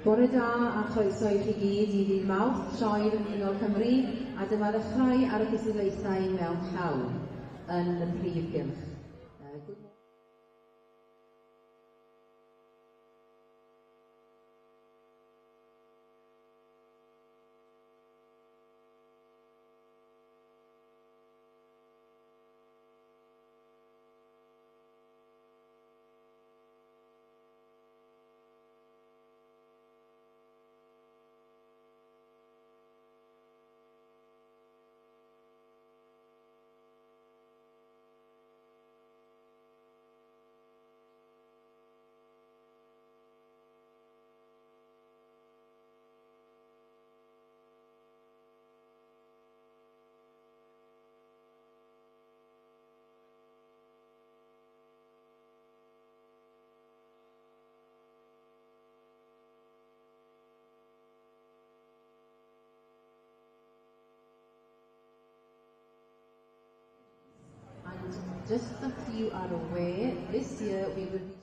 Bore da a chroeso i chi gyd i Dydd Mawrth, sioe yn Unol Cymru, a dyma ddechrau ar y cystadlaethau mewn llawn yn y Prif Gylch. Just that you are aware, this year we will be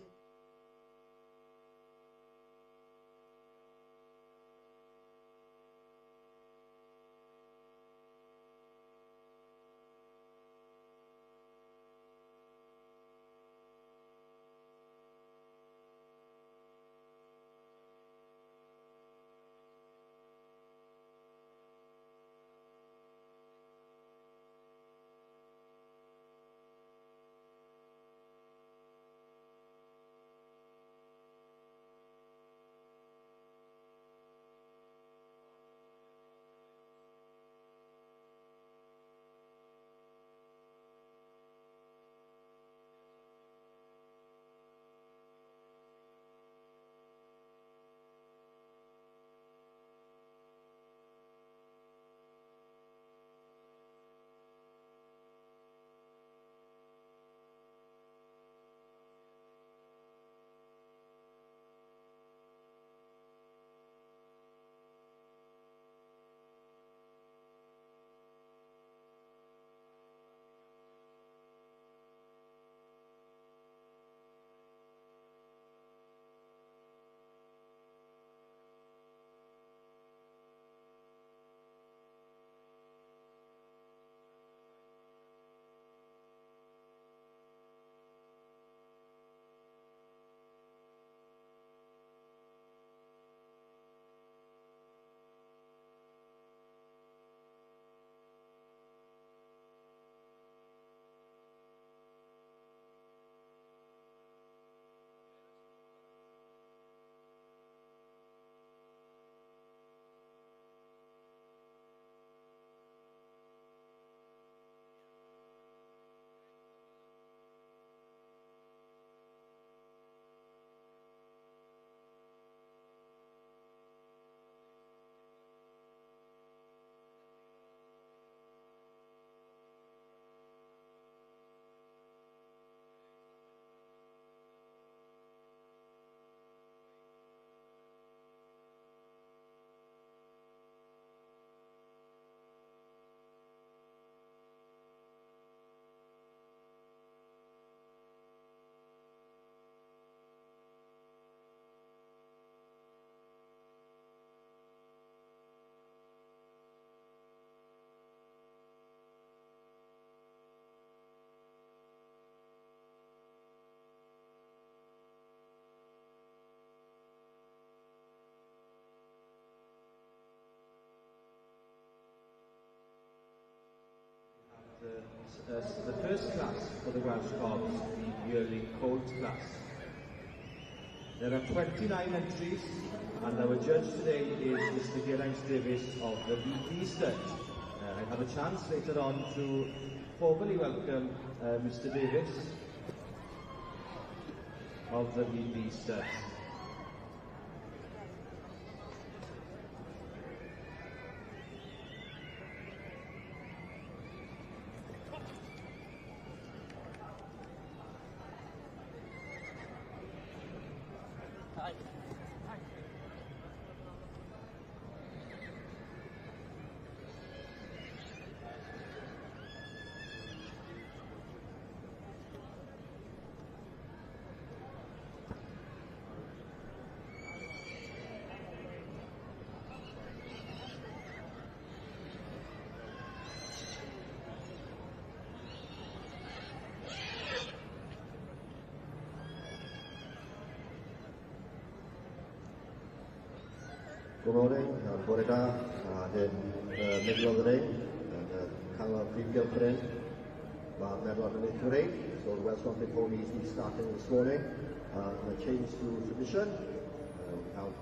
the first class for the Welsh Cobs, the yearly Colt class. There are 29 entries, and our judge today is Mr. Geraint Davies of the VP Stud. I have a chance later on to formally welcome Mr. Davies of the VP Stud. Good morning, bore da, middle of the day, Canol Prif Gylch Mae'r medal yn eithaf rei, so the Welsh Mounted Ponies is starting this morning, and a change to tradition. We have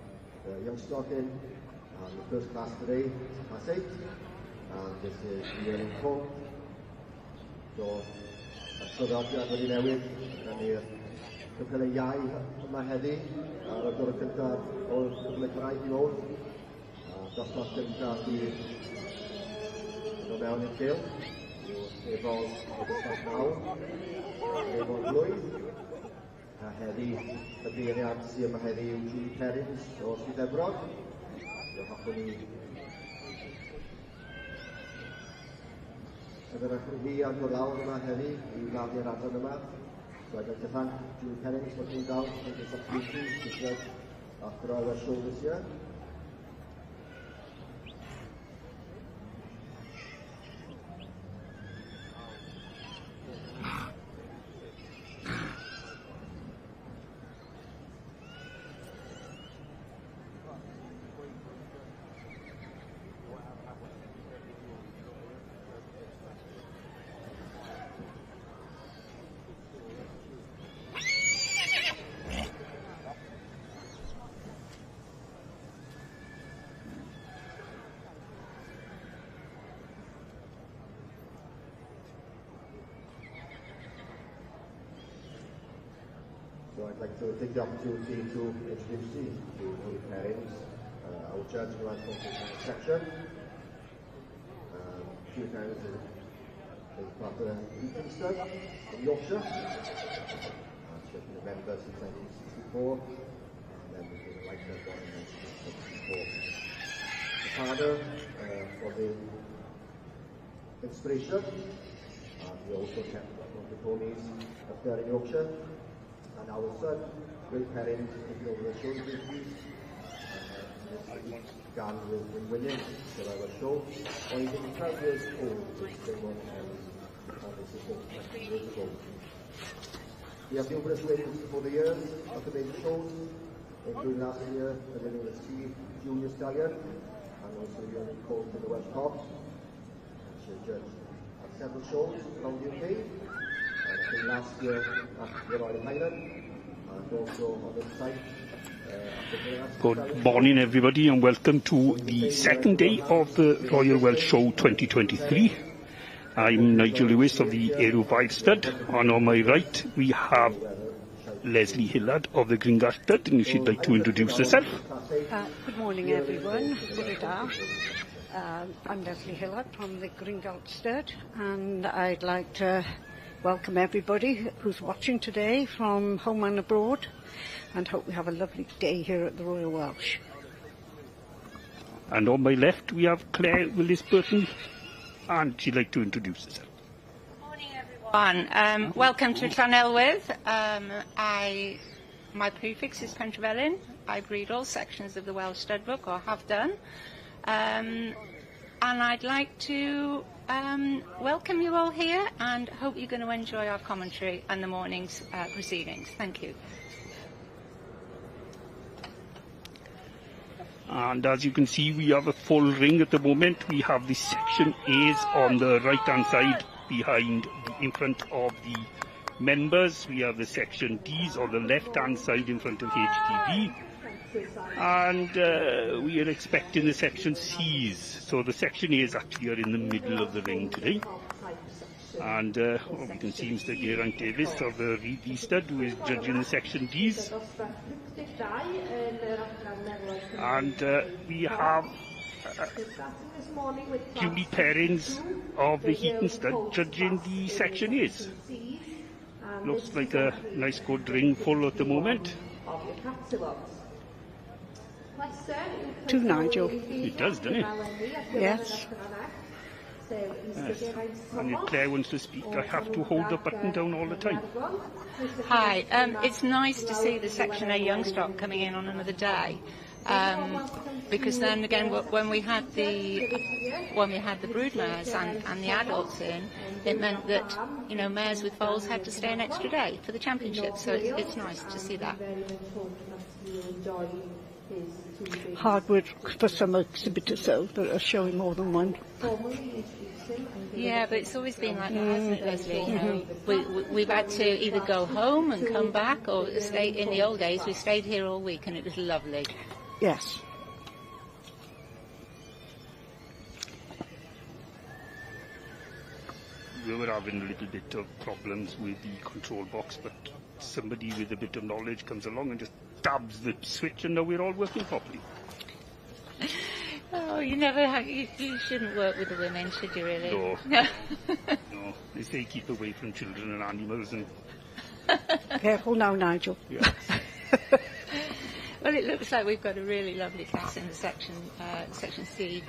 the young stock in, and the first class today is class 8, and this is the yearling Colt. So, traddodiad wedi newid yn i'r cyfle iau yma heddi, ar y bore cyntaf o'r cyfle graig i ôl. Dosbarth gyntaf i ddod mewn i'r ffil, efo o dosbarth nawr, efo'r blwydd. A heddi, y beiriad sydd yma heddi yw Julie Perrins o Sylwebaeth. So hoffwn ni Bydd fi am ddod lawr yma heddi I wladdu'r adran yma. So I'd like to thank Julie Pennings for coming down and this opportunity to judge after our show this year. So I'd like to take the opportunity to introduce you to Julie Pennings, our judge for our section. Julie Pennings is part of the Eton Stud from Yorkshire. She has been a member since 1964, and then became a light member in 1974. The father for the inspiration, he also kept one of the ponies up there in Yorkshire. And our son, Prif Gylch, taking over the show duties. Began with Williams for our show. When he was 12 years old, he was still on this is 20 years ago. We have numerous wins for the years of the major shows, including last year the winning the Sea Junior Stallion, and also the young colt in the Welsh Cops. She judged at several shows around the UK. Last year at the Royal Highland, and also on this site. Good morning everybody and welcome to the second day of the Royal Welsh Show 2023. I'm Nigel Lewis of the Aerovile Stud, and on my right we have Leslie Hillard of the Green Gylch Stud, and if she'd like to introduce herself. Good morning everyone. I'm Leslie Hillard from the Green Gylch Stud, and I'd like to welcome everybody who's watching today from home and abroad, and hope we have a lovely day here at the Royal Welsh. And on my left we have Claire Willis-Burton, and she'd like to introduce herself. Morning everyone. Welcome to Llanelwydd. My prefix is Pentrefellyn. I breed all sections of the Welsh Stud Book, or have done. And I'd like to welcome you all here and hope you're going to enjoy our commentary and the morning's proceedings. Thank you. And as you can see, we have a full ring at the moment. We have the section A's on the right hand side in front of the members. We have the section D's on the left hand side in front of HTV. And we are expecting the section C's. So the section A's actually are in the middle of the ring today. And we can see Mr. Geraint Davis of the Reed Stud, who is judging the section D's. And we have Julie Pennings of the Heaton Stud judging the section A's. Looks like a nice good ring full at the moment. To Nigel. It does, doesn't it? Yes. Yes. And if Claire wants to speak, I have to hold the button down all the time. Hi. It's nice to see the section A young stock coming in on another day. Because then again, when we had the brood mares and the adults in, it meant that mares with foals had to stay an extra day for the championship. So it's nice to see that. Hard work for some exhibitors though that are showing more than one. Yeah, but it's always been like that, hasn't it, Leslie? We've had to either go home and come back, or stay. In the old days, we stayed here all week, and it was lovely. Yes. We were having a little bit of problems with the control box, but somebody with a bit of knowledge comes along and just tabs the switch, and now we're all working properly. Oh, you shouldn't work with the women, should you really? No. No. They say keep away from children and animals. And Careful now, Nigel. yeah. Well, it looks like we've got a really lovely class in the section C,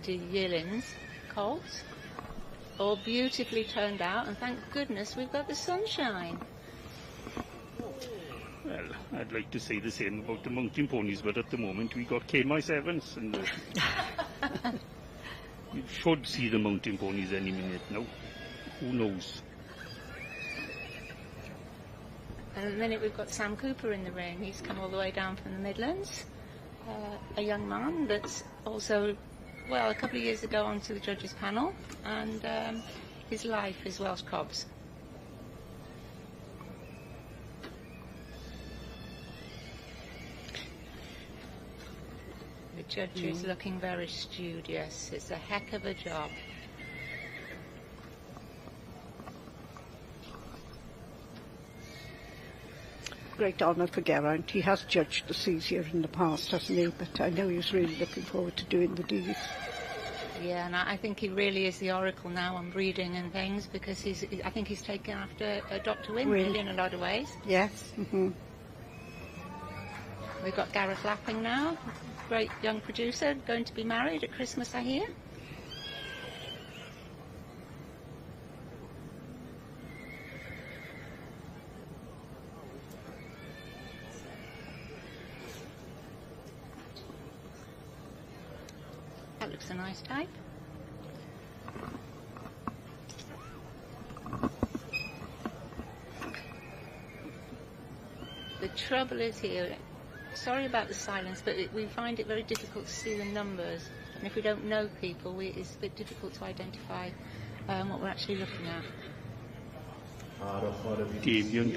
the yearlings, colts. all beautifully turned out, and thank goodness we've got the sunshine. Well, I'd like to say the same about the mountain ponies, but at the moment we got K-7s, and you should see the mountain ponies any minute now. Who knows? And at the minute we've got Sam Cooper in the ring. He's come all the way down from the Midlands. A young man that's also, well, a couple of years ago onto the judges panel, and his life is Welsh cobs. The judge is looking very studious. It's a heck of a job. Great honour for Geraint. He has judged the seas here in the past, hasn't he? But I know he's really looking forward to doing the deeds. Yeah, and I think he really is the oracle now on breeding and things, because I think he's taken after Dr. Wynne in a lot of ways. Yes. We've got Gareth Lapping now, great young producer, going to be married at Christmas, I hear. That looks a nice type. The trouble is here, sorry about the silence, but we find it very difficult to see the numbers. And if we don't know people, it's a bit difficult to identify what we're actually looking at. Damien,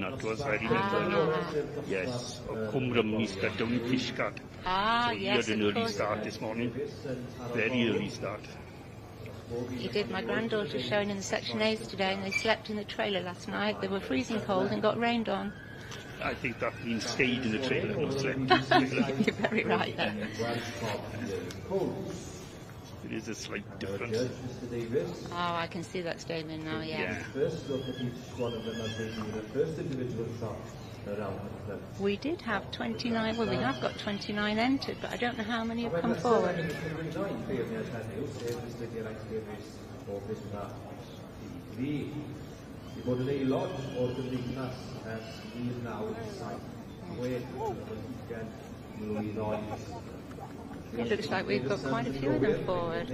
that was, I remember now. Yes, Cumrum Mr. Down Fishguard. So he yes, had an early start this morning, very early start. He did. My granddaughter showing in the Section A's today, and they slept in the trailer last night. They were freezing cold and got rained on. I think that means stayed in the trailer, not slept. You're very right there. There is a slight difference. Oh, I can see that's Damien now, yeah. First look at each one of them as they do the first individual shot around the club. We did have 29, well, we have got 29 entered, but I don't know how many have come forward. I bod yn aelod o'r gymdeithas ers 1907, It looks like we've got quite a few of them forward.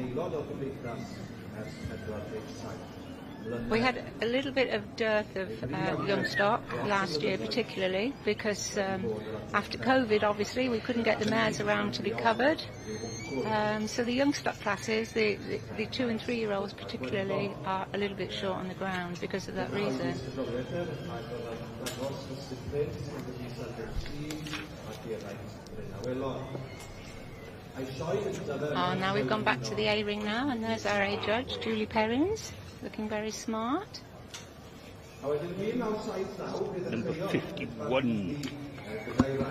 We had a little bit of dearth of young stock last year, particularly because after COVID, obviously, we couldn't get the mares around to be covered. So the young stock classes, the 2 and 3 year olds particularly, are a little bit short on the ground because of that reason. Oh, now we've gone back to the A-ring now, and there's our A judge, Julie Perrins, looking very smart. Number 51,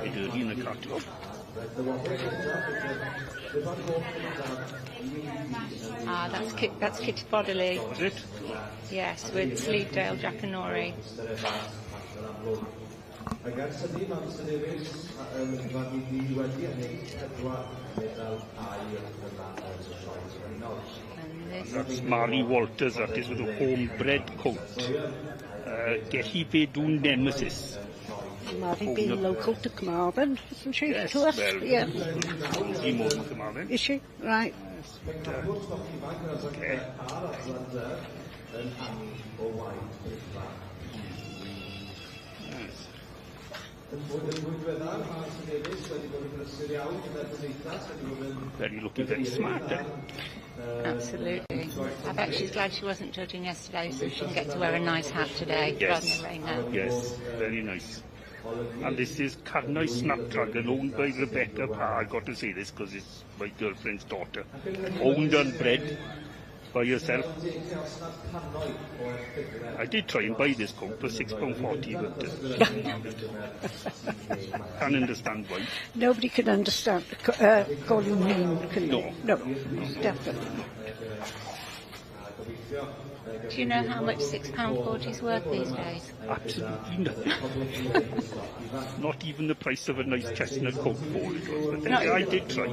in the catalogue. That's Kitty Bodily. Was it? Yes, with Sleedale, Jackanory. And that's Marley Walters, that is with a homebred coat. Gehibe Dún Nemesis. Marley being local to Carmarthen, isn't she? Yes, to us? well, yeah. Easy more than Carmarthen. Is she? Right. Yes, but, okay. Yes. Very looking very smart. Absolutely. I'm actually glad she wasn't judging yesterday, so she can get to wear a nice hat today rather than rain now. Yes, very nice. And this is Carnoy Snapdragon, owned by Rebecca Parr. I've got to say this because it's my girlfriend's daughter. Owned and bred by herself. I did try and buy this coat for £6.40, but can't understand why. Nobody can understand, call you mean, can No. No, definitely. Do you know how much £6.40 is worth these days? Absolutely nothing. Not even the price of a nice chestnut coat ball it was. But I did try. I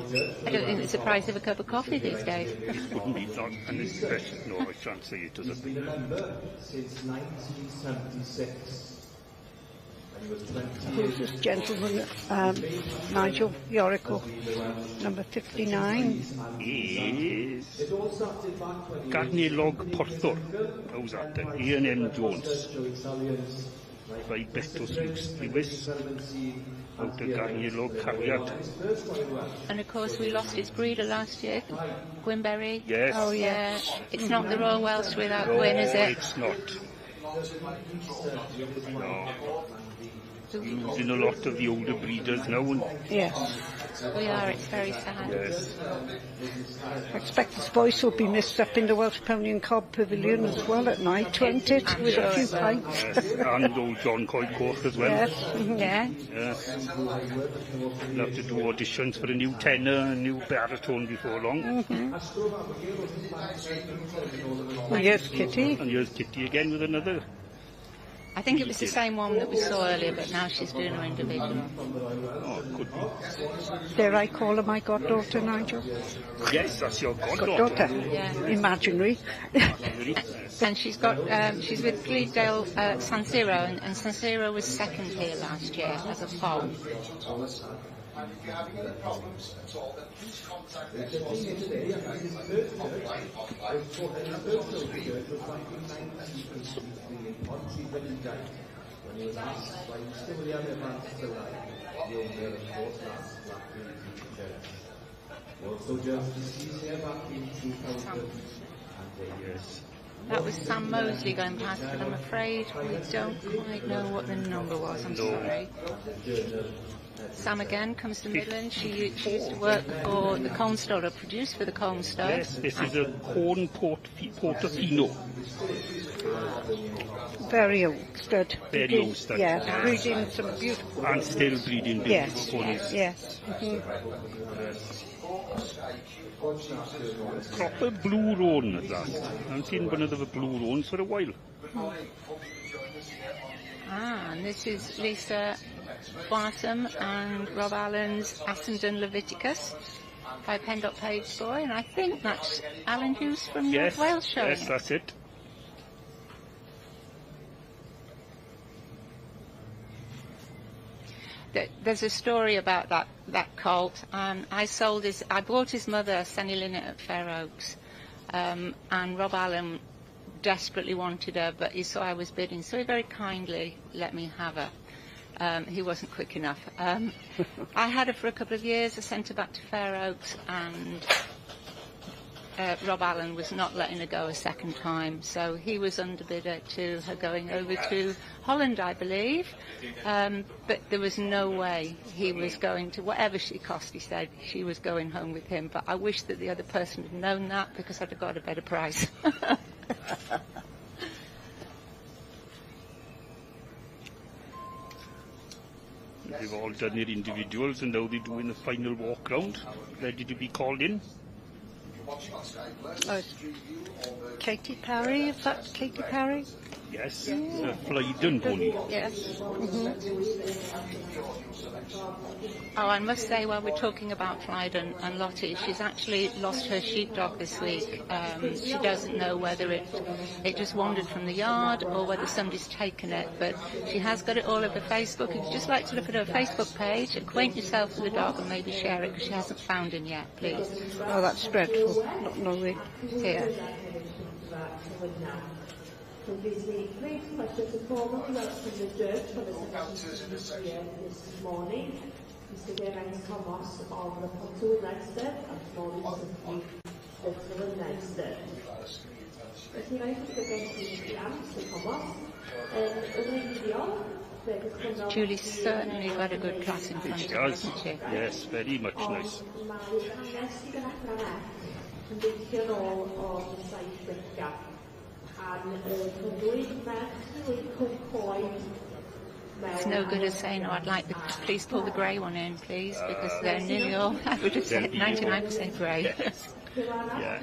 don't think it's the price of a cup of coffee these days. Wouldn't be that, and especially, no, I can't say it doesn't. He's been a member since 1976. And he was 20 Who's this gentleman? Nigel Yorico, number 59. Is It all started back when he Garnelog Porthor. How's that then? Ian M. Jones. By Betos Lewis. Out of Garnelog Cariad. And of course we lost its breeder last year, Gwynberry. Yes. Oh yeah. It's not the Royal Welsh without No, Gwyn, is it? it's not. No. Losing a lot of the older breeders now. And Yes. We are, it's very sad. yes. I expect his voice will be missed up in the Welsh Pony and Cob Pavilion as well at night, won't it? With a few pints. Yes. And old John Coycourt as well. Yes. Mhm. Yeah. Yes. We'll have to do auditions for a new tenor and a new baritone before long. Well, here's Kitty. And here's Kitty again with another. I think it was the same one that we saw earlier, but now she's doing her individual. Oh, it could be. Dare I call her my goddaughter, Nigel? Yes, that's your goddaughter. Goddaughter. Yeah. Imaginary. And she's got, she's with Glendale San Siro, and San Siro was second here last year as a foal. And if you're having any problems at all, then please contact us. When he was asked why he still the other man to lie, the owner of course last week church. He also just he's here back in 2000 and yes. That was Sam Mosley going past, but I'm afraid we don't quite know what the number was, I'm sorry. Sam again comes to Midland. She used to work for the Colne Stud, or produced for the Colne Stud. Yes, this is a corn Portofino. Very old stud. Very old stud. Yes, breeding some beautiful. And still breeding big Yes, ponies. yes. Mhm. Proper blue roan at that. I haven't seen one of the blue roans for a while. And this is Lisa Barsom and Rob Allen's Essendon Leviticus by Pendop Page Boy, and I think that's Alan Hughes from Yes, North Wales showing. yes, that's it. There's a story about that colt. I bought his mother Senny Linnet at Fair Oaks, and Rob Allen desperately wanted her, but he saw I was bidding, so he very kindly let me have her. He wasn't quick enough. I had her for a couple of years. I sent her back to Fair Oaks, and Rob Allen was not letting her go a second time, so he was underbidder to her going over to Holland, I believe. But there was no way he was going to, whatever she cost, he said, she was going home with him. But I wish that the other person had known that, because I'd have got a better price. They've all done their individuals, and now they're doing the final walk round, ready to be called in. Katie Parry, is that Katie Parry? Yes, it's a Flyden pony. Yes. Mm-hmm. Oh, I must say, while we're talking about Flyden and Lottie, she's actually lost her sheepdog this week. She doesn't know whether it just wandered from the yard or whether somebody's taken it, but she has got it all over Facebook. If you'd just like to look at her Facebook page, acquaint yourself with the dog and maybe share it, because she hasn't found him yet, please. Oh, that's dreadful. Not knowing. Here. So gives me great pleasure to formally welcome the judge for the session here this morning, Mr. Geraint Thomas of the Pontoon Nightstead and Maurice of the Nightstead. Felly rhaid i chi gyda'n Mr. Thomas. Julie's certainly got a good class in front of her, hasn't she? Yes, very much nice. It's no good as saying, oh, I'd like the, please pull the grey one in, please, because they're nearly all, I would have said, 99% grey. Yeah.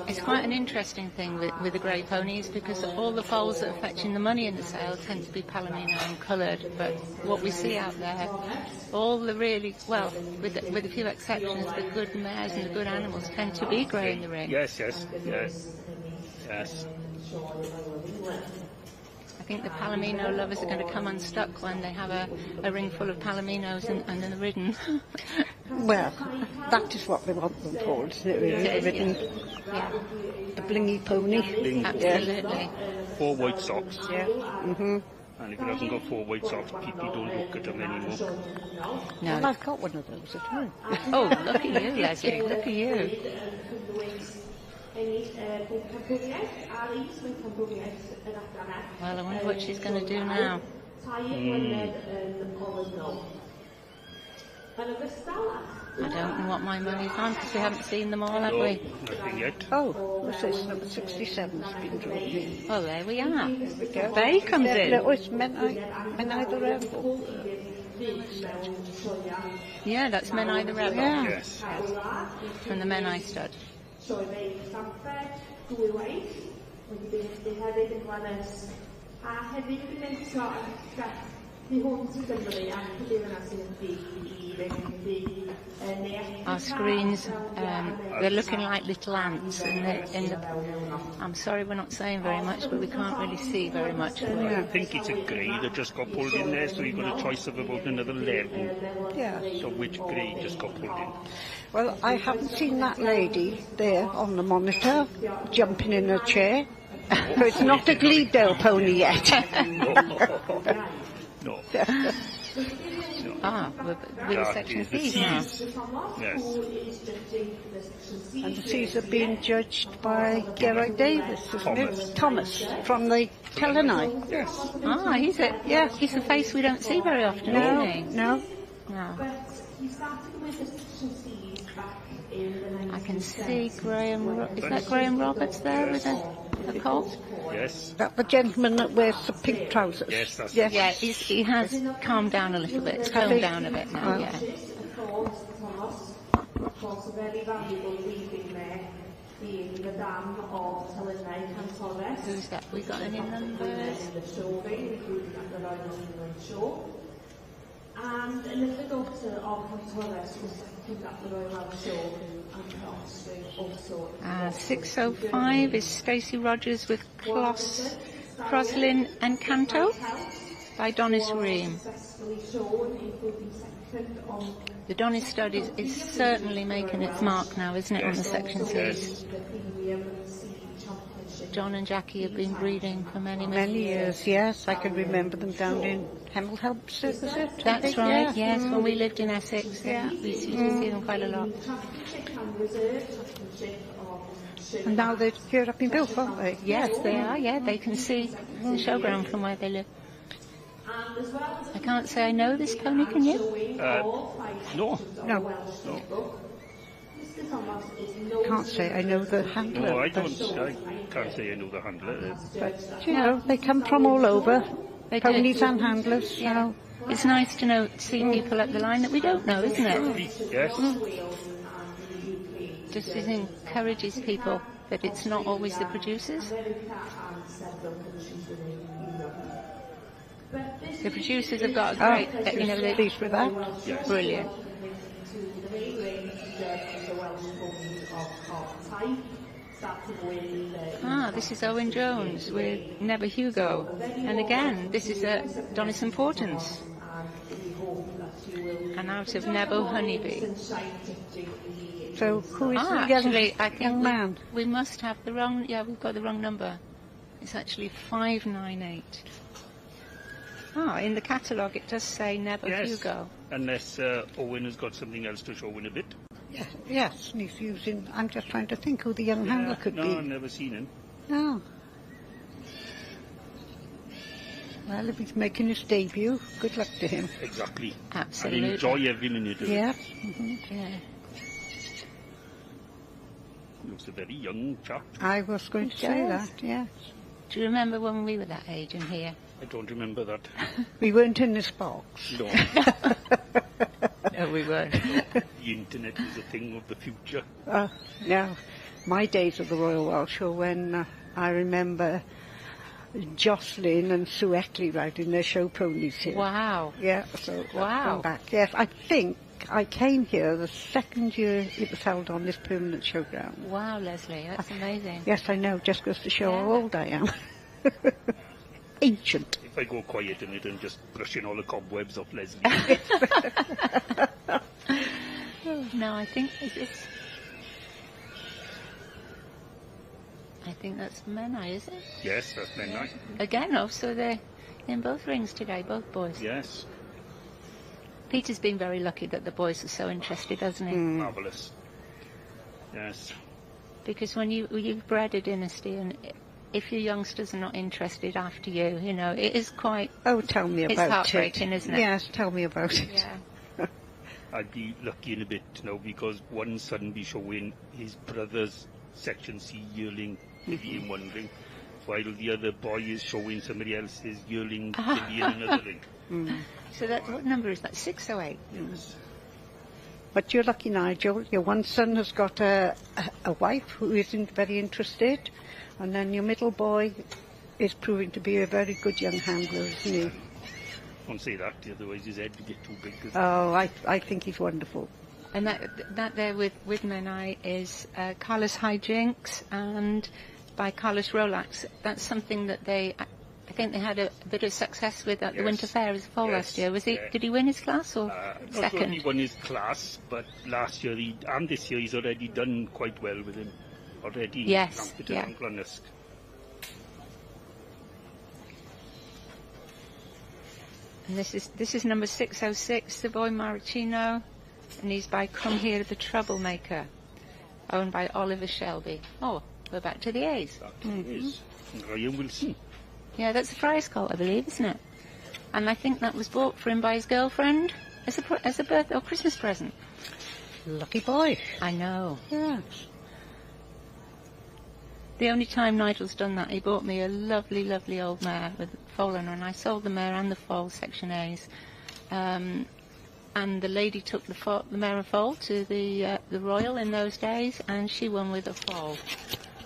It's quite an interesting thing with the grey ponies, because all the foals that are fetching the money in the sale tend to be Palomino and coloured, but what we see out there, all the really, well, with a few exceptions, the good mares and the good animals tend to be grey in the ring. Yes. I think the Palomino lovers are going to come unstuck when they have a ring full of Palominos and then ridden. Well, that is what we want them for, isn't it, really? It is, Ridden. Yeah. The blingy pony. Absolutely. 4 white socks. Yeah. And if it hasn't got 4 white socks, people don't look at them anymore. No. Well, I've got one of those at home. Oh, look at you, Leslie. Look at you. Well, I wonder what she's going to do now. I don't know what my money's on, because we haven't seen them all, have we? Nothing yet. Oh, what's this? Number 67's been drawn in. Oh, there we are. There we go. Bay comes in. No, it's Menai the Rebel. Yeah, that's Menai the Rebel. Yeah. Yes. From the Menai stud. Our screens, they're looking like little ants I'm sorry we're not saying very much, but we can't really see very much. I think it's a grey that just got pulled in there, so you've got a choice of about another 11. Yeah. So which grey just got pulled in? Well, I haven't seen that lady there on the monitor jumping in her chair. So it's not a Gleedale pony yet. No. Ah, with the section C's now. Yes. And the C's are being judged by Gerard Davis, isn't it? Thomas, from the Telenai. Yes. Ah, he's a face we don't see very often, isn't he? No. I can see Graham. Is that Graham Roberts there with a colt? Yes. That the gentleman that wears the pink trousers. Yes, that's yes. Yeah, he has calmed down a little bit. Toned down a bit now, yeah. Who's that? We got any numbers? And another daughter of Torres was second at the Royal Welsh Show, and also. 605 is Stacey Rogers with Croslin and Canto by Donis Ream. The Donis stud is certainly making its mark now, isn't it, on the section C's? John and Jackie have been breeding for many years. Yes, I can remember them down in Hemel Hempstead, was it? That's right, yes, when we lived in Essex, yeah. We used to see them quite a lot. And now they're here up in Bilf, aren't they? Yes, they are, yeah, they can see the showground from where they live. I can't say I know this pony, can you? No. Can't say I know the handler. No, I can't say I know the handler. But, you know, they come from all over. Ponies and handlers, yeah. So. It's nice to see people at the line that we don't know, isn't it? Yes. Just it encourages people that it's not always the producers. The producers have got a great, pleased with that. Yes. Brilliant. This is Owen Jones with Never Hugo. And again, this is a Donis Importance. And out of Nebo Honeybee. So who is the actually, I think young man? We must have the wrong, we've got the wrong number. It's actually 598. In the catalogue it does say Nebo Hugo. Unless Owen has got something else to show in a bit. Yes, and he's using, I'm just trying to think who the young handler could be. No, I've never seen him. No. Well, if he's making his debut, good luck to him. Exactly. Absolutely. And enjoy every minute of it. Yeah. Looks a very young chap. I was going to say that, yes. Do you remember when we were that age in here? I don't remember that. We weren't in this box. No. No, we weren't. The internet is a thing of the future. No, my days of the Royal Welsh Show when I remember Jocelyn and Sue Etley riding their show ponies here. Wow. Yeah, so Wow. gone back. Yes, I think I came here the second year it was held on this permanent showground. Wow, Leslie, that's amazing. Yes, I know, just goes to show Yeah. how old I am. Ancient. If I go quiet in it and just brushing all the cobwebs off Leslie. No, I think it's... I think that's Menai, is it? Yes, that's been nice. Again, oh, so they're in both rings today, both boys. Yes, Peter's been very lucky that the boys are so interested, hasn't he? marvellous. Yes. Because when you've bred a dynasty, and if your youngsters are not interested after you, you know, it is quite... Oh, tell me It's about it. heartbreaking, isn't it? Yes, tell me about it. Yeah. I'd be lucky in a bit now because one son be showing his brother's Section C yearling maybe in one ring, while the other boy is showing somebody else's yearling maybe in another ring. So that, what number is that? 6 or 8? Yes. But you're lucky, Nigel. Your one son has got a wife who isn't very interested, and then your middle boy is proving to be a very good young handler, isn't he? Don't say that, otherwise his head will get too big. Oh, I think he's wonderful. And that there with Menai is Carlos Hijinks, and by Carlos Rolax. That's something that I think they had a bit of success with at the Winter Fair as a foal last year. Was he? Yeah. Did he win his class or Not second? only won his class, but last year and this year he's already done quite well with him. Already Yes, ranked yeah. at Anclonusk. And this is number 606, the boy Maricino, and he's by Come Here the Troublemaker, owned by Oliver Shelby. Oh, we're back to the A's. That is Ryan Wilson. Yeah, that's a prize colt, I believe, isn't it? And I think that was bought for him by his girlfriend as a birthday or Christmas present. Lucky boy. I know. Yes. The only time Nigel's done that, he bought me a lovely, lovely old mare with a foal on her, and I sold the mare and the foal, Section A's. And the lady took the mare and foal to the Royal in those days, and she won with a foal,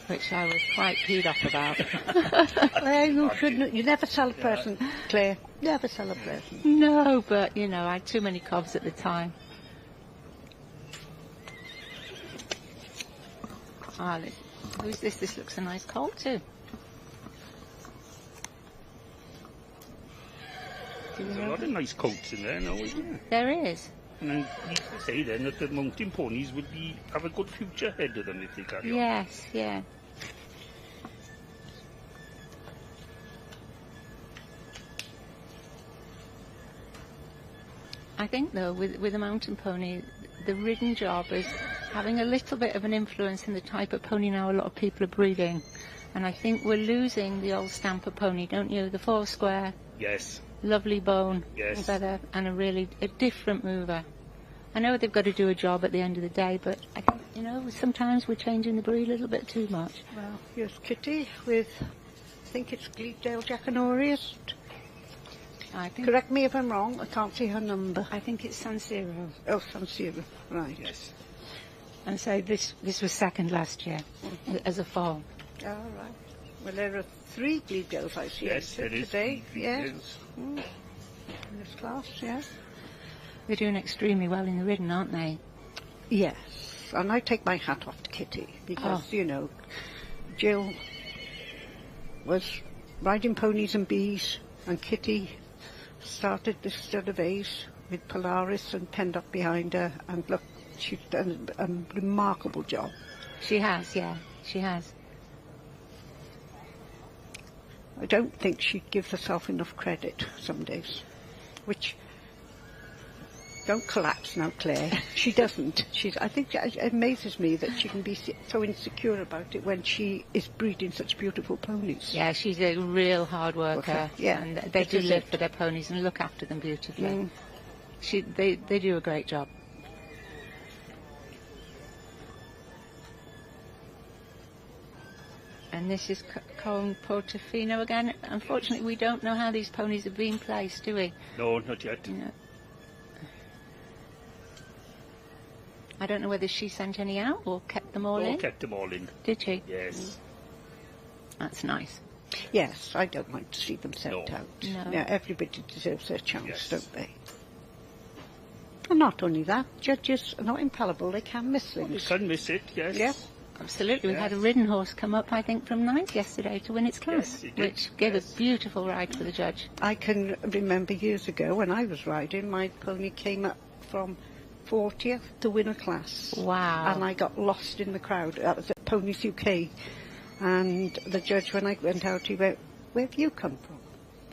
which I was quite peed off about. Well, you shouldn't. You never sell a present, Claire. Never sell a present. No, but, you know, I had too many cobs at the time. Ah, who's this? This looks a nice colt too. There's a lot of nice coats in there now, isn't there? There is. And I need to say then that the mountain ponies would have a good future ahead of them if they carry on. Yes, yeah. I think though, with a mountain pony, the ridden job is having a little bit of an influence in the type of pony now a lot of people are breeding. And I think we're losing the old stamper pony, don't you? The 4 square, Yes. lovely bone, Yes. and a different mover. I know they've got to do a job at the end of the day, but I think, you know, sometimes we're changing the breed a little bit too much. Well, here's Kitty with, I think it's Gleedale Jackanoria. I think Correct me if I'm wrong. I can't see her number. I think it's San Siro. Oh, San Siro. Right. Yes. And so this was second last year as a foal. All right. Well, there are 3 Gleedales I see. Yes, there is. Today. Yes. Yes. In this class, yes. They're doing extremely well in the ridden, aren't they? Yes. And I take my hat off to Kitty because, Oh. you know, Jill was riding ponies and bees, and Kitty started this stud of A's with Polaris and penned up behind her, and look, she's done a remarkable job. She has, yeah, she has. I don't think she gives herself enough credit some days, which... Don't collapse now, Claire. She doesn't. I think it amazes me that she can be so insecure about it when she is breeding such beautiful ponies. Yeah, she's a real hard worker. Yeah, And they this do is live it. for their ponies and look after them beautifully. Mm. They do a great job. And this is Con Portofino again. Unfortunately, we don't know how these ponies have been placed, do we? No, not yet. No. I don't know whether she sent any out or kept them all in. Kept them all in. Did she? Yes. That's nice. Yes, I don't mind to see them sent No. out. No. Yeah, everybody deserves their chance, Yes. don't they? And not only that, judges are not infallible, they can miss You things. can miss it, yes. Yeah. Absolutely. We Yes. had a ridden horse come up, I think, from 9th yesterday to win its class, Yes, it did. which gave Yes. a beautiful ride for the judge. I can remember years ago when I was riding, my pony came up from 40th to win a class. Wow. And I got lost in the crowd. That was at Ponies UK. And the judge, when I went out, he went, "Where have you come from?"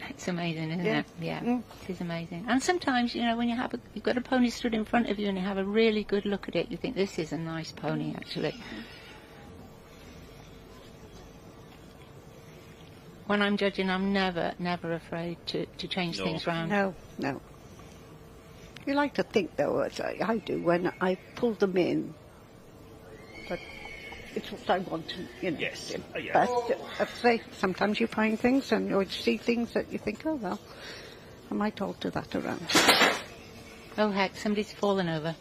It's amazing, isn't Yeah. it? Yeah, Mm. it is amazing. And sometimes, you know, when you've got a pony stood in front of you and you have a really good look at it, you think, this is a nice pony, actually. When I'm judging, I'm never afraid to change No. things round. No, no. You like to think, though, as I do, when I pull them in, but it's what I want to, you know. Yes, do. yeah. But, as I say, sometimes you find things and you see things that you think, oh, well, I might alter that around. Oh, heck, somebody's fallen over.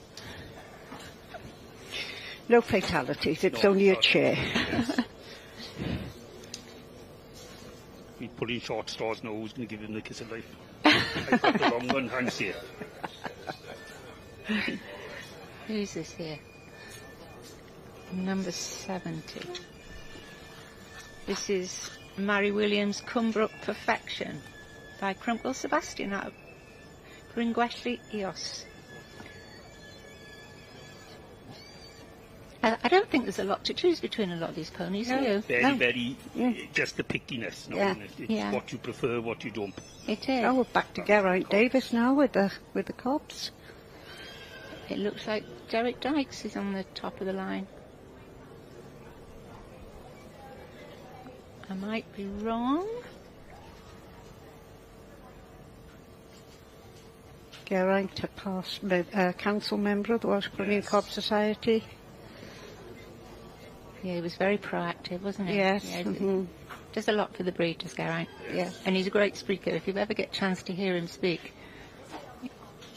No fatalities, it's No, only a not- chair. Yes. We put in short straws now, who's going to give him the kiss of life? I've got the wrong one, hands here. Who's this here? Number 70. This is Mary Williams' Cumbrook Perfection by Crumpwell Sebastian out of Gringwelly Eos. I don't think there's a lot to choose between a lot of these ponies, do you? Very, Yeah. just the pickiness. No, Yeah. isn't it? It's Yeah. what you prefer, what you don't. It is. Oh, we're back to Geraint Davis now with the cobs. It looks like Derek Dykes is on the top of the line. I might be wrong. Geraint, a past council member of the Welsh Pony and Cob Society. Yeah, he was very proactive, wasn't he? Yes. Yeah, Mhm. does a lot for the breed, does Geraint. Yeah, And he's a great speaker. If you ever get a chance to hear him speak.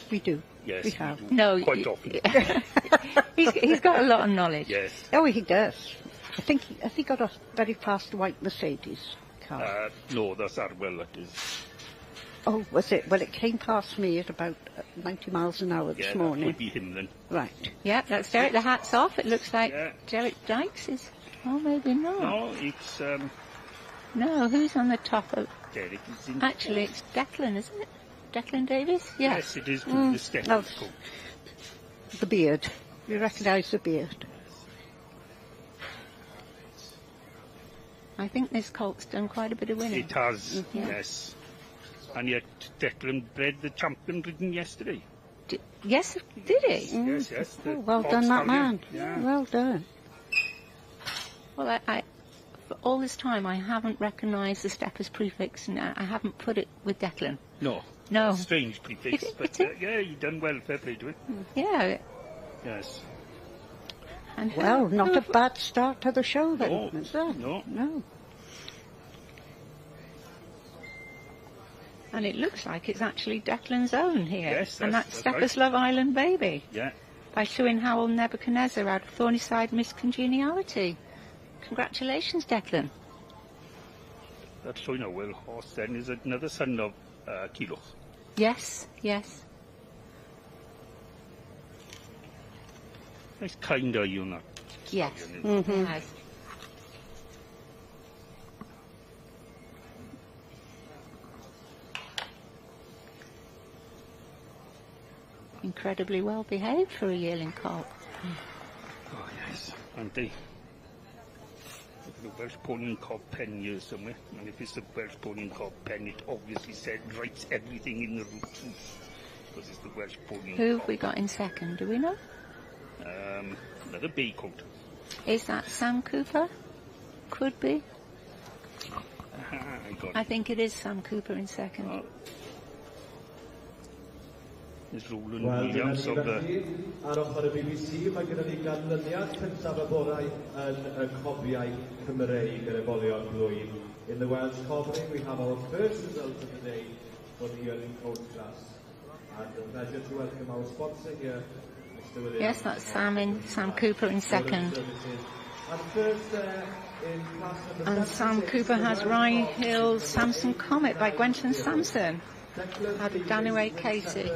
we do. Yes, We have. do. No, Quite often. he's got a lot of knowledge. Yes. Oh, he does. I think has he got a very fast white Mercedes car? No, that's Arwell, that is. Oh, was it? Well, it came past me at about 90 miles an hour Yeah, this that morning. would be him then. Right. Yeah, that's Derek. The hat's off. It looks like Yeah. Derek Dykes is. Oh, maybe not. No, it's No, who's on the top of? Derek. Is in Actually, it's Declan, isn't it? Declan Davis? Yeah. Yes, it is. The step No. is cool. The beard. You recognise the beard. I think this colt's done quite a bit of winning. It has, Yeah. yes. And yet Declan bred the champion ridden yesterday. Yes, did he? Yes, yes. the Oh, well Fox done, that Stallion. man. Yeah. Well done. Well, I for all this time, I haven't recognised the steppers prefix, and I haven't put it with Declan. No. No. Strange prefix, It- but it's a- yeah, you done well. Fair play to it. Yeah. Yes. And Well, not a bad start to the show then, No, is there? no. No. And it looks like it's actually Declan's own here. Yes, and that's that's Steppers Love Island Baby Yeah. by Shuin Howell Nebuchadnezzar out of Thornyside Miss Congeniality. Congratulations, Declan. That's showing a well horse then. Is another son of Kilo. Yes, yes. Nice kind of you, not. Yes. Stallion, It has. Incredibly well behaved for a yearling colt. Oh, yes. Aren't they? The Welsh Pony and Cob pen here somewhere. And if it's the Welsh Pony and Cob pen, it obviously writes everything in the root too. Because it's the Welsh Pony and Who have Cob. we got in second? Do we know? Another bay coat. Is that Sam Cooper? Could be. I got I it. think it is Sam Cooper in second. Oh. There's Roland Wel, dyna Williams ni of the... felly. Ar ochr y BBC, mae gyda ni ganlyniad cyntaf y borau yn y cofiau Cymreig yr ebolion blwydd. In the Welsh Cofri, we have our first result of the day for the yearling coach class. And a pleasure to welcome our sponsor here, Mr. Williams. Yes, that's Sam Cooper in second. And first in class number And Sam Cooper has Rye Hill's Samson Comet by Gwenton Sampson. Out of Danaway Casey.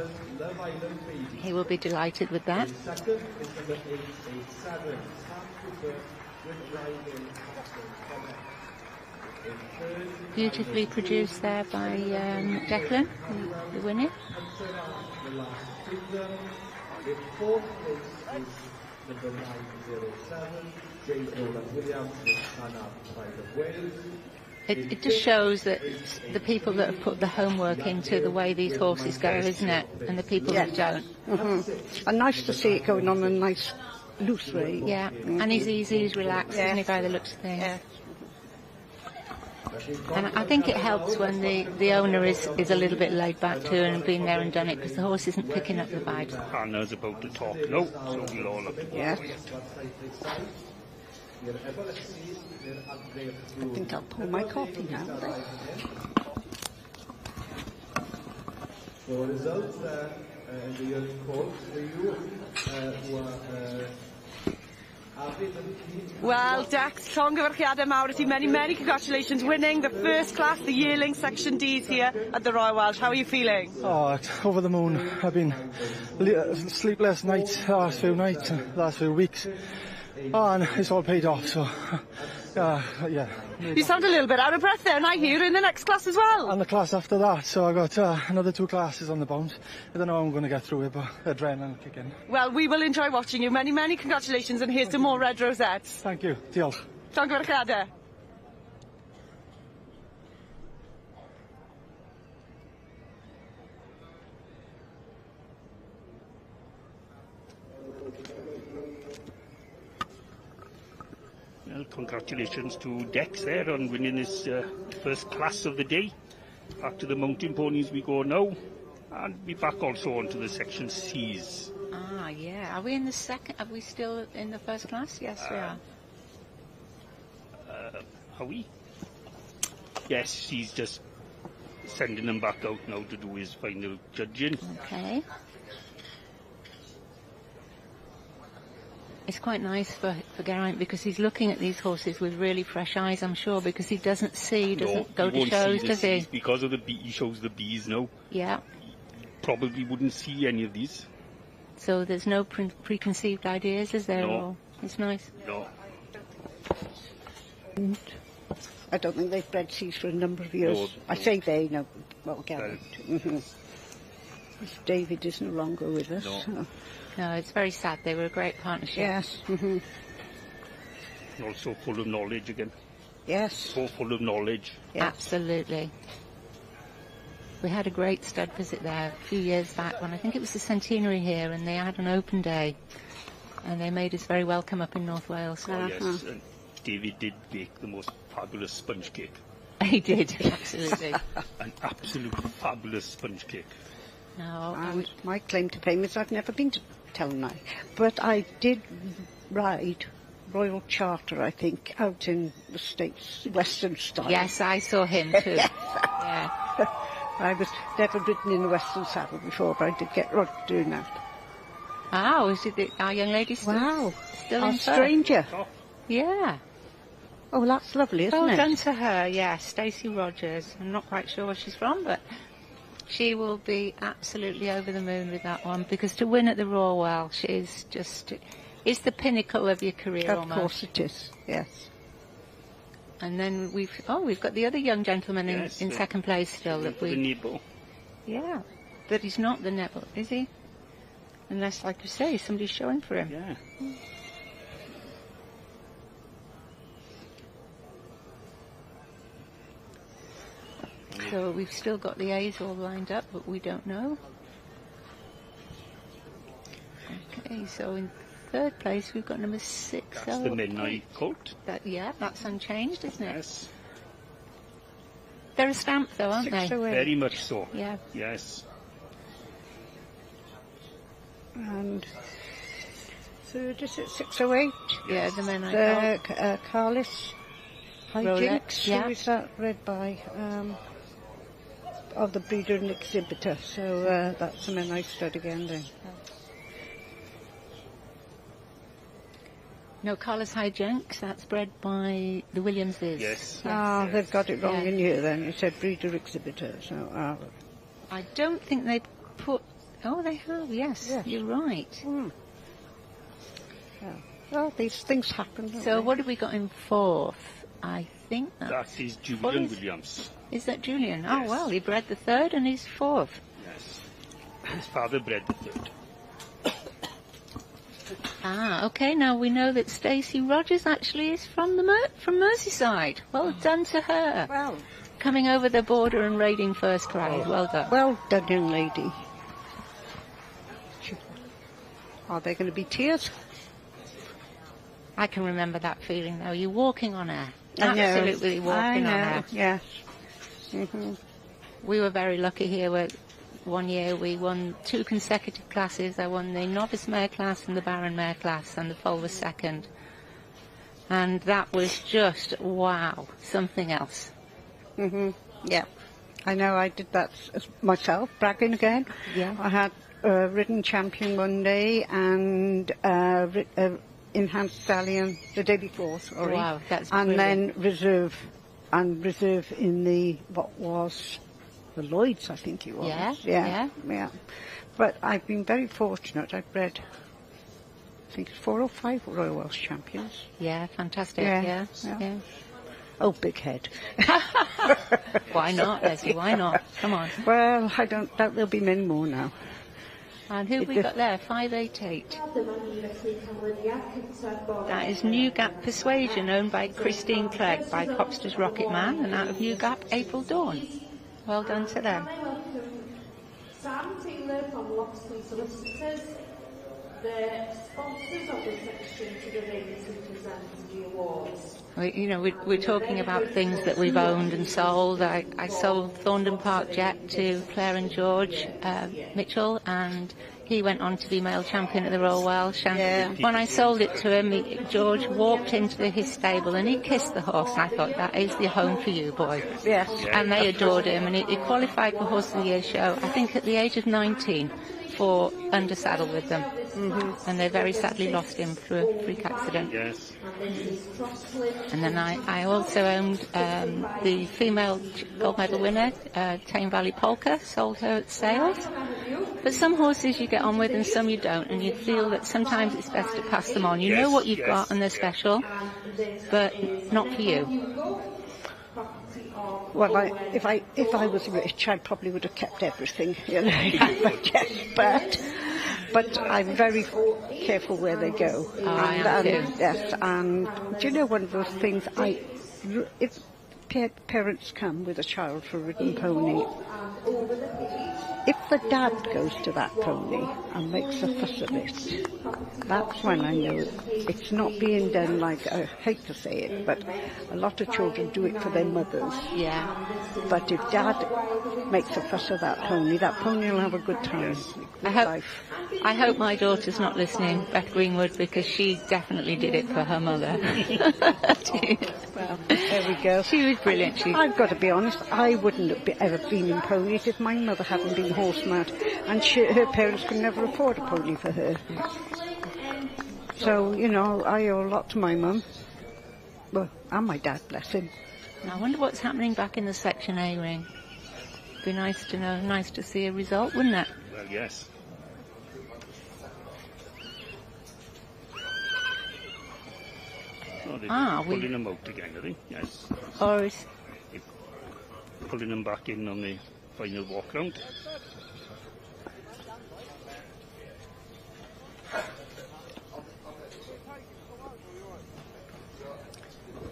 He will be delighted with that. Second is number 887, Sam Cooper with Rye Hill Samson Comet. Beautifully produced there by Declan, the winner. The last finger. In fourth place is number 907, James Roland Williams with Hannah, Pride of Wales. It just shows that the people that have put the homework into the way these horses go, isn't it? And the people that don't. And nice to see it going on a nice loose way. Yeah, and he's easy, he's relaxed, isn't he, by the looks of things? Yeah. And I think it helps when the owner is a little bit laid back too and been there and done it, because the horse isn't picking up the vibes. Hannah's about to talk now, so we'll all look. Yes. I think I'll pour my coffee now. So results there in the yearling court for you who are Well, Dex, llongyfarchiadau mawr I ti. Many congratulations winning the first class, the yearling section D's here at the Royal Welsh. How are you feeling? Oh, over the moon. I've been sleepless nights, last few nights, last few weeks. Oh, and it's all paid off, so yeah. You sound a little bit out of breath there, and I hear you're in the next class as well. And the class after that, so I got another 2 classes on the bounce. I don't know how I'm going to get through it, but adrenaline kick in. Well, we will enjoy watching you. Many congratulations, and here's to more red rosettes. Thank you. Diolch. Llongyfarchiadau. Well, congratulations to Dex there on winning his first class of the day. Back to the mountain ponies we go now, and be back also onto the section C's. Ah, yeah. Are we in the second? Are we still in the first class? Yes, we are. Are we? Yes, he's just sending them back out now to do his final judging. Okay. It's quite nice for Geraint because he's looking at these horses with really fresh eyes, I'm sure, because he doesn't go to shows, does he? Because of the bee, he shows the bees now. Yeah. He probably wouldn't see any of these. So there's no preconceived ideas, is there? No. Or it's nice. No. I don't think they've bred seeds for a number of years. No. I say they, no, well, Geraint. David is no longer with us. No. So. No, it's very sad. They were a great partnership. Yes. Also full of knowledge again. Yes. So full of knowledge. Yes. Absolutely. We had a great stud visit there a few years back when I think it was the centenary here, and they had an open day, and they made us very welcome up in North Wales. Oh, yes, and David did bake the most fabulous sponge cake. He did, absolutely. An absolute fabulous sponge cake. No, And my claim to fame is I've never been to Telnau, but I did ride Royal Charter, I think, out in the States, Western style. yes, I saw him too. Yeah. I was never ridden in the Western saddle before, but I did get Rod doing that. Oh, is it our young lady still Wow. still Our in tow? stranger. Yeah. Oh, that's lovely, isn't Well it? done to her, yes, Stacey Rogers. I'm not quite sure where she's from, but she will be absolutely over the moon with that one, because to win at the Royal Welsh is just, it's the pinnacle of your career Of almost. course it is, yes. And then we've got the other young gentleman Yes, in second place still that The we, Nebo. yeah, but he's not the Neville, is he? Unless, like you say, somebody's showing for him. Yeah. So we've still got the A's all lined up, but we don't know. Okay, so in third place we've got number 6. That's the midnight coat. That's unchanged, isn't it? Yes. They're a stamp though, aren't 6 they? away. Very much so. Yeah. Yes. And third, is it 608? Yeah, the men I called. Carlis Hijinks. Yeah. Who is that read by? Of the breeder and exhibitor. So that's the men I stud again then. No, Carlos Hijinks, that's bred by the Williamses. Yes. Ah, they've got it wrong in here then. It said breeder exhibitor. So I don't think they put... Oh, they have, yes. You're right. Yeah. Well, these things happen, don't So they? what have we got in fourth? I think that's... That is Julian Williams. Is that Julian? Oh, well, he bred the third and he's fourth. Yes. His father bred the third. Ah, okay, now we know that Stacey Rogers actually is from from Merseyside. Well done to her. Well, coming over the border and raiding first class. Well done. Well done, young lady. Are there going to be tears? I can remember that feeling, though. You're walking on air. I know. Absolutely walking on air. Yes. Mm-hmm. We were very lucky here. One year we won 2 consecutive classes. I won the novice mare class and the baron mare class, and the foal was second. And that was just, wow, something else. Yeah. I know I did that myself, bragging again. Yeah. I had ridden champion one day and enhanced stallion the day before, sorry. Wow, that's and brilliant. then reserve in the, what was... the Lloyds, I think it was. Yeah. But I've been very fortunate. I've bred, I think it's 4 or 5 Royal Welsh champions. Yeah, fantastic. Yeah. Oh, big head. Why not, Leslie? Why not? Come on. Well, I don't doubt there'll be many more now. And who have we got there? 588. That is New Gap Persuasion, owned by Christine Clegg, by Copster's Rocket Man, and out of New Gap, April Dawn. Well done to them. Sam Taylor from Loxton Solicitors, the sponsors of the section to the ladies who present the awards. We're talking about things that we've owned and sold. I sold Thorndon Park Jet to Claire and George Mitchell, and he went on to be male champion at the Royal Welsh. And when I sold it to him, George walked into his stable and he kissed the horse. And I thought, that is the home for you, boy. Yes. And they adored him, and he qualified for Horse of the Year show, I think at the age of 19, for under saddle with them. And they very sadly lost him through a freak accident. Yes. And then I also owned the female gold medal winner, Tame Valley Polka, sold her at sales. But some horses you get on with and some you don't, and you feel that sometimes it's best to pass them on. You know what you've got and they're special, but not for you. Well, if I was rich, I probably would have kept everything, but I'm very careful where they go. Yes, and do you know one of those things? If parents come with a child for a ridden pony, if the dad goes to that pony and makes a fuss of it, that's when I know it's not being done like, I hate to say it, but a lot of children do it for their mothers. Yeah. But if dad makes a fuss of that pony will have a good time. I hope my daughter's not listening, Beth Greenwood, because she definitely did it for her mother. Well, there we go. She was brilliant. I've got to be honest, I wouldn't have ever been in ponies if my mother hadn't been horse mad, and her parents could never afford a pony for her. So, I owe a lot to my mum. Well, and my dad, bless him. I wonder what's happening back in the Section A ring. Be nice to know, nice to see a result, wouldn't it? Well, yes. Oh, they're pulling them out again, I think, yes. Or is... Pulling them back in on the final walk round.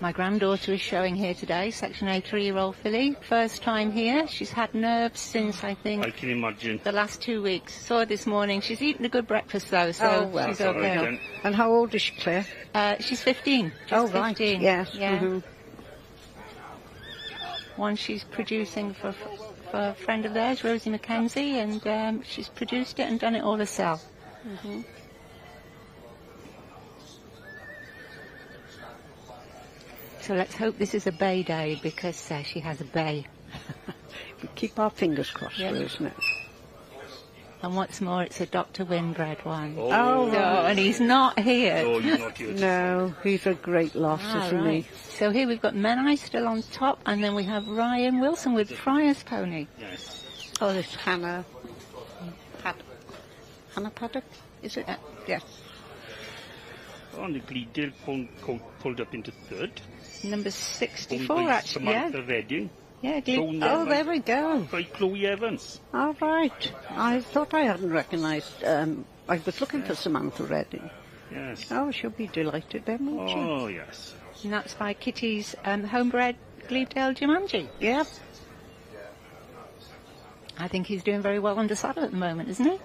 My granddaughter is showing here today, Section A 3-year-old filly. First time here. She's had nerves since, I think, I can imagine, the last 2 weeks. Saw her this morning. She's eaten a good breakfast, though, so she's okay. Right, and how old is she, Claire? She's 15. Right, 15. yes. Yeah. Mm-hmm. One she's producing for a friend of theirs, Rosie Mackenzie, and she's produced it and done it all herself. So let's hope this is a bay day, because she has a bay. We keep our fingers crossed, Yeah. isn't it? And what's more, it's a Dr. Winbred one. Oh, So, and he's not here. No, you're not here. No, he's a great loss, isn't he? So here we've got Menai still on top, and then we have Ryan Wilson with Friar's Pony. Yes. Oh, there's Hannah Paddock, is it? Yes. On the Gleedale pulled up into third. Number 64, Owned by actually. Yeah, Samantha Redding. yeah. Oh, there we go. By Chloe Evans. All right. I thought I hadn't recognised. I was looking for Samantha Redding. Yes. Oh, she'll be delighted then, won't she? Oh, yes. And that's by Kitty's homebred Gleedale Jumanji. Yep. I think he's doing very well under saddle at the moment, isn't he?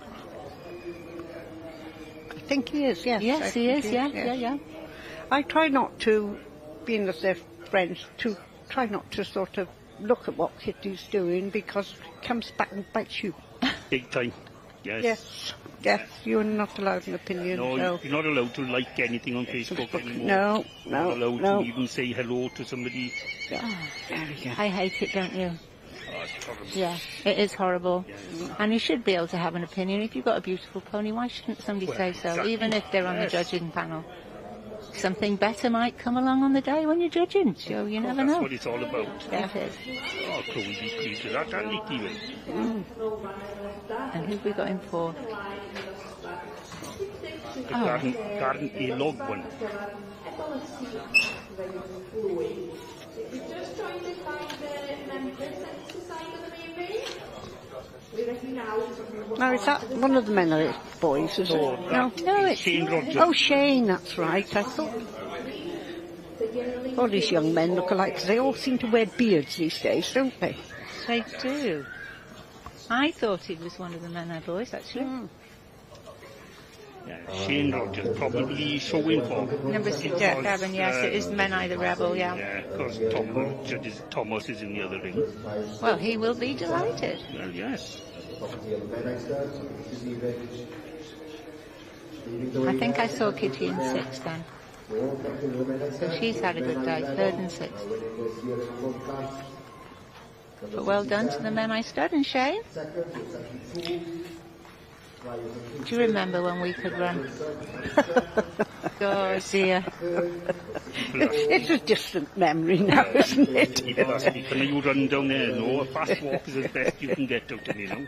I think he is, yes. Yes, I he think is, yeah. I try not to, being as they're friends, to try not to sort of look at what Kitty's doing, because it comes back and bites you. Big time. Yes. Yes, you're not allowed an opinion. No, so. you're not allowed to like anything on Facebook anymore. No, You're not allowed no. to even say hello to somebody. Yeah. There we go. I hate it, don't you? Oh, it's horrible. Yeah, it is horrible. Yes. And you should be able to have an opinion. If you've got a beautiful pony, why shouldn't somebody Well, say so, exactly. even if they're on the Yes. judging panel? Something better might come along on the day when you're judging, so you never That's know. what it's all about. Yeah, it is. Oh, Chloe be pleased with that, and Nikki will. And who've we got in for? The Garden A log one. Now, is that one of the men boys, is it? No, it's Shane Rogers. Oh, Shane, that's right. I thought all these young men look alike, 'cause they all seem to wear beards these days, don't they? They do. I thought he was one of the Menai boys, actually. Yeah, Shane Rogers probably showing for. Number 6, yeah, Gavin, yes, it is Menai the Rebel, yeah. Yeah, because Thomas is in the other ring. Well, he will be delighted. Well, yes. I think I saw Kitty in 6 then. So she's had a good day, 3rd and 6th. But well done to the Menai stud and Shane. Do you remember when we could run? Oh dear. It's a distant memory now, isn't it? People ask me, can you run down there? No, a fast walk is the best you can get out of me now.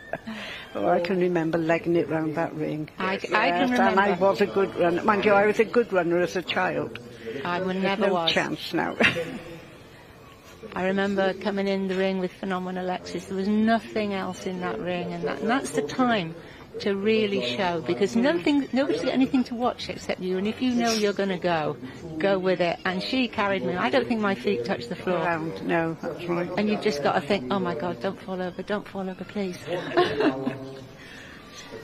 Oh, I can remember legging it round that ring. I can And remember. I was a good runner. Mind you, I was a good runner as a child. I would There's never no was. chance now. I remember coming in the ring with Phenomenal Alexis. There was nothing else in that ring, and that's the time to really show, because nobody's got anything to watch except you, and if you know you're going to go with it. And she carried me. I don't think my feet touched the floor. Around. No, that's right. And you've just got to think, oh my God, don't fall over, please.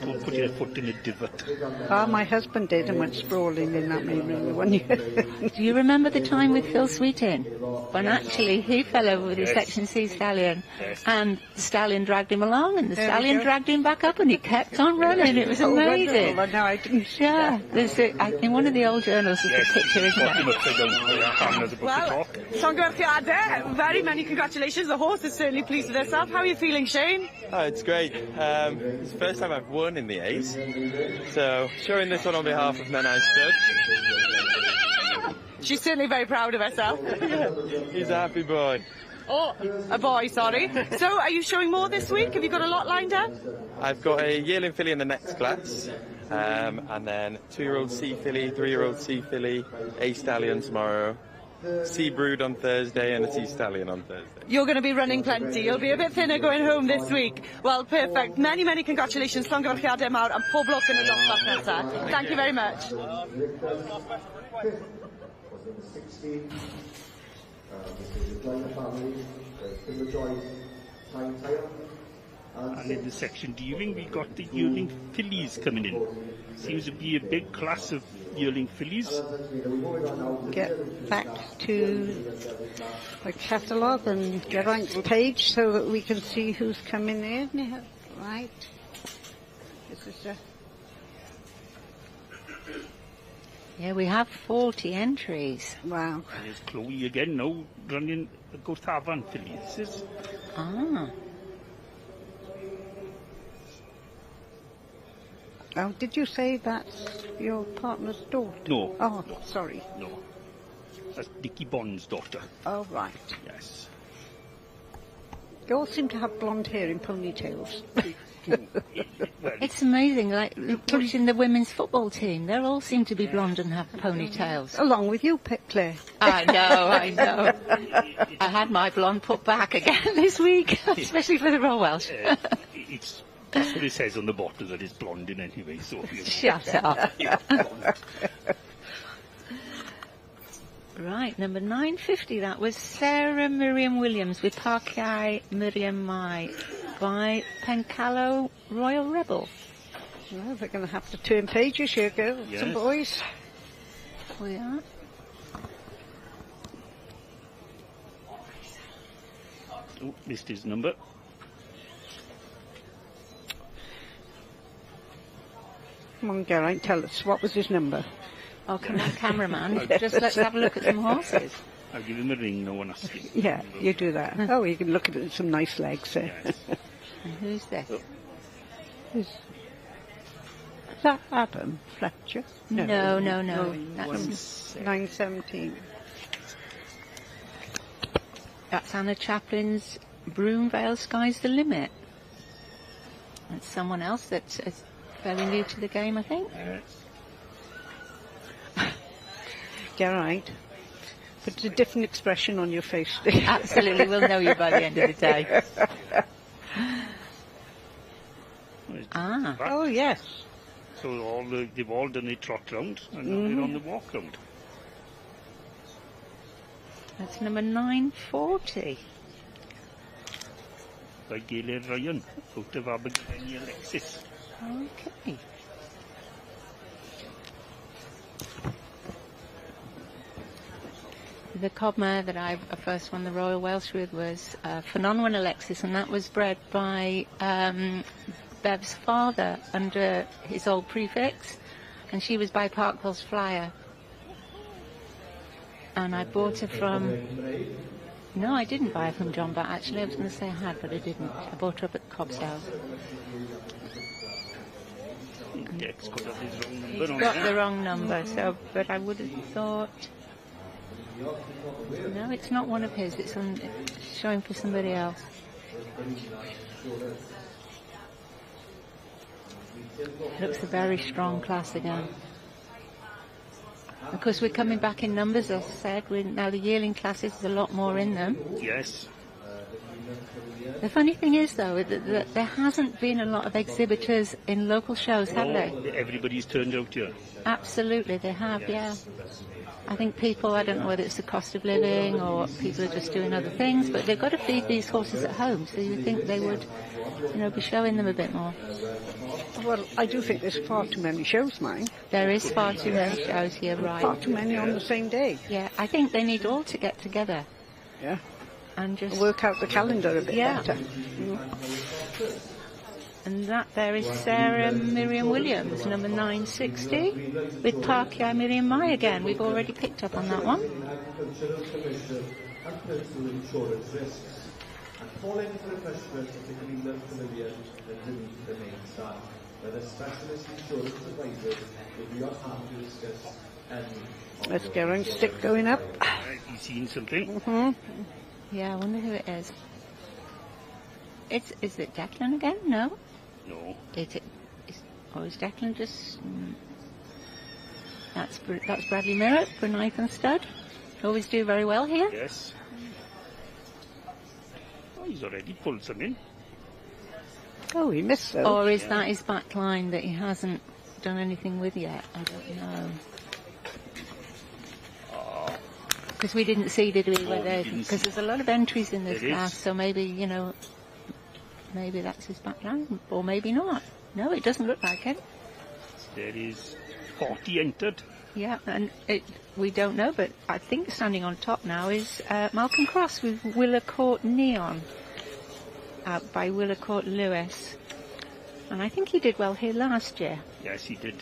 Don't put your foot in a divot. Oh, my husband did and went sprawling in that ring one year. Do you remember the time with Phil Sweetin, when actually he fell over with his Section C stallion, and the stallion dragged him along, and the stallion dragged him back up, and he kept on running. It was amazing. Oh, no, I didn't see Yeah, that. there's in one of the old journals there's a picture, isn't Got him there? upside down for your cameras about to Well, talk. Llongyfarchiadau, very many congratulations. The horse is certainly pleased with herself. How are you feeling, Shane? Oh, it's great. It's the first time I've won in the A's. So, showing this one on behalf of Menai Stud. She's certainly very proud of herself. He's a happy boy. Oh, a boy, sorry. So, are you showing more this week? Have you got a lot lined up? I've got a yearling filly in the next class. And then 2-year-old C filly, 3-year-old C filly, A stallion tomorrow, C brood on Thursday, and a T stallion on Thursday. You're going to be running plenty. You'll be a bit thinner going home this week. Well, perfect. Many, many congratulations. Llongyfarchiadau mawr and pob lwc yn y dosbarth nesaf. Thank you very much. And in the Section D ring, we got the yearling fillies coming in. Seems to be a big class of yearling fillies. Get back to the catalogue and Geraint's page so that we can see who's coming in. Right. This is Yeah, we have 40 entries. Wow. There's Chloe again now, running the Gorthavan fillies. Ah. Oh, did you say that's your partner's daughter? No. Oh, sorry. No. That's Dickie Bond's daughter. Oh, right. Yes. They all seem to have blonde hair in ponytails. It's amazing, like watching the women's football team. They all seem to be blonde and have ponytails. Along with you, Claire. I know. I had my blonde put back again this week, especially for the Royal Welsh. That's what it says on the bottle, that it's blonde in anyway. So Shut up. Right, number 950, that was Sarah Miriam Williams with Parkeye Miriam Mai by Pencallo Royal Rebel. Well, we're going to have to turn pages here, girls and boys. We are. Oh, missed his number. Come on, Geraint, tell us, what was his number? Oh, come on, cameraman. Just let's have a look at some horses. I'll give him a ring, no one asking. Yeah, you do that. Oh, you can look at some nice legs there. Yes. And who's this? Is that Adam Fletcher? No. That's 917. That's Anna Chaplin's Broomvale Sky's the Limit. That's someone else that's fairly new to the game, I think. Geraint, put a different expression on your face. Absolutely, we'll know you by the end of the day. Ah. Oh, yes. So they've all done the trot round, and now they're on the walk round. That's number 940. By Gayle Ryan, out of Abergavenny Alexis. Okay. The cobmare that I first won the Royal Welsh with was Phenomenon Alexis, and that was bred by Bev's father under his old prefix, and she was by Parkville's Flyer. And I bought her from... No, I didn't buy her from John Bat, actually. I was going to say I had, but I didn't. I bought her up at the Cobb sales. It's got the wrong number, so, but I would have thought... No, it's not one of his. It's showing for somebody else. It looks a very strong class again. Of course, we're coming back in numbers, as I said. Now the yearling classes, there's a lot more in them. Yes. The funny thing is, though, that there hasn't been a lot of exhibitors in local shows, have they? Everybody's turned out here. Absolutely, they have, yeah. I think people, I don't know whether it's the cost of living or people are just doing other things, but they've got to feed these horses at home, so you think they would, be showing them a bit more. Well, I do think there's far too many shows, mine. There is far too many shows here, right. Far too many on the same day. Yeah, I think they need all to get together. Yeah. And just... work out the calendar a bit better. And that there is Sarah Miriam Williams, number 960, with Parkeye Miriam Mai again. We've already picked up on that one. Let's get around stick going up. You seen something? Yeah, I wonder who it is. Is it Declan again? No. No. Is Declan just... That's Bradley Merritt for Knife and Stud. Always do very well here. Yes. Oh, he's already pulled some in. Oh, he missed those. Or is that his back line that he hasn't done anything with yet? I don't know. Because we didn't see, did we? Because there's a lot of entries in this class, so maybe, maybe that's his back line, or maybe not. No, it doesn't look like it. There is 40 entered. Yeah, and we don't know, but I think standing on top now is Malcolm Cross with Willercourt Neon, out by Willercourt Lewis. And I think he did well here last year. Yes, he did.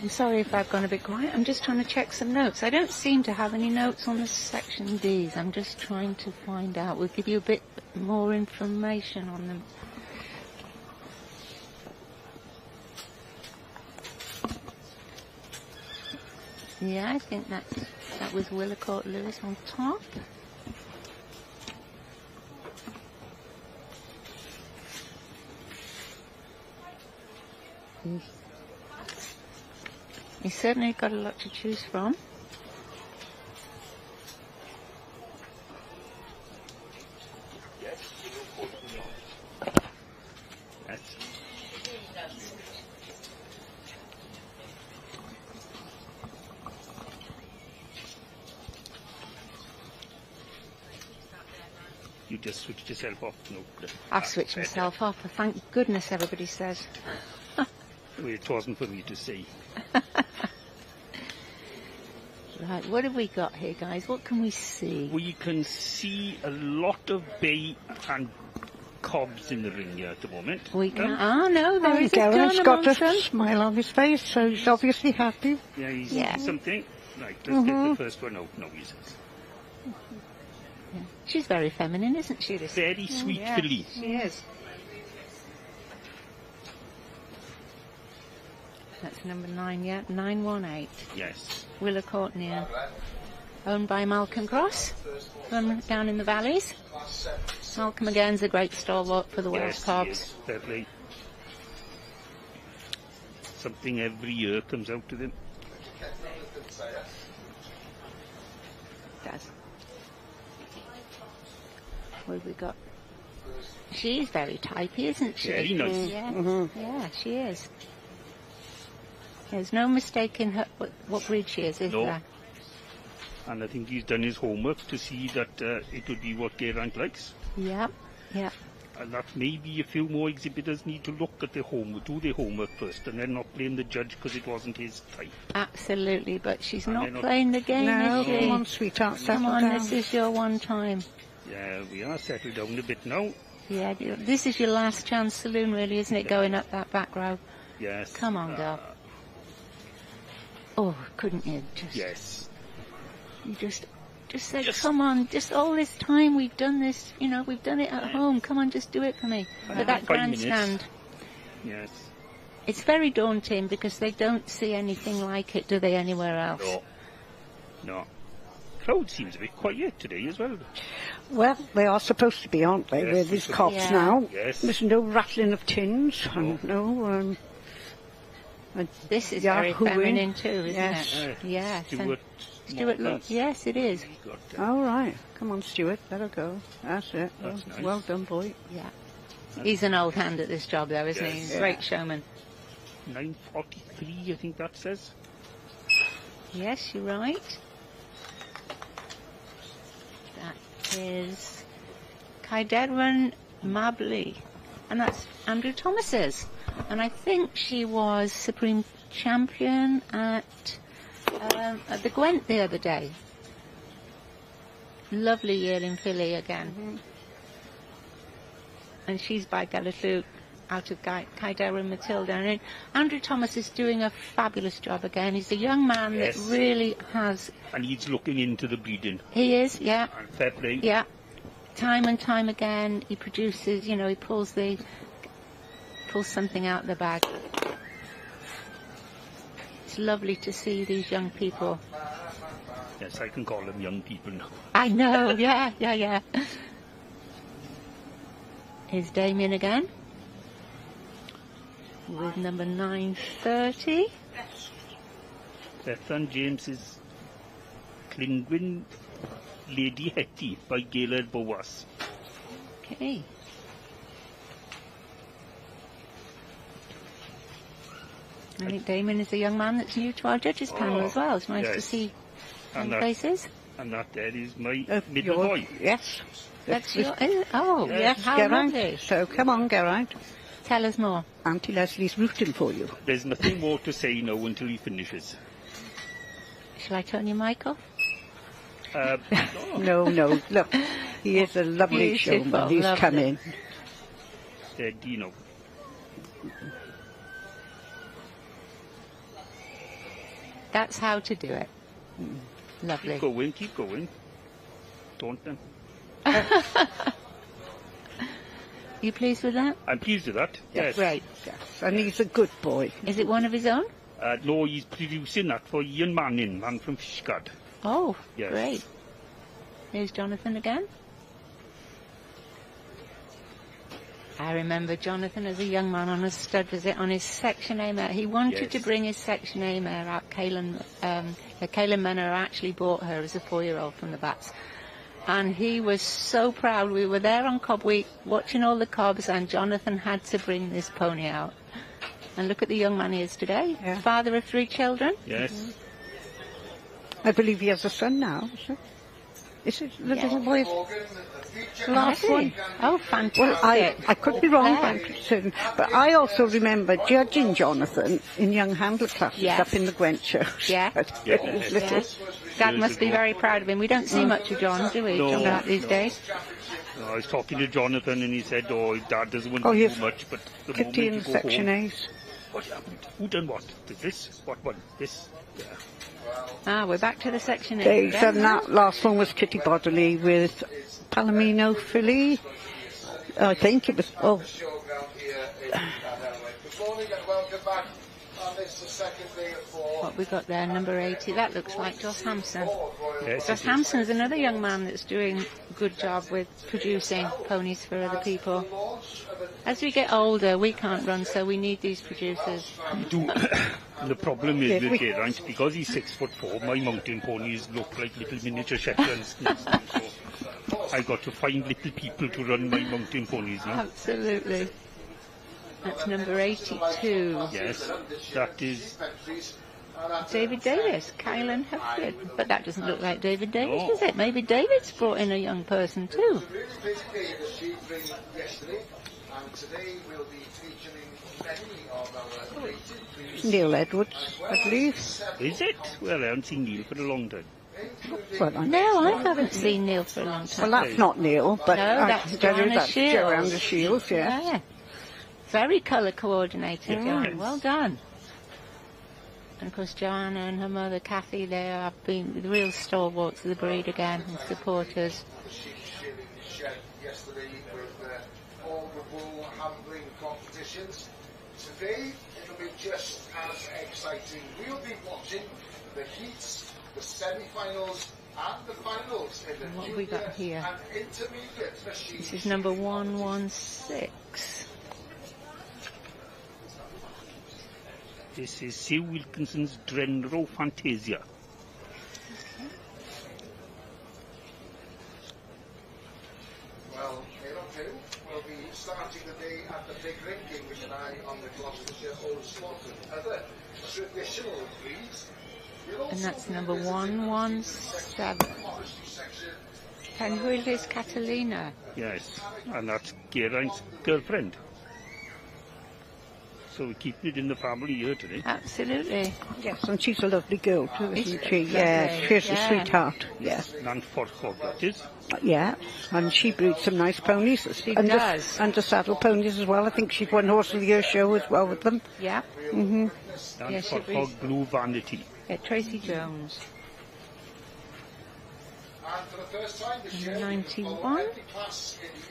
I'm sorry if I've gone a bit quiet. I'm just trying to check some notes. I don't seem to have any notes on the section D's. I'm just trying to find out. We'll give you a bit more information on them. Yeah, I think that was Willicourt Lewis on top. He's certainly got a lot to choose from. You just switched yourself off. No, I've switched myself off. Thank goodness, everybody says. Well, it wasn't for me to see. Right, what have we got here, guys? What can we see? We can see a lot of bay and cobs in the ring here at the moment. We can. Oh no, there is a Geraint's gun got amongst them. a smile on his face, so he's obviously happy. Yeah, he's Yeah. something. Right, let's get the first one out now, he says. Yeah. She's very feminine, isn't she? This Very sweet yeah, filly. she is. That's number 9, yeah, 918. Yes. Willicourt near. Owned by Malcolm Cross, from down in the valleys. Malcolm again's a great stalwart for the Welsh Yes, cobs. fairly. Something every year comes out of him. Does. What have we got? She's very typey, isn't she? Very nice. Yeah, yeah, she is. There's no mistaking her, what breed she is No. there? And I think he's done his homework to see that it would be what Geraint likes. Yep, yep. And that maybe a few more exhibitors need to look at their homework, do their homework first, and then not blame the judge because it wasn't his type. Absolutely, but she's And not they're not- playing the game, No, is she? come on, sweetheart, Come settle on, down. this is your one time. Yeah, we are settled down a bit now. Yeah, this is your last chance saloon, really, isn't it, going up that back row? Yes. Come on, girl. Oh, couldn't you? Yes. You just said, come on, just all this time we've done this, you know, we've done it at home. Come on, just do it for me. But that 5 minutes. grandstand, Yes. it's very daunting because they don't see anything like it, do they, anywhere else? No. No. Crowd seems a bit quiet today as well. Well, they are supposed to be, aren't they, Yes, with these it's- cops Yeah. now. Yes. There's no rattling of tins, and no... This is Yeah, very who feminine in? too, isn't Yes. it? Yes. and Stuart look, yes, it is. All right. Come on, Stuart, let her go. That's it. That's nice. Well done, boy. Yeah. He's an old hand at this job, though, isn't he? Yes. He's a great showman. 9:43, I think that says. Yes, you're right. That is Caiderwen Mabley. And that's Andrew Thomas's. And I think she was Supreme Champion at the Gwent the other day. Lovely yearling filly again. And she's by Galiflu out of Caiderwen Matilda. And Andrew Thomas is doing a fabulous job again. He's a young man Yes. that really has... And he's looking into the breeding. He is, yeah. And fair play. Yeah. Time and time again, he produces, you know, he pulls something out of the bag. It's lovely to see these young people. Yes, I can call them young people now. I know, yeah. Here's Damien again. With number 930. Bethan James is Clingwyn Lady Hetty by Gaylord Bowas. Okay. I think Damien is a young man that's new to our judges panel as well. It's nice to yes. see And young faces. And that there is my middle your- boy. Yes. That's your... Oh, Yes, how Geraint. lovely. So come on, Geraint. Tell us more. Auntie Leslie's rooting for you. There's nothing more to say now until he finishes. Shall I turn your mic off? No. Look, he is a lovely Beautiful, showman. He's lovely. come in. Steady now. That's how to do it. Lovely. Keep going. Don't then. You pleased with that? I'm pleased with that. Yes. Great. Yes, and he's a good boy. Is it one of his own? No, he's producing that for Ian Manning, man from Fishguard. Oh, Yes. great. Here's Jonathan again. I remember Jonathan as a young man on a stud visit on his Section A mare. He wanted to bring his Section A mare out. Caelan Menor actually bought her as a 4-year-old from the Bats. And he was so proud. We were there on Cob Week watching all the cobs, and Jonathan had to bring this pony out. And look at the young man he is today. Yeah. Father of 3 children. Yes. I believe he has a son now. Is it the little boy? Last one. Oh, fantastic. Well, I could be wrong, but I also remember judging Jonathan in young handler classes up in the Gwent Church. Yeah. Dad must be very proud of him. We don't see much of John, do we? No, these days. No, I was talking to Jonathan and he said, his dad doesn't want to do much, but the Kitty moment in you go Section home, A's. what happened? Who done what? This? What one? This? Yeah. We're back to the Section A. They said that last one was Kitty Bodley with Palomino filly. I think it was. Oh. What we got there, number 80, that looks like Joss Hampson. Yes, Joss Hampson's another young man that's doing a good job with producing ponies for other people. As we get older, we can't run, so we need these producers. We do. The problem is with Geraint, because he's 6'4", my mountain ponies look like little miniature Shetlands. So I got to find little people to run my mountain ponies now. Absolutely. That's number 82. Yes, that is David Davis, Kylan Hepford. But that doesn't look like David Davis, does it? Maybe David's brought in a young person too. Neil Edwards, I believe. Is it? Well, I haven't seen Neil for a long time. Well, No, I haven't seen Neil for a long time. Well, that's not Neil, but No, that's Joanna Shields. Joanna Shields, yes. Yeah. Very colour coordinated, Joanna. Well done. And of course, Joanna and her mother, Kathy, they have been the real stalwarts of the breed again, and supporters. Yesterday with all the wool handling competitions. Today it'll be just as exciting. We'll be watching the heats, the semi-finals and the finals in the What have we got here? and intermediate machines. This is number 116. This is Sue Wilkinson's Drenro Fantasia. Well, here we'll be starting the day at the big ring with an eye on the Gloucestershire Old Slot and other traditional breeds. And that's number 117. Penhuilis Catalina. Yes, and that's Geraint's girlfriend. So we're keeping it in the family here today. Absolutely. Yes, and she's a lovely girl too, isn't she? Lovely. Yeah, she's a sweetheart. Yes. Nan Forchog, that is. Yeah, and she breeds some nice ponies. She and does. And the saddle ponies as well. I think she's won Horse of the Year show as well with them. Yeah. Nan Yeah, she Forchog breeds. Blue Vanity. Yeah, Tracy Jones. And for the first time this year, 91.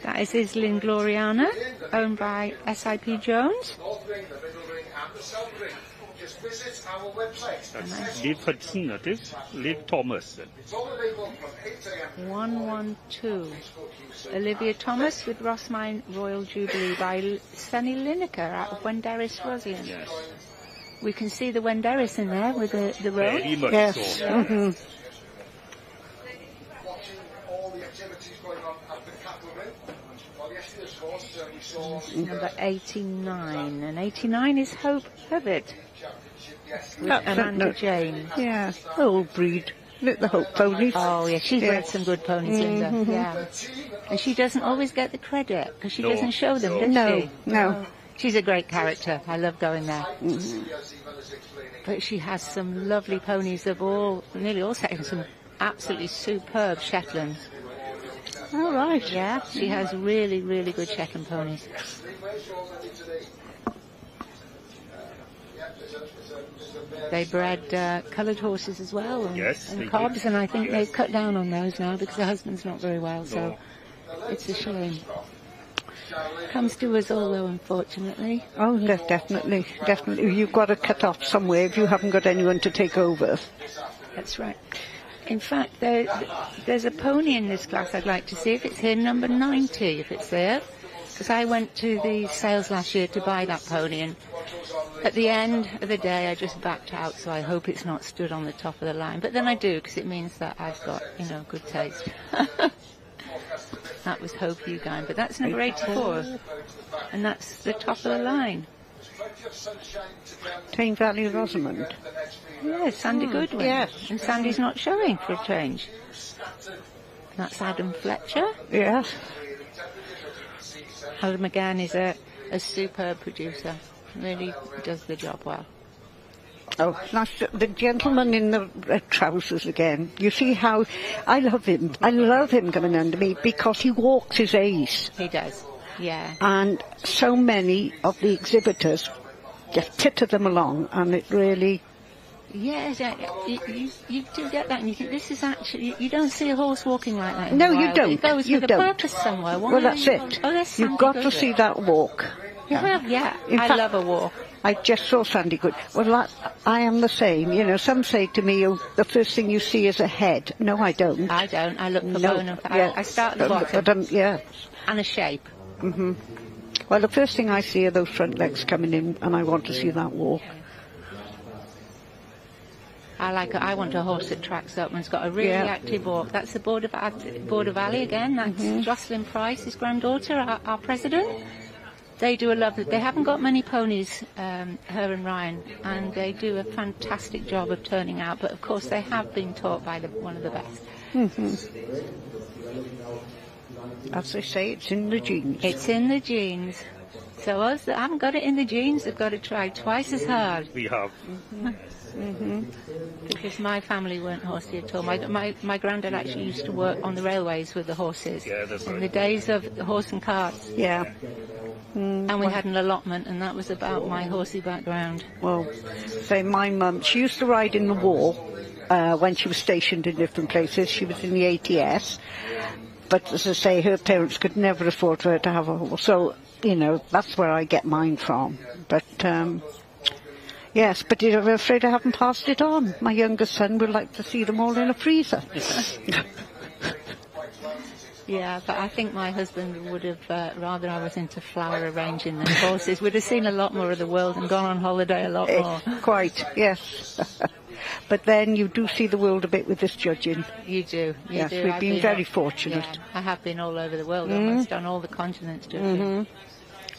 That is Islin Gloriana, owned by SIP Jones. North Ring, the Middle Ring and the South Ring. Just visit our website. That's Liv Hudson, that is. Liv Thomas. Then. It's all available from 8 a.m. 112. Olivia Thomas with Rossmine Royal Jubilee by Sunny Lineker out of Wenderis Rosian. Yes. We can see the Wenderis in there with the road. Very much Yes. so. Mm-hmm. Watching all the activities going on at the Cattle Ring. Well, yesterday's horse we saw Number 89. And 89 is Hope Hubbard with That's it, Amanda look. James. Yeah, old breed. Look, the Hope ponies. Oh, yeah, she's Yeah. bred some good ponies, Linda. Yeah. And she doesn't always get the credit, because she No. doesn't show them, does No, she? no. She's a great character. I love going there. But she has some lovely ponies of nearly all sections, some absolutely superb Shetlands. All right. Yeah, she has really, really good Shetland ponies. They bred coloured horses as well, and, Yes, and they cobs, did. and I think they've cut down on those now because the husband's not very well, so it's a shame. Comes to us all though, unfortunately. Oh, definitely, definitely. You've got to cut off somewhere if you haven't got anyone to take over. That's right. In fact, there's a pony in this class I'd like to see if it's here, number 90, if it's there. Because I went to the sales last year to buy that pony, and at the end of the day I just backed out, so I hope it's not stood on the top of the line. But then I do, because it means that I've got, good taste. That was Hope Hugain, but that's number 84, and that's the top of the line. Tame Valley Rosamond. Yes, Sandy Goodwin. Yes. And Sandy's not showing for a change. That's Adam Fletcher. Yes. Adam McGann is a superb producer. Really does the job well. Oh, that's the gentleman in the red trousers again. You see how I love him. I love him coming under me because he walks his ace. He does, yeah. And so many of the exhibitors just titter them along, and it really... Yes, you do get that, and you think this is actually... You don't see a horse walking like that in No, the you wild. don't. It goes You with don't. a purpose somewhere. Why Well, that's are you it. Oh, that's You've Sandy got to Goodwin. see that walk. Yeah, In I fact, love a walk. I just saw Sandy Good. Well, I am the same. Some say to me, the first thing you see is a head. No, I don't. I don't. I look for No. bone and Yeah. I start at the bottom. Yeah. And a shape. Hmm. Well, the first thing I see are those front legs coming in, and I want to see that walk. I want a horse that tracks up and's got a really active walk. That's the Border Valley again. That's Jocelyn Price, his granddaughter, our president. They do a lovely... They haven't got many ponies, her and Ryan, and they do a fantastic job of turning out. But of course, they have been taught by one of the best. As they say, it's in the genes. It's in the genes. So us that haven't got it in the genes have got to try twice as hard. We have. Because my family weren't horsey at all. My granddad actually used to work on the railways with the horses. Yeah, that's right. In the days of the horse and carts. Yeah. And we had an allotment, and that was about my horsey background. Well, say my mum, she used to ride in the war when she was stationed in different places. She was in the ATS. But as I say, her parents could never afford for her to have a horse. So, that's where I get mine from. But, yes, but I'm afraid I haven't passed it on. My youngest son would like to see them all in a freezer. Yeah, but I think my husband would have rather I was into flower arranging than horses. Would have seen a lot more of the world and gone on holiday a lot more. Quite, yes. But then you do see the world a bit with this judging. You do. Yes, do. we've been very fortunate. Yeah, I have been all over the world, almost on all the continents judging.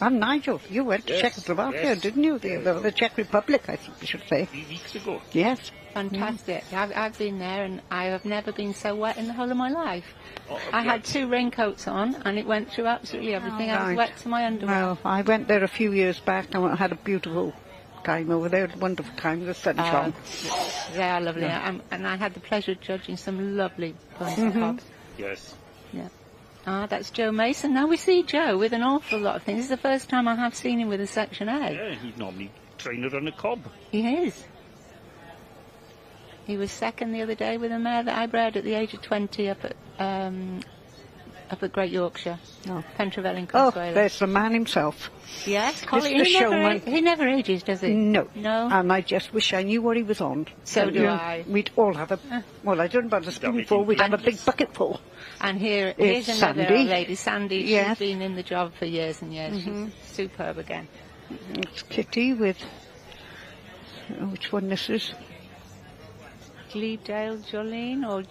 And Nigel, you went to Czechoslovakia, didn't you? The Czech Republic, I think we should say. 3 weeks ago. Yes. Fantastic. I've been there, and I have never been so wet in the whole of my life. I had 2 raincoats on, and it went through absolutely everything. I was wet to my underwear. Well, I went there a few years back, and I had a beautiful time over there, a wonderful time, the sun shone. They are lovely, and I had the pleasure of judging some lovely ponies and cobs. Yes. Yeah. That's Joe Mason. Now we see Joe with an awful lot of things. This is the first time I have seen him with a Section A. Yeah, he's normally trying to run a cob. He is. He was second the other day with a mare that I bred at the age of 20 up at Great Yorkshire. Pentravelin Consuelo. Oh, there's the man himself. Yes, Mr. Showman. He never ages, does he? No. No. And I just wish I knew what he was on. So do I. We'd all have well, I don't know about a spoonful, we'd have a big bucket full. And here's another Sandy. old lady, Sandy. Yes. She's been in the job for years and years. She's superb again. It's Kitty with... which one this is? Glebedale Jolene or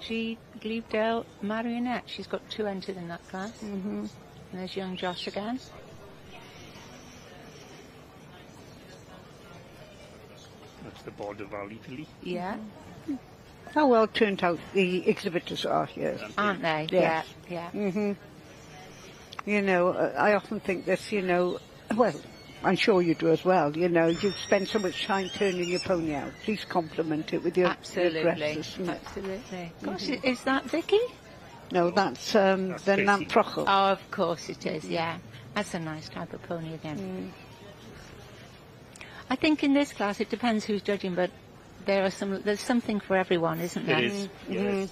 Glebedale Marionette. She's got 2 entered in that class. And there's young Josh again. That's the Border Valley filly. Yeah. How well turned out the exhibitors are here. Aren't they? Yes. Yeah. I often think this, well, I'm sure you do as well, you spend so much time turning your pony out. Please compliment it with your Absolutely. dresses. Absolutely. Gosh, is that Vicky? No, that's the Namprocho. Oh, of course it is, yeah. That's a nice type of pony again. I think in this class it depends who's judging, but there's something for everyone, isn't there? There is, yes.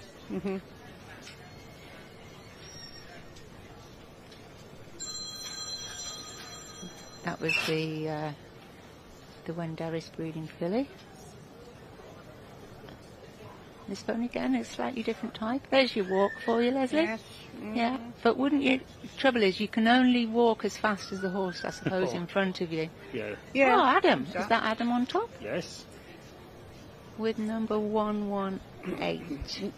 That was the Wenderis breeding filly. This one again is slightly different type. There's your walk for you, Leslie. Yes. Yeah, but wouldn't you? Trouble is, you can only walk as fast as the horse, I suppose, in front of you. Yeah. Oh, Adam. Is that Adam on top? Yes. With number 118.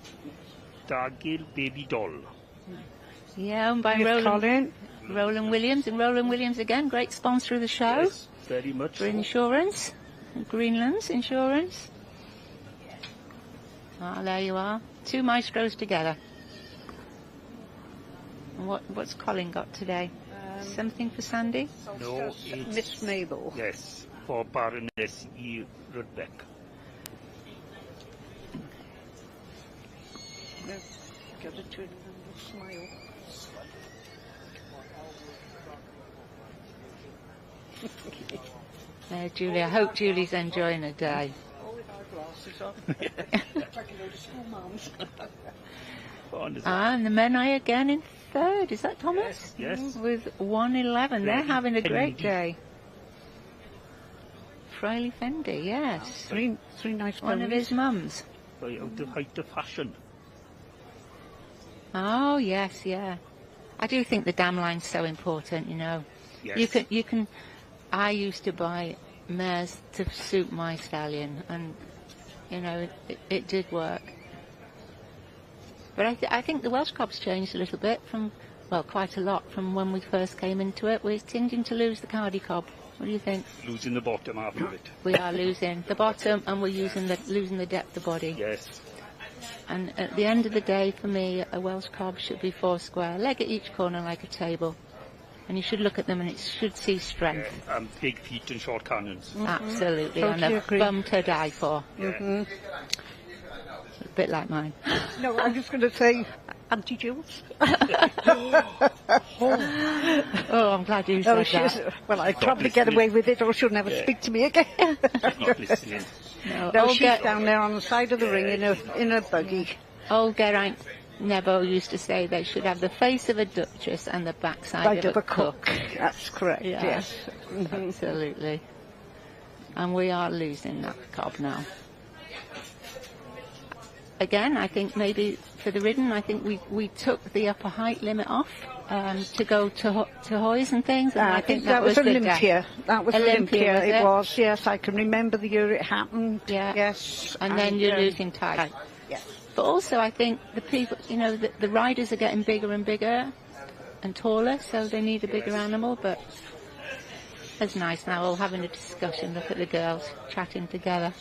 Dargill Baby Doll. Yeah, owned by Roland Williams. And Roland Williams, again, great sponsor of the show. Yes, very much. For insurance. Greenland's insurance. Ah, there you are. Two maestros together. And what's Colin got today? Something for Sandy? No, it's Miss Mabel. Yes, for Baroness E. Rudbeck. Got a twin smile. Julie, I hope Julie's enjoying her day. And the Menai again in third. Is that Thomas? Yes. With 111. They're having a great day. Fraley Fendi, yes. Three nice One of his mums. Right out the height of fashion. Oh, yes, yeah. I do think the dam line's so important, you know. Yes. You can. I used to buy mares to suit my stallion, and you know it did work. But I think the Welsh Cob's changed a little bit from, well, quite a lot from when we first came into it. We're tending to lose the Cardi Cob. What do you think? Losing the bottom half of it. We are losing the bottom, and we're losing the depth of body. Yes. And at the end of the day, for me, a Welsh Cob should be 4 square, leg at each corner like a table. And you should look at them and it should see strength. And big feet and short cannons. Absolutely, Totally and a agree. bum to die for. Mm-hmm. A bit like mine. No, I'm just going to say Auntie Jules. Oh, I'm glad you said that. Well, I'd probably get away with it or she'll never speak to me again. She's not listening. No, she's down there on the side of the ring in a buggy. Geraint Nebo used to say they should have the face of a duchess and the backside of a cook. That's correct, yes. Absolutely. And we are losing that cob now. Again, I think maybe for the ridden, I think we took the upper height limit off to go to Hoys and things. And I think that was Olympia. That was Olympia. It was, yes. I can remember the year it happened. Yeah. Yes. And then you're losing time. Yes. But also, I think the people, you know, the riders are getting bigger and bigger and taller, so they need a bigger animal. But it's nice now, all having a discussion. Look at the girls chatting together.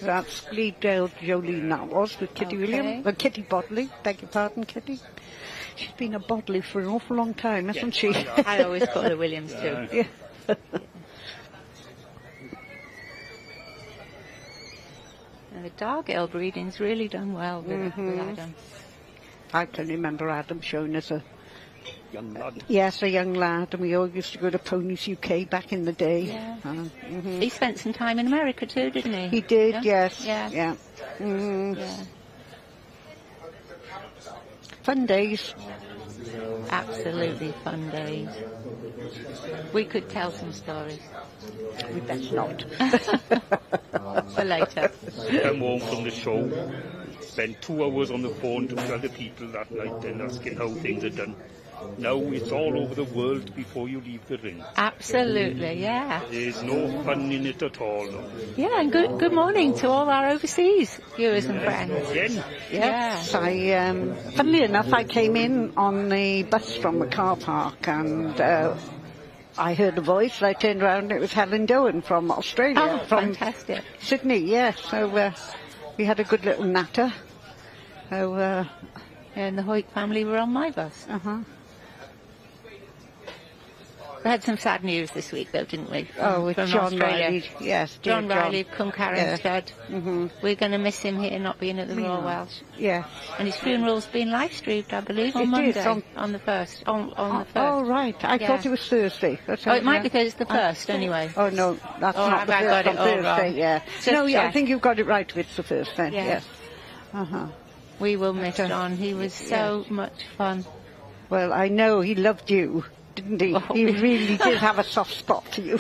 That's Gleedale Jolene, that was, with Kitty Williams. Kitty Bodley, beg your pardon, Kitty. She's been a Bodley for an awful long time, hasn't she? I always call her Williams too. Yeah. And the Dargill breeding's really done well with Adam. I can remember Adam showing us a young lad. Yes, a young lad, and we all used to go to Ponies UK back in the day. Yeah. He spent some time in America too, didn't he? He did, yes. Yeah. Yeah. Yeah. Fun days. Absolutely fun days. We could tell some stories. We best not. For later. Come home from the show, spend 2 hours on the phone to other people that night and asking how things are done. Now it's all over the world before you leave the ring. Absolutely, yeah. There's no fun in it at all. No. Yeah, and good morning to all our overseas viewers and friends. Again? Yes, funnily enough, I came in on the bus from the car park and I heard a voice. I turned around and it was Helen Doan from Australia. Oh, from fantastic. Sydney, yes. So we had a good little natter. So, and the Hoyt family were on my bus. We had some sad news this week, though, didn't we? With From John Australia. Riley. Yes, dear John Riley, Cwmcarren Stud. Mm-hmm. We're going to miss him here, not being at the Royal Welsh. Yeah. And his funeral's been live-streamed, I believe, on Monday, on the 1st. On the 1st. Oh, right. I thought it was Thursday. It might be Thursday the 1st, anyway. Oh, no, that's not the 1st on Thursday, yeah. No, yeah, I think you've got it right if it's the 1st then, yes. Uh-huh. We will miss John. He was so much fun. Well, I know he loved you, didn't he? He really did have a soft spot for you.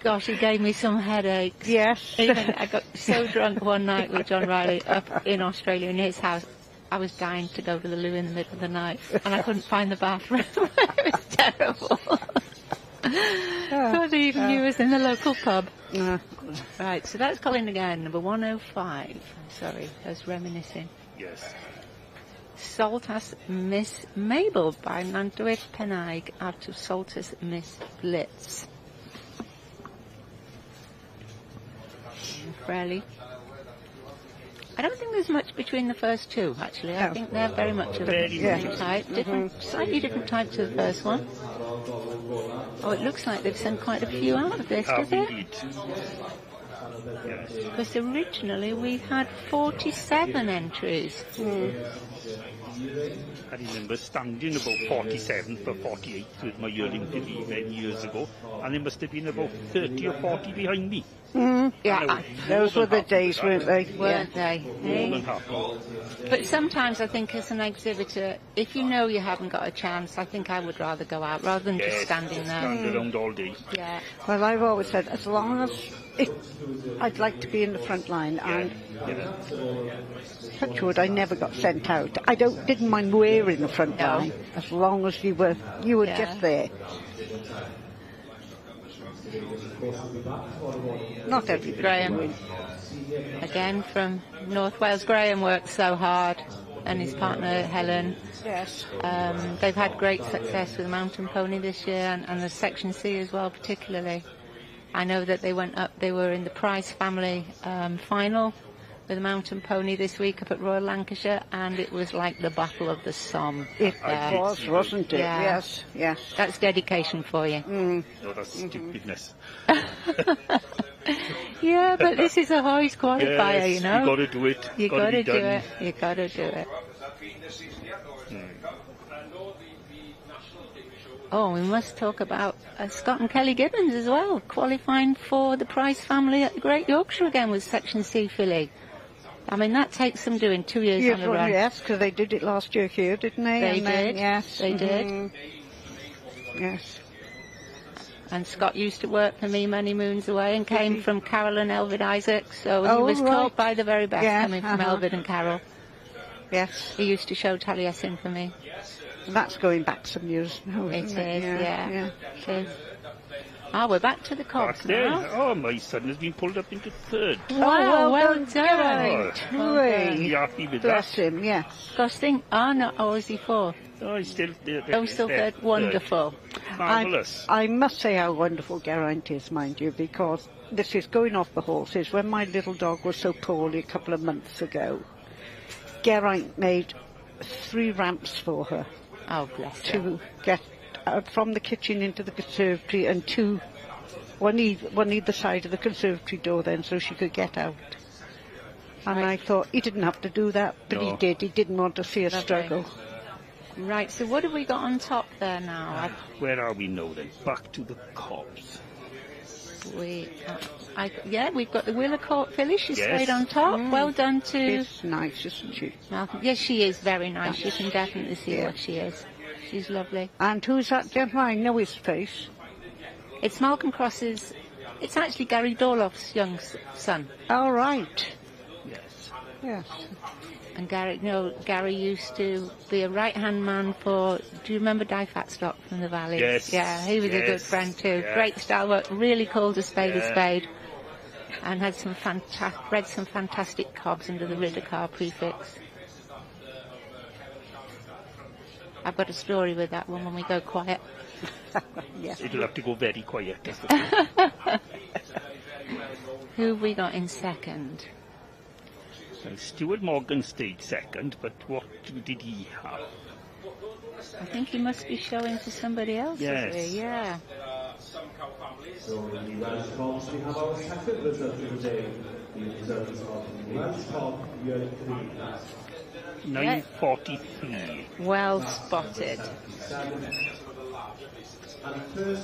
Gosh, he gave me some headaches. Yes. Even I got so drunk one night with John Riley up in Australia in his house. I was dying to go to the loo in the middle of the night, and I couldn't find the bathroom. It was terrible. Not even knew was in the local pub. Right, so that's Colin again, number 105. Sorry, I was reminiscing. Yes. Saltas Miss Mabel by Nantwyr Pennaig out of Saltas Miss Blitz. Fairly. I don't think there's much between the first two, actually. I think they're very much of a different type. Slightly different type to the first one. Oh, it looks like they've sent quite a few out of this, does it? Because originally we had 47 entries. I remember standing about 47th or 48th with my yearling filly many years ago, and there must have been about 30 or 40 behind me. Yeah, those were the days, weren't they? Weren't they? More than half. But sometimes I think as an exhibitor, if you know you haven't got a chance, I think I would rather go out rather than just standing there. Stand around all day. Yeah. Well, I've always said, as long as I'd like to be in the front line, and touch wood, I never got sent out. I didn't mind wearing the front line, as long as you were just there. Not everybody. Graham, again from North Wales. Graham worked so hard, and his partner Helen. Yes. They've had great success with the mountain pony this year, and the Section C as well, particularly. I know that they went up. They were in the Price family final with the mountain pony this week up at Royal Lancashire, and it was like the Battle of the Somme. It was, wasn't it? Yeah. Yes, yes. That's dedication for you. No, that's stupidness. Yeah, but this is a high qualifier, you know. You got to do it. You got to do it. You got to do it. Oh, we must talk about Scott and Kelly Gibbons as well, qualifying for the Price family at the Great Yorkshire again with Section C filly. I mean, that takes some doing, 2 years on the run. Yes, because they did it last year here, didn't they? They did. Yes, they did. Yes. And Scott used to work for me many moons away and came from Carol and Elvid Isaac, so he was taught by the very best coming from Elvid and Carol. Yes. He used to show Taliesin for me. That's going back some years now, isn't it? Yeah. It is. We're back to the Cobs now. Oh, my son has been pulled up into third. Wow, well done. Hooray. Happy with Bless that. him, yes. Gosh, is he fourth? Oh, he's still there. Still third. Wonderful. Marvellous. I must say how wonderful Geraint is, mind you, because this is going off the horses. When my little dog was so poorly a couple of months ago, Geraint made 3 ramps for her. Oh, bless her. To get from the kitchen into the conservatory, and one either side of the conservatory door then, so she could get out. And I thought he didn't have to do that, but he did. He didn't want to see her struggle. Right, so what have we got on top there now? Where are we now then? Back to the Cobs. We've got the Wheeler Court filly. She's straight on top. Well done to... She's nice, isn't she? Yes, she is very nice. You can definitely see what she is. She's lovely. And who's that gentleman? I know his face. It's Malcolm Cross's... It's actually Gary Dorloff's young son. Oh, right. Yes. And Gary used to be a right-hand man for... Do you remember Di Fatstock from the Valley? Yes. Yeah, he was a good friend too. Yes. Great stalwart, really called a spade a spade. And had bred some fantastic cobs under the Riddercar prefix. I've got a story with that one when we go quiet. Yes. It'll have to go very quiet. Who have we got in second? Well, Stuart Morgan stayed second, but what did he have? I think he must be showing to somebody else. Yes. Is he? Yeah. So in the Welsh Cobs, we have our second result of the day. The result of the Welsh Cob Year 3 class. 9:43. Well spotted.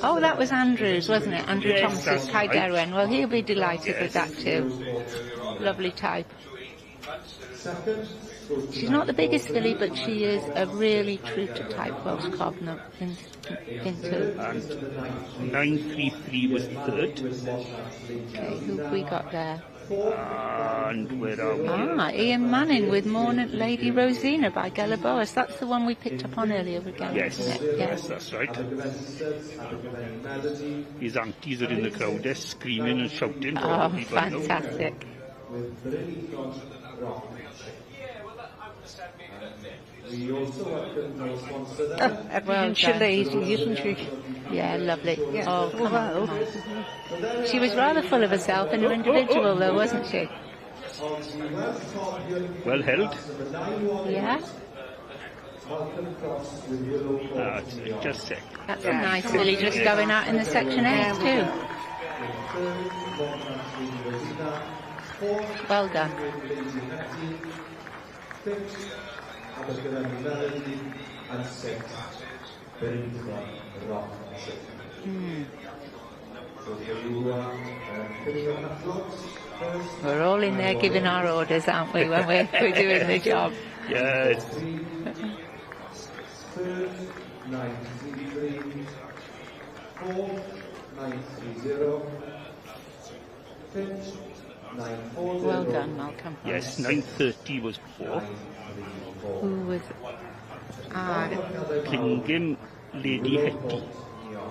Oh, that was Andrews, wasn't it? Andrew Yes, Thomas's that's Kai right. Derwen. Well, he'll be delighted with that too. Lovely type. She's not the biggest filly, but she is a really true to type Welsh cob into. And 9:33 was third. Okay, who have we got there? And where are we? Ah, Ian Manning with Morning Lady Rosina by Galaboas. That's the one we picked up on earlier with Gala, Yes, isn't it? yes, that's right. His aunties are in the crowd there, screaming and shouting. Oh, fantastic. We also welcome our sponsor there. Everyone's lazy, isn't she? Yeah, lovely. Yeah. Oh, come Well. on. She was rather full of herself and her individual, though, wasn't she? Well held. Yeah. Just a sec. That's a nice filly just going out in the section 8 too. Well done. We're all in there giving our orders, aren't we, when we're doing the job? Yes. Well done, Malcolm. Yes, 9:30 was fourth. Who was... Ah, Plingim Lady Hetty.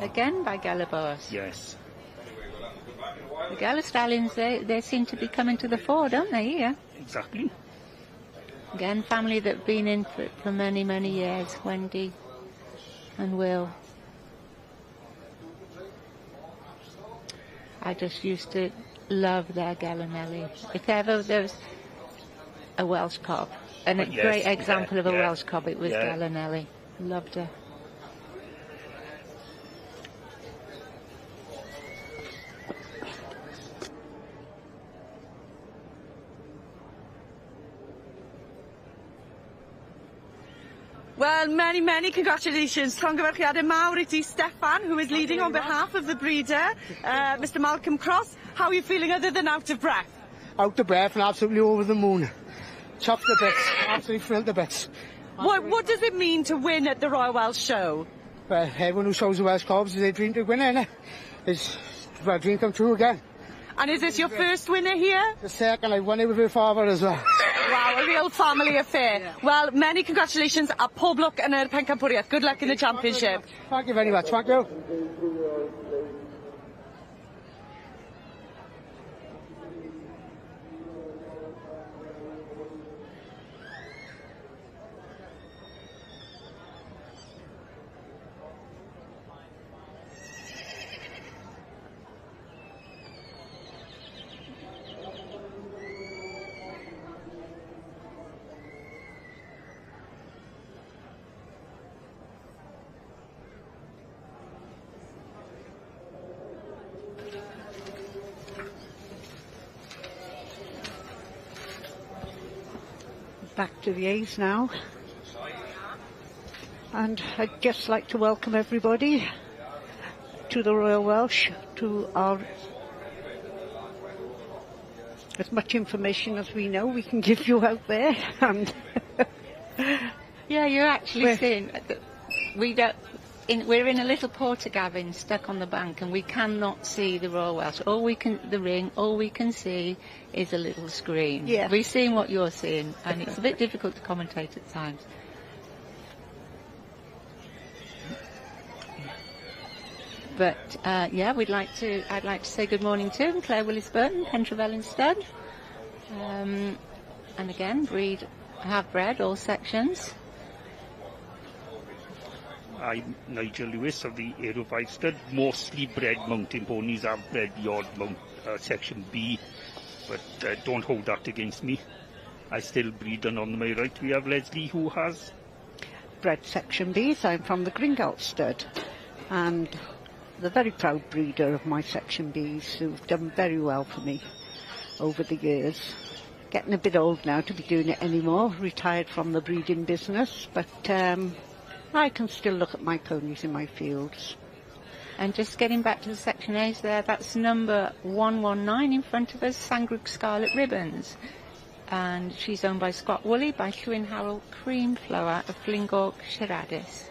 again by Galaboas. Yes. The Gala Stallions, they seem to be coming to the fore, don't they, here? Exactly. Again, family that have been in for many, many years, Wendy and Will. I just used to love their Gallinelli. If ever there was a Welsh cob, and a Yes, great example of a yeah, Welsh cob, it was yeah. Gallinelli. Loved her. Well, many, many congratulations. Llongyfarchiadau mawr I ti, Steffan, who is leading on behalf of the breeder, Mr. Malcolm Cross. How are you feeling other than out of breath? Out of breath and absolutely over the moon. Chuffed to bits, absolutely thrilled to bits. What does it mean to win at the Royal Welsh Show? Well, everyone who shows the Welsh Cobs, they dream to win, innit? It's, well, dream come true again. And is this your first winner here? The second, I won it with her father as well. Wow, a real family affair. Yeah. Well, many congratulations a pob lwc yn yr pencampwriaeth. Good luck in the championship. Thank you very much. Thank you. Back to the A's now. And I'd just like to welcome everybody to the Royal Welsh, to our... as much information as we know we can give you out there. And yeah, you're actually seeing... We don't... we're in a little portagavin stuck on the bank, and we cannot see the Royal Welsh. All we can see is a little screen. Yeah. We've seen what you're seeing, and it's a bit difficult to commentate at times. But yeah, I'd like to say good morning to Claire Willis-Burton, Pentrevellin Stud, and again, have bred all sections. I'm Nigel Lewis of the Aero 5 Stud. Mostly bred mountain ponies. I've bred the odd section B, but don't hold that against me. I still breed, and on my right we have Leslie, who has bred section Bs. I'm from the Green Gylch stud, and the very proud breeder of my section Bs who've done very well for me over the years. Getting a bit old now to be doing it anymore, retired from the breeding business, but I can still look at my ponies in my fields. And just getting back to the section A's there, that's number 119 in front of us, Sangrup Scarlet Ribbons. And she's owned by Scott Woolley, by Llwyn Harold Creamflower of Glingorg Siaradus.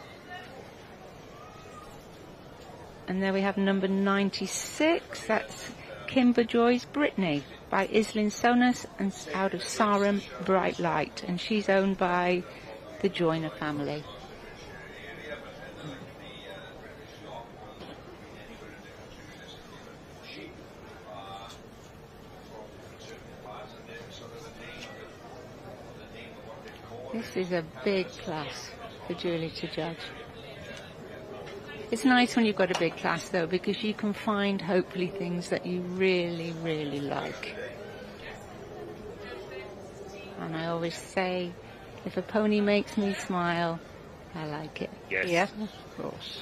And there we have number 96, that's Kimber Joy's Brittany, by Islin Sonus and out of Sarum Bright Light. And she's owned by the Joyner family. This is a big class for Julie to judge. It's nice when you've got a big class though, because you can find hopefully things that you really, really like. And I always say, if a pony makes me smile, I like it. Yes. Yes, of course.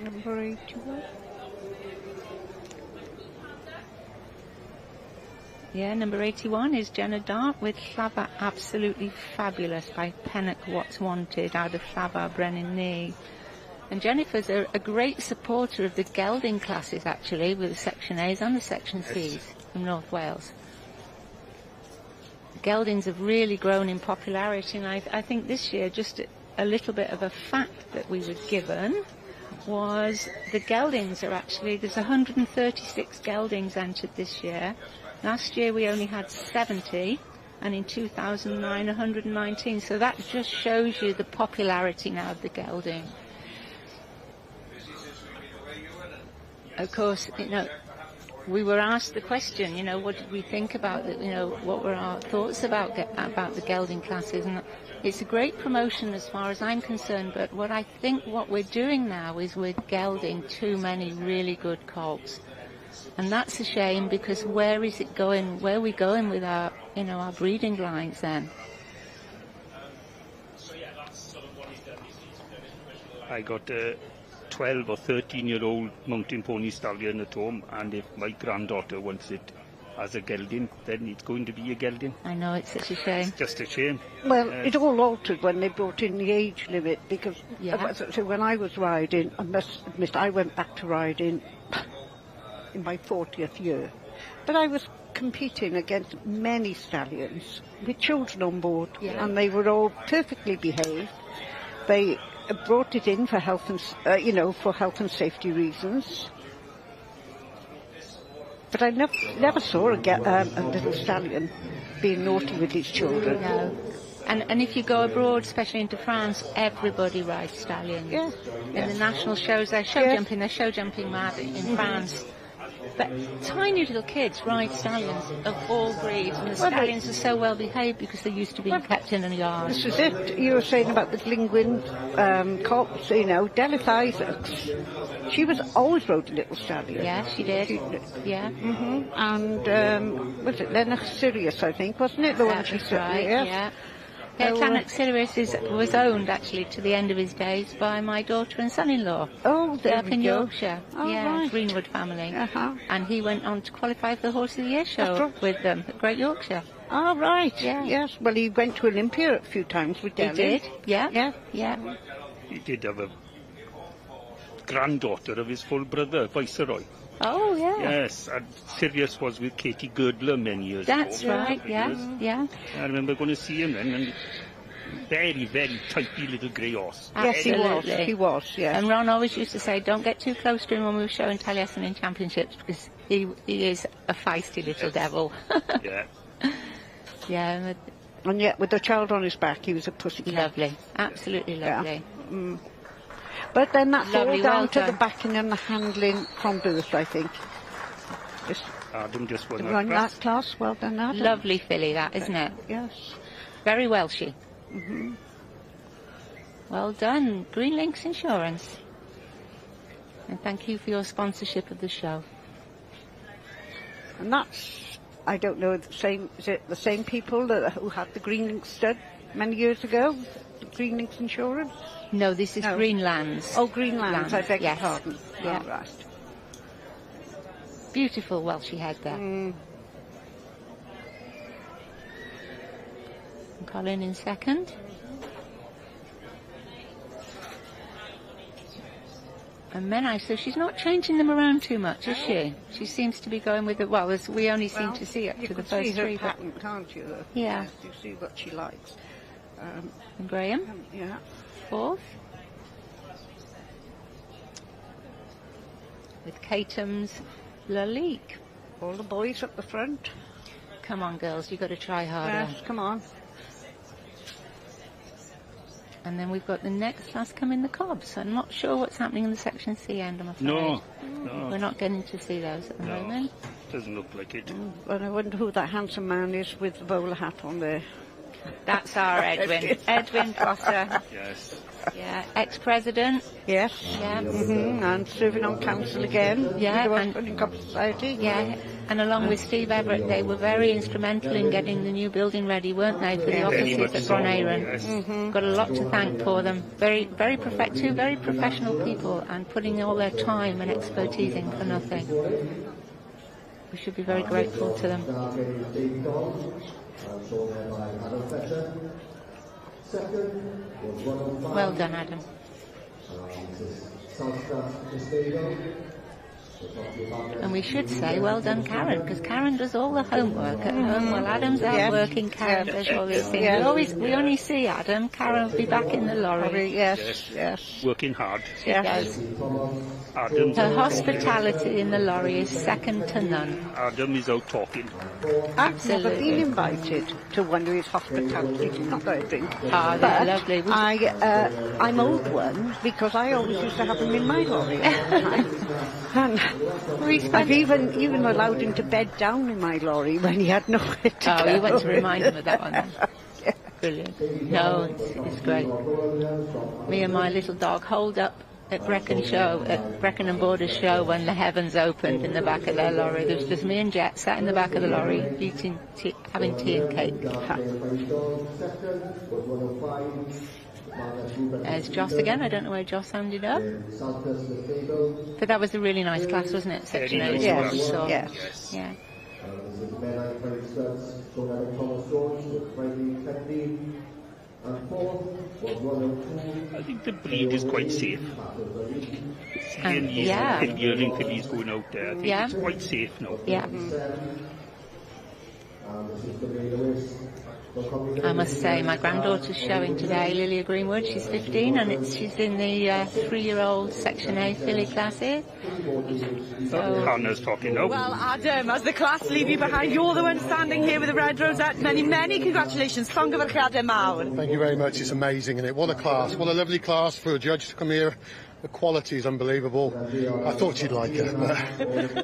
Number 81. Yeah, number 81 is Jenna Dart with Llafar Absolutely Fabulous by Pennock What's Wanted out of Llafar Brennan Knee. And Jennifer's a great supporter of the gelding classes actually, with the Section A's and the Section C's from North Wales. Geldings have really grown in popularity, and I think this year just a little bit of a fact that we were given was the geldings are actually, there's 136 geldings entered this year. Last year we only had 70, and in 2009 119, so that just shows you the popularity now of the gelding. Of course, you know, we were asked the question, you know, what did we think about it, you know, what were our thoughts about the gelding classes, and it's a great promotion as far as I'm concerned, but what I think what we're doing now is we're gelding too many really good colts. And that's a shame, because where is it going? Where are we going with our, you know, our breeding lines then? I got a 12 or 13-year-old mountain pony stallion at home, and if my granddaughter wants it as a gelding, then it's going to be a gelding. I know, it's such a shame. It's just a shame. Well, it all altered when they brought in the age limit, because so when I was riding, I must admit I went back to riding in my 40th year, but I was competing against many stallions with children on board, and they were all perfectly behaved. They brought it in for health and you know, for health and safety reasons. But I never saw a little stallion being naughty with his children. No. And if you go abroad, especially into France, everybody rides stallions. Yes. In the national shows, they're show jumping mad in France. But tiny little kids ride stallions of all breeds, and the stallions are so well behaved because they're used to being kept in a yard. This is it. You were saying about the Glingwyn cops, you know, Delith Isaacs. She was always rode a little stallion. Yeah, she did. Yeah. And was it Lennox Sirius, I think, wasn't it? The one she said, right, yeah. Lennox Sirius was owned, actually, to the end of his days by my daughter and son-in-law. Oh, there up in Yorkshire. Oh, yeah, right. Greenwood family. And he went on to qualify for the Horse of the Year show with them at Great Yorkshire. Oh, right. Yeah. Yes. Well, he went to Olympia a few times with Delhi. He did. Yeah. He did have a granddaughter of his full brother, Viceroy. Oh, yeah. Yes, and Sirius was with Katie Girdler many years ago. That's right, yeah. I remember going to see him then, and very, very typey little grey horse. Absolutely. He was, yeah. And Ron always used to say, don't get too close to him when we were showing Taliesin in championships, because he is a feisty little devil. Yeah. Yeah. And yet, with the child on his back, he was a pussycat. Lovely. Absolutely lovely. Yeah. But then that's Lovely, all down well to the done. backing and the handling from birth, I think. Adam just won Run that class. Well done, Adam. Lovely filly, that, isn't it? Yes. Very Welshy. Well done, Green Links Insurance. And thank you for your sponsorship of the show. And that's I don't know, is it the same people who had the Greenlink stud many years ago? The Greenlinks Insurance? No, this is Greenlands. Oh, Greenlands, I beg your Yes. pardon. Yeah. Oh, right. Beautiful Welshy head there. Colin in second. And Menai, so she's not changing them around too much, is she? She seems to be going with it. Well, we only seem to see up to the first three. You can see her pattern, can't you? Yeah. You see what she likes. And Graham? Yeah. Fourth. With Catum's Lalique. All the boys up the front. Come on, girls, you've got to try harder. Yes, come on. And then we've got the next class coming, the Cobs. I'm not sure what's happening in the Section C end, I'm afraid. No. We're not getting to see those at the moment. Doesn't look like it. Well, I wonder who that handsome man is with the bowler hat on there. That's our Edwin. Edwin Prosser. Yes. Yeah, ex-president. Yes. Yeah. And serving on council again. Yeah, and in Cobs Society. Yeah, and along with Steve Everett, they were very instrumental in getting the new building ready, weren't they, for the offices at Bron Éireann? Yes. Got a lot to thank for them. Two very professional people, and putting all their time and expertise in for nothing. We should be very grateful to them. Well done, Adam. And we should say well done, Karen, because Karen does all the homework at home while Adam's out working. Karen does all these things. We only see Adam. Karen will be back in the lorry. Yes. Working hard. She does. Adam's Her hospitality in the lorry is second to none. Adam is out talking. I've never been invited to one of his hospitalities. Not that I drink. Ah, that's lovely. I'm old one because I always used to have him in my lorry all the time. And I've even allowed him to bed down in my lorry when he had nowhere to go. Oh, you want to remind him of that one then? Brilliant. No, it's great. Me and my little dog holed up at Brecon and Borders show when the heavens opened in the back of their lorry. There was just me and Jet sat in the back of the lorry having tea and cake. There's Joss again. I don't know where Joss ended up. But that was a really nice class, wasn't it? Section 8. Yes. Yeah. I think the breed is quite safe. Seeing these yearling fillies going out there, I think it's quite safe now. Yeah. I must say, my granddaughter's showing today, Lilia Greenwood. She's 15, and she's in the 3-year-old Section A filly classes. So, Hannah's talking now. Well, Adam, as the class leave you behind, you're the one standing here with the red rosette. Many, many congratulations. Llongyfarchiadau mawr. Thank you very much. It's amazing, isn't it? What a class. What a lovely class for a judge to come here. The quality is unbelievable. I thought she'd like it, but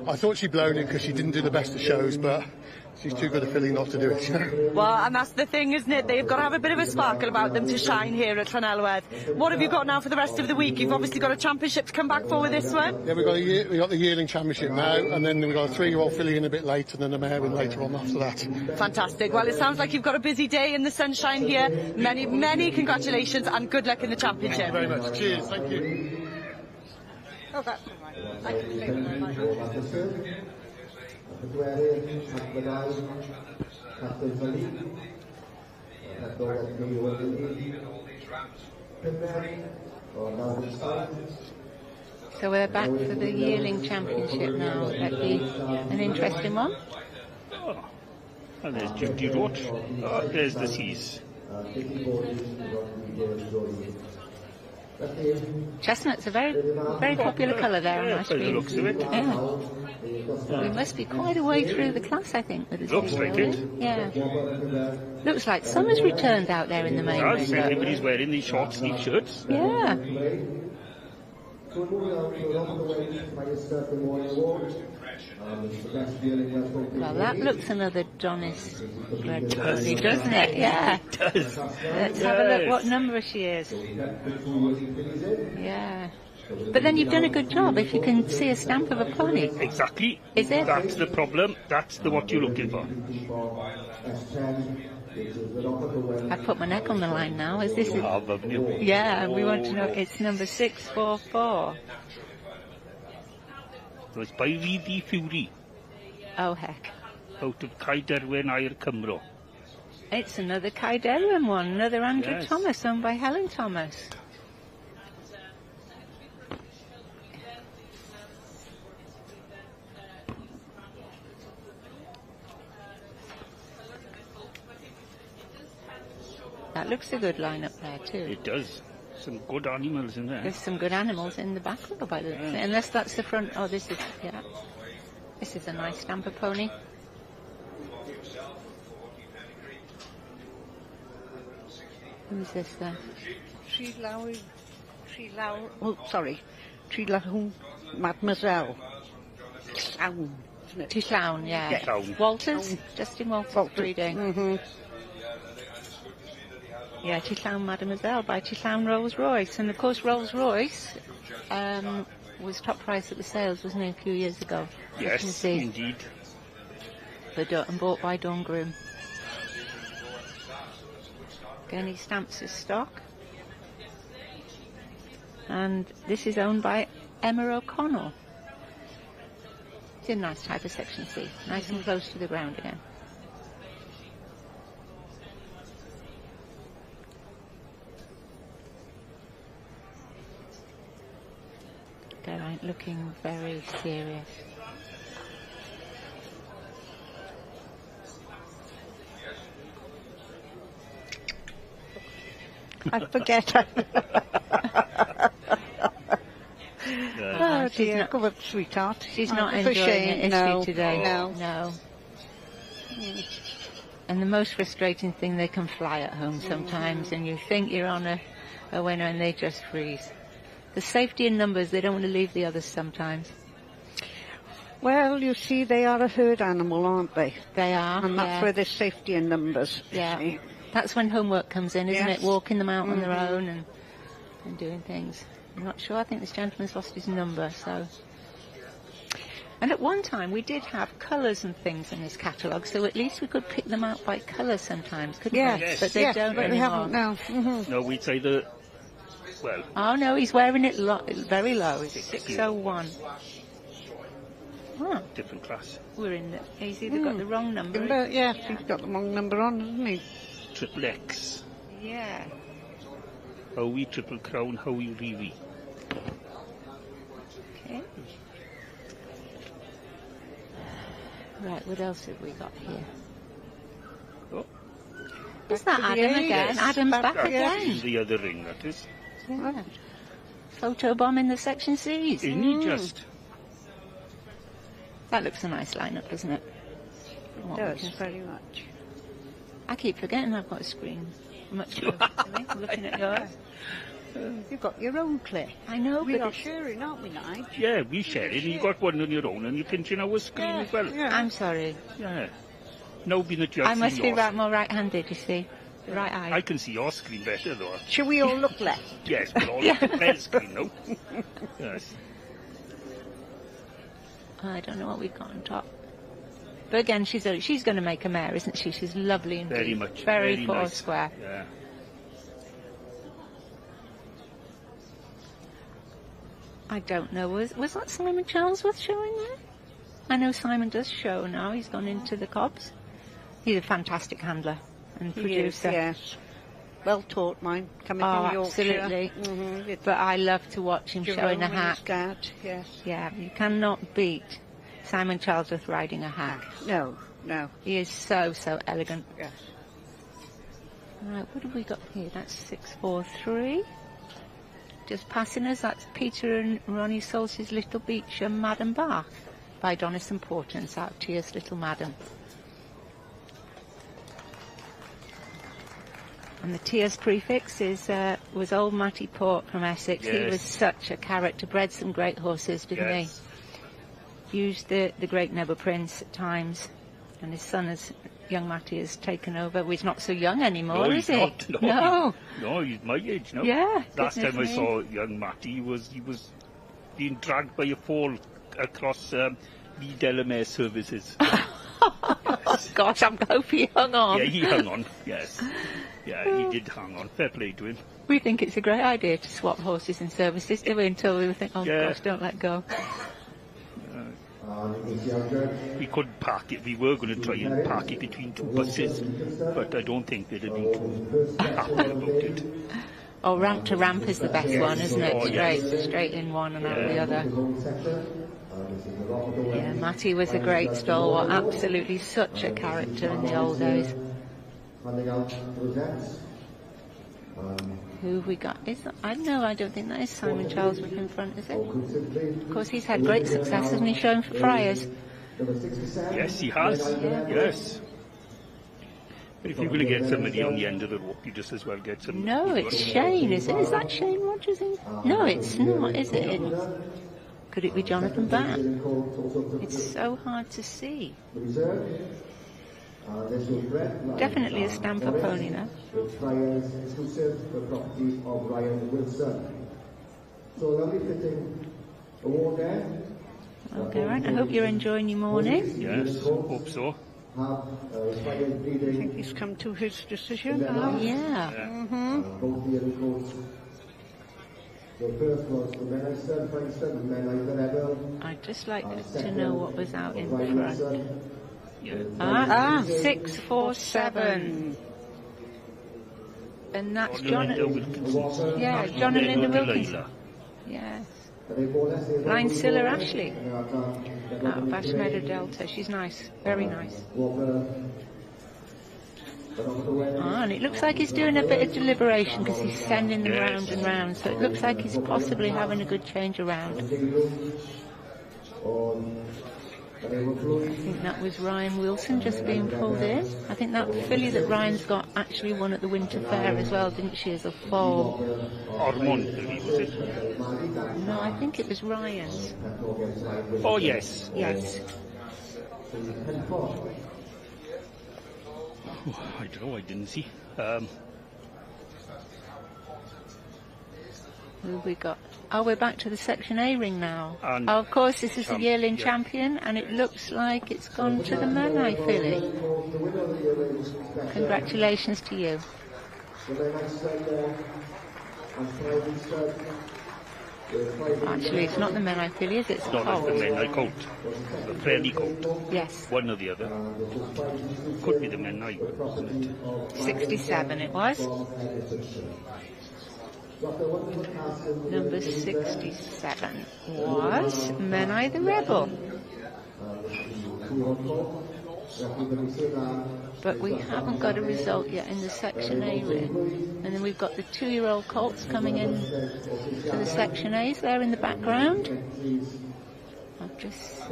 I thought she'd blown it because she didn't do the best of shows, but she's too good a filly not to do it. Well, and that's the thing, isn't it? They've got to have a bit of a sparkle about them to shine here at Llanelwedd. What have you got now for the rest of the week? You've obviously got a championship to come back for with this one. Yeah, we got the yearling championship now, and then we've got a 3-year-old filly in a bit later, and then a mare in later on after that. Fantastic. Well, it sounds like you've got a busy day in the sunshine here. Many, many congratulations and good luck in the championship. Thank you very much. Cheers. Thank you. Oh, that's all right. Thank you very much. So we're back for the yearling championship now. That'd be an interesting one. Oh. And there's Judy Roach. Oh, there's the Seas. Chestnut's a very, very popular colour there on our By the screen. looks of it. Yeah. We must be quite a way through the class, I think. With this Looks like it. Yeah. Looks like summer's returned out there in the main ring. Everybody's wearing these short sleeve shirts. Yeah. Well, that looks another Donis red pony, doesn't it? Yeah. It does. Let's have a look what number she is. Yeah. But then you've done a good job if you can see a stamp of a pony. Exactly. Is it? That's the problem. That's what you're looking for. I put my neck on the line now. Is this? Yeah, we want to know. It's number 644. So it's by V.D. Fury. Oh heck! Out of Caiderwen, Air Cymro. It's another Caiderwen one, another Andrew Yes. Thomas, owned by Helen Thomas. That looks a good lineup there too. It does. Some good animals in there. There's some good animals in the back row by the looks of it. Unless that's the front. Oh, this is, yeah. This is a nice stamper pony. Who's this then? Trelau, Mademoiselle. Llawn, isn't it? Llawn, yeah. Yeah. Llawn. Walters? Justin Walters breeding. Mm-hmm. Yeah, Llawn Mademoiselle by Llawn Rolls-Royce. And of course Rolls-Royce was top price at the sales, wasn't it, a few years ago? You can Yes, see. indeed. And bought by Dawn Groom. Again, he stamps his stock. And this is owned by Emma O'Connell. It's a nice type of section C. Nice and close to the ground again. Geraint looking very serious. I forget. Oh dear, come on, sweetheart. She's not It's a enjoying shame. it, is No, she, today? no. And the most frustrating thing, they can fly at home sometimes, and you think you're on a winner, and they just freeze. The safety in numbers, they don't want to leave the others sometimes. Well, you see, they are a herd animal, aren't they? They are, And that's yeah. where there's safety in numbers. you Yeah. see. That's when homework comes in, isn't Yes. it? Walking them out on their Mhm. own and doing things. I'm not sure. I think this gentleman's lost his number, so... And at one time, we did have colours and things in this catalogue, so at least we could pick them out by colour sometimes, couldn't we? Yes. But they Yes, don't but we anymore. haven't now. Mhm. No, we'd say that, well, Oh, no, he's wearing it very low. It's 601. Oh, different class. we're in the... He's either got the wrong number... Yes, he's got the wrong number on, hasn't he? Triple X. Yeah. Howie, Triple Crown, Howie, Reeve. Okay. Right, what else have we got here? Oh. Is that Adam again? Adam's back That's again. the other ring, that is. Yeah. Photo bomb in the section C's. Isn't he just? That looks a nice lineup, doesn't it? It does, very much. I keep forgetting I've got a screen much closer to me. I'm looking at yours. You've got your own clip. I know, We but are it's- sharing, aren't we, Nige? Yeah, we share it. You got one on your own and you're pinching our screen as well. I'm sorry. Yeah. No being a judge. I must be yours. more right-handed, you see. The right eye. I can see your screen better though. Shall we all look left? Yes, we're all looking at their screen now. Yes. I don't know what we've got on top. But again, she's going to make a mare, isn't she? She's lovely indeed. Very much. Very four nice. square. Yeah. I don't know. Was that Simon Charlesworth showing there? I know Simon does show now. He's gone into the cobs. He's a fantastic handler and He is, producer. yes. Well taught, mine, coming Oh, from Yorkshire. absolutely. Mm-hmm. But I love to watch him showing a hack. Dad, yes. Yeah, you cannot beat Simon Charlesworth riding a hack. No, no. He is so elegant. Yes. Right, what have we got here? That's 643. Just passing us, that's Peter and Ronnie Sols's Little Beach and Madam Bath by Donison Portance out to Tears Little Madam. And the Tears prefix was old Matty Port from Essex. Yes. He was such a character, bred some great horses, didn't Yes. he? Used the great Nebber Prince at times, and his son has young Matty has taken over. Well, he's not so young anymore, No, is he's he? not. No. No, he's my age now. Yeah. Last time I goodness me. saw young Matty, he was being dragged by a fall across the Delamere services. Gosh, I hope he hung on. Yeah, he hung on, yes. Yeah, he did hang on. Fair play to him. We think it's a great idea to swap horses and services, do we? Until we think, oh gosh, don't let go. Uh, We couldn't park it. We were going to try and park it between two buses, but I don't think they'd have been too happy about it. Oh, ramp to ramp is the best one, isn't it? Oh, yes. Straight in one and out the other. Yeah, Matty was a great stalwart, absolutely such a character in the old days. Who have we got? I don't think that is Simon Charles Wick in front, is it? Of course, he's had great success, hasn't he, shown for Friars? Yes, he has. Yes. But if you're going to get somebody on the end of the rope, you just as well get some... No, it's Shane, is it? Is that Shane Rogers? No, it's not, is it? Could it be Jonathan Batt? It's so hard to see. Definitely a stamper pony, though. Okay, right. I hope you're enjoying your morning. Yes, hope so. I think he's come to his decision now. Yeah. I'd just like to know what was out in front. Yeah. 647. And that's John and Wilkinson. Yeah, John and Linda Wilkinson. Yes. Line Scylla Ashley. Out of Bashmeadow Delta. She's nice. Very nice. And it looks like he's doing a bit of deliberation because he's sending them round and round. So it looks like he's possibly having a good change around. I think that was Ryan Wilson just being pulled in. I think that filly that Ryan's got actually won at the Winter Fair as well, didn't she, as a foal? Ormond, was it? No, I think it was Ryan's. Oh, yes. Yes. Oh, I don't know, I didn't see. Who have we got? Oh, we're back to the Section A ring now. And of course, this is the yearling champion, and it looks like it's gone to the Menai filly. Congratulations to you. Actually, it's not the Menai filly, is it? It's not like the Menai colt. The Fairly colt. Yes. One or the other. Could be the Menai, wasn't it? 67 it was. Number 67 was Menai the Rebel. But we haven't got a result yet in the Section A ring. And then we've got the 2-year-old colts coming in to the Section A's there in the background. I've just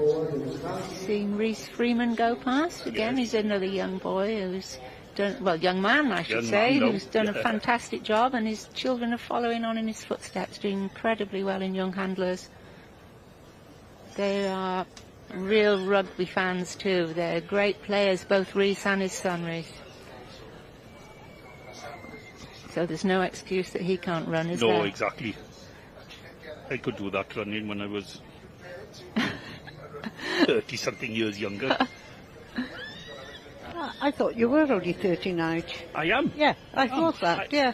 seen Reese Freeman go past. Again, he's another young boy who's done, well, young man, I should say, who's done a fantastic job, and his children are following on in his footsteps, doing incredibly well in young handlers. They are real rugby fans too. They're great players, both Reese and his son Reese. So there's no excuse that he can't run, is there? No, exactly. I could do that running when I was 30-something years younger. I thought you were only 39. I am. Yeah, I thought that, yeah.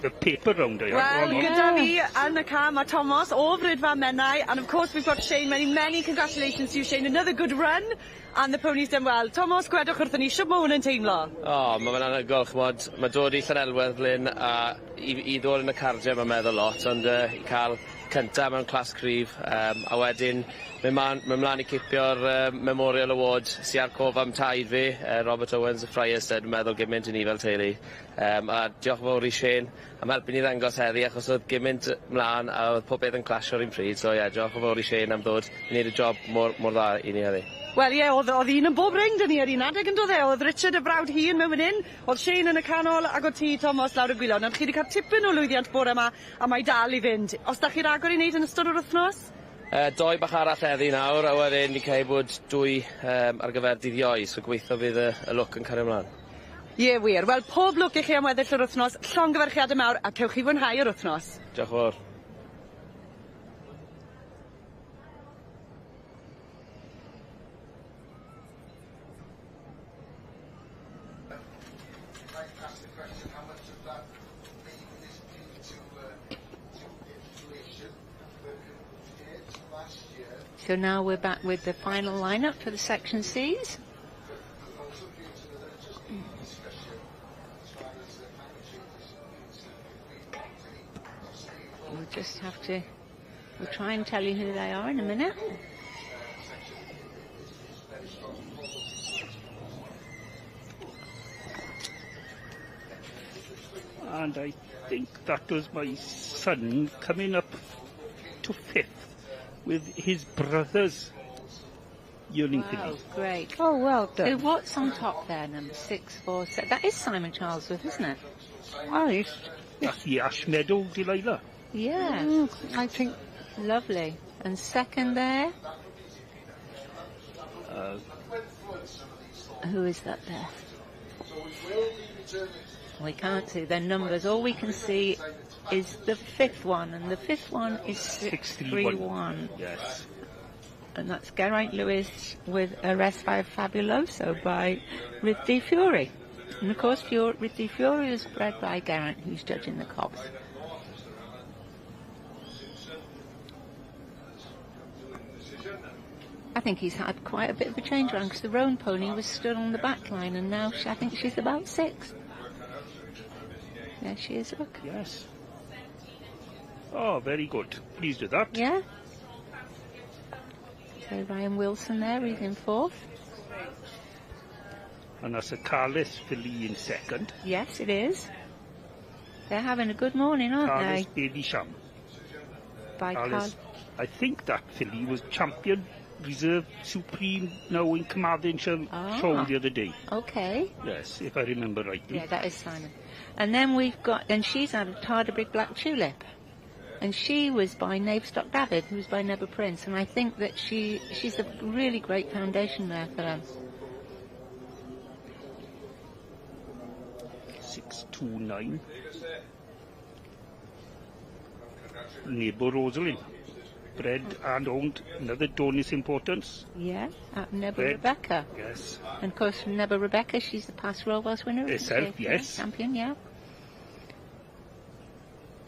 The paper round I Well, am. gyda fi yn y car, mae Thomas o Brydfa Menai, and of course we've got Shane. Many congratulations to you, Shane. Another good run, and the pony's done well. Thomas, gwedwch wrthyn ni, sut mae hwn yn teimlo? O, mae fe'n anhygoel, chmod. Mae dod i Llanelwedd blyn a i ddod yn y cardiau mae'n meddwl lot, ond i cael cyntaf mewn clas cryf, a wedyn mae mlaen i cipio'r Memorial Award sy'n ar cof am taid fi, Robert Owens y Friars, dwi'n meddwl gymaint i ni fel teulu. A diolch yn fawr i Shane am helpu ni ddangos heddi, achos oedd gymaint mlaen a oedd pob beth yn clasio ar un pryd, so ie, diolch yn fawr i Shane am ddod i wneud y job mor dda i ni heddi. Wel ie, oedd un yn bob ring, dyn ni ar un adeg yn dod e. Oedd Richard y brawd hun mewn fan hyn, oedd Shane yn y canol, ac oedd ti, Thomas, lawr y gwylod. Ond chi wedi cael tipyn o lwyddiant bore yma, a mae dal i fynd. Os da chi'r agor i wneud yn ystod o'r wythnos? Doi bach arall heddi nawr, a wedyn ni cael bod 2 ar gyfer dydd Iau, so gweithio fydd y look yn cario ymlaen. Ie, wir. Wel, pob lwc i chi am weddill yr wythnos, llongyfarchiadau mawr, a cewch chi fwynhau yr wythnos. Diolch yn fawr. So now we're back with the final lineup for the Section Cs. We'll just have to, we'll try and tell you who they are in a minute. And I think that was my son coming up to 5th. With his brothers, yearling filly. Great. Oh, well done. So what's on top there, number 6, 4, 7? That is Simon Charlesworth, isn't it? Nice. That's the Ash Meadow, Delilah. Yeah. I think. Lovely. And second there? Who is that there? We can't see their numbers. All we can see is the 5th one, and the 5th one is 631. Yes. And that's Geraint Lewis with Arrest by Fabuloso by Ridley Fury. And of course, Ridley Fury is bred by Geraint, who's judging the cobs. I think he's had quite a bit of a change around, because the roan pony was stood on the back line, and now I think she's about 6. There she is, look. Yes. Oh, very good. Pleased with that. Yeah. So Ryan Wilson there, he's in 4th. And that's a Carless filly in 2nd. Yes, it is. They're having a good morning, aren't Carless they? Baby Sham. By Carless. I think that filly was champion reserve supreme now in Carmarthenshire show the other day. Okay. Yes, if I remember rightly. Yeah, that is Simon. And then we've got, and she's out of Tarderbrick Black Tulip. And she was by Navestock David, who was by Nebba Prince. And I think that she's a really great foundation there for them. 629. Neighbour Rosalind. Bred and owned, another Donis importance. Yeah, Nebba Rebecca. Yes. And of course from Nebba Rebecca, she's the past Royals winner. Herself, yes. Champion, yeah.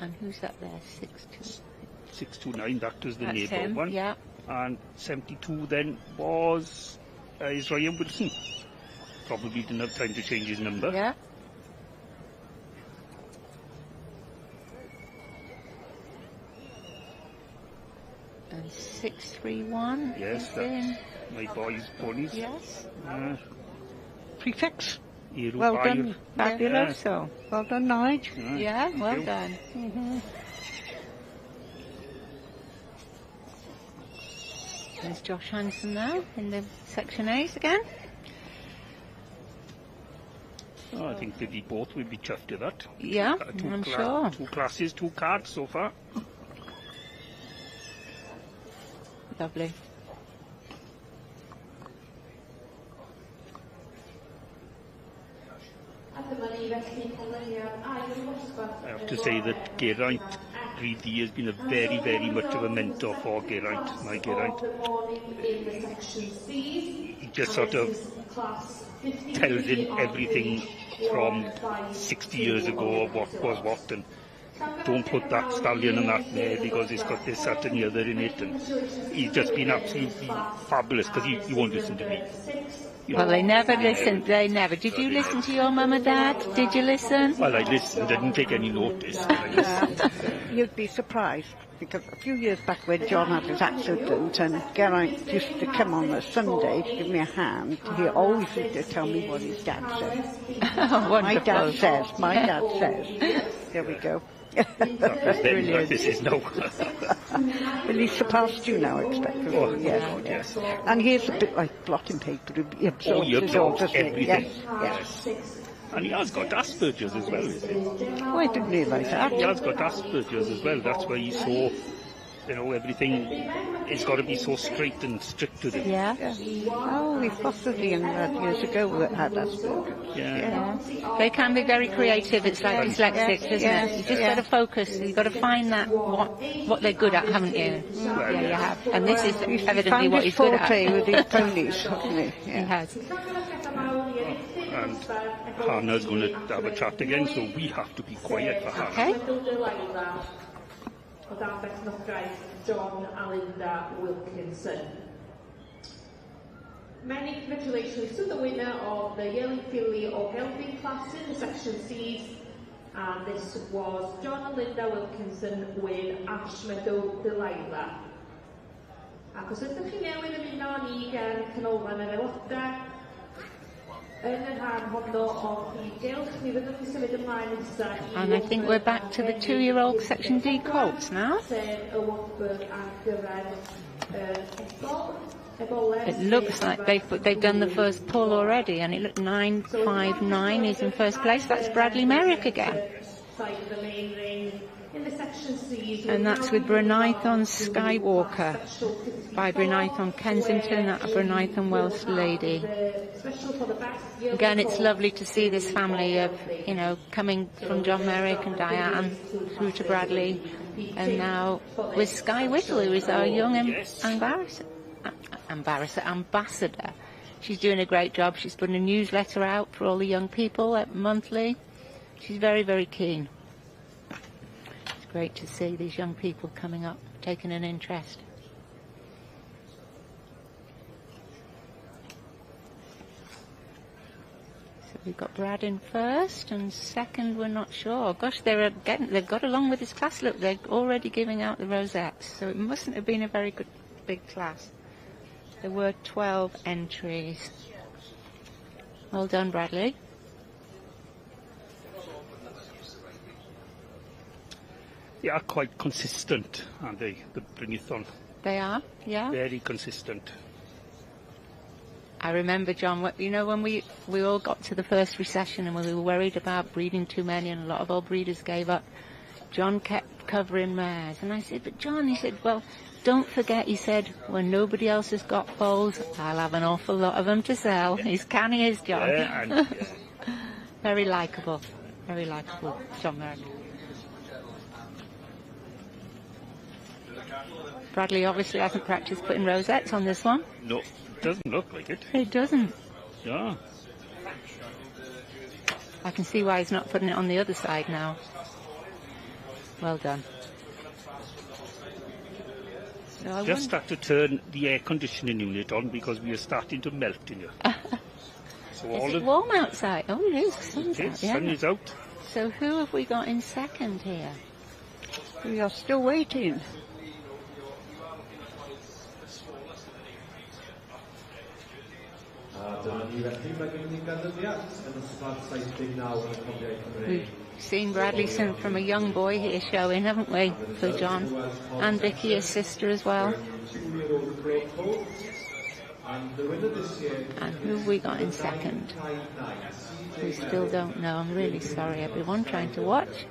And who's that there? 629, that was the neighbour him, one. Yeah. And 72 then was is Ryan Wilson. Probably didn't have time to change his number. Yeah. And 631. Yes, that's my boy's ponies. Yes. Prefix. Well done. Fabuloso. Well done, Nigel. Yeah, well done. There's Josh Hanson now in the Section A's again. Oh, I think they both will be chuffed with that. Yeah, I'm sure. 2 classes, 2 cards so far. Lovely. I have to say that Geraint really has been a very, very much of a mentor for Geraint, my Geraint. He just sort of tells him everything from 60 years ago of what was what, and don't put that stallion and that mare because it's got this, that and the other in it, and he's just been absolutely fabulous, because he won't listen to me. Well, they never listened, they never. Did you listen to your mum and dad? Did you listen? Well, I listened, I didn't take any notice. You'd be surprised, because a few years back when John had his accident and Geraint used to come on a Sunday to give me a hand, he always used to tell me what his dad said. My dad says. There we go. That's brilliant. This is no. Well, he's surpassed you now, I expect. Oh, yes. And he's a bit like blotting paper. He absorbs he absorbs everything. Yes. And he has got Asperger's as well, is he? Oh, I didn't realise that. He has got Asperger's as well. That's why he's so You know, everything has got to be so straight and strict with it. Yeah. Oh, we've possibly in that years ago that had Asperger's. Yeah. They can be very creative. It's like dyslexics, isn't it? You just got to focus. You've got to find that what they're good at, haven't you? Well, yeah, you have. And this is evidently found what his he's good forte at. with his ponies, hasn't he? He has. And Hannah's going to have a chat again, so we have to be quiet for Hannah. Okay. O dan Bechnogaeth John a Linda Wilkinson. Many congratulations to the winner of the Yearly Filly or Gelfie class in the section C's, and this was John and Linda Wilkinson with Ash Meadow Delilah. Ac os ydych chi newydd ymuno â ni gan canolfan yr aelodau, yn y rhan honno o Prif Gylch, mi fyddwn ni symud ymlaen nesaf i... And I think we're back to the 2-year-old section D colts now. Sef y Watford ar gyfer ebol. It looks like they've done the first pull already, and it looked 9.59 is in first place. That's Bradley Merrick again. Side of the main ring. In the section C's, And that's with Brynaethon Skywalker by Brynaethon Kensington, that Brynaethon Welsh Lady. Again, it's lovely to see this family of, you know, coming from John Merrick and Diane through to Bradley, and now with Sky Whittle, who is our young ambassador. She's doing a great job. She's putting a newsletter out for all the young people monthly. She's very, very keen. It's great to see these young people coming up, taking an interest. So we've got Brad in first, and second we're not sure. Gosh, they've got along with this class. Look, they're already giving out the rosettes, so it mustn't have been a very good big class. There were 12 entries. Well done, Bradley. They are quite consistent, aren't they, the Brynaethon? They are, yeah. Very consistent. I remember, John, you know, when we all got to the first recession and we were worried about breeding too many, and a lot of old breeders gave up, John kept covering mares. And I said, but John, he said, well, don't forget, he said, when nobody else has got foals, I'll have an awful lot of them to sell. He's canny as John. Yeah, and, Very likeable, John Merrick. Bradley obviously hasn't practiced putting rosettes on this one. No, it doesn't look like it. It doesn't. Yeah. I can see why he's not putting it on the other side now. Well done. So Just had to turn the air conditioning unit on because we are starting to melt in here. So is it warm outside? Oh, it is. Sun's out, yeah. Sun is out. So who have we got in second here? We are still waiting. We've seen Bradley from a young boy here showing, haven't we, for John? And Vicky, his sister, as well. And who have we got in second? We still don't know. I'm really sorry, everyone, trying to watch.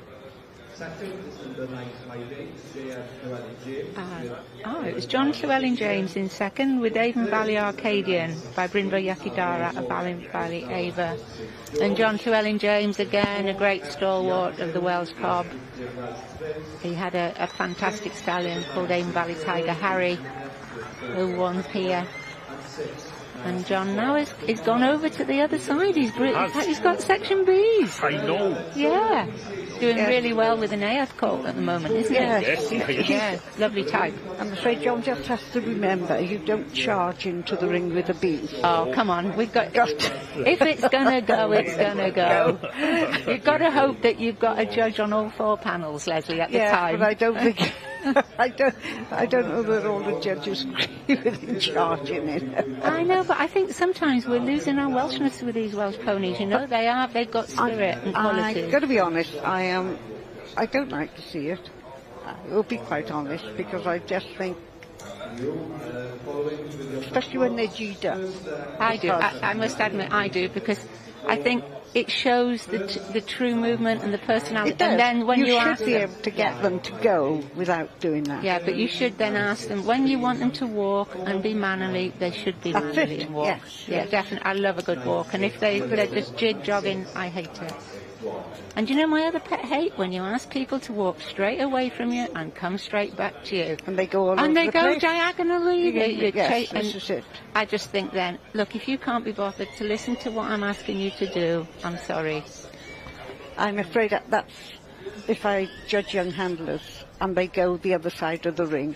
It was John Llewellyn James in second, with Avon Valley Arcadian by Brynfa Yakidara of Avon Valley Ava. And John Llewellyn James, again, a great stalwart of the Welsh Cob. He had a fantastic stallion called Avon Valley Tiger Harry, who won here. And John now he's gone over to the other side. He's got section B's. I know. Yeah. Doing really well with an AF colt at the moment, isn't he? Yes. Yeah, lovely type. I'm afraid John just has to remember, you don't charge into the ring with a bee. Oh, come on. We've got if it's going to go, it's going to go. You've got to hope that you've got a judge on all 4 panels, Leslie, at the time. But I don't think... I don't know that all the judges agree with him charging it. I know, but I think sometimes we're losing our Welshness with these Welsh ponies, you know. They've got spirit and quality. I've got to be honest, I don't like to see it. I will be quite honest, because I just think, especially when they're G'd up. I do. I must admit I do, because I think it shows the true movement and the personality. It does. And then when you ask should be them, able to get them to go without doing that. yeah, but you should then ask them when you want them to walk and be mannerly. They should be That's mannerly it. and walk. Yes, Yeah, definitely. I love a good walk, and if they're just jig jogging, I hate it. And you know my other pet hate? When you ask people to walk straight away from you and come straight back to you. And they go all over And they the go place. diagonally. Yes, this is it. I just think then, look, if you can't be bothered to listen to what I'm asking you to do, I'm sorry. I'm afraid that's if I judge young handlers and they go the other side of the ring.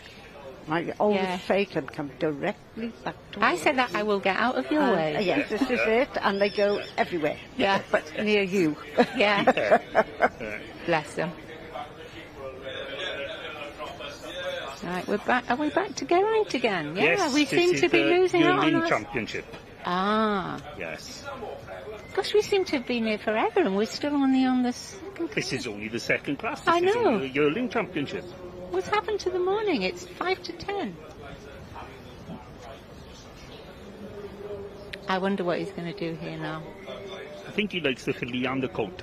I always say to them, come directly back to I said that I will get out of your way. Yes, this is it. And they go everywhere. Yeah. But near you. Yeah. Bless them. Right, we're back. Are we back to Geraint again? Yeah, Yes, we seem this to is be the losing out on yearling us. championship. Ah. Yes. Gosh, we seem to have been here forever and we're still only on the second. This is only the second class. I This is know. only the yearling championship. What's happened to the morning? It's 5 to 10. I wonder what he's going to do here now. I think he likes the filly and the coat.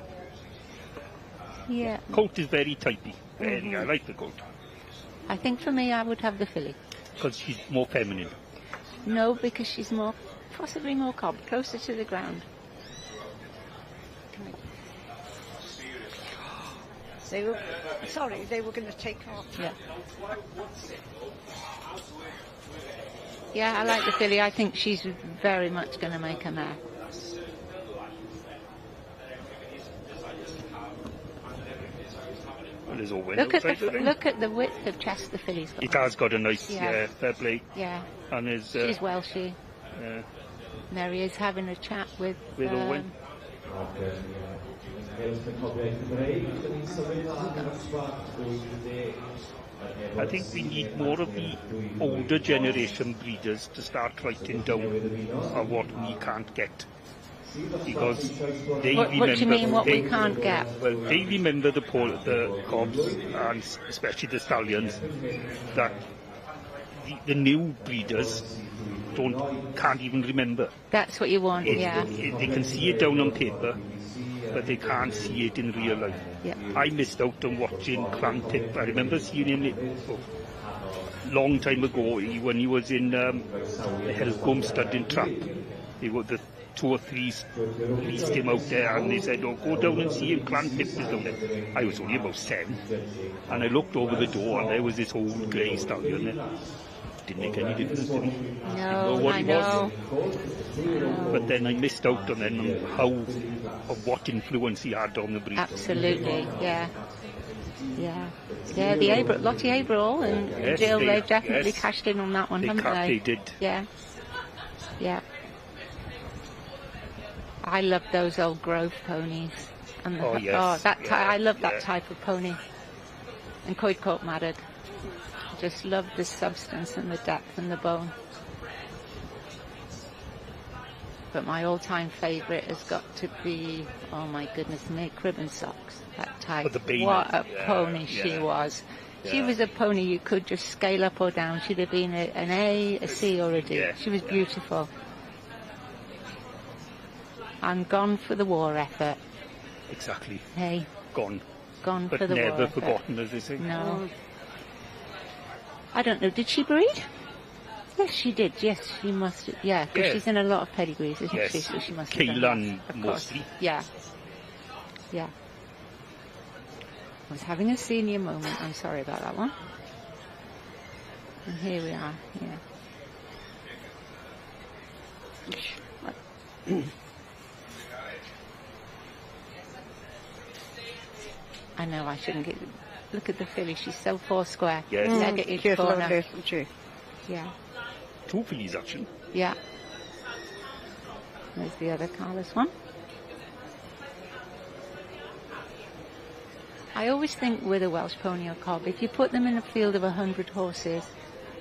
Yeah. Coat is very typey. Very, I like the coat. I think for me I would have the filly. Because she's more feminine. No, because she's possibly more cob, closer to the ground. They were going to take off. Yeah. Yeah, I like the filly. I think she's very much going to make a mare. Well, there's always Look outside at the width of chest the filly's got. It has got a nice, fair play. Yeah. And there's, she's Welshie. Yeah. There he is having a chat with Owen. I think we need more of the older generation breeders to start writing down what we can't get. Because they remember... What do you mean, what we can't get? Well, they remember the cobs, and especially the stallions, that the new breeders can't even remember. That's what you want, yeah. They can see it down on paper, but they can't see it in real life. Yeah. I missed out on watching Clantip. I remember seeing him a long time ago when he was in the Helcombe stud in Trap. They were the 2 or 3 released him out there, and they said, "Oh, go down and see him." Clantip was down there. I was only about 7, and I looked over the door, and there was this old grey stallion there. Didn't make any difference to me. No, I know. But then I missed out on what influence he had on the breed. Absolutely, yeah. Yeah, the Lottie Abrall and Jill, they've definitely cashed in on that one, haven't they? They did. Yeah. I love those old Grove ponies. And I love that type of pony. And Coed Coat Maddock. Just love the substance and the depth and the bone. But my all-time favourite has got to be, oh my goodness me, Crib and Socks. That type. What a pony she was. She was a pony you could just scale up or down. She'd have been an A, a C or a D. She was beautiful. And gone for the war effort. Exactly. Hey. Gone For the war effort. But never forgotten, as they say. No. I don't know, did she breed? Yes, she did. Yes, she must. Yeah, because she's in a lot of pedigrees, isn't she? So she must have done Kaylan that, mostly. Yeah. I was having a senior moment. I'm sorry about that one. And here we are. Yeah. I know I shouldn't get. Look at the filly. She's so foursquare. Yes. Negative corner. Isn't she? Yeah. 2 fillies, actually. Yeah. There's the other colours one. I always think with a Welsh pony or cob, if you put them in a field of 100 horses,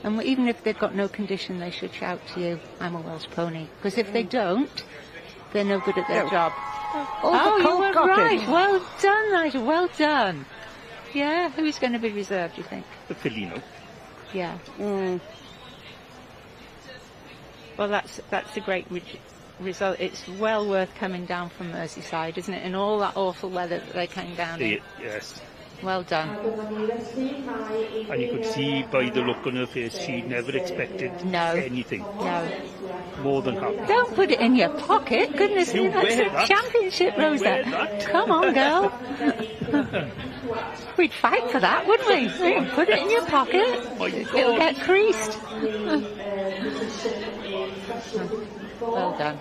and even if they've got no condition, they should shout to you, "I'm a Welsh pony." Because if they don't, they're no good at their job. Oh, you were right. Well done, Nigel. Well done. Yeah, who's going to be reserved, do you think? The filly, no. Yeah. Well, that's a great result. It's well worth coming down from Merseyside, isn't it? In all that awful weather that they came down in. Yes. Well done. And you could see by the look on her face, she never expected anything. No. More than happy. Don't put it in your pocket. Goodness me, that's a championship, Rosa. Come on, girl. We'd fight for that, wouldn't we? Put it in your pocket. It'll get creased. Well done.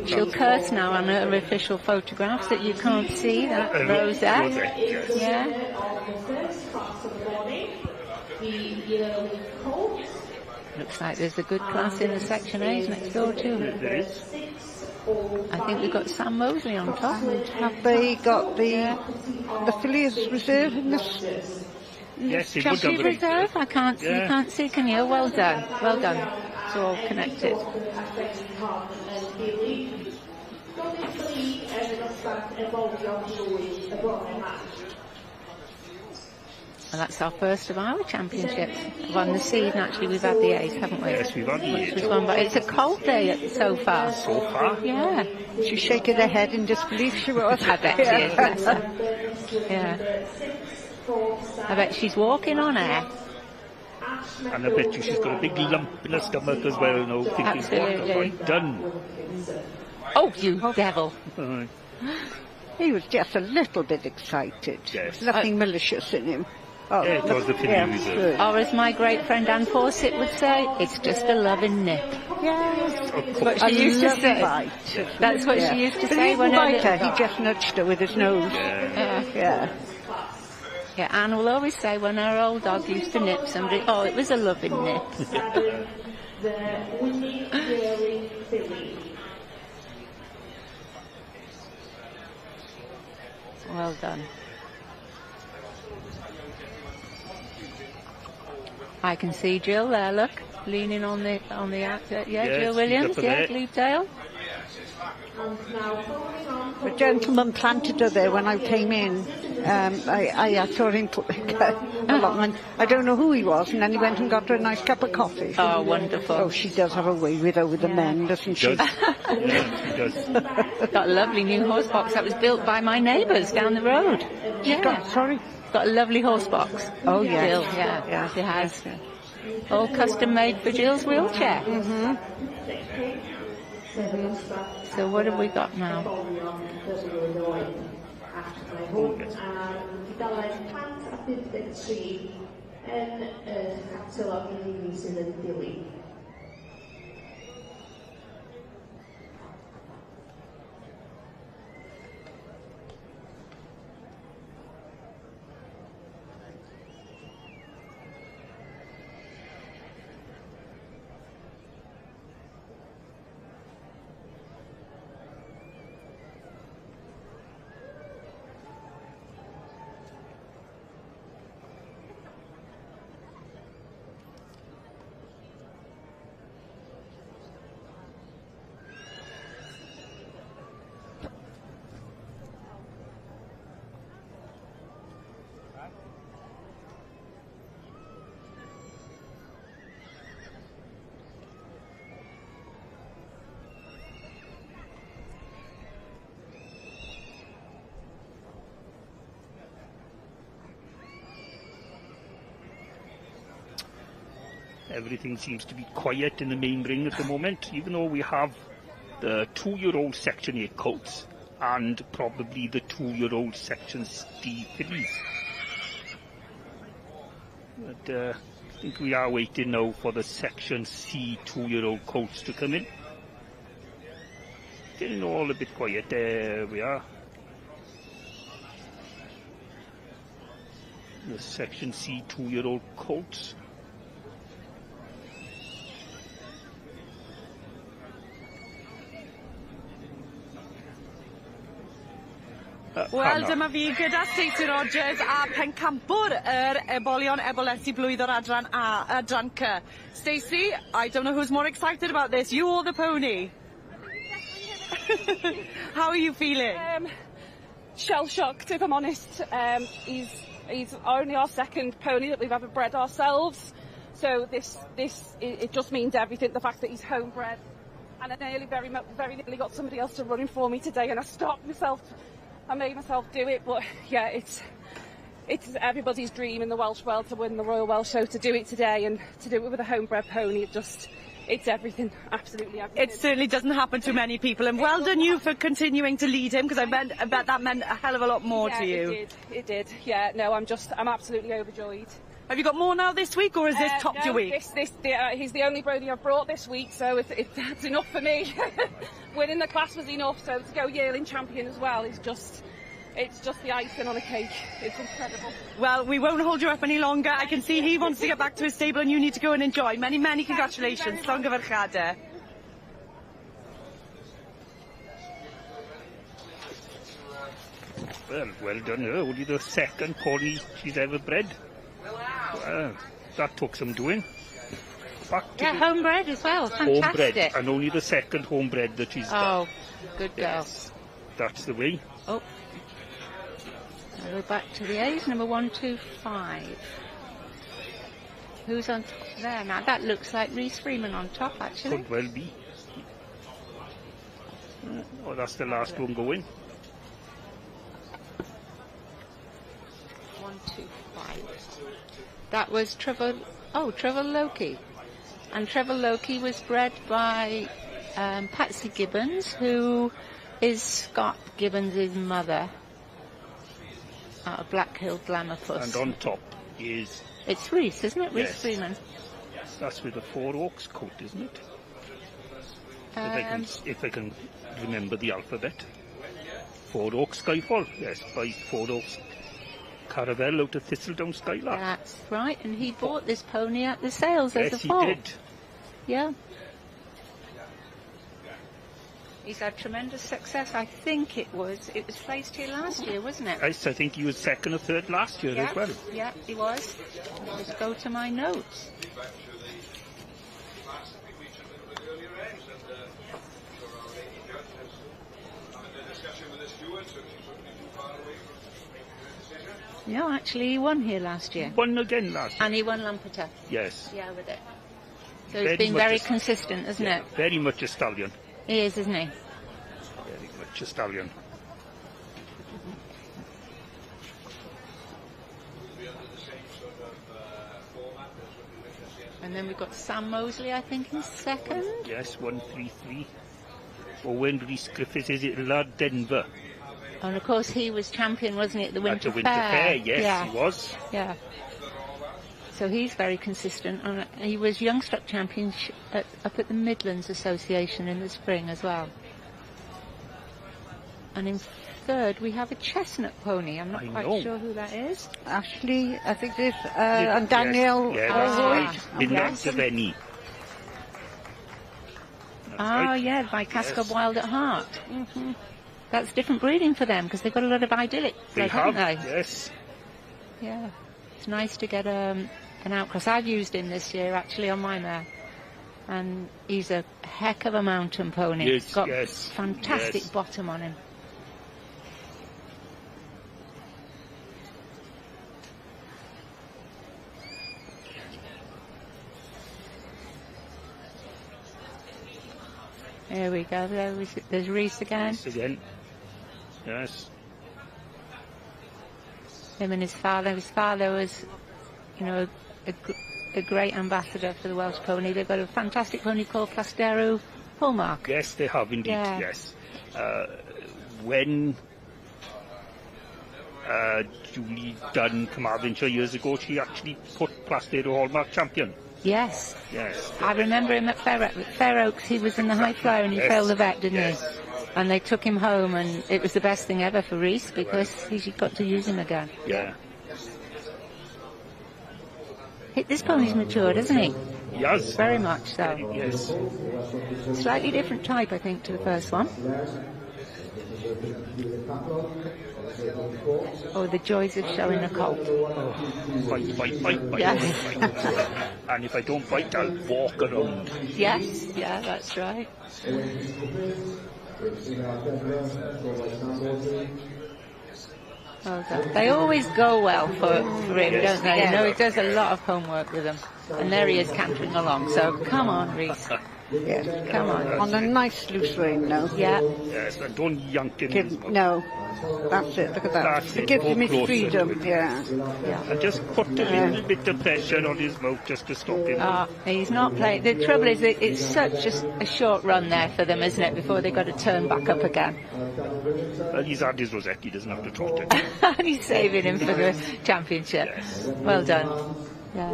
She'll curse now on her official photographs that you can't see, that Rosette. Yeah. Looks like there's a good class in the Section A's next door too. There is. I think we've got Sam Mosley on top. Have they got the fillies reserve in this? Yes, it would have the reserve. I can't. You can't see, can you? Well done. Well done. It's all connected. Well, that's our first of our championships. Won the seed, and actually we've had the A's, haven't we? Yes, we've had the A's. But it's a cold day so far. So far? Yeah. She's shaking her head in disbelief, she was. I bet she is, bless her. Yeah. I bet she's walking on air. And I bet you she's got a big lump in her stomach as well now, thinking, Absolutely. what have I done? Oh, you devil. He was just a little bit excited. Yes. Nothing malicious in him. Oh, yeah, it was the filly reserve. Or as my great friend Anne Fawcett would say, it's just a loving nip. Yes. That's what she used to say. That's what she used to say when he just nudged her with his nose. Yeah. Yeah, Anne will always say when her old dog used to nip somebody, oh, it was a loving nip. Well done. I can see Jill there, look, leaning on the actor. Yeah, yes, Jill Williams, yeah, Glebedale. The gentleman planted her there when I came in. I saw him put along, and I don't know who he was, and then he went and got her a nice cup of coffee. Oh, wonderful. Oh, she does have a way with her with the men, doesn't she? Yeah, she does. Got a lovely new horse box that was built by my neighbours down the road. Yeah. Got a lovely horse box. Oh, yeah. Jill, yeah, she has. All custom made for Jill's wheelchair. So what have we got now? Everything seems to be quiet in the main ring at the moment, even though we have the 2-year-old Section 8 colts and probably the 2-year-old Section D fillies. But I think we are waiting now for the Section C 2-year-old colts to come in. Getting all a bit quiet. There we are. The Section C 2-year-old colts. Wel, dyma fi gyda Stacey Rogers a pencampwr ebolion ebolesi blwyddor adran A, adran C. Stacey, I don't know who's more excited about this, you or the pony? How are you feeling? Shell-shocked, if I'm honest. He's only our second pony that we've ever bred ourselves. So it just means everything. The fact that he's homebred, and I very nearly got somebody else to run him for me today, and I stopped myself. I made myself do it, but yeah, it's everybody's dream in the Welsh world to win the Royal Welsh Show. To do it today and to do it with a homebred pony, it's everything, absolutely everything. It certainly doesn't happen to many people, and well done you for continuing to lead him, because I bet that meant a hell of a lot more to you. It did. Yeah, no, I'm absolutely overjoyed. Have you got more now this week, or is this topped your week? He's the only brody I've brought this week, so that's enough for me. Winning the class was enough, so to go yearling champion as well is it's just the icing on a cake. It's incredible. Well, we won't hold you up any longer. I can see he wants to get back to his stable and you need to go and enjoy. Many, many congratulations. Llongyfarchiadau. Well done her. Only the second pony she's ever bred. Wow. That took some doing. Homebred as well. Fantastic. Homebred, and only the second homebred that she's done. Oh, good girl. Yes, that's the way. Oh. We're back to the A's, number 125. Who's on top there now? That looks like Rhys Freeman on top, actually. Could well be. Oh, that's the last one going. 125. That was Trevor Loki. And Trevor Loki was bred by Patsy Gibbons, who is Scott Gibbons' mother. Out of Black Hill Glamour Puss. And on top is... It's Rhys, isn't it? Rhys yes. Freeman. That's with the Four Oaks coat, isn't it? If I can remember the alphabet. Four Oaks Skyfall, yes, by Four Oaks Caravel out of Thistledown Skylark. That's right, and he bought this pony at the sales as a foal. Yes, he did. Yeah. He's had tremendous success. I think it was placed here last year, wasn't it? Yes, I think he was second or third last year as well. Yeah, he was. Let's go to my notes. No, actually he won here last year. Won again last year. And he won Lampeter. Yes. Yeah, with it. So he's been very consistent, isn't it? Very much a stallion. He is, isn't he? Very much a stallion. And then we've got Sam Mosley, I think, in second. Yes, 133. Owen Rhys Griffiths is it Lad Denver. And of course he was champion, wasn't he, at the Winter Fair? At the Winter Fair, yes, he was. Yeah. So he's very consistent. And he was Youngstock champion up at the Midlands Association in the spring as well. And in third we have a chestnut pony. I'm not quite sure who that is. Ashley, I think this, and Daniel. Yes, yeah, that's right. Midnight Saveni. Yeah, by Cascade Wild at Heart. That's different breeding for them because they've got a lot of idyllic, haven't they? Yes. Yeah. It's nice to get an outcross. I've used him this year actually on my mare. And he's a heck of a mountain pony. Yes, He's got fantastic bottom on him. There we go. There's Rhys again. Rhys again. Yes. Him and his father. His father was, you know, a great ambassador for the Welsh pony. They've got a fantastic pony called Plastero Hallmark. Yes, they have indeed. Yeah. Yes. When Julie Dunn Carmarthenshire years ago, she actually put Plastero Hallmark champion. Yes. Yes. I remember him at Fair Oaks. He was in the high flyer and he failed the vet, didn't he? And they took him home, and it was the best thing ever for Rhys because he got to use him again. Yeah. This pony's matured, isn't he? Yes. Very much so. Yes. Slightly different type, I think, to the first one. Oh, the joys of showing a colt. Bite. Yes. And if I don't bite, I'll walk around. Yes, yeah, that's right. Well done. They always go well for him, don't they? You know, he does a lot of homework with them. And there he is cantering along, so come on, Rhys. Yes. Come on. On a nice loose rein now. Yeah. Yes, and don't yank him. No. That's it, look at that. That's It gives him his closer. freedom, yeah. And just put a little bit of pressure on his mouth just to stop him. He's not playing. The trouble is that it's such a short run there for them, isn't it, before they've got to turn back up again. Well, he's had his Rosette, he doesn't have to trot it. And he's saving him for the championship. Yes. Well done. Yeah.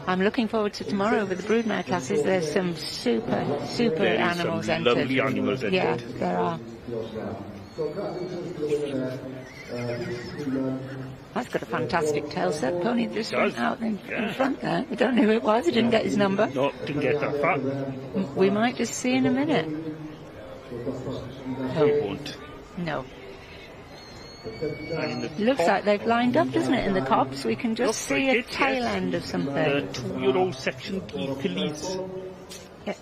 I'm looking forward to tomorrow with the broodmare classes. There's some super animals entered. Lovely animals entered. Yeah, there are. That's got a fantastic tail set pony. Just went out in front there. I don't know who it was. I didn't get his number. No, didn't get that far. We might just see in a minute. No, we won't. No. Looks like they've lined up, doesn't it, in the cobs? We can just see a tail end of something. The 2-year-old section D fillies. Yeah.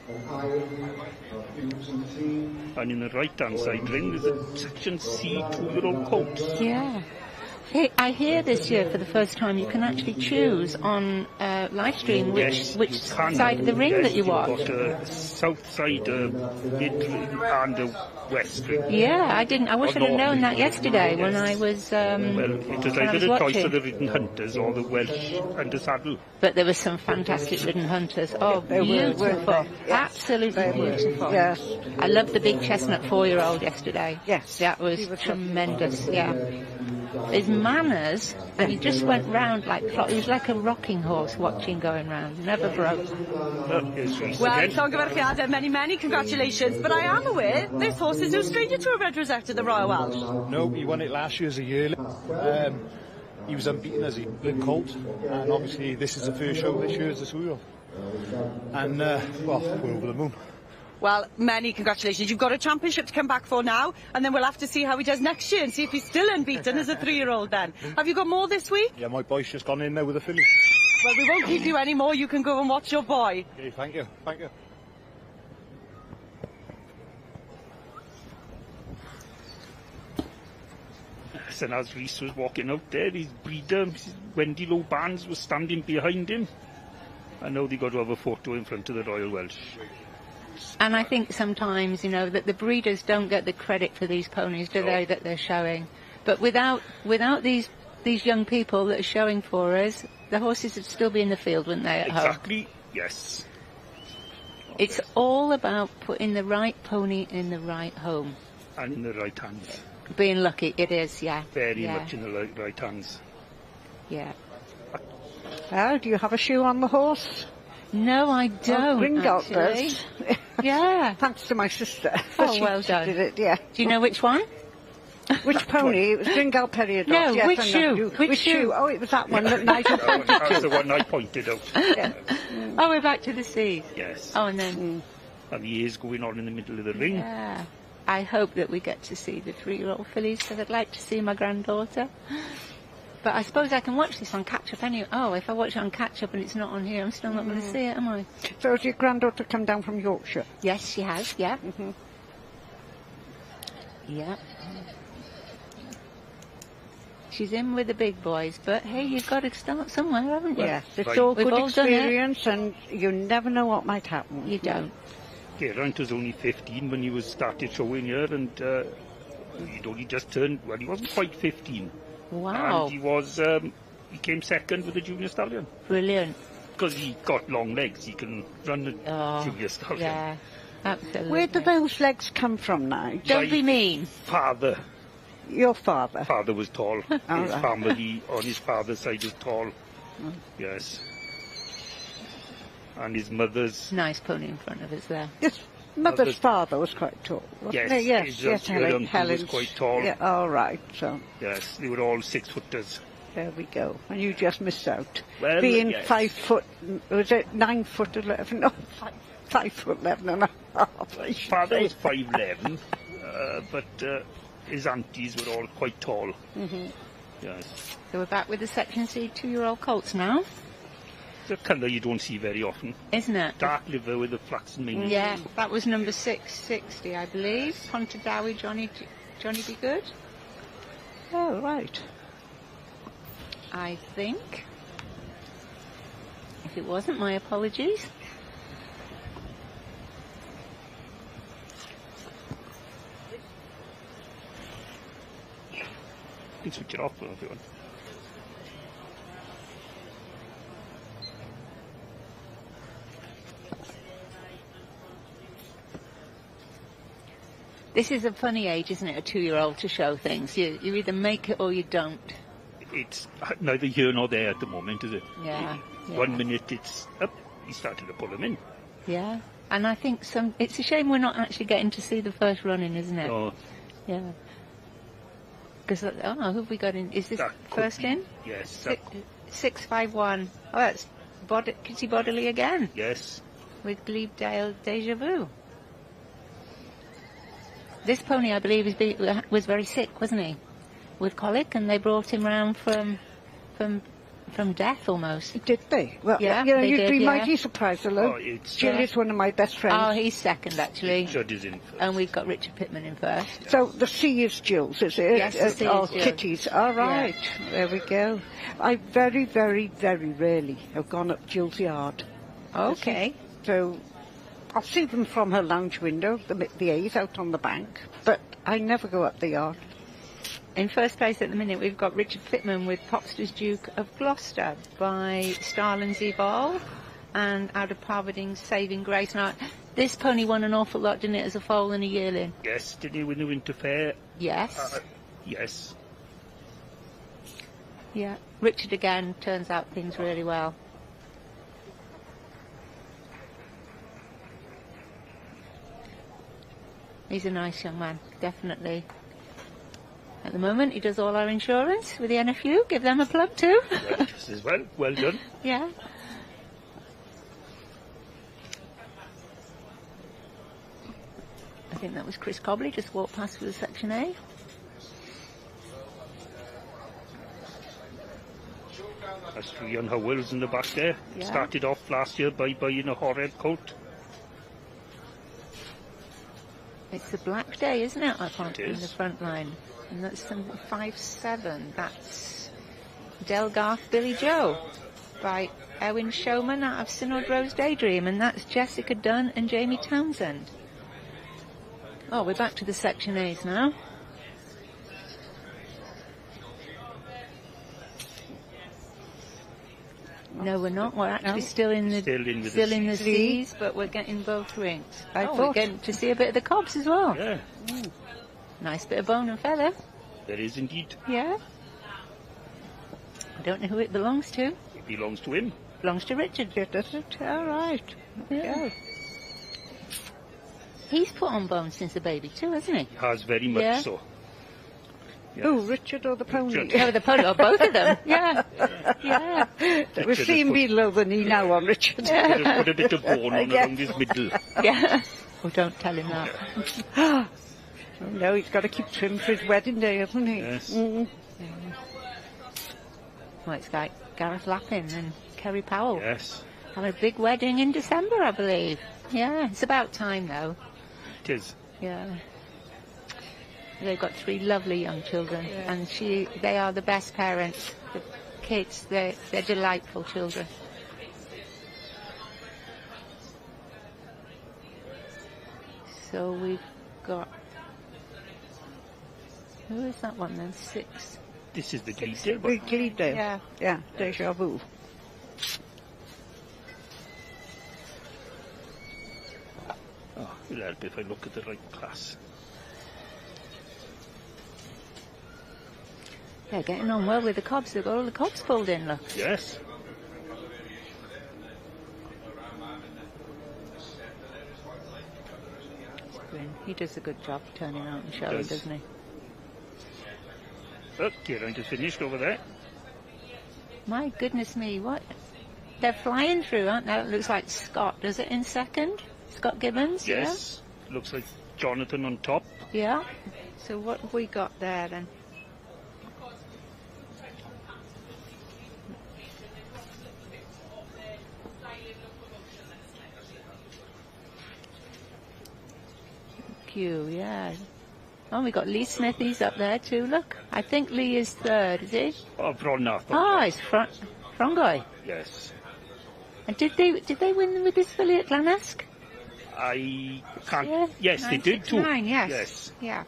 And in the right-hand side ring, there's a section C 2-year-old colt. Yeah. Hey, I hear this year for the first time you can actually choose on live stream which side of the ring that you watch. You've got a south side mid ring and a west ring. Yeah, I didn't. I wish I'd have known that yesterday when I was well, it was either the choice of the ridden hunters or the Welsh under saddle. But there were some fantastic ridden hunters. Oh, beautiful. Absolutely beautiful. Yes. I loved the big chestnut 4-year-old yesterday. Yes. That was tremendous, yeah. His manners, and he just went round like he was like a rocking horse watching going round, never broke. Well, llongyfarchiadau, many congratulations, but I am aware this horse is no stranger to a red rosette at the Royal Welsh. No, he won it last year as a yearling. He was unbeaten as a yearling colt, and obviously this is the first show this year as a 2-year-old. And, well, we're over the moon. Well, many congratulations. You've got a championship to come back for now, and then we'll have to see how he does next year and see if he's still unbeaten as a 3-year-old then. Have you got more this week? Yeah, my boy's just gone in there with a filly. Well, we won't keep you anymore. You can go and watch your boy. Okay, thank you. Thank you. And as Rhys was walking out there, his breeder, Wendy Low Barnes, was standing behind him. And now they got to have a photo in front of the Royal Welsh. And I think sometimes, you know, that the breeders don't get the credit for these ponies, do they, that they're showing. But without these young people that are showing for us, the horses would still be in the field, wouldn't they, at home? Exactly, yes. It's all about putting the right pony in the right home. And in the right hands. Being lucky, it is, yeah. Very much in the right hands. Yeah. Do you have a shoe on the horse? No, I don't. Gringotts does. Yeah. Thanks to my sister. Oh, well done. Did it, yeah. Do you know which one? Which pony? It was Gringold Period. No, yes, which shoe? Which shoe? Oh, it was that one that Nigel pointed to. That's the one I pointed out. Yeah. Oh, we're back to the seas. Yes. Oh, and then... And the ears going on in the middle of the ring. Yeah. I hope that we get to see the 3-year-old fillies, because I'd like to see my granddaughter. But I suppose I can watch this on catch-up anyway. Oh, if I watch it on catch-up and it's not on here, I'm still not going to see it, am I? So has your granddaughter come down from Yorkshire? Yes, she has, yeah. Yeah. She's in with the big boys, but hey, you've got to start somewhere, haven't you? Yes, it's all good experience, and you never know what might happen. You don't. Geraint was only 15 when he started showing here, and he'd only just turned, well, he wasn't quite 15. Wow. And he came second with the junior stallion. Brilliant. Because he got long legs, he can run the junior stallion. Yeah, absolutely. Where do those legs come from now? Don't be mean. Father. Your father? Father was tall. His right. family on his father's side was tall. Yes. And his mother's... Nice pony in front of us there. Yes. Mother's father was quite tall, wasn't he? Yes, Helen was quite tall. Yeah, all right, so... Yes, they were all 6-footers. There we go. And you just missed out. Well, being yes. 5 foot... Was it 9 foot 11? No, 5 foot 11 and a half. Father was 5'11", but his aunties were all quite tall. Mm-hmm. Yes. So we're back with the Section C 2-year-old colts now. It's a colour you don't see very often. Isn't it? Dark liver with the flaxen mane. Yeah, that was number 660, I believe. Pontardawi, Johnny Be Good. Oh, right. I think. If it wasn't, my apologies. You can switch it off if you want. This is a funny age, isn't it, a 2-year-old to show things. You either make it or you don't. It's neither here nor there at the moment, is it? Yeah. 1 minute it's up, he's starting to pull them in. Yeah. And I think it's a shame we're not actually getting to see the first running, isn't it? Oh. Yeah. Because, who have we got in? Is this first in? Yes. 651. Oh, that's Kitty Bodley again. Yes. With Glebedale Deja Vu. This pony, I believe, was very sick, wasn't he? With colic, and they brought him round from death almost. Did they? Well, yeah, you know, they you'd did, be yeah. mighty surprised, though. Jill is one of my best friends. Oh, he's second, actually. Judd is in first. And we've got Richard Pittman in first. So the C is Jill's, is it? Yes, the C is Jill's. Kitty's. All right. Yeah. There we go. I very, very, very rarely have gone up Jill's yard. Okay. So I'll see them from her lounge window, the A's out on the bank, but I never go up the yard. In first place at the minute, we've got Richard Pittman with Popster's Duke of Gloucester by Starland's Evolve and Out of Parvading's Saving Grace. Now, this pony won an awful lot, didn't it, as a foal and a yearling? Yes, did he win the Winter Fair? Yes. Yes. Yeah. Richard again turns out things really well. He's a nice young man, definitely. At the moment, he does all our insurance with the NFU. Give them a plug too. Well, just as well. Well done. Yeah. I think that was Chris Cobley, just walked past with Section A. That's Rhian Howells in the back there. Yeah. Started off last year by buying a horrid coat. It's a black day, isn't it, up on It is. in the front line? And that's some 5-7. That's Delgarth Billy Joe by Erwin Showman out of Synod Rose Daydream. And that's Jessica Dunn and Jamie Townsend. Oh, we're back to the Section A's now. No, we're not. We're actually still in the C's, but we're getting both rings. We're getting to see a bit of the cobs as well. Yeah. Nice bit of bone and feather. There is indeed. Yeah. I don't know who it belongs to. It belongs to him. Belongs to Richard, does it? All right. Yeah. He's put on bone since a baby too, hasn't he? He has very much so. Yes. Oh, Richard or the pony? Richard. Oh, the pony, or both of them. Yeah. Yeah. We're seeing below the knee now on Richard. Yeah. Put a bit of bone on around his middle. Yeah. Oh, don't tell him that. Oh, no, he's got to keep trim for his wedding day, hasn't he? Yes. Mm. Yeah. Well, it's like Gareth Lappin and Kerry Powell. Yes. Have a big wedding in December, I believe. Yeah, it's about time, though. It is. Yeah. They've got 3 lovely young children, and they are the best parents. The kids, they're delightful children. So we've got... Who is that one then? 6. This is the Glebedale. Glebedale. Yeah, Deja Vu. Oh, it'll help if I look at the right class. They're getting on well with the cobs. They've got all the cobs pulled in, look. Yes. He does a good job turning out and showing, doesn't he? Look, Geraint is finished over there. My goodness me, what? They're flying through, aren't they? It looks like Scott, does it, in second? Scott Gibbons? Yes. Yeah? Looks like Jonathan on top. Yeah. So what have we got there then? few, yeah. Oh, we got Lee Smithies up there too, look. I think Lee is third, is he? Oh, Bronnath. Oh, it's Frongoy. Yes. And did they win with this filly at Glanesk? I can't... Yeah, yes, they did too. 969, yes. Yes. Yeah.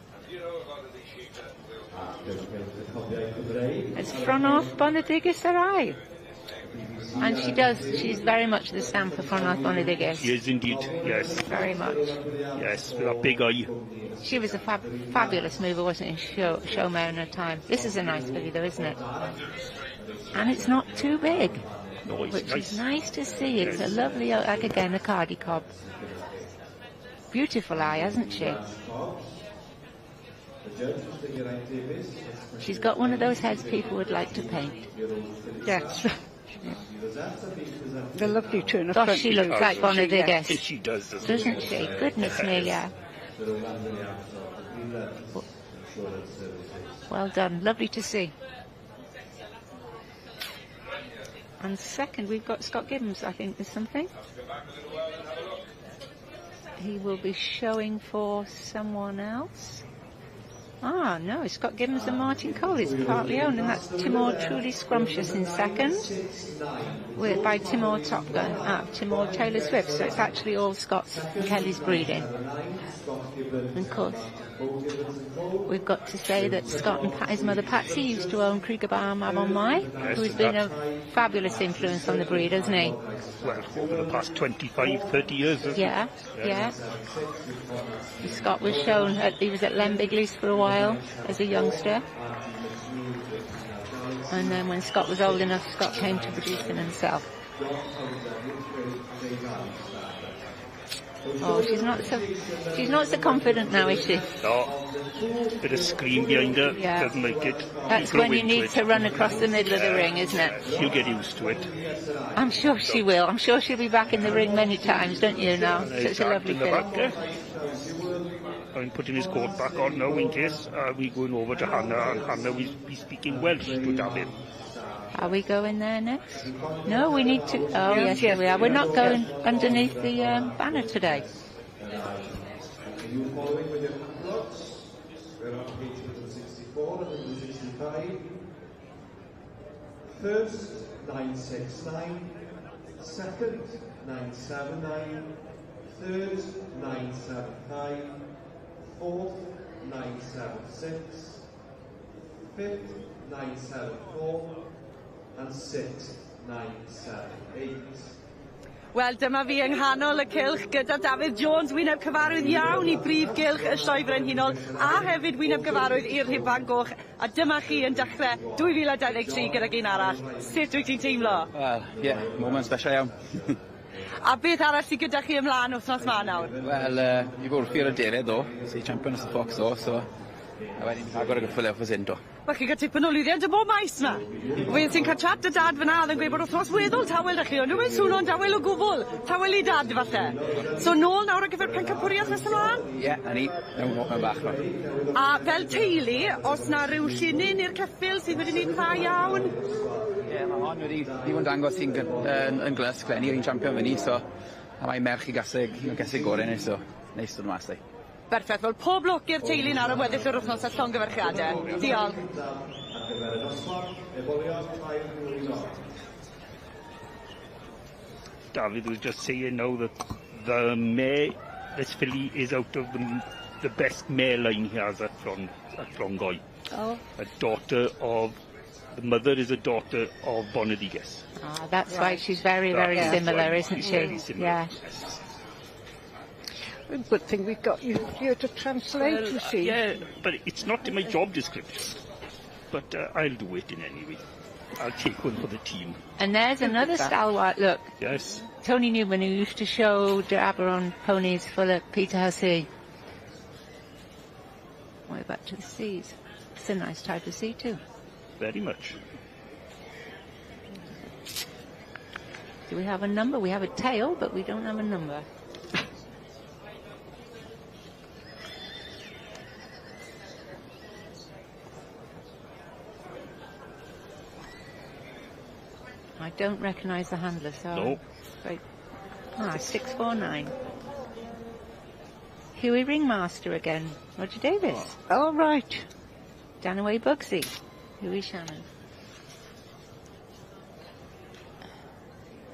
It's Frongoth Bonadigus Arai. And she's very much the stamp of Frongoth Bonadigus. She is indeed, yes. Very much. Yes, with a big eye. She was a fabulous mover, wasn't she? Showmare in her time. This is a nice filly though, isn't it? And it's not too big. No, it's which nice. is nice to see. It's a lovely, like again, a cardi cob. Beautiful eye, hasn't she? She's got one of those heads people would like to paint. Yes. The lovely turn of Gosh, front. she looks like Bonadigus. Yes, she does. Doesn't she? Goodness me, yeah. Well done. Lovely to see. And second, we've got Scott Gibbons, I think, there's something. He will be showing for someone else. Ah, no, it's Scott Gibbons and Martin Cole. It's partly owned, and that's Timor Truly Scrumptious in second. We're by Timor Top Gun, Timor Taylor Swift, so it's actually all Scott's and Kelly's breeding. And of course, we've got to say that Scott and his mother Patsy used to own Krieger Bar Mabon Mai, who's been a fabulous influence on the breed, hasn't he? Well, over the past 25, 30 years. Yeah. Scott was shown, he was at Lembigley's for a while as a youngster. And then when Scott was old enough, Scott came to produce him himself. Oh, she's not so confident now, is she? No. Bit of scream behind her. Yeah. Doesn't like it. That's when you need to run across the middle of the ring, isn't it? She'll get used to it. I'm sure she will. I'm sure she'll be back in the ring many times, don't you now? Such a lovely film. I'm putting his coat back on now in case we're going over to Hannah, and Hannah will be speaking Welsh to David. Are we going there next? No, we need to... Oh, yes, here we are. We're not going underneath the banner today. We're on page 164 and 165. First, 969. Second, 979. Third, 975. Fourth, 976. Fifth, 974. And sixth, 978. Wel, dyma fi yng nghanol y cylch gyda David Jones, wyneb cyfarwydd iawn I Prif Gylch y Sioe Frenhinol, a hefyd wyneb cyfarwydd i'r Rhuban Goch, a dyma chi yn dechrau 2023 gyda un arall. Sut wyt ti'n teimlo? Wel, ie, moment special iawn. A beth arall sydd gyda chi ymlaen wythnos ma nawr? Wel, I fod wrth i'r adered do, si champion ys y Fox do, so a wedyn agor y gyffyle off y do. Wel, chi gael tipyn o lwyddiant y bob maes yma. Wy'n sy'n cael chat y dad fyna, oedd yn gweud bod wythnos weddol tawel ydych chi, ond dwi'n swnio'n tawel o gwbl, tawel I dad falle. So nôl nawr ar gyfer pencampwriaeth nes ymlaen? Ie, a ni, mewn bach no. A fel teulu, os na rhyw llunyn i'r ceffil sydd wedi gwneud dda iawn? Ie, mae hon wedi fod dangos i'n glysg, Lenny, i'n champion fyny, so a mae'n merch I gasig gorau ni, so neis dod mas di. Berffaith, fel pob lwc i'r teulu nawr yn weddill yr wythnos a llongyfarchiadau. Diolch. David was just saying now that the mare, this filly, is out of the best mare line he has at Frongoy. Oh. The mother is a daughter of Bonadigus. Ah, that's why she's very, very similar, isn't she? Very similar. Yeah. Good thing we've got you here to translate, you see. Yeah, but it's not in my job description. But I'll do it in any way. I'll take one for the team. And there's another stalwart, look. Yes. Tony Newman, who used to show the Aberon ponies full of Peterhouse. Way back to the seas. It's a nice type of sea too. Very much. Do we have a number? We have a tail, but we don't have a number. I don't recognise the handler, so... No. Right. 649. Huey Ringmaster again, Roger Davis. All right. Danaway Bugsy, Huey Shannon.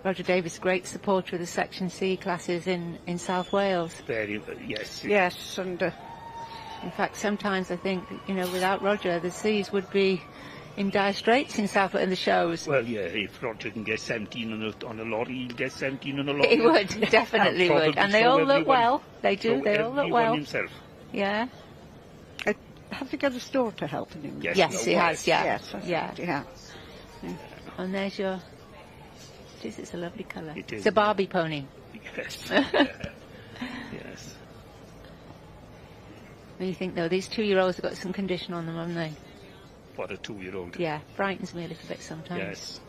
Roger Davis, great supporter of the Section C classes in South Wales. Very, yes. Yes, and in fact, sometimes I think, you know, without Roger, the C's would be in dire straits in South in the shows. Well, yeah, if Roger can get 17 on a lorry, he'll get 17 on a lorry. He would, definitely would. And they all look well. They do, they all look well. Himself. Yeah. Have you got a store to help him? Yes, he has, yeah. Yes, yeah. Yeah. And there's your... It's a lovely colour. It is. It's a Barbie pony. Yes. Yes. What do you think, though? These 2-year-olds have got some condition on them, haven't they? What, a 2-year-old? Yeah, frightens me a little bit sometimes. Yes.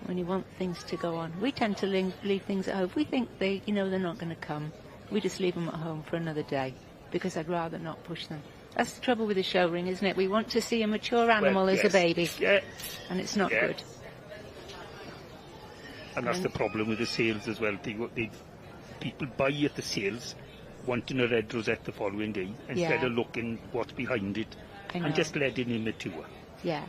When you want things to go on. We tend to leave things at home. We think they're not going to come. We just leave them at home for another day because I'd rather not push them. That's the trouble with the show ring, isn't it? We want to see a mature animal as a baby. Yeah. And it's not good. And that's the problem with the sales as well. People buy at the sales, wanting a red rosette the following day, instead of looking what's behind it, and just letting it mature. Yeah.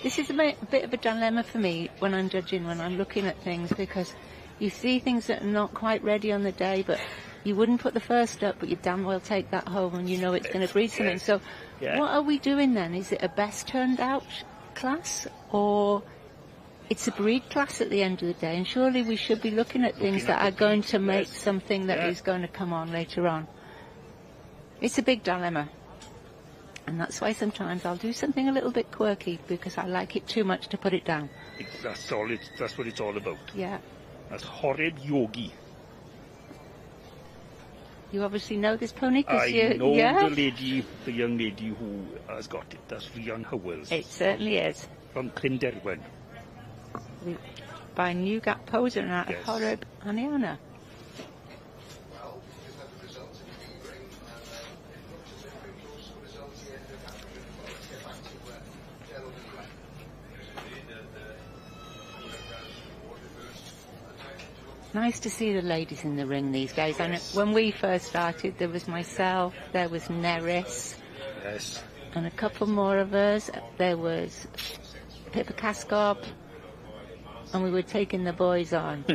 This is a bit of a dilemma for me when I'm judging, when I'm looking at things, because you see things that are not quite ready on the day, but you wouldn't put the first up, but you damn well take that home and you know it's going to breed something. So what are we doing then? Is it a best turned out class, or... It's a breed class at the end of the day, and surely we should be looking at things that are going to make something that is going to come on later on. It's a big dilemma. And that's why sometimes I'll do something a little bit quirky, because I like it too much to put it down. That's what it's all about. Yeah. That's horrid yogi. You obviously know this pony, I know the young lady who has got it. That's Rhian Howells. It certainly is. From Clynderwen. By Newgap Poser and out of Horeb, Aniana. Nice to see the ladies in the ring these days. And when we first started, there was myself, there was Neris, and a couple more of us. There was Pippa Cascob. And we were taking the boys on.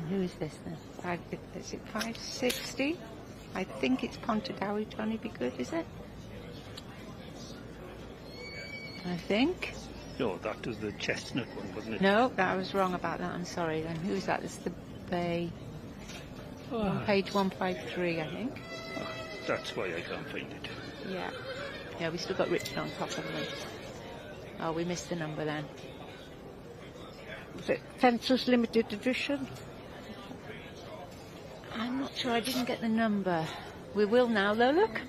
Who is this then? Is it 560? I think it's Pontardawe, Johnny Be Good, is it? I think. No, that was the chestnut one, wasn't it? No, I was wrong about that. I'm sorry then. Who's that? It's the Bay. Page 153, I think. Oh, that's why I can't find it. Yeah. Yeah, we still got Richard on top of them. Oh, we missed the number then. Was it Fences Limited Edition? I'm not sure. I didn't get the number. We will now, though, look.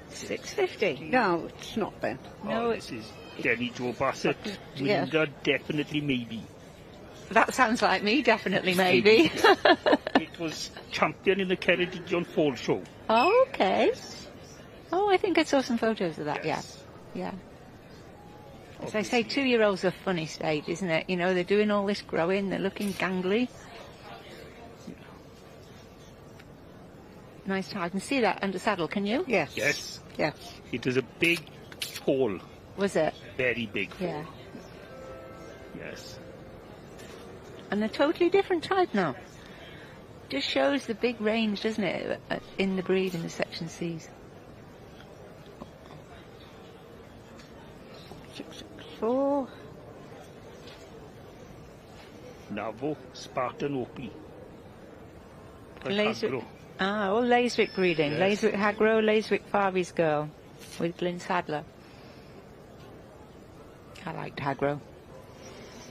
650. No, it's not then. No, this is Denny Joe Bassett. Winner, definitely maybe. That sounds like me, definitely maybe. It was champion in the Ceredigion Fall Show. Oh, okay. Oh, I think I saw some photos of that, yeah. As I say, 2-year-olds are a funny stage, isn't it? You know, they're doing all this growing, they're looking gangly. Nice tie. I can see that under saddle, can you? Yes. Yes. Yes. It was a big foal. Was it? Very big foal. Yeah. Yes. And a totally different type now. Just shows the big range, doesn't it, in the breed in the Section Cs. 664. Navo, Spartan Opie. Layswick. All Layswick breeding. Yes. Layswick Hagro, Layswick Farvey's girl with Glyn Sadler. I liked Hagro.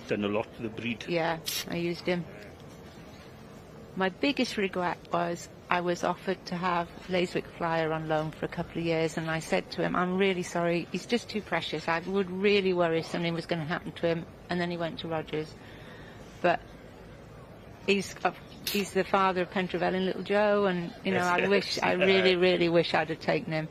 Done a lot for the breed. Yeah, I used him. My biggest regret was I was offered to have Layswick Flyer on loan for a couple of years, and I said to him, I'm really sorry, he's just too precious. I would really worry if something was going to happen to him. And then he went to Rogers. But he's the father of Pentrevell and Little Joe, and you know, I really, really wish I'd have taken him.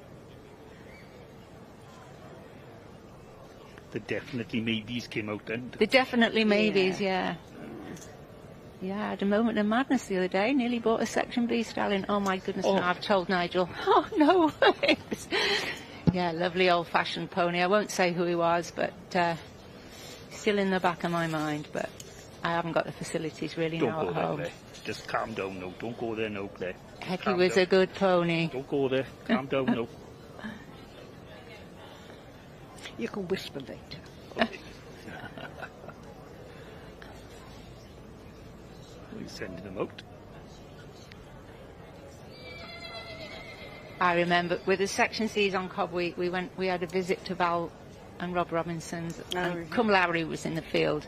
The Definitely Maybes came out then. The Definitely Maybes, yeah. Yeah, I had a moment of madness the other day. Nearly bought a Section B stallion. Oh my goodness, no, I've told Nigel. Oh no. Yeah, lovely old-fashioned pony. I won't say who he was, but still in the back of my mind. But I haven't got the facilities really now at home. There. Just calm down now. Don't go there now, Claire. Heck, he was a good pony. Don't go there. Calm down now. You can whisper later. Okay. We're sending them out. I remember with the Section C's on Cobb Week, we had a visit to Val and Rob Robinson's, and Cum Lowry was in the field,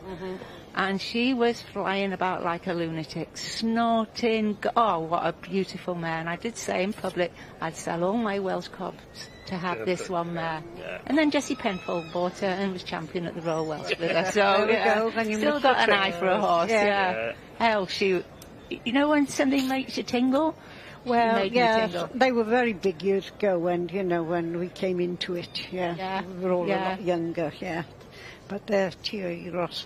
and she was flying about like a lunatic, snorting. Oh, what a beautiful mare! And I did say in public, I'd sell all my Welsh Cobs to have this one mare. Yeah. And then Jessie Penfold bought her and was champion at the Royal Welsh with her. So still got an eye for a horse. Yeah. Hell, you know when something makes you tingle. Well, yeah, they were very big years ago, and you know when we came into it, we were all a lot younger, But Thierry Ross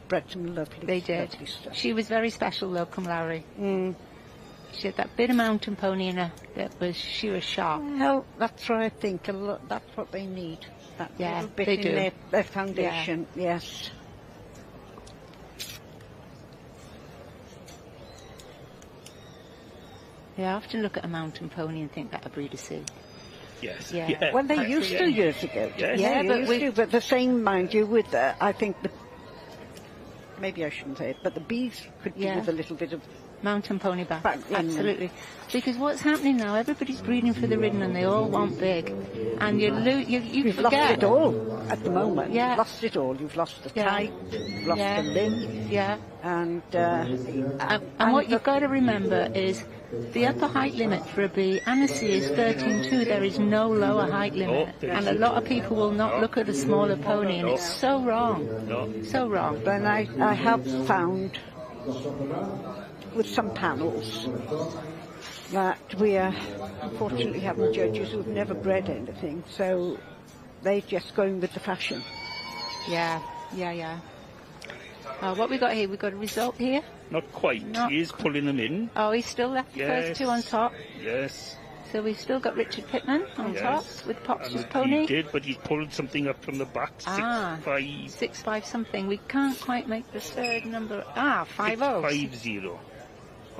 bred some lovely. They did. Lovely stuff. She was very special, though, Cum Lowry. She had that bit of mountain pony in her she was sharp. Well, that's what I think. That's what they need. That little bit they in do. Their foundation. Yes. Yeah, I often look at a mountain pony and think that a breed of Sioux. Yes. Yeah. Well, they used to years ago. Yes. Yeah, but the same, mind you, with I think maybe I shouldn't say it, but the bees could do with a little bit of mountain pony back. Absolutely. Because what's happening now, everybody's breeding for the ridden and they all want big. And you forget. Lost it all at the moment. Yeah. You've lost it all. You've lost the type, you've lost the limb. Yeah. And what you've got to remember is the upper height limit for a B and a C is 13.2. There is no lower height limit. And a lot of people will not look at a smaller pony, and it's so wrong. So wrong. But I have found with some panels that we are unfortunately having judges who've never bred anything, so they're just going with the fashion. Yeah. What we got here? We got a result here. Not quite. He is pulling them in. Oh, he's still left the first two on top. Yes. So we've still got Richard Pittman on top with Popster's pony. He did, but he's pulled something up from the back. 6'5". 6'5" something. We can't quite make the third number. 5'0". 6'50".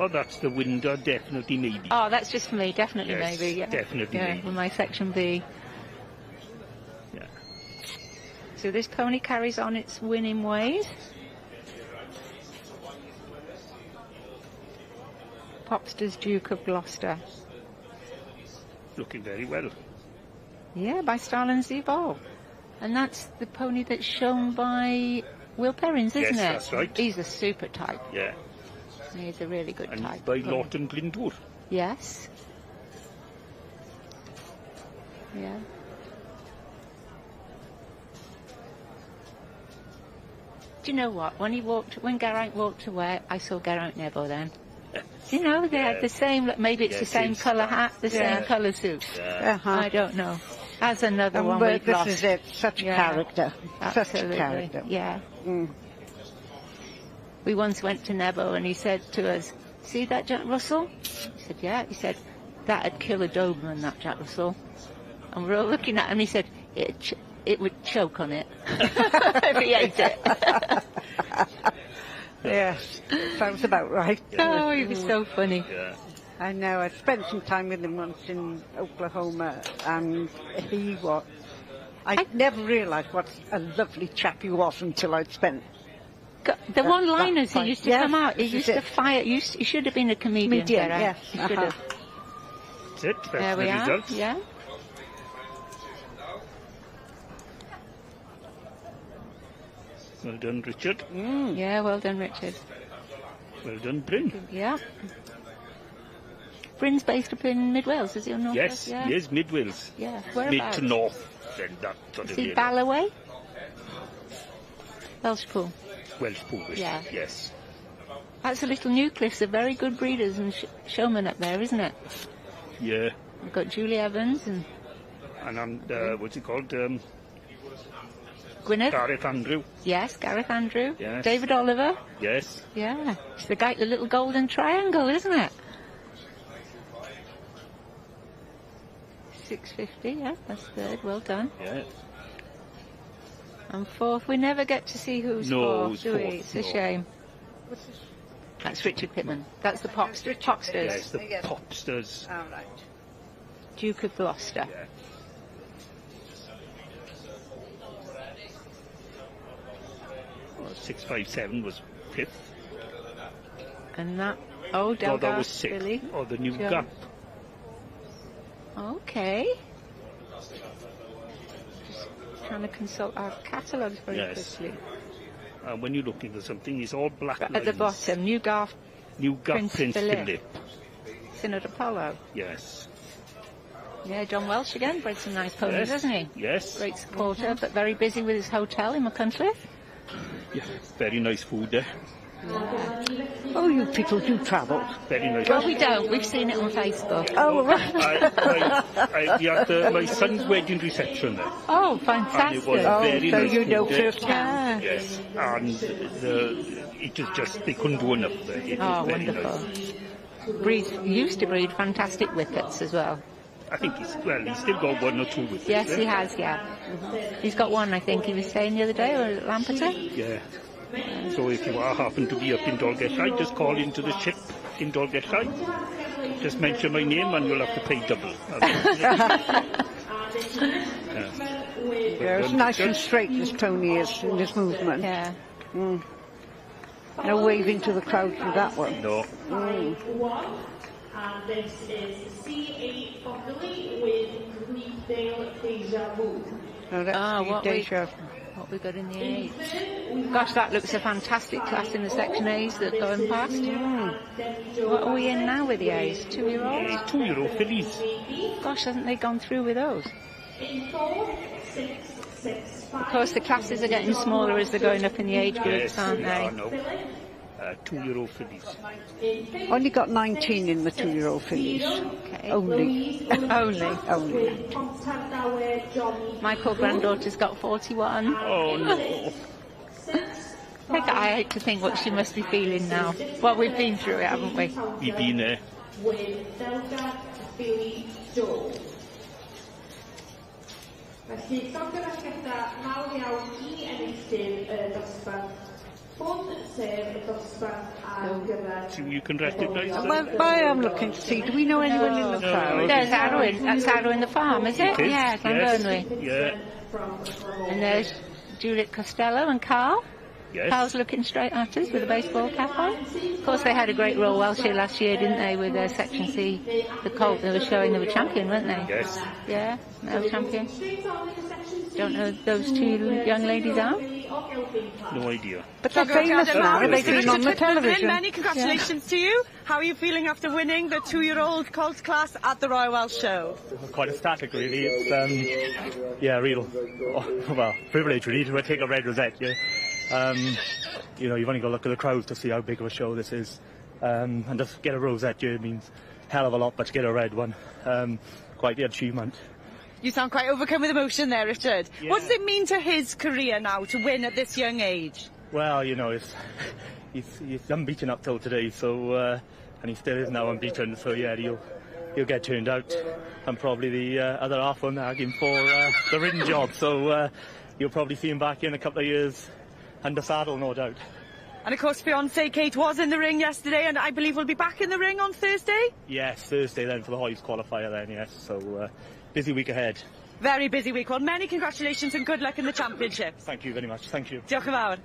Oh, that's the window, Definitely Maybe. Oh, that's just for me, Definitely Maybe. Yeah. Definitely Maybe. With my Section B. Yeah. So this pony carries on its winning ways. Popster's Duke of Gloucester. Looking very well. Yeah, by Starland's Evolve. And that's the pony that's shown by Will Perrins, isn't it? Yes, that's right. He's a super type. Yeah. He's a really good type. And by Lawton Glyndwr. Yes. Yeah. Do you know what? When Geraint walked away, I saw Geraint Nebo then. You know, they had the same, maybe it's the same colour hat, the same colour suit. Yeah. I don't know. As another one we've this lost. Is it. Such a character. Absolutely. Such a character. Yeah. We once went to Nebo and he said to us, "See that Jack Russell?" He said, "Yeah." He said, "That'd kill a Doberman, that Jack Russell." And we're all looking at him. He said, "It would choke on it if he ate it." Yes, sounds about right. Oh, he was so funny. Yeah. I know. I spent some time with him once in Oklahoma, and I never realised what a lovely chap he was until I'd spent. The one-liners he used to come out. He used to fire. He should have been a comedian. Yes. He should have. That's it. That's there the we results. are. Yeah. Well done, Richard. Yeah, well done, Richard. Well done, Bryn. Yeah. Bryn's based up in Mid Wales, is he, or North Yes, Wales? he is Mid Wales. Yeah, Mid whereabouts? to north. Then that sort Is of he area. Ballaway? Welshpool. Welshpool, Yeah. yes. That's a little nucleus of very good breeders and showmen up there, isn't it? Yeah. We've got Julie Evans and what's it called? Gwyneth. Gareth Andrew. Yes, Gareth Andrew. Yes. David Oliver. Yes. Yeah. It's the guy, the little golden triangle, isn't it? 650, yeah, that's third. Well done. Yeah. And fourth, we never get to see who's fourth, do we? It's a shame. That's Richard Pittman. That's the Popsters. Yes, the Popsters. All right. Duke of Gloucester. Yeah. Well, 657 was fifth. And that, Delgar, that was sixth. Billy. Oh, the new Joe. gap. Okay. Just trying to consult our catalogues very quickly. When you're looking for something, it's all black At lines. the bottom, New Garth Prince Philip. Synod Apollo. Yes. Yeah, John Welsh again, bred some nice ponies, hasn't he? Yes. Great supporter, but very busy with his hotel in McCuntliff. Yeah, very nice food there. Oh, you people do travel. Very nice. Well, we don't. We've seen it on Facebook. Oh, right. We had my son's wedding reception there. Oh, fantastic. And it was very so nice you know food there. firsthand. Yes, and it was just, they couldn't do enough there. It was very wonderful. Used to breed fantastic whippets as well. I think he's still got one or two with him. Yes, he has, yeah. He's got one, I think, he was saying the other day, or at Lampeter. Yeah. So if you happen to be up in Dolgellau, just call into the ship in Dolgellau. Just mention my name and you'll have to pay double. Yeah, it's nice and straight, this Tony is, in this movement. Yeah. Mm. No waving to the crowd for that one. No. And this is C8 Buckley with Greendale Deja Vu. No, that's what we got in the A's. Gosh, that looks a fantastic class in the Section A's that are going past. What are we in now with the A's? 2-year-olds? 2-year-old fillies. Gosh, hasn't they gone through with those? In 4, 6, 6, 5. Of course, the classes are getting smaller as they're going up in the age groups, aren't they? 2-year-old fillies. Only got 19 in the 2-year-old fillies. Okay. Only. My poor granddaughter's got 41. Oh no. I hate to think what she must be feeling now. Well, we've been through it, haven't we? We've been there. With Delta Billy Joe. Felly, llongyfarchiadau mawr iawn I enilltydd y dosbarth. Hwn sef y dosbarth ar gyfer... So you can recognise them? Well, I am looking to see, do we know anyone in the crowd? There's Arwen. That's Arwen the farm, is it? Yeah, Glenburnley. Yeah. And there's Juliet Costello and Carl. Yes. Carl's looking straight at us with a baseball cap on. Of course, they had a great Royal Welsh here last year, didn't they, with their Section C, the colt they were showing they were champion, weren't they? Yes. Yeah, they were champion. Don't know who those two young ladies are. No idea. But they're famous now, they've been on the television. Many congratulations to you. How are you feeling after winning the 2-year-old colt class at the Royal Welsh Show? Quite ecstatic, really. It's, real, privilege, really, to take a red rosette, yeah. You've only got to look at the crowd to see how big of a show this is. And just get a rosette, yeah, means hell of a lot, but to get a red one, quite the achievement. You sound quite overcome with emotion there, Richard. Yeah. What does it mean to his career now to win at this young age? Well, he's unbeaten up till today, so and he still is now unbeaten. So yeah, he'll get turned out, and probably the other half will nag him for the ridden job. So you'll probably see him back in a couple of years under saddle, no doubt. And of course, fiancée Kate was in the ring yesterday, and I believe will be back in the ring on Thursday. Yes, Thursday then for the Hoyes qualifier then. Yes, so busy week ahead. Very busy week. Well, many congratulations and good luck in the championships. Thank you very much. Thank you. Diolch yn fawr.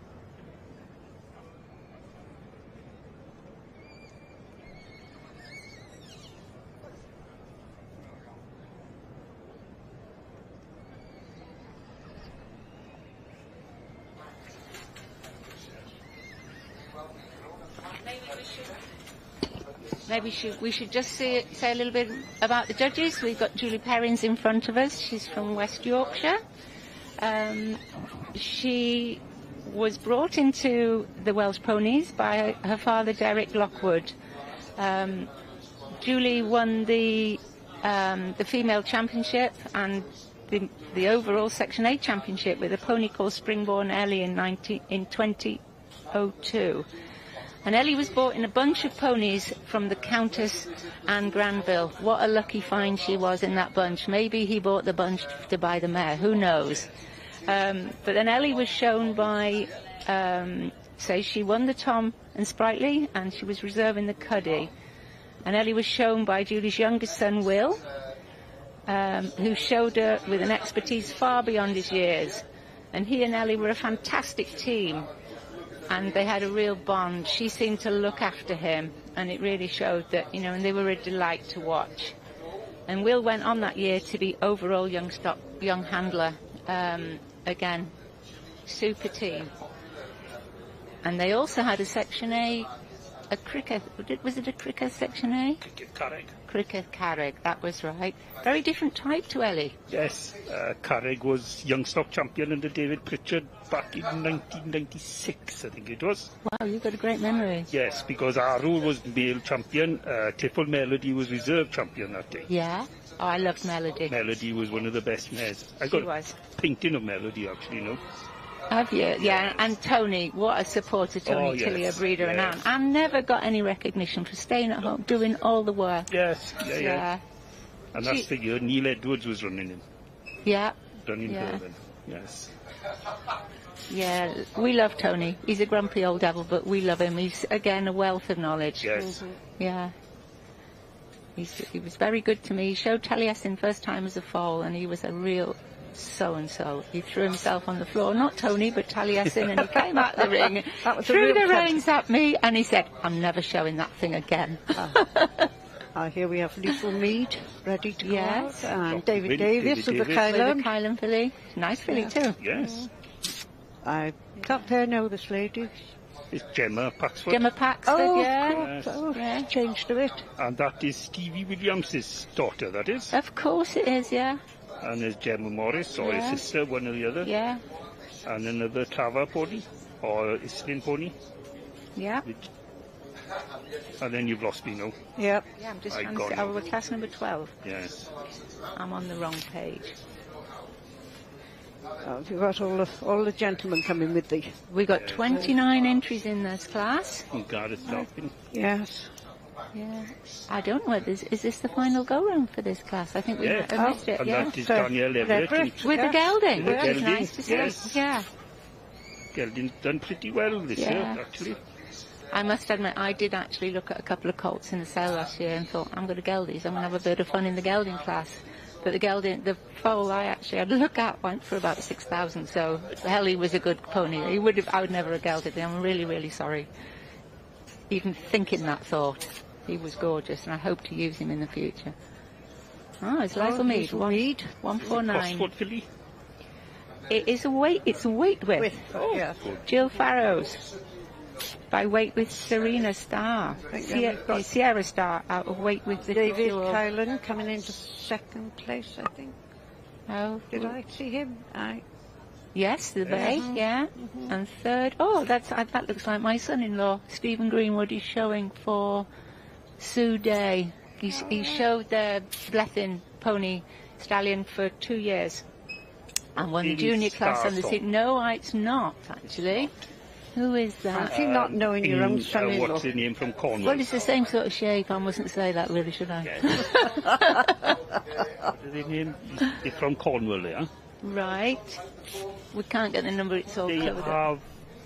Maybe we should just say a little bit about the judges. We've got Julie Perrins in front of us. She's from West Yorkshire. She was brought into the Welsh ponies by her father, Derek Lockwood. Julie won the female championship and the overall Section 8 championship with a pony called Springborn Ellie in 2002. And Ellie was bought in a bunch of ponies from the Countess Anne Granville. What a lucky find she was in that bunch. Maybe he bought the bunch to buy the mare, who knows. But then Ellie was shown by, she won the Tom and Sprightly, and she was reserving the Cuddy. And Ellie was shown by Julie's youngest son, Will, who showed her with an expertise far beyond his years. And he and Ellie were a fantastic team, and they had a real bond. She seemed to look after him, and it really showed that, and they were a delight to watch. And Will went on that year to be overall young handler. Again, super team. And they also had a Section A, a cricket, was it a cricket Section A? Cricket Carreg. Cricket Carreg, that was right. Very different type to Ellie. Yes, Carreg was young stock champion under David Pritchard back in 1996, I think it was. Wow, you've got a great memory. Yes, because Arul was male champion, Tiffle Melody was reserve champion that day. Yeah? Oh, I loved Melody. Melody was one of the best mares. I got a painting of Melody, actually, Have you? Yeah, and Tony, what a supporter Tony Tilly, a breeder and Anne. Anne never got any recognition for staying at home, doing all the work. Yes, yeah. And that's the year Neil Edwards was running him. Yeah. Running her then, yes. Yeah, we love Tony. He's a grumpy old devil, but we love him. He's, again, a wealth of knowledge. Yes. Yeah. He was very good to me. He showed Taliesin first time as a foal, and he was a real so-and-so. He threw himself on the floor, not Tony, but Taliesin, and he came out the ring, threw the reins at me, and he said, I'm never showing that thing again. Here we have Lethal Mead, ready to go out, and David Davis with the Kylan. With the Kylan filly. Nice filly too. Yes. I can't fair know this lady. It's Gemma Paxford. Gemma Paxford, yes. She's changed a bit. And that is Stevie Williams' daughter, that is? Of course it is, yeah. And there's Gemma Morris, or his sister, one or the other. Yeah. And another Tava pony, or Islin pony. Yeah. And then you've lost me now. Yep. Yeah, I'm just trying to say, we're class number 12. Yes. I'm on the wrong page. You've got all the gentlemen coming with thee. We got 29 entries in this class. And Gareth Dolphin. Yes. Yeah. I don't know whether is this the final go-round for this class? I think we missed it, and that is Danielle Everett. With the gelding. With the Which is nice to see. Yes. Yeah. Gelding's done pretty well this year, actually. I must admit, I did actually look at a couple of colts in the sale last year and thought, I'm going to geld these. I'm going to have a bit of fun in the gelding class. But the foal I actually had a look at went for about 6,000. So Helly was a good pony. I would never have gelded him. I'm really, really sorry. Even thinking that thought. He was gorgeous, and I hope to use him in the future. It's Lethal Mead. 149. It's a weight with. Jill Farrows. By Weight with Serena Star. Sierra Star out of Weight with the David Kylan coming into second place, I think. Oh, did I see him? Yes, the Bay, and third. That looks like my son-in-law, Stephen Greenwood. He's showing for Sue Day. He showed the Blethin pony stallion for 2 years and won the junior class on the seat. No, it's not actually. Who is that? Fancy not knowing your own son-in-law. What's the name from Cornwall? Well, it's the same sort of shape. I mustn't say that, really, should I? They're from Cornwall, yeah? Right. We can't get the number. It's all covered up.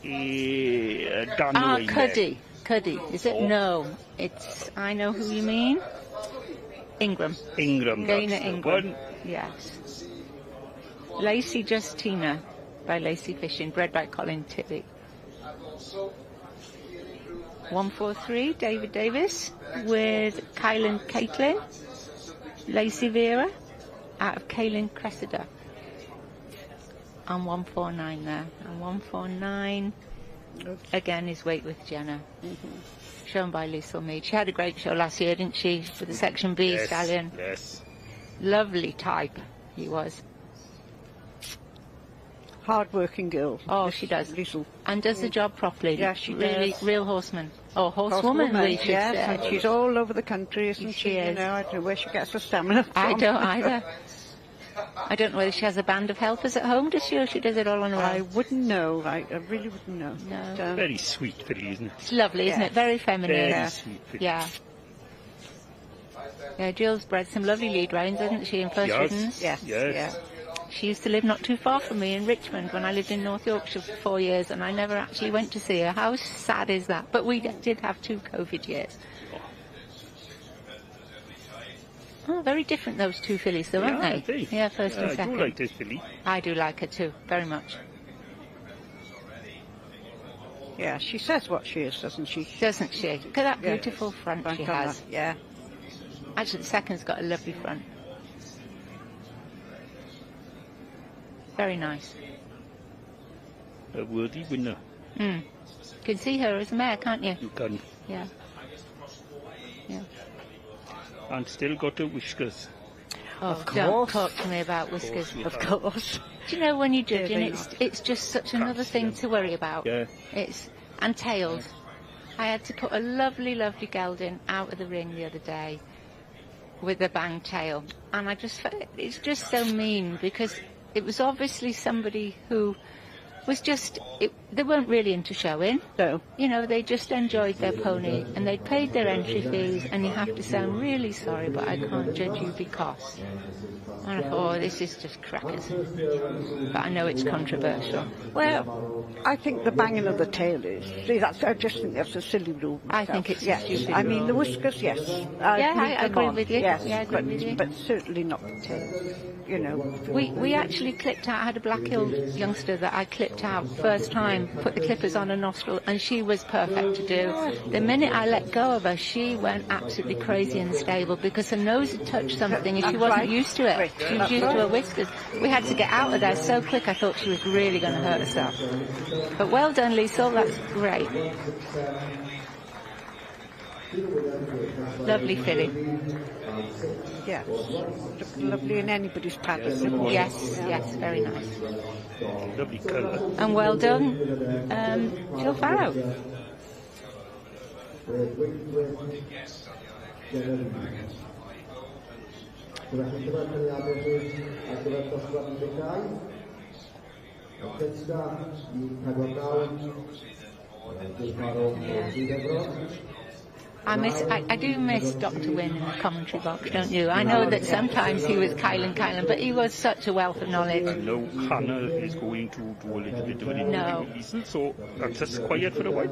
They have a Daniel Cuddy. Cuddy. Is it? No. It's. I know who you mean. Ingram. Dana Ingram. Yes. Lacey Justina by Lacey Fishing, bred by Colin Tilly. 143, David Davis with Kylan Caitlin, Lacey Vera out of Kaylin Cressida. And 149 there. And 149 again is Weight with Jenna. Shown by Lethal Mead. She had a great show last year, didn't she? For the Section B stallion. Yes. Lovely type he was. hard-working girl. Oh, she does. And does the job properly. Yeah, she really, does. real horseman. Oh, horsewoman, we should yes, say. and she's all over the country, isn't she? She is. You know, I don't know where she gets her stamina from. I don't either. I don't know whether she has a band of helpers at home, does she, or she does it all on her own? I wouldn't know. I really wouldn't know. No. But, Very sweet filly, isn't it? It's lovely, isn't it? Very feminine. Very sweet filly. Yeah. Yeah, Jill's bred some lovely lead rounds, hasn't she, in first riddens? Yes. Yeah. She used to live not too far from me in Richmond when I lived in North Yorkshire for 4 years, and I never actually went to see her. How sad is that? But we did have 2 COVID years. Oh, very different, those 2 fillies, though, aren't they? Yeah, first and second. I do like this filly. I do like her too, very much. Yeah, she says what she is, doesn't she? Doesn't she? Look at that beautiful front she on has. that, yeah. Actually, the second's got a lovely front. Very nice. A worthy winner. You can see her as a mare, can't you? You can. Yeah. Yeah. And still got her whiskers. Oh, Of don't course. talk to me about whiskers. Of course. Do you know when you're judging, Yeah, they it's just such another thing to worry about. Yeah. And tails. I had to put a lovely, lovely gelding out of the ring the other day with a bang tail, and I just felt it's just so mean, because it was obviously somebody who was just, they weren't really into showing. No. You know, they just enjoyed their pony, and they'd paid their entry fees, and you have to say, I'm really sorry, but I can't judge you because. And I thought, oh, this is just crackers. But I know it's controversial. Well, I think the banging of the tail is. See, I just think that's a silly rule. I think it's a stupid I mean, rule. the whiskers, yes. I agree with you. Yes, Yeah, I agree with you. but certainly not the tail. You know. We actually clipped out, I had a black-hilled youngster that I clipped out first time, put the clippers on her nostril, and she was perfect to do. The minute I let go of her, she went absolutely crazy in the stable, because her nose had touched something and she wasn't used to it. She was used to her whiskers. We had to get out of there so quick, I thought she was really going to hurt herself. But well done, Liesl, that's great. Lovely filly. Yeah, look lovely in anybody's paddock. Yes, yes, very nice. Lovely colour. And well done, Jill Farrow. I do miss Dr. Wynne in the commentary box, don't you? I know that sometimes he was Kylan, but he was such a wealth of knowledge. And now Hannah is going to do a little bit of an interview, so that's just quiet for a while.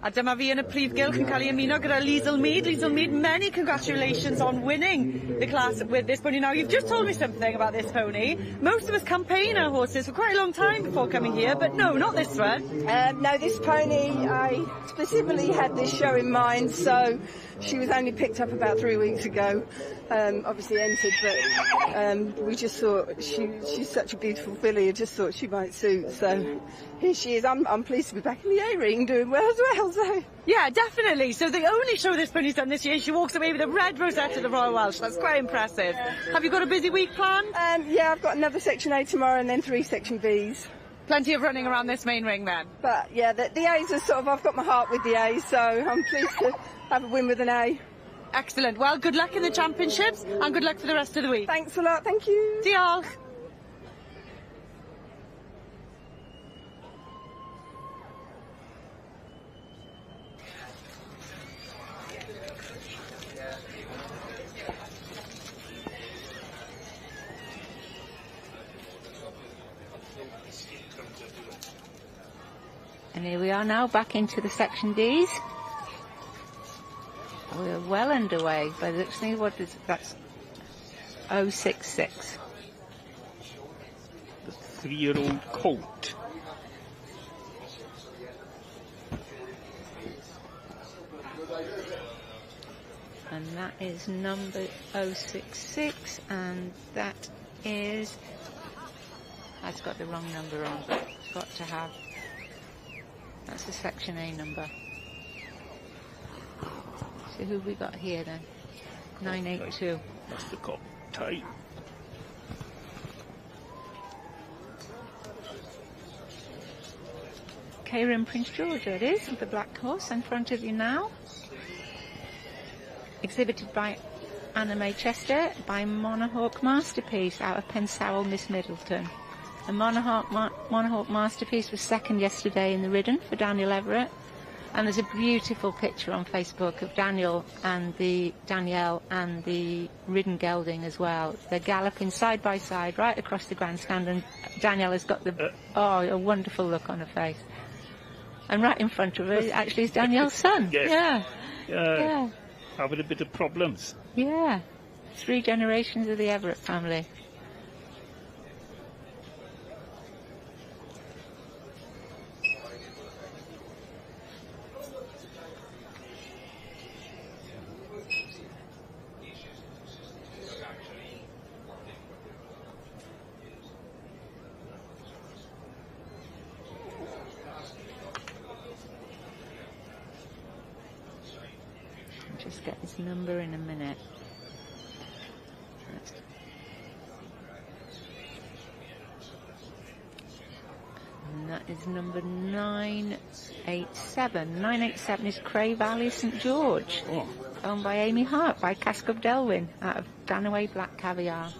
A dyma fi yn y Prif Gylch yn cael ei ymuno gyda Liesl Mead. Liesl Mead, many congratulations on winning the class with this pony. Now, you've just told me something about this pony. Most of us campaign our horses for quite a long time before coming here, but no, not this one. No, this pony, I specifically had this show in mind, so she was only picked up about 3 weeks ago. Obviously entered, but we just thought she's such a beautiful filly. I just thought she might suit. So here she is. I'm pleased to be back in the A-ring doing well as well. So yeah, definitely. So the only show this pony's done this year, she walks away with a red rosette of the Royal Welsh. That's quite impressive. Have you got a busy week planned? Yeah, I've got another Section A tomorrow and then 3 Section Bs. Plenty of running around this main ring then. But yeah, the A's are sort of, I've got my heart with the A's, so I'm pleased to have a win with an A. Excellent. Well, good luck in the championships and good luck for the rest of the week. Thanks a lot. Thank you. Diolch. And here we are now, back into the Section Ds. We're well underway, but let's see what is that's 066. The 3-year-old colt. And that is number 066, and that is has got the wrong number on, but it's got to have. That's the Section A number. So who have we got here then? 982. That's the cop tie. Karen Prince George, it is, the black horse in front of you now. Exhibited by Anna May Chester by Monahawk Masterpiece out of Pensowell, Miss Middleton. The Monahawk Masterpiece was second yesterday in the Ridden for Daniel Everett. And there's a beautiful picture on Facebook of Danielle and the Ridden gelding as well. They're galloping side by side right across the grandstand, and Danielle has got a wonderful look on her face. And right in front of her actually is Danielle's son. Yes. Yeah. Having a bit of problems. Yeah. 3 generations of the Everett family. Just get his number in a minute. And that is number 987. 987 is Cray Valley St George, owned by Amy Hart, by Cask of Delwyn, out of Danaway Black Caviar.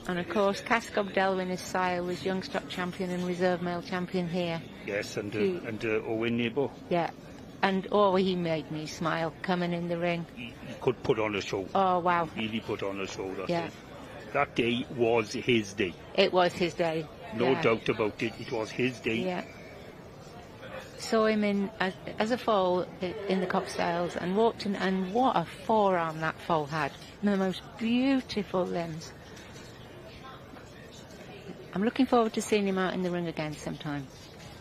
And of course, Cask of Delwyn, his sire, was young stock champion and reserve male champion here. Yes, and Owen Nebo. Yeah. And he made me smile coming in the ring. He could put on a show. Oh, wow. Really put on a show. Yeah. That day was his day. It was his day. No doubt about it. It was his day. Yeah. Saw him in as a foal in the Copsails and walked in, and what a forearm that foal had. The most beautiful limbs. I'm looking forward to seeing him out in the ring again sometime.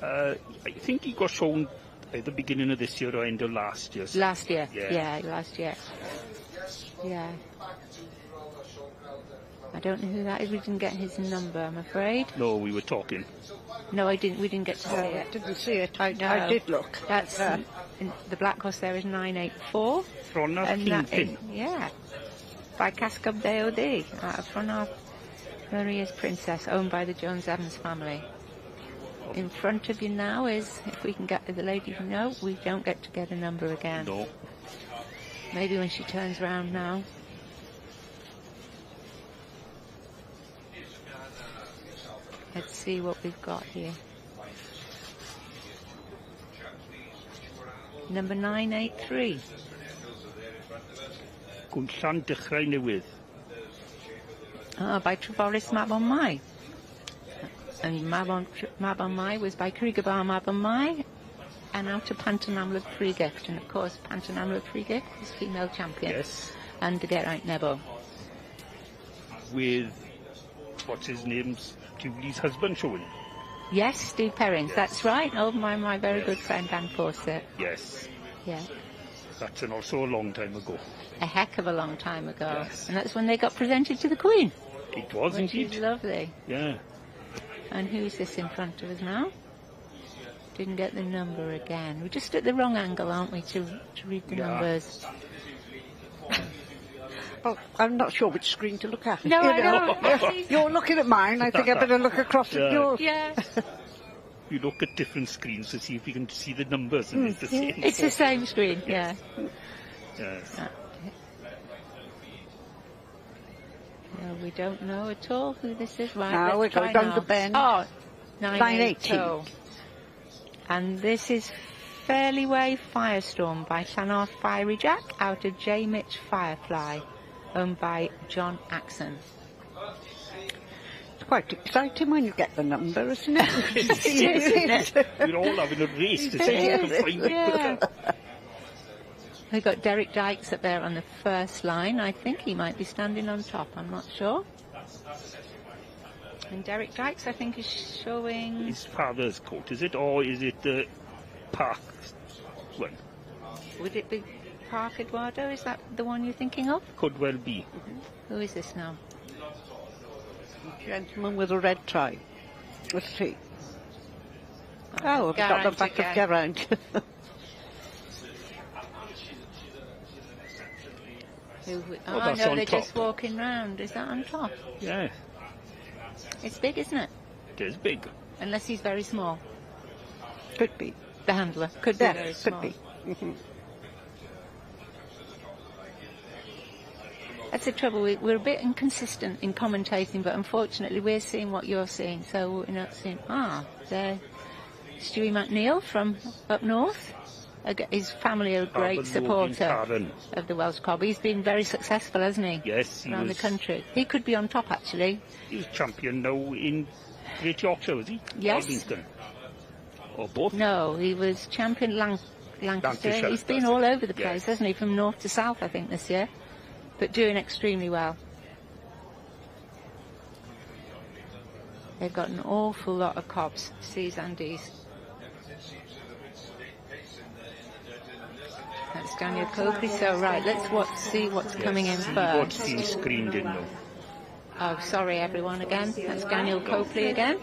I think he got shown at the beginning of this year or end of last year. Last year, yeah, last year. Yeah. I don't know who that is. We didn't get his number, I'm afraid. No, we were talking. No, I didn't. We didn't get to see it. Didn't see it. I did look. That's the black horse there is 984. Kingpin. Yeah. By Cascab DOD out of Fronab Maria's Princess, owned by the Jones Evans family. In front of you now is, if we can get the lady to know, we don't get to get a number again. No. Maybe when she turns round now. Let's see what we've got here. Number 983. Gwllan Dechrau Newydd. By Treforys Mab on Mai. And Mab on Mai was by Krigabar Mab on Mai, and out of Pantanamla Pre-Gift. And of course, Pantanamla Pre-Gift is female champion. Yes. And to get right Nebo. With, what's his name, Jubilee's husband showing. Yes, Steve Perrins, that's right. Oh, my very good friend Dan Fawcett. Yes. Yeah. That's also a long time ago. A heck of a long time ago. Yes. And that's when they got presented to the Queen. It was indeed. Which is lovely. Yeah. And who's this in front of us now? Didn't get the number again. We're just at the wrong angle, aren't we, to read the numbers? Well, I'm not sure which screen to look at. No, I know. You're looking at mine. I think I better look across at yours. Yeah. You look at different screens to see if you can see the numbers, and it's the same. It's the same screen, yeah. Yes. No, we don't know at all who this is. Right, now we're going down the bend. Oh, 980. 980. And this is Fairlyway Firestorm by Llanarth Fiery Jack out of J. Mitch Firefly, owned by John Axon. It's quite exciting when you get the number, isn't it? Isn't it? We're all having a race to see who can find it. We've got Derek Dykes up there on the first line. I think he might be standing on top, I'm not sure. And Derek Dykes, I think, is showing... His father's coat, is it? Or is it the Park one? Would it be Park Eduardo? Is that the one you're thinking of? Could well be. Who is this now? Gentleman with a red tie. Let's see. Oh, we've got the back of Geraint. Oh, no, they're just walking round. Is that on top? Yeah. It's big, isn't it? It is big. Unless he's very small. Could be. The handler could be very small. Could be. That's the trouble. We're a bit inconsistent in commentating, but unfortunately we're seeing what you're seeing, so we're not seeing... there. Stewie McNeil from up north. His family are a great supporter of the Welsh Cob. He's been very successful, hasn't he? Yes, around the country. He could be on top, actually. He's champion now in Great Yorkshire, was he? Yes. Livingston. Or both? No, he was champion Lancashire. He's been all over the place, hasn't he? From north to south, I think, this year. But doing extremely well. They've got an awful lot of cobs, C's and D's. That's Daniel Coakley. So, right, let's see what's coming in first. What's being screened in now? Oh, sorry, everyone, again. That's Daniel Coakley again.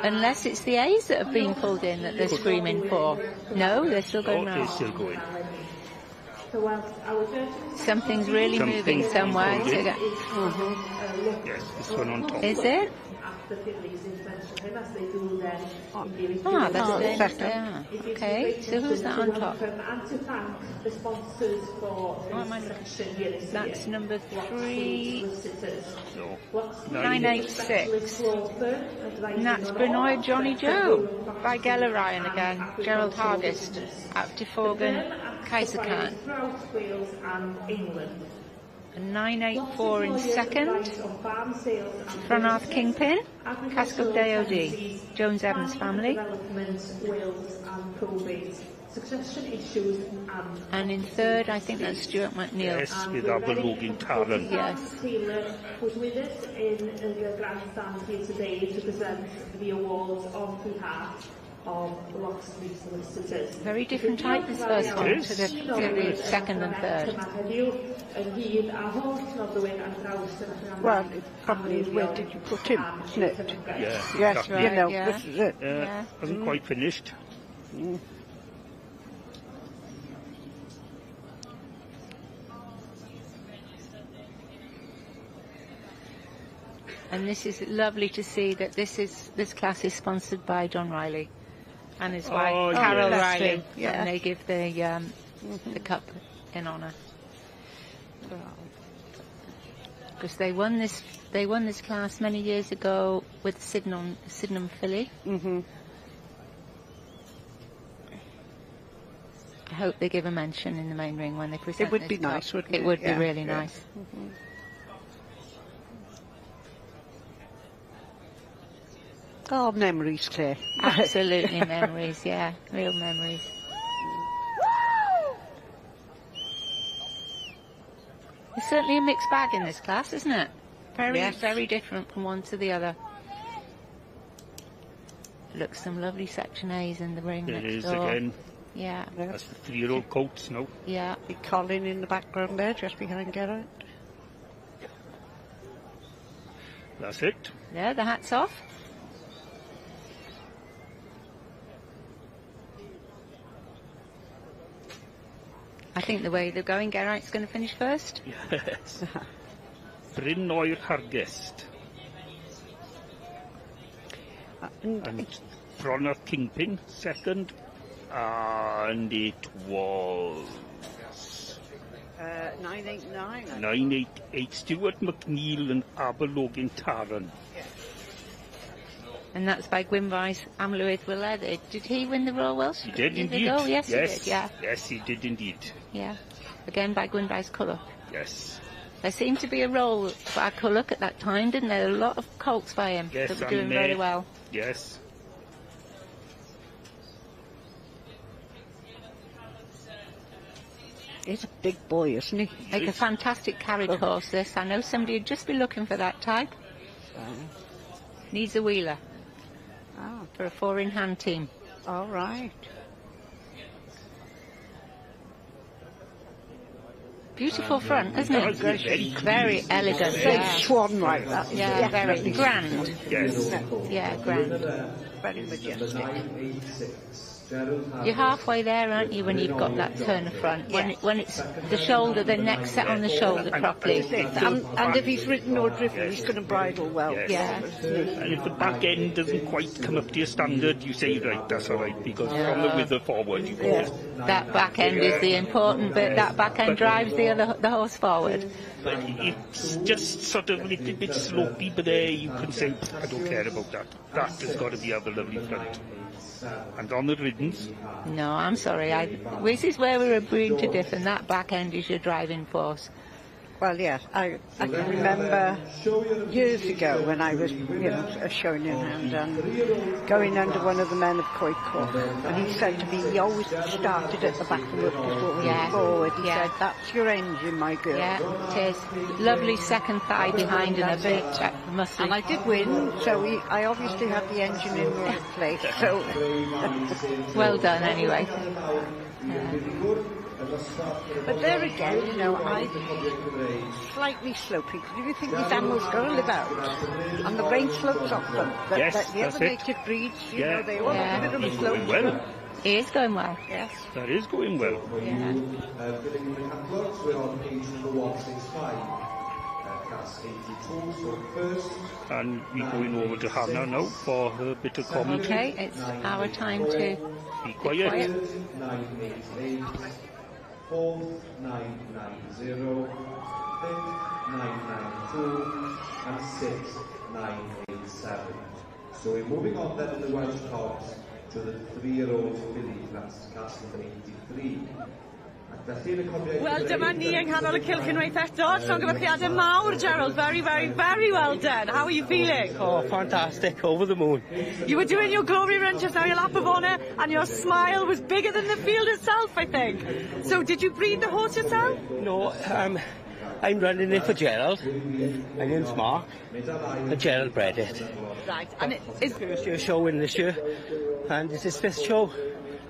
Unless it's the A's that have been pulled in that they're screaming for. No, they're still going round. They're still going. Something's really moving somewhere. Yes, this one on top. Is it? Ah, that's it. Yeah. Okay, so who's that on top? That's number 986. And that's Benoit Johnny Joe by Gela Ryan again. Gerald Hargest out to Forgan Kaiser Khan. And 984 in second. Franarth Kingpin, Casco Deod, Jones Evans family. And in third, I think that's Stuart McNeil. Yes, with Aberlogan Taran. Yes. Taylor was with us in the grandstand here today to present the awards on behalf of Locksley solicitors. Very different type this first one to the second and third. Well, it probably is where did you put him, isn't it? Yeah. Yes, Right. you know, this is it. Hasn't quite finished. And this is lovely to see that this class is sponsored by John Riley and his wife Carol Riley, and they give the cup in honour. Because they won this class many years ago with Sydenham filly. I hope they give a mention in the main ring when they present. It would this be cup. nice, wouldn't it? It would be really nice. Oh, memories, Claire. Absolutely memories, yeah. Real memories. It's certainly a mixed bag in this class, isn't it? Very different from one to the other. Look, some lovely Section A's in the ring There next is door. again. Yeah. That's the 3-year-old coats now. Yeah. Big Colin in the background there, just behind Geraint. That's it. Yeah, the hat's off. I think the way they're going, Geraint's going to finish first. Yes. Bryn Oer Hargest. And Franarth Kingpin, second. And it was... 989. 988. Stuart McNeil and Aberlogan Taran. And that's by Gwynfais Amlwydd Weledd. Did he win the Royal Welsh? He did indeed. Oh, yes, he did, yeah. Yes, he did indeed. Yeah. Again by Gwynfais Culloch. Yes. There seemed to be a role by Culloch at that time, didn't there? A lot of colts by him that were doing very well. Yes. He's a big boy, isn't he? Like a fantastic carriage horse, this. I know somebody would just be looking for that type. Needs a wheeler. For a 4-in-hand team. All right. Beautiful front, isn't it? Very elegant. Very swan like that. Yeah, very grand. Yes. Yeah, grand. Very majestic. You're halfway there, aren't you, when you've got that turn of front? When it's the shoulder, the neck set on the shoulder properly. And if he's ridden or driven, he's going to bridle well. Yes. Yeah. And if the back end doesn't quite come up to your standard, you say, right, that's all right, because from the wither forward, you go. That back end is the important bit. That back end drives the horse forward. But it's just sort of a little bit slopey, but there you can say, I don't care about that. That has got to be a lovely front. And on the riddens. No, I'm sorry. This is where we're agreeing to differ, and that back end is your driving force. Well, yes, I can remember years ago when I was, showing in hand and going under one of the men of Coedcourt, and he said to me, he always started at the back and worked his way forward. He said, that's your engine, my girl. Yeah, it is. Lovely second thigh behind and a bit muscle. And I did win, so I obviously had the engine in the right place. So well done, anyway. But there again, I slightly sloping. Do you think these animals got to live out? And the rain slopes off them. The other native breeds, they all have a bit of a slope. Well. It is going well. Yes. That is going well. Yeah. We're on page number 165. Class 82, so first. And we're going over to Hannah now for her bit of commentary. Okay, it's our time to be quiet. 988, 4990, 992, and 6987. So we're moving on then in the Welsh Cobs to the 3-year-old filly class number 83. Wel, dyma ni yng nghanol y cylch unwaith eto. Llongyfarchiadau mawr, Gerald. Very, very, very well done. How are you feeling? Oh, fantastic. Over the moon. You were doing your glory run just now, your lap of honour, and your smile was bigger than the field itself, I think. So, did you breed the horse yourself? No, I'm running it for Gerald. My name's Mark. And Gerald bred it. Right, and it is... First year show in this year, and it's his fifth show.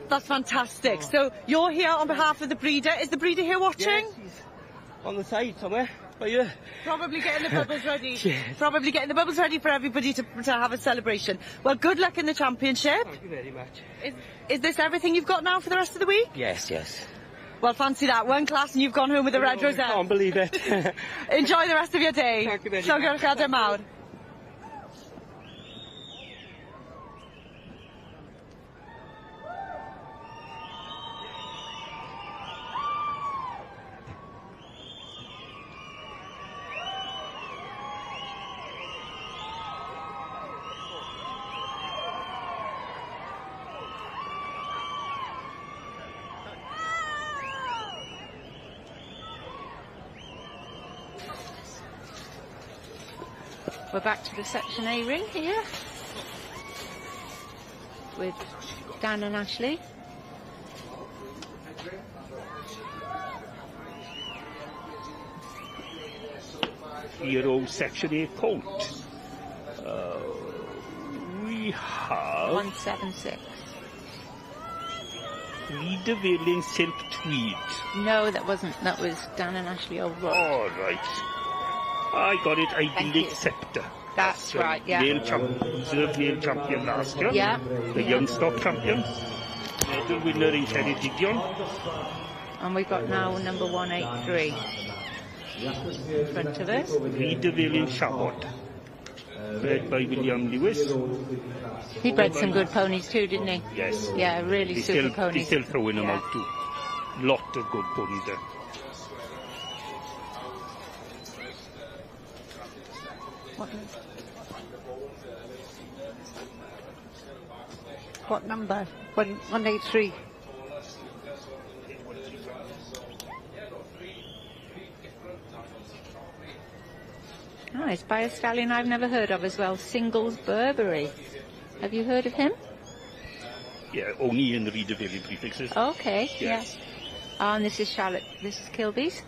That's fantastic. So you're here on behalf of the breeder. Is the breeder here watching? Yes, he's on the side somewhere. But yeah. Probably getting the bubbles ready. Yes. Probably getting the bubbles ready for everybody to have a celebration. Well, good luck in the championship. Thank you very much. Is this everything you've got now for the rest of the week? Yes, yes. Well, fancy that. One class and you've gone home with a red rosette. I can't believe it. Enjoy the rest of your day. Thank you very much. Llongyfarchiadau mawr. We're back to the Section A ring here with Dan and Ashley. Euro Section A colt. We have 176. Leader Veiling Silk Tweed. No, that wasn't. That was Dan and Ashley overall. All right. I got it. Idyllic Scepter. That's right, yeah. Male male champion last year. Yeah. The young stock champion. Medal winner in Ceredigion. And we've got now number 183 in front of us. Leader Veiling Shabot. Bred by William Lewis. He bred some good ponies too, didn't he? Yes. Yeah, really super ponies. He's still throwing them out too. Lot of good ponies there. What number? 183. Oh, it's by a stallion I've never heard of as well, Singles Burberry. Have you heard of him? Yeah, only in the Reader Valley prefixes. Okay, yes. Yeah. And this is Charlotte. This is Kilby's.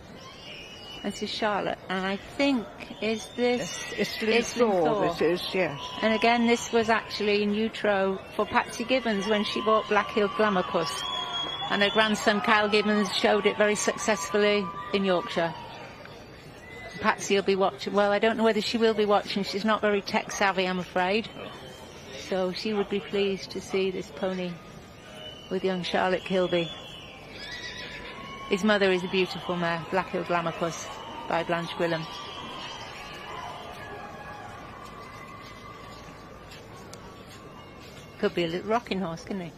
This is Charlotte. And I think, is this... Islin Thor, this is, yes. And again, this was actually in utero for Patsy Gibbons when she bought Black Hill Glamourpuss. And her grandson, Kyle Gibbons, showed it very successfully in Yorkshire. Patsy will be watching. Well, I don't know whether she will be watching. She's not very tech savvy, I'm afraid. So she would be pleased to see this pony with young Charlotte Kilby. His mother is a beautiful mare, Black Hill Glamour Puss by Blanche Gwilym. Could be a little rocking horse, couldn't he?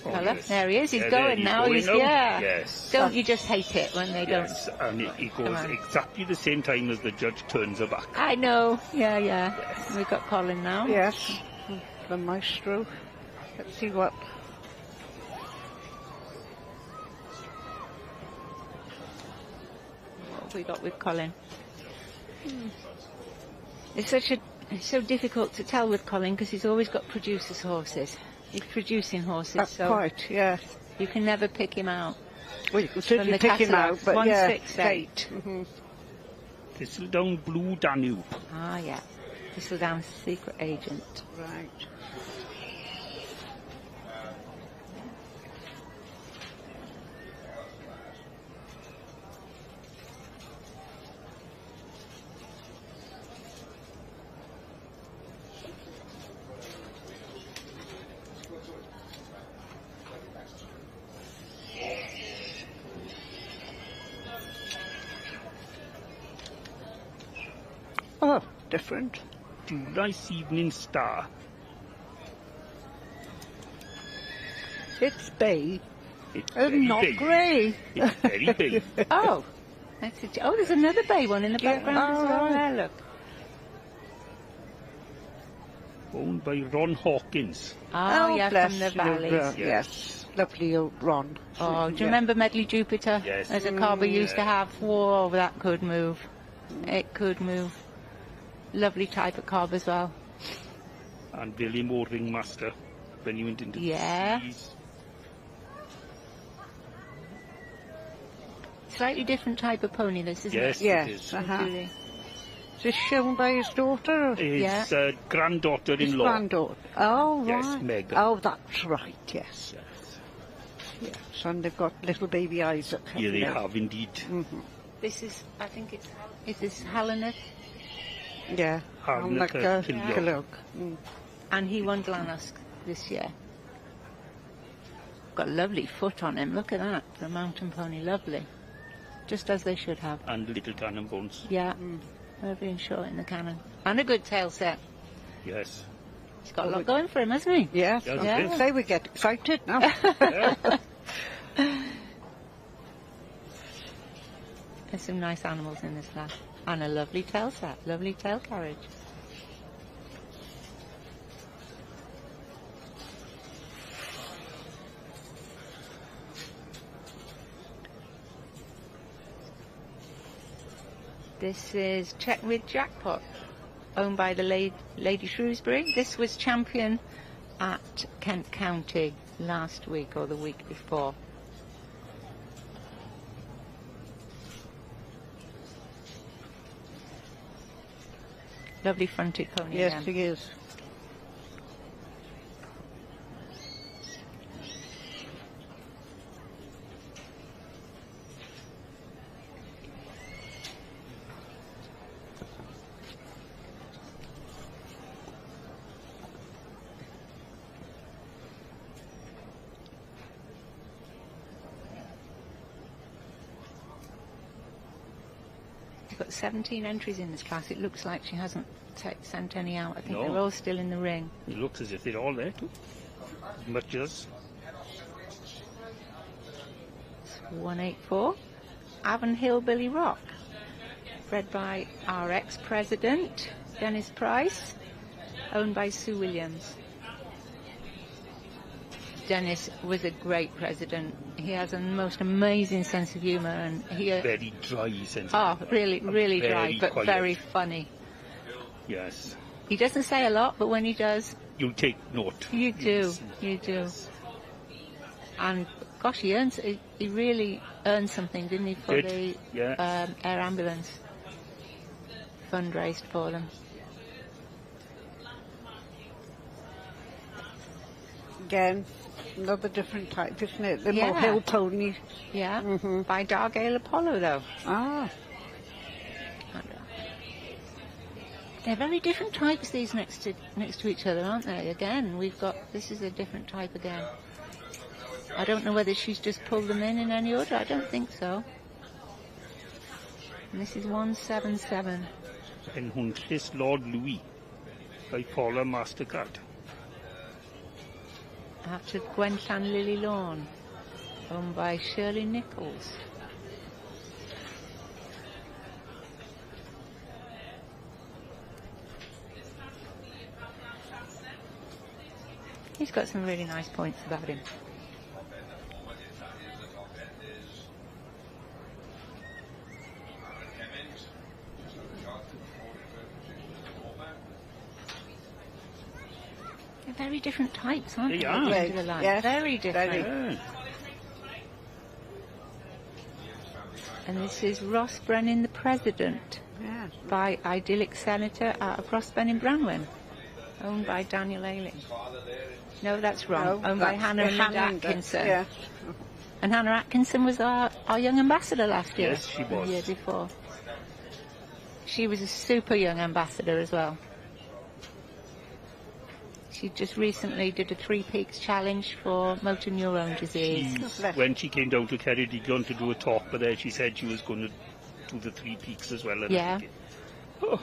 Oh, Yes. There he is, he's Yeah, going he's now. going He's, now. yeah. Yes. Don't you just hate it when they Yes, don't? and he Come goes on. exactly the same time as the judge turns her back. I know, yeah. Yes. We've got Colin now. Yes, the maestro. Let's see what. What have we got with Colin? It's so difficult to tell with Colin because he's always got producers' horses. He's producing horses, That's so quite, yeah. you can never pick him out. Well, you can From certainly the pick him catalogue. out, but yeah, 168. Thistledown Blue Danube. Ah, yeah. Thistledown's secret agent. Right. Oh, different. Nice Evening Star. It's bay. It's And very not big. grey. It's very big. Oh, there's another bay one in the background as well. There, look. Owned by Ron Hawkins. Oh, yeah, bless from the you, valleys. yes. Lovely old Ron. Oh, do you remember Medley Jupiter? Yes. As a carver used to have. Whoa, that could move. It could move. Lovely type of carb as well. And William Moore Ringmaster when he went into Yeah. the seas. Slightly different type of pony, this, isn't Yes, it? it is. Really. Is this shown by his daughter? His granddaughter-in-law. His granddaughter. Oh, Yes, right. Meg. Oh, that's right, yes. Yes, and they've got little baby Isaac. Yeah, they have indeed. This is, I think is this Halenet? Yeah. Halenet Kilog. And he won Glanhusk this year. Got a lovely foot on him, look at that, for a mountain pony, lovely. Just as they should have. And Little Cannon Bones. Yeah, lovely and short in the cannon. And a good tail set. Yes. He's got a lot going for him, hasn't he? Yes, I was going to say we get excited now. There's some nice animals in this class. And a lovely tail set, lovely tail carriage. This is Check with Jackpot, owned by the Lady Shrewsbury. This was champion at Kent County last week or the week before. Lovely fronted pony. Yes, again. he is. Got 17 entries in this class. It looks like she hasn't sent any out. I think No. they're all still in the ring. It looks as if they're all there too. As much as. 184. Avon Hillbilly Rock. Bred by our ex-president, Dennis Price. Owned by Sue Williams. Dennis was a great president. He has a most amazing sense of humour, and he Very dry sense. oh, really dry, Very but quiet. very funny. Yes. He doesn't say a lot, but when he does, You take note. you do, you do. And gosh, he really earned something, didn't he, for Did, the yeah. air ambulance? Fundraised for them. Again, Another different type, isn't it? The Yeah. more hill ponies. Yeah, by Dargale Apollo though. Ah. They're very different types, these next to each other, aren't they? Again, this is a different type again. I don't know whether she's just pulled them in any order. I don't think so. And this is 177. En Huntless Lord Louis by Paula Mastercard. After Gwenllan Lily Lawn, owned by Shirley Nichols. He's got some really nice points about him. They're very different types, aren't they? They are. At the end of the line. Yes, Very different. Yeah. And this is Ross Brennan, the President, by Idyllic Senator out of Rossben in Branwen, owned by Daniel Ailing. No, that's wrong. No, owned by that's Hannah Hannah Atkinson. Yeah. And Hannah Atkinson was our young ambassador last year. Yes, she was. The year before. She was a super young ambassador as well. She just recently did a 3 Peaks challenge for motor neurone disease. When she came down to Ceredigion to do a talk, but there she said she was going to do the 3 peaks as well. And Yeah. Oh,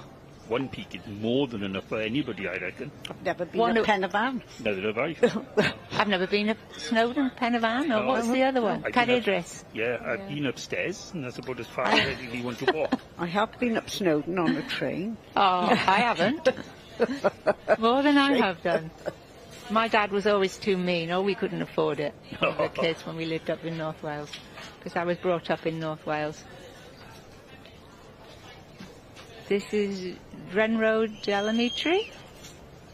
1 peak is more than enough for anybody, I reckon. I've never been a Penavan. Neither have I. I've never been at Snowdon, Penavan, or what's the other one? I've been up- Cadidris. Yeah, I've been upstairs, and that's about as far as I really want to walk. I have been up Snowdon on a train. Oh, I haven't. More than I have done. My dad was always too mean. Oh, we couldn't afford it when we were kids when we lived up in North Wales, because I was brought up in North Wales. This is Drenroad Delamitri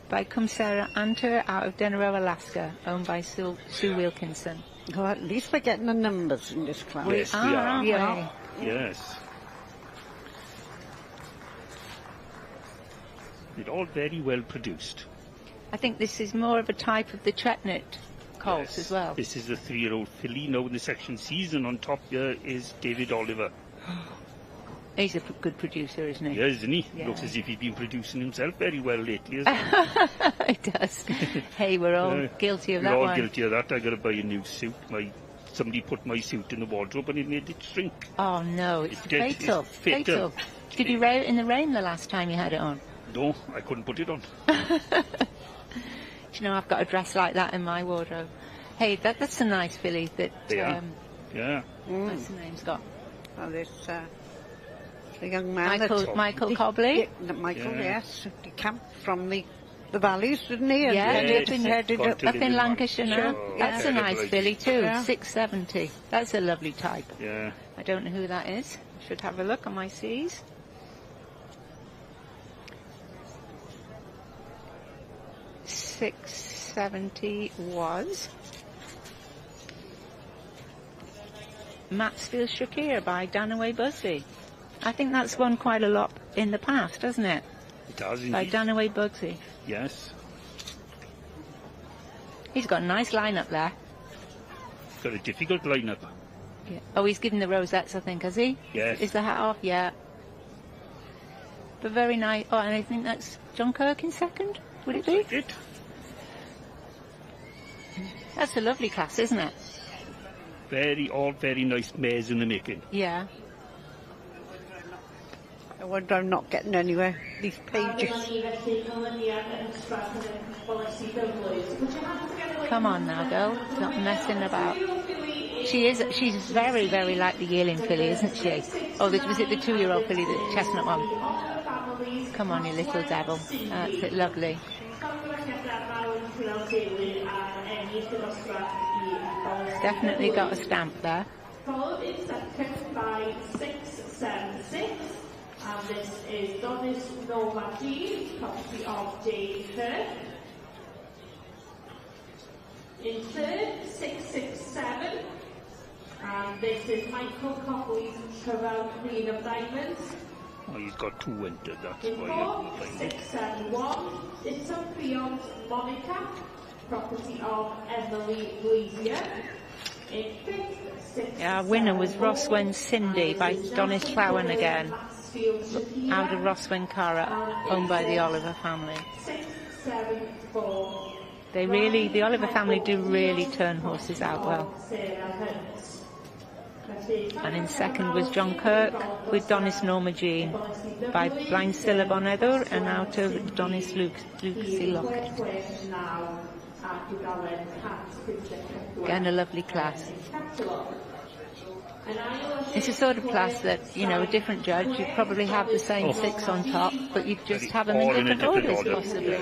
by Cumsera Anter out of Denero, Alaska, owned by Sue Wilkinson. Well, at least we're getting the numbers in this class. Yes, we are. Aren't Yeah. we? Yes. They're all very well produced. I think this is more of a type of the Chetnut colts as well. This is a 3-year-old filly. Now in the section season on top here is David Oliver. He's a good producer, isn't he? Yeah, isn't he? Yeah. Looks as if he's been producing himself very well lately, isn't he? He does. Hey, we're all guilty of that We're all one. guilty of that. I got to buy a new suit. Somebody put my suit in the wardrobe and it made it shrink. Oh no, it's It did. fatal. It's fatal. Did you wear it in the rain the last time you had it on? No, I couldn't put it on. Do you know, I've got a dress like that in my wardrobe. Hey, that's a nice filly that They are. Yeah. what's the name's got? Well, there's the young man. Michael Cobley? Michael, Yeah. yes. He camped from the valleys, didn't he? And Yeah, headed up in Lancashire now. Oh, That's a nice lovely. filly too, Yeah. 670. That's a lovely type. Yeah. I don't know who that is. Should have a look on my C's. $670 was Matsfield Shakir by Danaway Bugsy. I think that's won quite a lot in the past, doesn't it? It does indeed. By Danaway Bugsy. Yes. He's got a nice lineup there. Got a difficult lineup. Yeah. Oh, he's given the rosettes, I think, has he? Yes. Is the hat off? Yeah. But very nice. Oh, and I think that's John Kirk in second, would it be? It. That's a lovely class, isn't it? All very nice mares in the making. Yeah. I wonder I'm not getting anywhere. These pages. Come on now, girl. Not messing about. She's very, very like the yearling filly, isn't she? Oh, was it the 2-year-old filly, the chestnut one? Come on, you little devil. That's it, lovely. Definitely got a stamp there. Followed in second by 676, and this is Donis Novati, property of Jane Kirk. In third, 667, and this is Michael Copley's Travel Queen of Diamonds. Oh, he's got 2 entered, that's In why fourth, I couldn't find it. 671, it's a Creon's Monica property of Emily Bleasier. In fifth, sixth, Our winner was Roswen Cindy by Donis Plowen again, out of Roswen Cara, owned by the Oliver family. 6, 7, 4. The Oliver family do really turn horses out well. And in second was John Kirk with Donis Norma Jean by Blind Silla Bonedwr and out of Donis Lucy Lockett. Again, a lovely class. It's a sort of class that, you know, a different judge, you'd probably have the same 6 on top, but you'd just have them in different orders, possibly.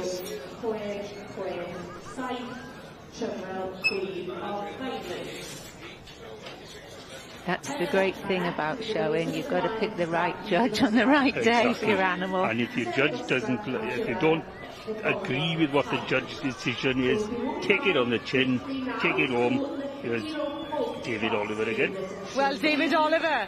That's the great thing about showing. You've got to pick the right judge on the right day for your animal. And if your judge if you don't agree with what the judge's decision is, take it on the chin, take it home. Here's David Oliver again. Wel, David Oliver,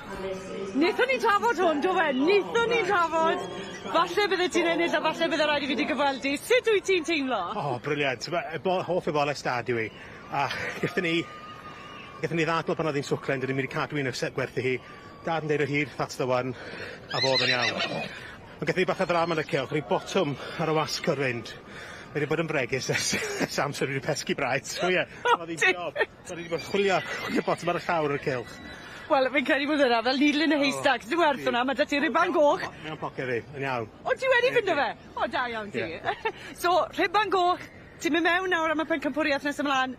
wnaethon ni trafod hwn, do fe? Wnaethon ni trafod. Falle bydde ti'n ennill a falle bydde rhaid I fi di gyfweldi. Sut wyt ti'n teimlo? Oh, briliant. Hoff y boles da, dwi. A gyda ni ddadl pan oedd hi'n swclen, dydyn ni'n mynd i cadw un o'r gwerthu hi. Dad yn deud o hyd, that's the one, a fodd yn iawn. Ond gyda ni bach o ddrama yn y cilch, ni'n botwm ar y wasgwr fynd. Wedi bod yn bregus ers amser wedi pesgu braid. So ie, oedd hi'n job. Oedd wedi bod chwilio botwm ar y llawr o'r cilch. Wel, fi'n credu bod yna fel needle in a haystack. Dwi'n werth hwnna, mae da ti riban goch. Mewn poced fi, yn iawn. O, ti wedi fynd o fe? O, da iawn ti. So, riban goch, ti'n mynd mewn nawr am y pencampwriaeth nes ymlaen.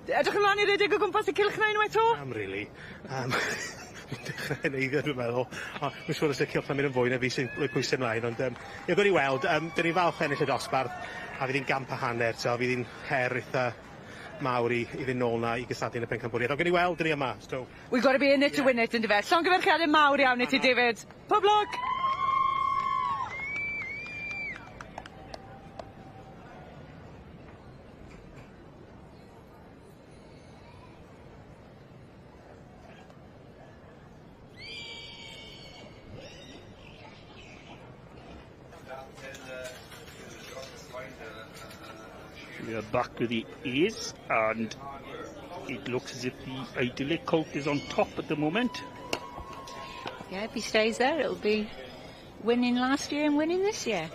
Edrych ymlaen i redeg o gwmpas y cilch na unwaith o? Really. Dechrau neiddio, dwi'n meddwl. Mae'n siŵr os y cilch na mynd yn fwy na fi sy'n pwysau ymlaen, ond ie, gwni weld, dyn ni'n falch ennill y dosbarth, a fydd hi'n gamp a hanner, so fydd hi'n her eitha mawr i fynd nôl na i gysadlu yn y pencampwriaeth. Ond gwni weld, dyn ni yma, so... We've got to be in it to win it, ynddo fe. Llongyfarchiadau mawr iawn i ti, David. Poblog! We are back with the A's, and it looks as if the idyllic colt is on top at the moment. Yeah, if he stays there, it'll be winning last year and winning this year.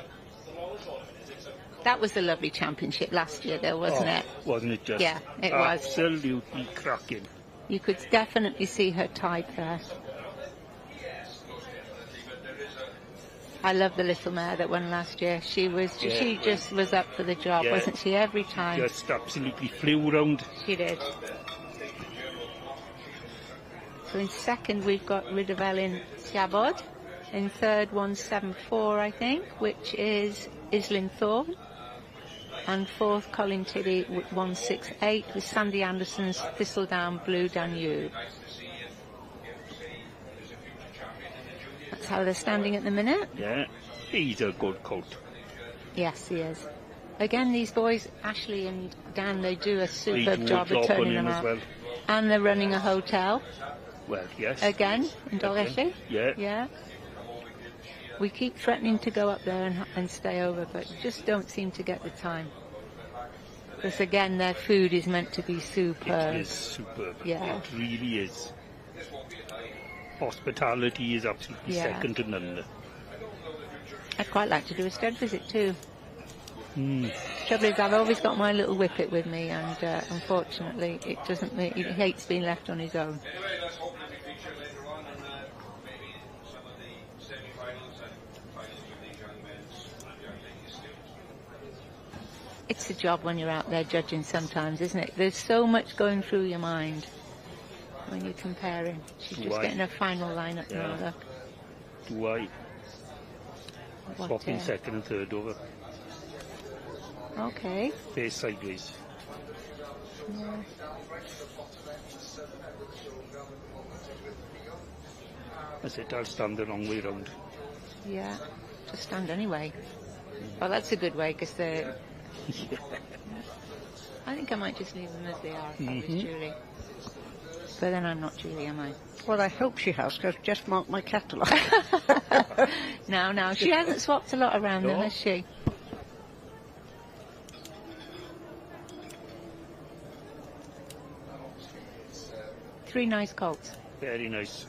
That was the lovely championship last year, though, wasn't it? Wasn't it just? Yeah, it was. Absolutely cracking. You could definitely see her type there. I love the little mare that won last year. She just was up for the job, wasn't she, every time? Just absolutely flew round. She did. So in second we've got Ridavellin Siabod. In third 174, I think, which is Islin Thorne. And fourth Colin Tibby 168 with Sandy Anderson's Thistledown Blue Danube. That's how they're standing at the minute. Yeah, he's a good colt. Yes, he is. Again, these boys, Ashley and Dan, they do a superb job of turning them out. Well. And they're running a hotel. Well, yes. Again, in Dolgellau. Yeah. Yeah. We keep threatening to go up there and stay over, but just don't seem to get the time. Because again, their food is meant to be superb. It is superb. Yeah. It really is. Hospitality is absolutely second to none. I'd quite like to do a stud visit too. Trouble is, I've always got my little whippet with me, and unfortunately, it doesn't. He hates being left on his own. It's a job when you're out there judging sometimes, isn't it? There's so much going through your mind when you're comparing. She's just getting her final lineup now, look. Do I? Swapping second and third over. Okay. Face sideways. Yeah. That's it, I'll stand the wrong way round. Yeah, just stand anyway. Well, that's a good way, because they're... I think I might just leave them as they are, if I was Julie. But then I'm not Julie, am I? Well, I hope she has, because I've just marked my catalogue. No, she hasn't swapped a lot around them, has she? Three nice colts. Very nice.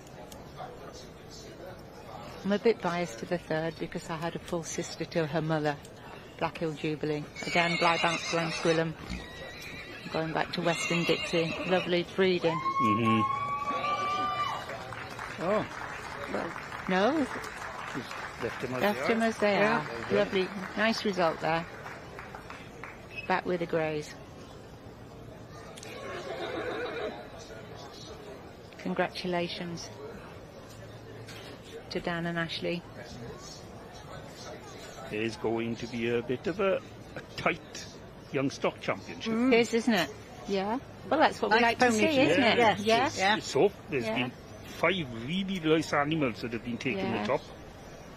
I'm a bit biased to the third because I had a full sister to her mother, Black Hill Jubilee. Again, Blybank, Glen Squilham. Going back to Western Dixie. Lovely breeding. Oh, well. No? Left them as they are. Lovely. Nice result there. Back with the greys. Congratulations to Dan and Ashley. There's going to be a bit of a tight young stock championship. It is, isn't it? Yeah. Well, that's what we like to see, isn't it? Yes. Yeah. So there's been 5 really nice animals that have been taking the top.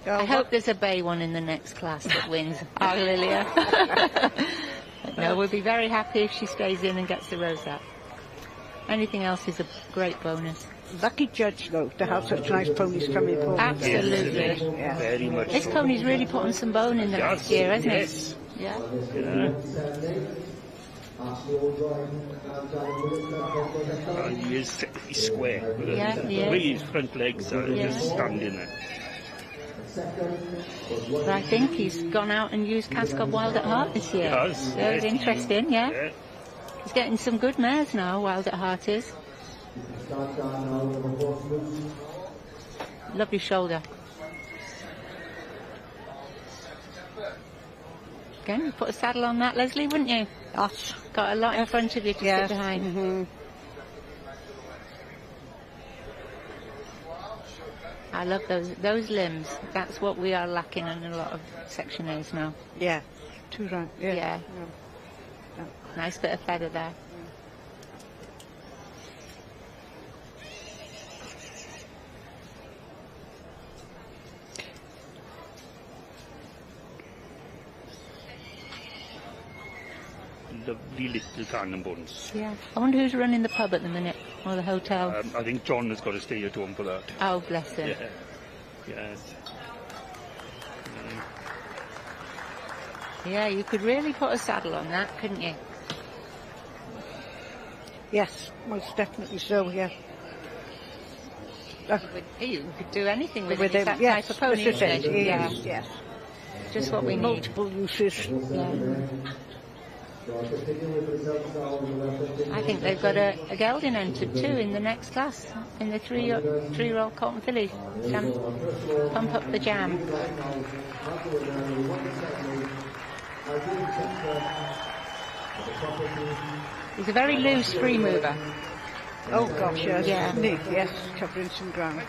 I hope there's a bay one in the next class that wins. Our Lilia. No, we'll be very happy if she stays in and gets the rosette. Anything else is a great bonus. Lucky judge, though, to have such nice ponies coming forward. Absolutely. Yeah. Very much This so. pony's really putting some bone in the next year, hasn't it? Yeah. And he is square. Yeah, he The way is. his front legs are just standing there. But I think he's gone out and used Cask of Wild at Heart this year. He has. So it's interesting, Yeah. He's getting some good mares now, Wild at Heart is. Lovely shoulder. Again, you put a saddle on that, Leslie, wouldn't you? Yes. Got a lot in front of you to sit behind. I love those limbs. That's what we are lacking in a lot of Section A's now. Yeah. Too right. Yeah. Nice bit of feather there. Lovely little cannonballs. Yeah. I wonder who's running the pub at the minute, or the hotel. I think John has got to stay at home for that. Oh, bless him. Yeah. Yes. Yeah, you could really put a saddle on that, couldn't you? Yes, most definitely so, yeah. You could do anything with With it. him, That yes, type of pony, that's isn't it. it? Yeah. Yes. Just what we need. Multiple uses. Yeah. I think they've got a gelding entered too in the next class, in the three-year-old Colton filly. Pump up the jam. He's a very loose free mover. Oh gosh, yes. Yeah. Nick, yes, covering some ground.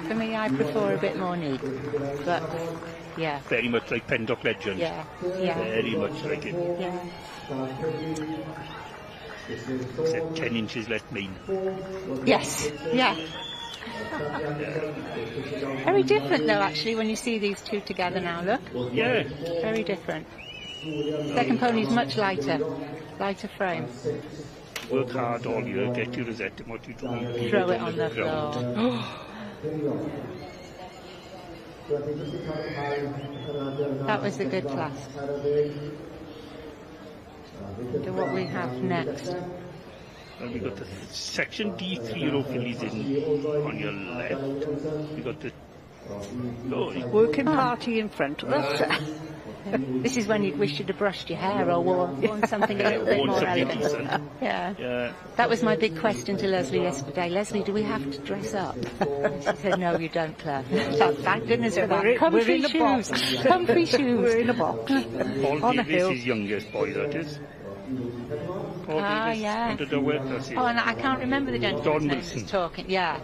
For me, I prefer a bit more neat, but yeah. Very much like Pendock Legend. Yeah, yeah. Very much like it. Yeah. Except 10 inches less mean. Yes, yeah. Very different though, actually, when you see these two together now, look. Yeah. Very different. Second pony's much lighter frame. Work hard all year, get your rosette and what you do. Throw it on the floor. That was a good class. So what we have next. And we got the Section D 3-year-old fillies in on your left. We got the working party in front of us. This is when you'd wish you'd have brushed your hair or worn something a little bit more elegant. Yeah. That was my big question to Leslie yesterday. Leslie, do we have to dress up? She said, no, you don't, Claire. Thank goodness for that. Comfy shoes. Comfy shoes. We're in a box. Paul Davis, his youngest boy, that is. Paul Davis, yeah. under the word, that's it. Oh, and I can't remember the gentleman's name who's talking. Yeah.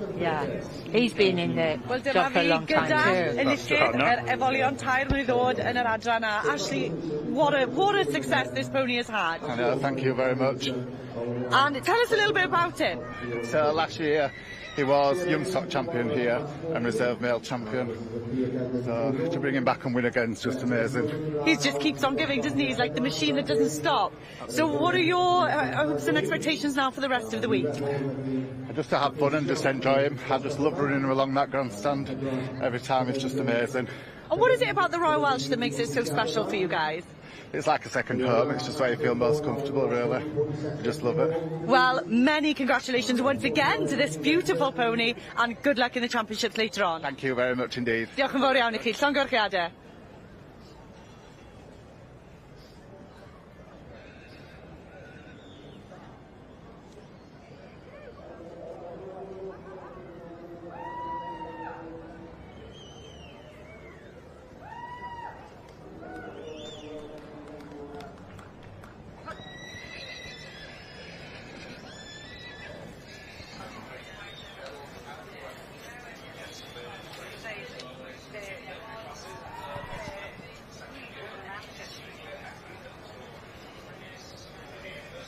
He's been in the job for a long time too. Enillydd efolion tair mlynedd ddod yn yr adran a. Ashley, what a success this pony has had. I know, thank you very much. And tell us a little bit about him. So last year he was young stock champion here and reserve male champion. So to bring him back and win again is just amazing. He just keeps on giving, doesn't he? He's like the machine that doesn't stop. So what are your hopes and expectations now for the rest of the week? Just to have fun and just enjoy him. I just love running him along that grandstand. Every time it's just amazing. And what is it about the Royal Welsh that makes it so special for you guys? it's like a second home. It's just where you feel most comfortable, really. I just love it. Well, many congratulations once again to this beautiful pony, and good luck in the championships later on. Thank you very much indeed. Diolch yn fawr iawn i chi. Llongyfarchiadau.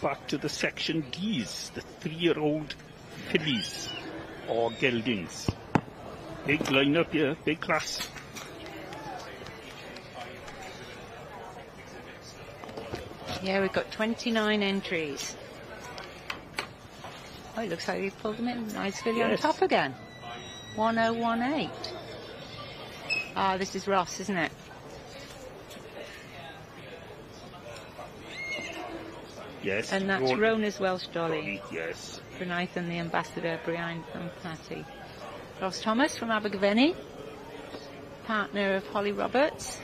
Back to the section D's, the 3-year-old fillies or geldings. Big lineup here, big class. Yeah, we've got 29 entries. Oh, it looks like we've pulled them in. Nice filly on top again. 1018. Ah, this is Ross, isn't it? Yes. And that's Rona's Welsh Dolly. Yes. For Nathan, the ambassador, Brian and Patty. Ross Thomas from Abergavenny, partner of Holly Roberts.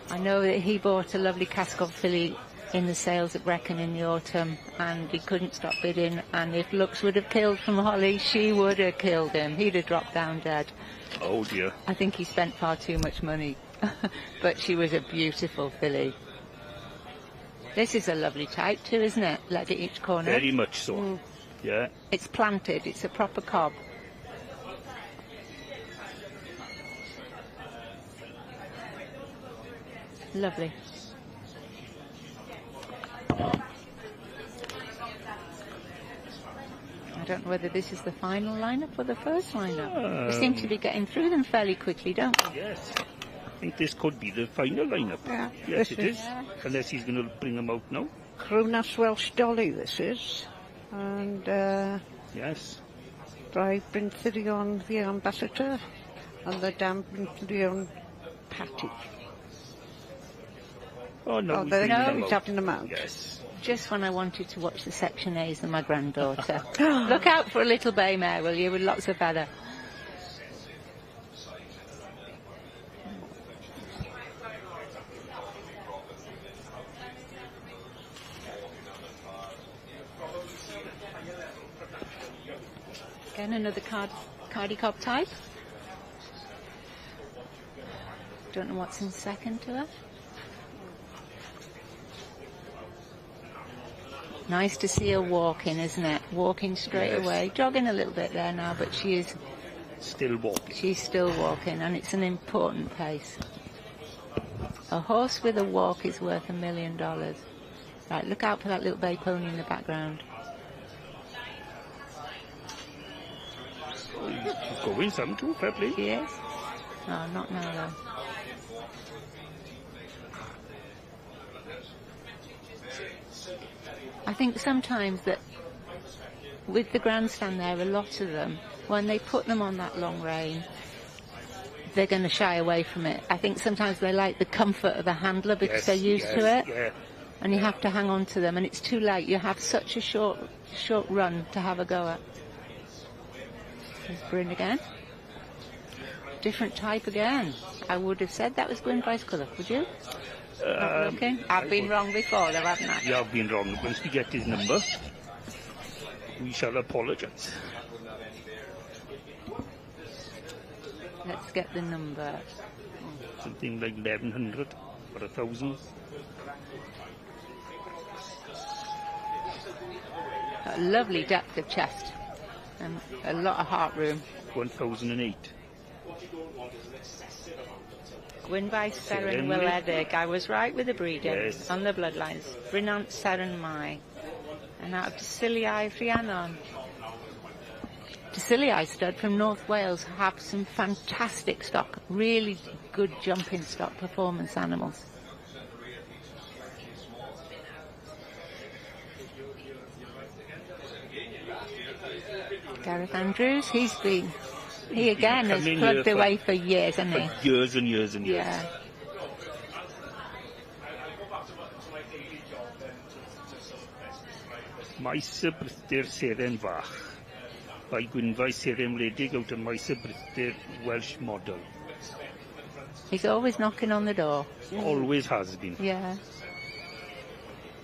I know that he bought a lovely Cascov filly in the sales at Brecon in the autumn, and he couldn't stop bidding, and if looks would have killed from Holly, she would have killed him. He'd have dropped down dead. Oh dear. I think he spent far too much money. But she was a beautiful filly. This is a lovely type too, isn't it? Leg at each corner. Very much so. Yeah. It's planted, it's a proper cob. Lovely. I don't know whether this is the final lineup or the first lineup. We seem to be getting through them fairly quickly, don't we? Yes. I think this could be the final lineup. Yeah. Yes, This it is. is- Unless he's going to bring them out now. Cronas Welsh Dolly, this is. And Yes. Bride Brynthirion, the ambassador, and the Dam Brynthirion Patty. Oh, no. Oh, he's they're bringing them he's out. having them out. Yes. Just when I wanted to watch the Section A's and my granddaughter. Look out for a little bay mare, will you, with lots of feather. Again, another Cardi Cob type. Don't know what's in second to her. Nice to see her walking, isn't it? Walking straight Yes. away. Jogging a little bit there now, but she is Still walking. she's still walking, and it's an important pace. A horse with a walk is worth $1 million. Right, look out for that little bay pony in the background. She's going some too, fair play. Yes? No, not now though. I think sometimes that with the grandstand there, a lot of them, when they put them on that long rein, they're going to shy away from it. I think sometimes they like the comfort of the handler because Yes, they're used yes, to it. yeah. And you have to hang on to them, and it's too late. You have such a short run to have a go at. There's Bryn again. Different type again. I would have said that was Gwyn Vice Colour, would you? Not looking. I've been wrong before, though, haven't I? You have been wrong. Once we get his number, we shall apologise. Let's get the number. Something like 1,100 or 1,000. A lovely depth of chest and a lot of heart room. 1,008. Gwynfaith, Seren, Seren. Wiledig. I was right with the breeding Yes. on the bloodlines. Brynant, Seren, Mai. And out of Dysilii, Rhiannon. Dysilii stud from North Wales have some fantastic stock, really good jumping stock performance animals. Gareth Andrews, he again has come in plugged here away for years, hasn't he? For years and years and years. Yeah. Maes y Brythdir Seren Fach. By Gwynfau Seren Wledig out of Maes y Brythdir Welsh model. He's always knocking on the door. Always has been. Yeah.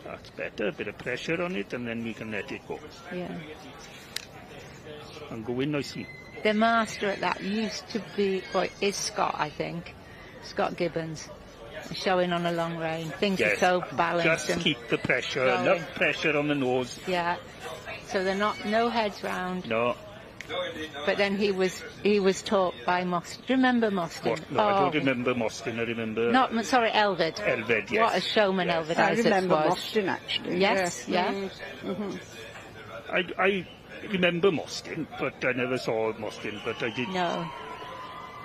That's better, a bit of pressure on it and then we can let it go. Yeah. And go in nicely. The master at that used to be, is Scott, I think. Scott Gibbons. Showing on a long rein. Things are so balanced. Just keep the pressure, going. enough pressure on the nose. Yeah. So they're no heads round. No. But then he was taught by Mostyn. Do you remember Mostyn? No, I don't remember Mostyn, I remember... Elvid. Elvid, yes. What a showman Elvid I Isaacs remember was. Mostyn, actually. Yes, yeah. Mm-hmm. I remember Mostyn, but I never saw Mostyn, but I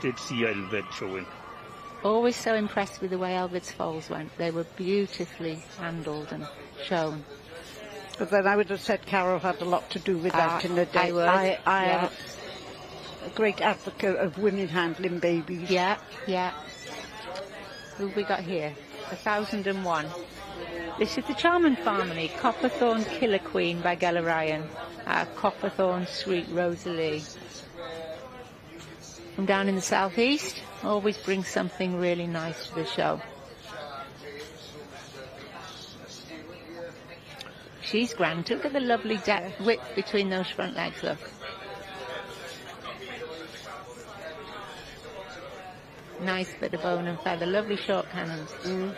did see Elvid showing. Always so impressed with the way Elvid's foals went. They were beautifully handled and shown. But then I would have said Carol had a lot to do with that in the day. I would. I am a great advocate of women handling babies. Yeah, yeah. Who have we got here? 1001. This is the Charmant Harmony, Copperthorne Killer Queen by Gella Ryan. Copperthorne Sweet Rosalie. From down in the southeast, always brings something really nice to the show. She's grand. Look at the lovely width between those front legs, look. Nice bit of bone and feather. Lovely short cannons. Mm.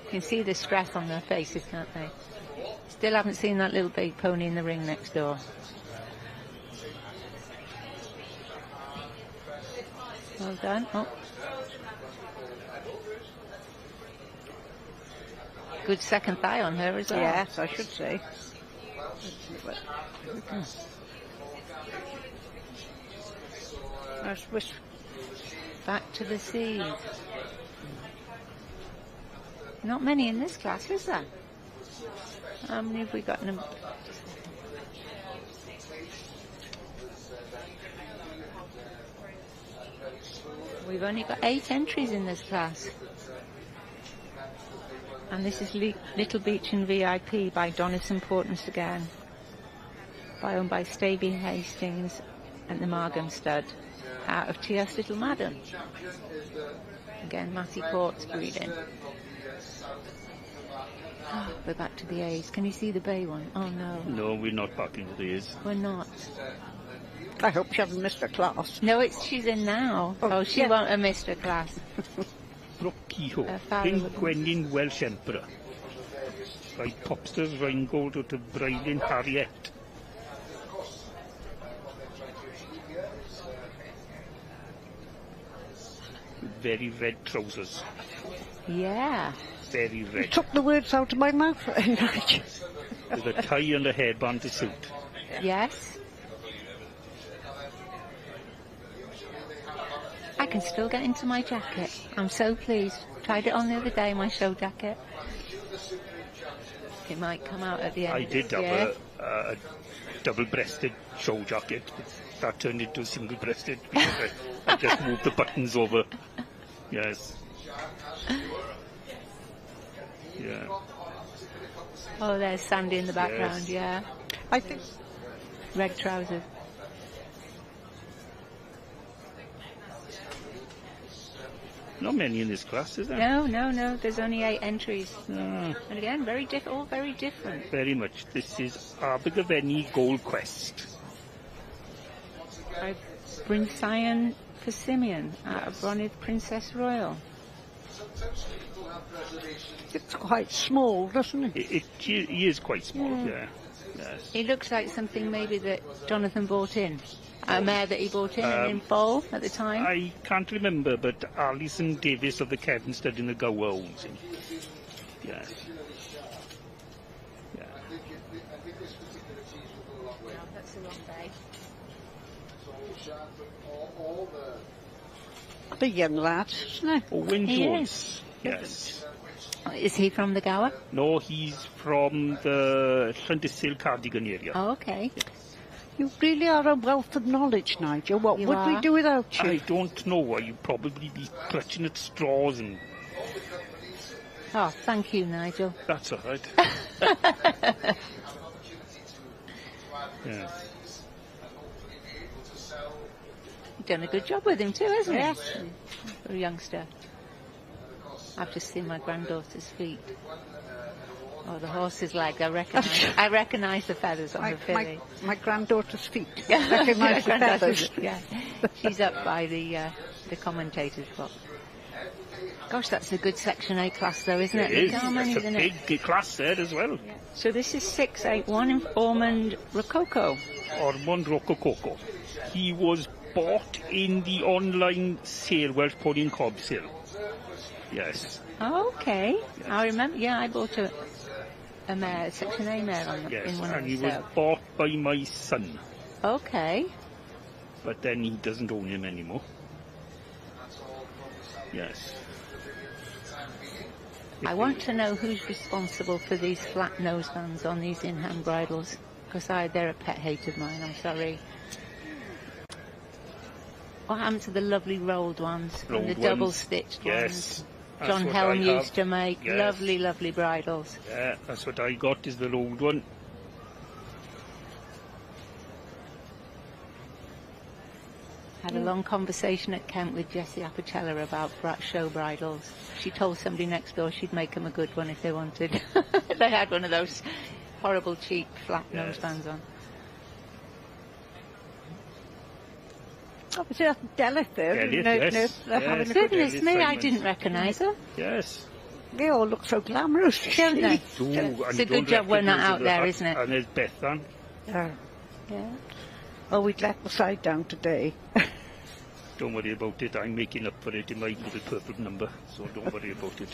You can see the stress on their faces, can't they? Still haven't seen that little big pony in the ring next door. Well done. Oh. Good second thigh on her as well. Yes, I should say. Back to the seed. Not many in this class, is there? How many have we got in them? We've only got 8 entries in this class. And this is Little Beach and VIP by Donison Portance again. Owned by Staby Hastings and the Margam Stud. Out of T.S. Little Madam. Again, Matty Court's breeding. Oh, we're back to the A's. Can you see the bay one? Oh no. No, we're not back into the A's. We're not. I hope she hasn't missed her class. No, she's in now. Oh, she won't have missed her class. Brookiho, King Gwenyn Welsh Emperor. By Popsters Rheingold out of Bryden Harriet. Very red trousers. Yeah. Very red. You took the words out of my mouth. With a tie and a headband to suit. Yes. I can still get into my jacket. I'm so pleased. Tried it on the other day, my show jacket. It might come out at the end. I did have a double-breasted show jacket, but that turned into single-breasted because I just moved the buttons over. Yes. Yeah. Oh, there's Sandy in the background, yeah. I think red trousers. Not many in this class, is there? No. There's only 8 entries. And again, all very different. Very much. This is Abergavenny Gold Quest. By Brynsian Persimmon out of Bronydd Princess Royal. It's quite small, doesn't it? He is quite small, yeah. Yes. It looks like something maybe that Jonathan bought in. A mare that he bought in Bowl at the time? I can't remember, but Alison Davis of the Kevin Stud in the Gower owns him. Yes. Yeah. That's the wrong bay. The young lad, isn't it? Owen He Jones. is. Yes. Is he from the Gower? No, he's from the Llandysil Cardigan area. Oh, okay. You really are a wealth of knowledge, Nigel. What would we do without you? I don't know. You'd probably be clutching at straws and... Oh, thank you, Nigel. That's all right. Yeah. You've done a good job with him too, hasn't he? Yes. For a youngster. I've just seen my granddaughter's feet. Oh, the horse's leg. I recognise the feathers on the filly. My granddaughter's feet. Recognise the feathers. Yeah. She's up by the commentator's box. Gosh, that's a good Section A class though, isn't it? It is. It's a big class there as well. Yeah. So this is 681 in Ormond Rococo. Ormond Rococo. He was bought in the online sale, Welsh Pony and Cob sale. Yes. Oh, okay. Yes. I remember, yeah, I bought a mare, a Section A mare on yes, in one and of he the was sales. bought by my son. Okay. But then he doesn't own him anymore. Yes. I want to know who's responsible for these flat nose bands on these in-hand bridles, because they're a pet hate of mine, I'm sorry. What happened to the lovely rolled ones, the double-stitched yes. ones? John Helm used to make lovely, lovely bridles. Yeah, that's what I got, is the rolled one. Had a long conversation at Kent with Jessie Apicella about show bridles. She told somebody next door she'd make them a good one if they wanted. They had one of those horrible, cheap, flat nose bands on. Obviously that's Delith there. Yes. Goodness me, I didn't recognise her. Yes. They all look so glamorous, don't they? Ooh, It's a good job we're not out there, isn't it? And there's Bethan. Yeah. Yeah. Oh, we'd let the side down today. Don't worry about it. I'm making up for it in my little purple number, so don't worry about it.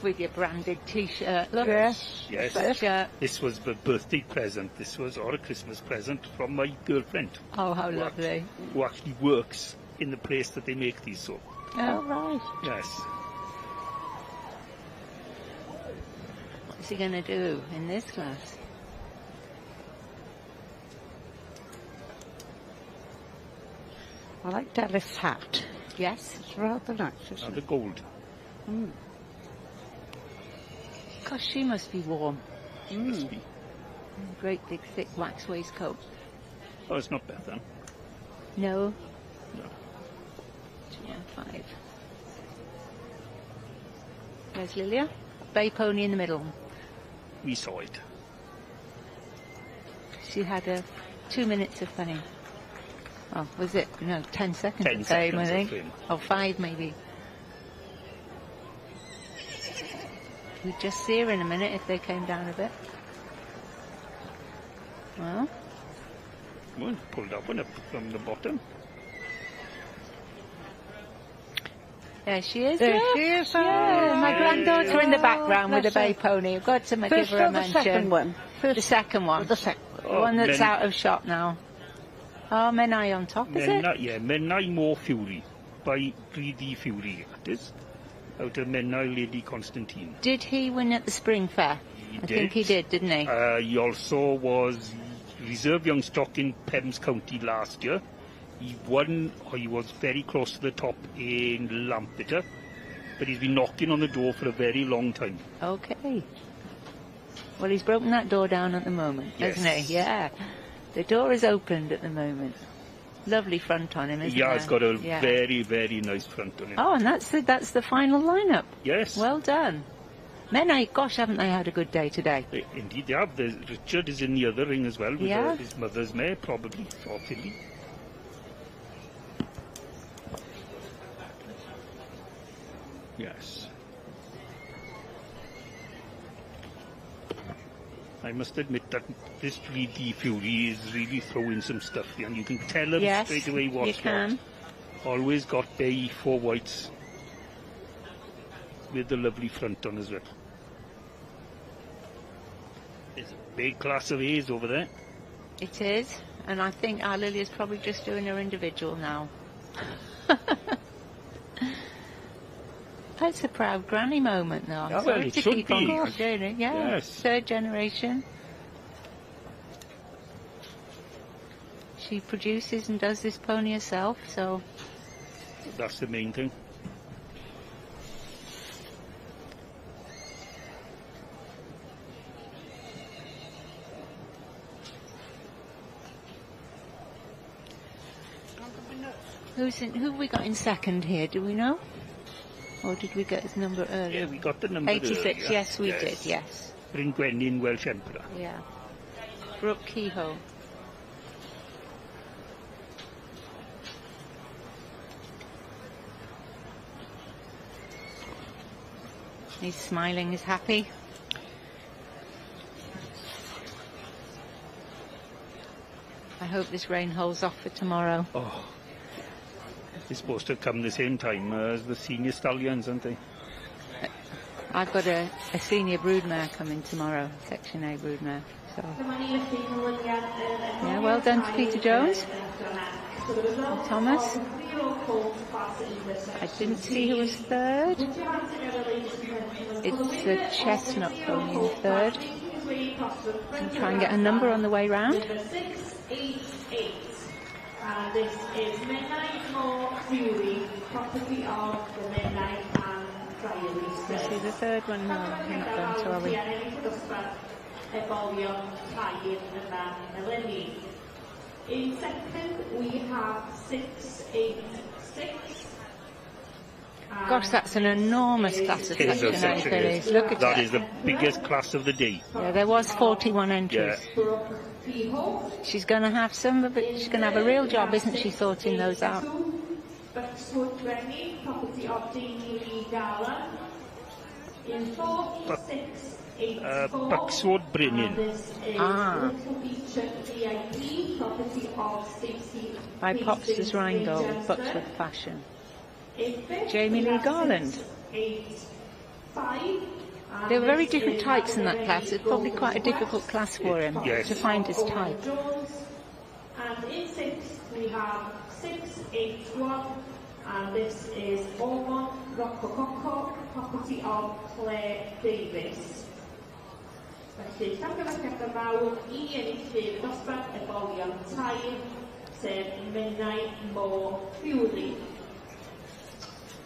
With your branded T-shirt, look. Yes. Yes. This was a birthday present. Or a Christmas present from my girlfriend. Oh, how lovely. Who actually works in the place that they make these, so. Oh, right. Yes. What's he going to do in this class? I like Delith's hat. Yes. It's rather nice, isn't And the gold. Mm. Gosh, she must be warm. She must be. Great big thick wax waistcoat. Oh, it's not Bethan. No. No. Yeah, 5. There's Lilia. Bay pony in the middle. We saw it. She had 2 minutes of fame. Oh, was it? No, 10 seconds 10 of fame, I seconds think. of fame. Oh, 5 maybe. We'd just see her in a minute if they came down a bit. Well. Well, pull that one up from the bottom. There she is. There she is. Yeah, my granddaughter in the background with a bay pony. I've got to give her a mention. The second one? The second one. The one that's out of shot now. Oh, Menai on top, is it? Yeah, Menai More Fury by Greedy Fury. It is. Out of Menai Lady Constantine. Did he win at the Spring Fair? I think he did, didn't he? He also was reserve young stock in Pembs County last year. He won, or he was very close to the top in Lampeter, but he's been knocking on the door for a very long time. Okay. Well, he's broken that door down at the moment, hasn't he? Yeah. The door is opened at the moment. Lovely front on him, isn't it? Yeah, it's got a very, very nice front on him. Oh, and that's the final lineup. Yes. Well done. Menai, gosh, haven't they had a good day today? Indeed, they have. Richard is in the other ring as well, with Yeah. his mother's mare, probably, or filly. Yes. I must admit that this 3D Fury is really throwing some stuff here, and you can tell them straight away what's you can. what. Always got bay 4 whites with the lovely front on as well. There's a big class of A's over there. It is, and I think our Lilia's probably just doing her individual now. That's a proud granny moment now. Oh, well, it to should keep be. on doing it. Yeah. Yes. 3rd generation. She produces and does this pony herself, so... That's the main thing. Who have we got in second here, do we know? Or did we get his number earlier? Yeah, we got the number 86, earlier. yes we did, yes. Bryn Gwenyn, Welsh Emperor. Yeah. Brooke Kehoe. He's smiling, he's happy. I hope this rain holds off for tomorrow. Oh. It's supposed to come the same time as the senior stallions, aren't they? I've got a senior broodmare coming tomorrow, Section A broodmare. So. Yeah, well done to Peter Jones. And Thomas. I didn't see who was third. It's the Chestnut pony in third. And try and get a number on the way round. This is Midnight More Fury, property of the Midnight and Diary. This is the third one. No, we're not done, so are we? In second, we have 686. Gosh, that's an enormous class of Section A fillies. Look at that. That is the biggest class of the day. Yeah, there was 41 entries. Yeah. She's going to have some of it. She's going to have a real job, isn't she, sorting those out? Buckswood Rennie, property of Jamie Lee Garland. In fourth, 684. Buckswood Brennan. This is Little Beecher VIP, property of Stacey. By Pops' Rheingold, Buckswood Fashion. Jamie Lee Garland. 8-5. There were very different types in that class. It's probably quite a difficult class for him to find his type. And in sixth we have 681, and this is Ormond Rocococo, property of Claire Davis. Felly, llongyfarchiadau mawr I enillydd dosbarth y bolion tair, sef Midnight More Fury.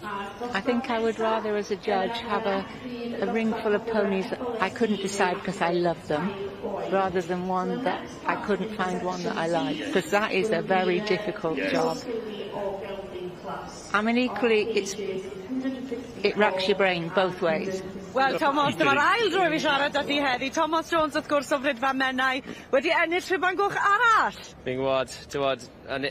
I think I would rather, as a judge, have a ring full of ponies that I couldn't decide because I love them, rather than one that I couldn't find one that I like, because that is a very difficult job. I mean, equally, it racks your brain both ways. Wel, Thomas, dyma'r ail dro fi siarad â ti heddi. Thomas Jones, wrth gwrs, o Frydfa Mennau, wedi ennill rhywbangwch arall. Fi'n gwybod,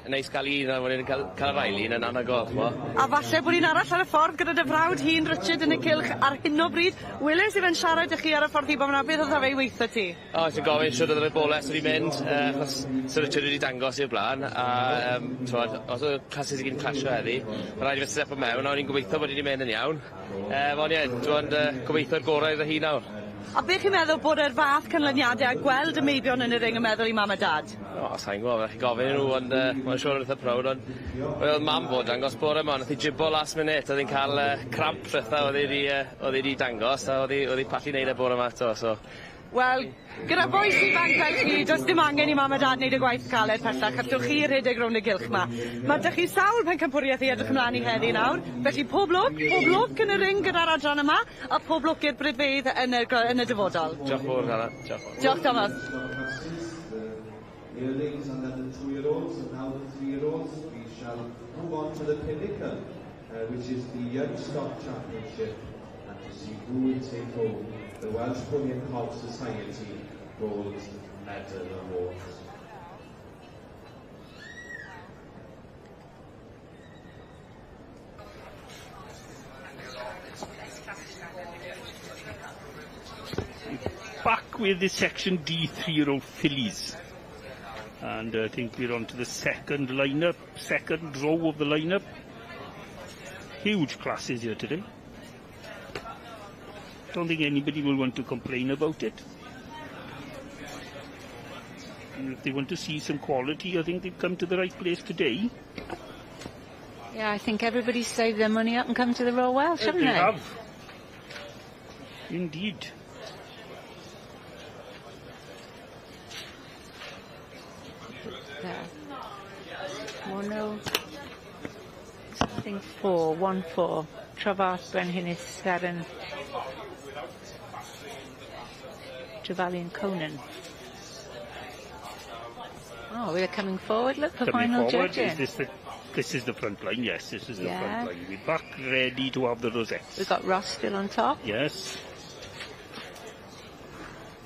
neis gael un a wedyn cael yr ail un yn anagol, chmo. A falle bod un arall ar y ffordd gyda dy frawd hun Richard yn y cylch ar hyn o bryd. Willis i fe'n siarad â chi ar y ffordd i bod yna, beth oedd fe i weithio ti? O, ti'n gofyn siwr oedd y boles wedi mynd, achos Sir Richard wedi dangos i'r blaen, a os oedd classes i gyd yn clasio heddi, mae rhaid i fe step o mewn, a o'n i'n gobeithio bod wedi mynd yn iawn. Ond ie, dwi'n gobeithio'r gorau iddo hi nawr. A beth chi'n meddwl bod e'r fath canlyniadau a gweld y meibion yn y ring yn meddwl i mam a dad? O, sa'n gwybod, chi'n gofyn nhw, ond mae'n siŵr wrth y prawd, ond oedd mam bod dangos bore yma, oedd hi jibbo last minute, oedd hi'n cael cramp rhytha oedd hi wedi dangos, a oedd hi pallu neud y bore yma eto, so... Wel, gyda boes ifanc fel chi, does dim angen i mam a dad wneud y gwaith caled pellach, achos chi rhedeg rownd y gylch yma. Mae dych chi sawl pencampwriaeth i edrych ymlaen i heddi nawr, felly pob lwc yn y ring gyda'r adran yma, a pob lwc i'r brydfeydd yn y dyfodol. Diolch fawr, Hannah. Diolch fawr. Diolch, Thomas. The yearlings and then the 2-year-olds, and now the 3-year-olds, we shall move on to the pinnacle, which is the Young Stock Championship, and to see who will take home the Welsh Pony and Cob Society Gold Medal Awards. Back with the Section D 3-year-old fillies. And I think we're on to the second lineup, second row of the lineup. Huge classes here today. Don't think anybody will want to complain about it. And if they want to see some quality, I think they've come to the right place today. Yeah, I think everybody's saved their money up and come to the Royal Welsh, haven't they? They have. Indeed. There. Something 4, 1-4. Travas Brenhinis Saran. Trevelyan Conan. Oh, we're coming forward. Look, for final judging. This is the front line, yes, this is the front line. We're back ready to have the rosettes. We've got Ross still on top. Yes.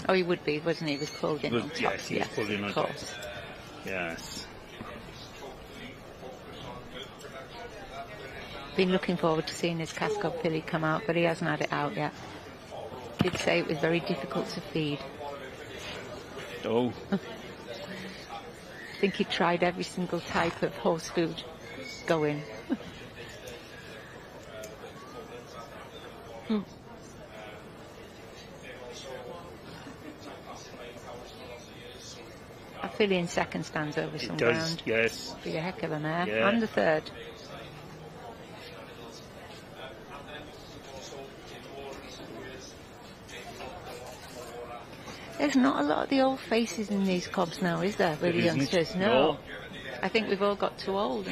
Oh, he would be, wasn't he? He was pulled in on top. Yes, he was pulled in on top. Course. Yes. Been looking forward to seeing his Cascade filly come out, but he hasn't had it out yet. Did say it was very difficult to feed. Oh. I think he tried every single type of horse food going. A filly in second stands over some ground. Yes. Be a heck of a mare. Yeah. And the third. There's not a lot of the old faces in these cobs now, is there, with the youngsters? No. I think we've all got too old.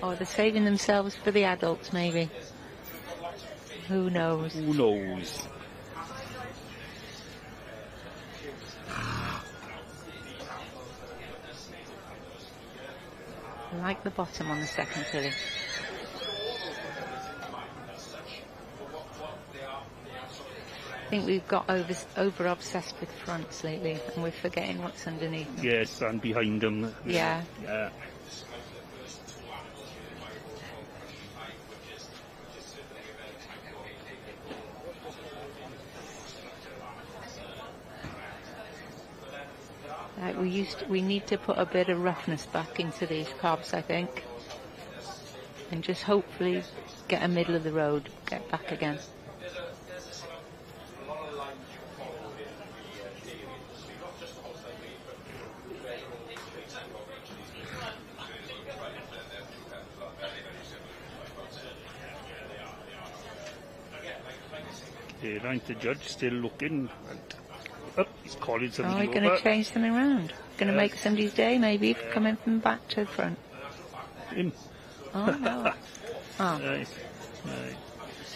Or they're saving themselves for the adults, maybe. Who knows? Who knows? I like the bottom on the second filly. I think we've got over obsessed with fronts lately, and we're forgetting what's underneath them. Yes, and behind them. Yeah. Yeah. Like we need to put a bit of roughness back into these cobs, I think, and just hopefully get a middle of the road, get back again. The judge still looking, and he's calling somebody over. Oh, he's going to change something around. Going to make somebody's day, maybe, coming from back to the front. Him. Oh, no. Oh. Right.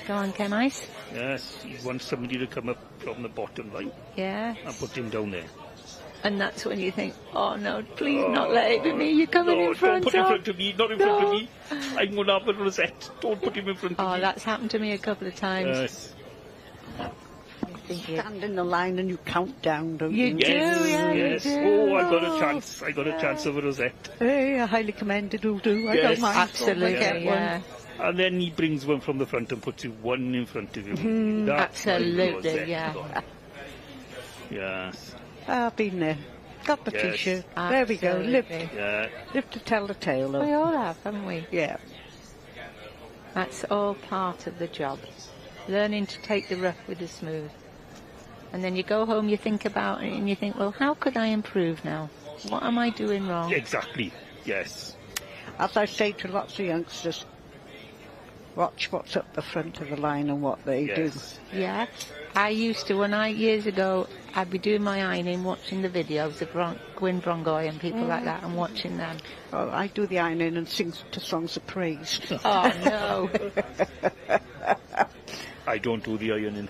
Go on, Ken Ice. Yes, he wants somebody to come up from the bottom line. Yeah. And put him down there. And that's when you think, oh no, please not let it be me, you're coming in front of... Don't put him in front of me, not in front of me. I'm going to have a rosette. Don't put him in front of me. Oh, that's happened to me a couple of times. Yes. You stand in the line and you count down, don't you? You do, yeah, yes. You do. Oh, I got a chance. I got a chance of a rosette. Hey, I highly commended will do. I don't mind. Absolutely, yeah. And then he brings one from the front and puts one in front of him. Absolutely, yeah. Yes. I've been there. Got the T-shirt. There we go. Live to tell the tale. We all have, haven't we? Yeah. That's all part of the job. Learning to take the rough with the smooth. And then you go home, you think about it, and you think, well, how could I improve now? What am I doing wrong? Exactly, yes. As I say to lots of youngsters, watch what's up the front of the line and what they do. Yeah. I used to, years ago, I'd be doing my ironing, watching the videos of Gwyn Brongoy and people like that, and watching them. Oh, I do the ironing and sing to songs of praise. Oh, no. I don't do the ironing.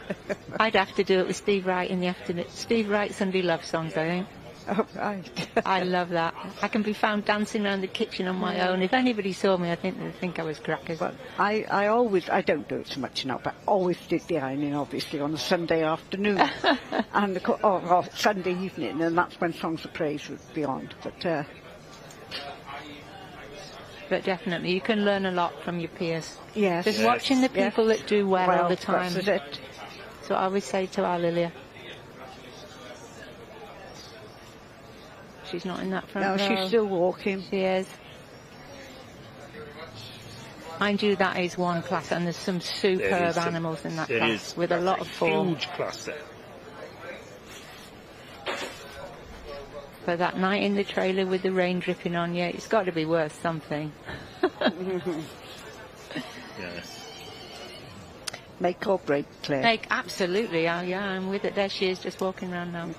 I'd have to do it with Steve Wright in the afternoon. Steve Wright Sunday love songs, I think. Oh, right. I love that. I can be found dancing around the kitchen on my own. If anybody saw me, I think they'd think I was crackers. But I don't do it so much now, but I always did the ironing, obviously, on a Sunday afternoon. And or Sunday evening, and that's when Songs of Praise would be on. But definitely, you can learn a lot from your peers. Yes. Just watching the people that do well all the time. That's it. So I always say to our Lilia. She's not in that front row. No, she's still walking. She is. Mind you, that is one class, and there's some superb animals in that class with a lot of form. Huge class there. But that night in the trailer with the rain dripping on you, it's got to be worth something. Yes. Make or break, Claire. Absolutely. Yeah, I'm with it. There she is, just walking around now.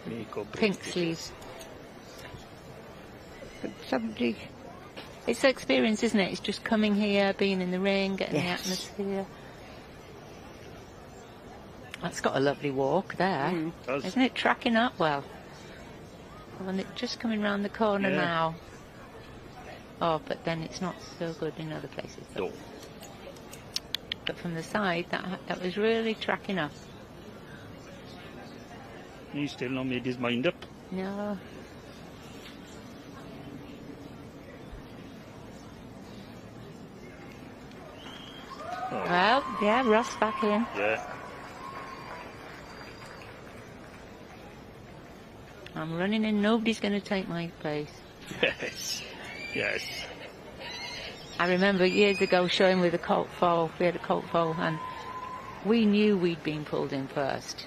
Make or break. Pink sleeves. But somebody... It's experience, isn't it? It's just coming here, being in the ring, getting the Yes. atmosphere. That's got a lovely walk there, isn't it? Tracking up well. And it's just coming round the corner now. Oh, but then it's not so good in other places. No. But from the side, that was really tracking up. He's still not made his mind up. No. Oh. Well, yeah, Ross back in. Yeah. I'm running in, nobody's going to take my place. Yes. Yes. I remember years ago showing with a colt foal, we had a colt foal, and we knew we'd been pulled in first.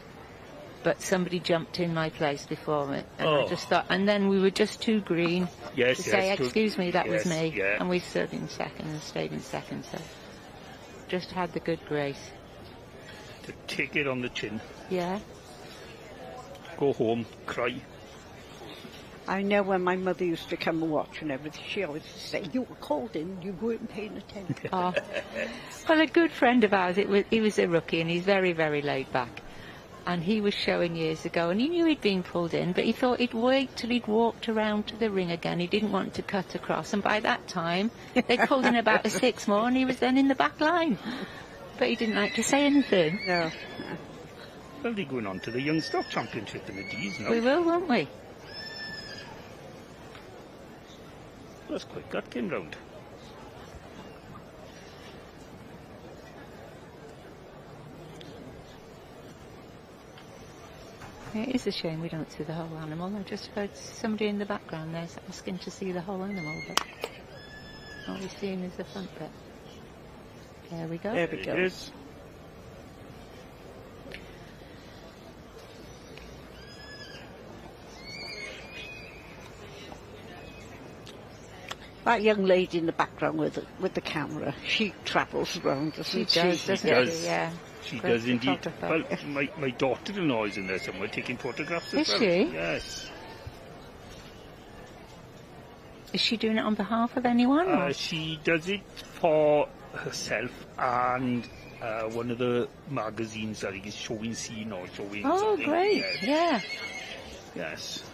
But somebody jumped in my place before me, and I just thought, and then we were just too green to say, excuse me, that was me. Yeah. And we stood in second and stayed in second, so just had the good grace. To take it on the chin. Yeah. Go home, cry. I know when my mother used to come and watch and everything, she always used to say, you were called in, you weren't paying attention. Oh. Well, a good friend of ours, he was a rookie, and he's very, very laid back. And he was showing years ago, and he knew he'd been pulled in, but he thought he'd wait till he'd walked around to the ring again. He didn't want to cut across, and by that time, they'd pulled in about 6 more, and he was then in the back line. But he didn't like to say anything. No. Well, they're going on to the Young Stock Championship in the D's now. We will, won't we? That's quick, that came round. Yeah, it is a shame we don't see the whole animal. I just heard somebody in the background there asking to see the whole animal, but all we're seeing is the front bit. There we go. There we go. It is. That young lady in the background with the camera, she travels around, doesn't she? Does, yeah. She Great does indeed. photographer. Well, my daughter-in-law is in there somewhere taking photographs as Is well. she? Yes. Is she doing it on behalf of anyone? or? She does it for herself and one of the magazines, I think is Showing Scene or Showing Oh, something. great. Yes. Yeah. Yes.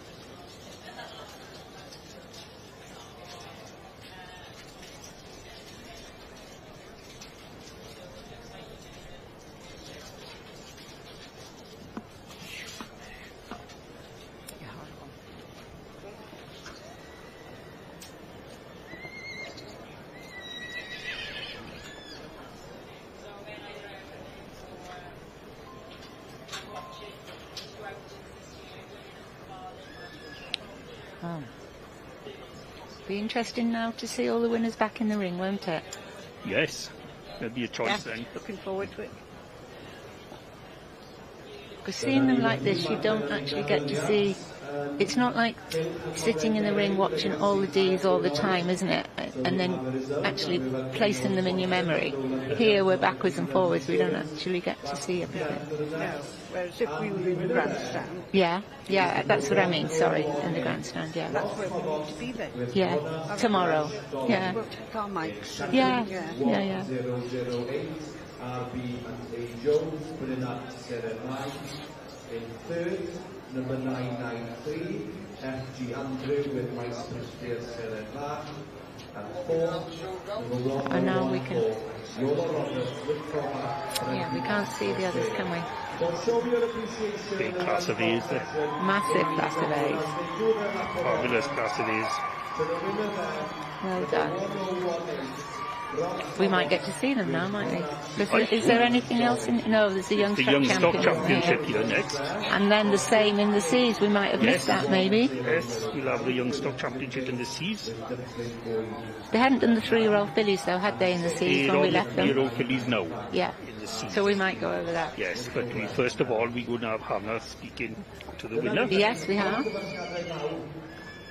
Oh. Be interesting now to see all the winners back in the ring, won't it? Yes. There'll be a choice then. Looking forward to it. Because seeing them like this, you don't actually get to see. It's not like sitting in the ring watching all the Ds all the time, isn't it? And then actually placing them in your memory. Here we're backwards and forwards, we don't actually get to see everything. No. Whereas if we were in the grandstand, Yeah, that's what I mean, sorry, in the grandstand, yeah. that's where we need to be then. Yeah, tomorrow, yeah. We'll take our mics. Yeah. RB and A. Jones putting that 7-9. In third, number 993, FG Andrew with Mice Presbyr 7-9. And fourth, number 1. And now we can. Yeah, we can't see the others, can we? Big class of A's there. Massive class of A's. Fabulous class of A's. Well done. We might get to see them now, mightn't we? Is there anything else in? No, there's the Young Stock Championship here next. And then the same in the Seas. We might have missed that, maybe. Yes, we'll have the Young Stock Championship in the Seas. They hadn't done the 3-year-old fillies, though, had they, in the Seas when we left them? 3-year-old fillies now. Yeah. In the Seas. So we might go over that. Yes, but first of all, we're going to have Hannah speaking to the winner. Yes, we have.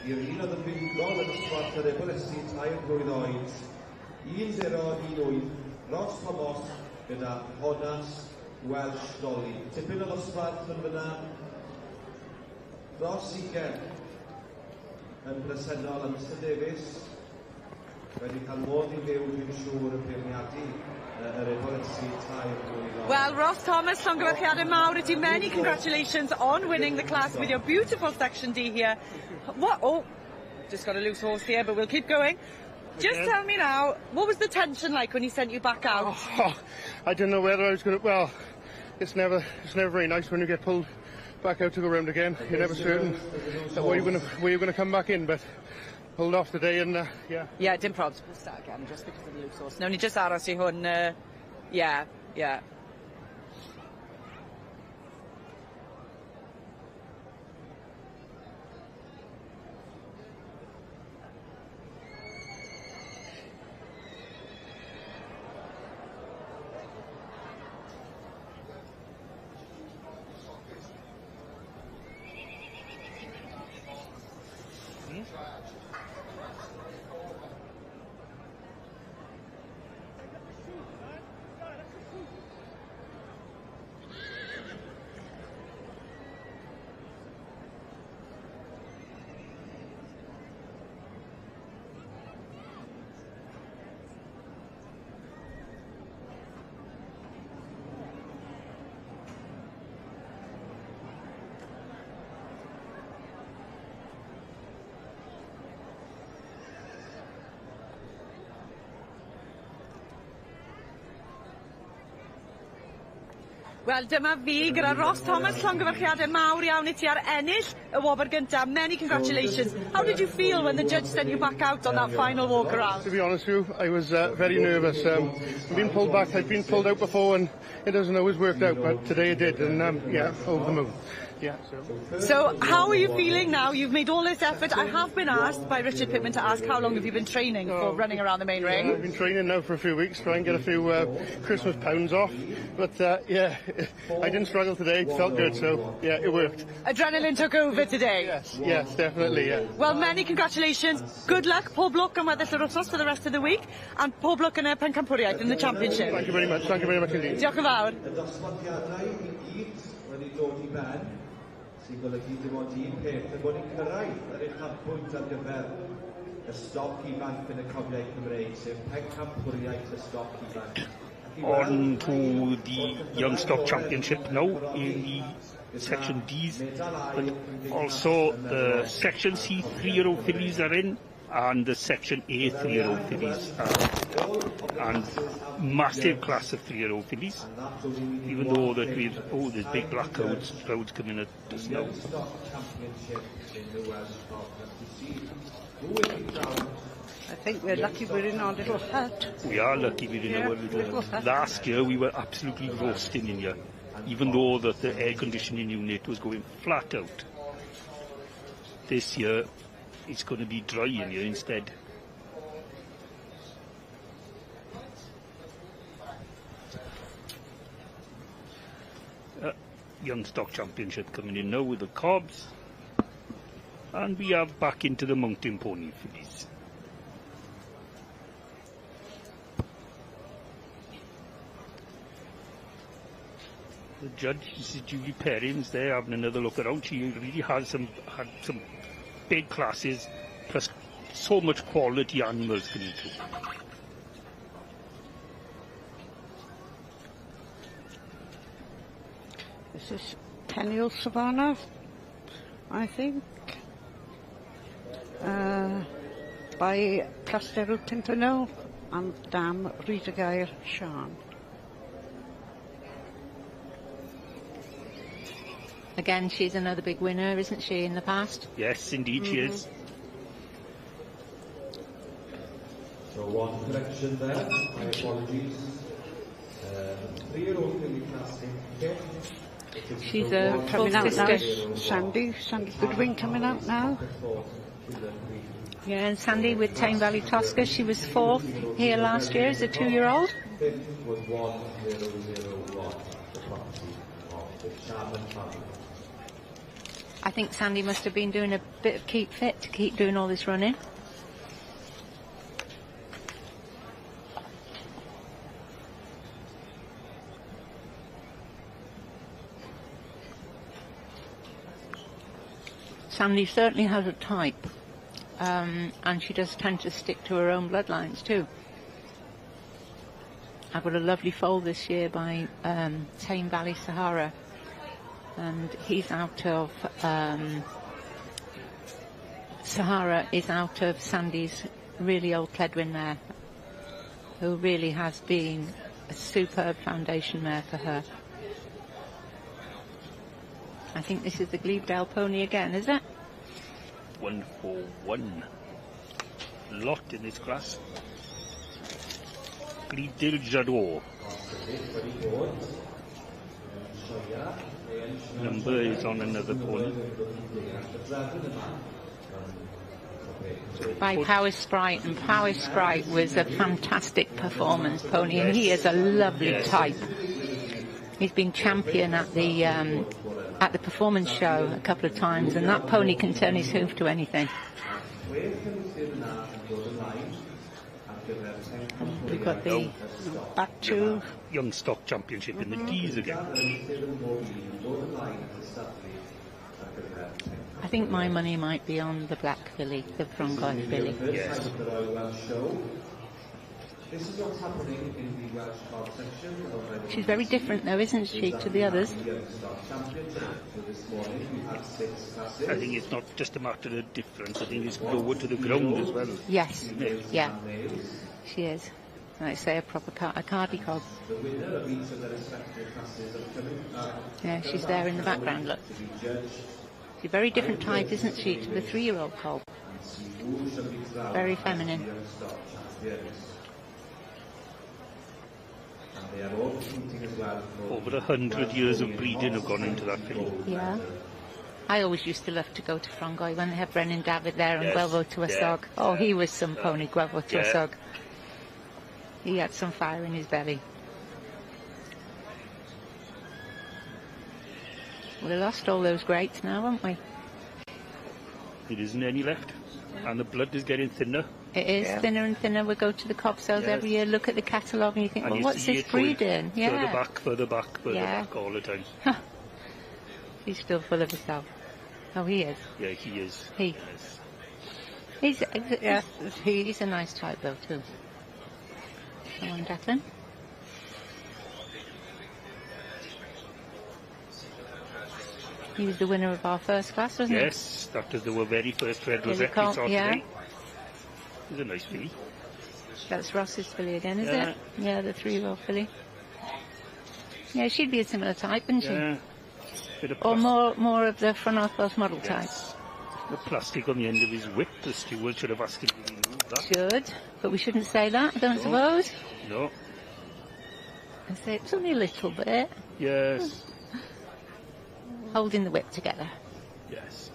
I'r un oedd yn bigol yn ysgwart yr ebolesi tair blwydd oed, 1018, Ross Thomas gyda Honas Welsh Dolly. Tipyn o ddosbarth yn fyna. Ross 20. yn bresennol am Mr Davies wedi cael modd i fyw dwi'n siŵr y beirniadu yr eforysu tair blwyddyn. Well, Ross Thomas, llongyfarchiadau mawr i ti. Many congratulations on winning the class with your beautiful Section D here. What? Oh, just got a loose horse here, but we'll keep going. Just tell me now, what was the tension like when he sent you back out? Oh, I didn't know whether I was going to... Well, it's never very nice when you get pulled back out to go round again. You're never certain that where you're going to come back in, but pulled off today and yeah. Yeah, dim probs. We'll start again just because of the loose horse. No, ni just aros I hwn. Yeah. Wel, dyma fi gyda Ross Thomas, llongyfarchiadau mawr iawn I ti ar ennill y wobr gyntaf. Many congratulations. How did you feel when the judge sent you back out on that final walk around? To be honest with you, I was very nervous. I've been pulled back, I've been pulled out before and it doesn't always work out, but today it did, and yeah, over the moon. Yeah, so how are you feeling now? You've made all this effort. I have been asked by Richard Pittman to ask how long have you been training for running around the main ring? I've been training now for a few weeks, trying to get a few Christmas pounds off. But yeah, I didn't struggle today. It felt good, so yeah, it worked. Adrenaline took over today? Yes, definitely, yeah. Well, many congratulations. Good luck, pob lwc am weddill yr wythnos for the rest of the week, and pob lwc yn y pencampwriaeth in the championship. Thank you very much. Thank you very much indeed. Diolch yn fawr. Y dosbarthiadau I gyd wedi dod I ben, sy'n golygu dim ond un peth, yn bod ni'n cyrraedd yr uchafbwynt ar gyfer y stoc ifanc yn y cofiau Cymreig, sef pencampwriaeth y stoc ifanc. On to the Young Stock Championship now in the Section D's, but also the Section C 3-year-old fillies are in, and the Section A 3-year-old fillies are, and massive class of 3-year-old fillies, even though that there's big black clouds coming at us now. I think we're lucky we're in our little hut. We are lucky we're in our little hut. Last year we were absolutely roasting in here, even though that the air conditioning unit was going flat out. This year it's going to be dry in here instead. Young Stock Championship coming in now with the cobs, and we are back into the mountain pony fillies. The judge, this is Julie Perrins there, having another look around. She really had some big classes, plus so much quality animals coming through. This is Tenniel Savannah, I think, by Plasterw Tintanil and Dam Rhydygair Sian. Again, she's another big winner, isn't she, in the past? Yes, indeed she is. So one correction there, my apologies. 3-year-old filly class in She's coming out now. Sandy Goodwin coming out now. Yeah, and Sandy with Tame Valley Tosca, she was 4th here last year as a 2-year-old. was 1001, the property of the Sharman family. I think Sandy must have been doing a bit of keep fit to keep doing all this running. Sandy certainly has a type. and she does tend to stick to her own bloodlines too. I've got a lovely foal this year by Tame Valley Sahara, and he's out of Sahara is out of Sandy's really old Cledwyn mare, who really has been a superb foundation mare for her. I think this is the Glevedale pony again, is it? 141. Lot in this class. Glevedale Jadot. Number is on another pony. By Power Sprite, and Power Sprite was a fantastic performance pony, and he is a lovely type. He's been champion at the performance show a couple of times, and that pony can turn his hoof to anything. We've got the back to Young Stock Championship in the D's again. I think my money might be on the black filly, the Prongau filly. Yes. This is what's happening in the Welsh Club section. She's very different though, isn't she, to the others? I think it's not just a matter of difference, I think it's lower to the ground as well. Yes, yeah, she is. Like say a proper a cardi cob. Yeah, she's there in the background, look. She's a very different type, isn't she, to the 3-year-old cob. Very feminine. Over 100 years of breeding have gone into that filly. Yeah. I always used to love to go to Frongoi when they had Brennan David there and Guelvo Tywysog. Oh, he was some pony, Guelvo Tywysog. He had some fire in his belly. We lost all those greats now, haven't we? There isn't any left, and the blood is getting thinner. It is thinner and thinner. We go to the cob sales every year, look at the catalogue, and you think, well, what's this breeding? Yeah. Further back all the time. He's still full of himself. Oh, he is. Yeah, he is. He's a nice type, though, too. Come on, Declan. He was the winner of our first class, wasn't he? Yes, that was the very first red rosette we saw today. It was a nice filly. That's Ross's filly again, is it? Yeah, the 3-year-old filly. Yeah, she'd be a similar type, wouldn't she? Or more of the Front North Wales model type. The plastic on the end of his whip, the steward should have asked him to remove that. Should, but we shouldn't say that, I don't suppose. No. I say it's only a little bit. Yes. Holding the whip together. Yes.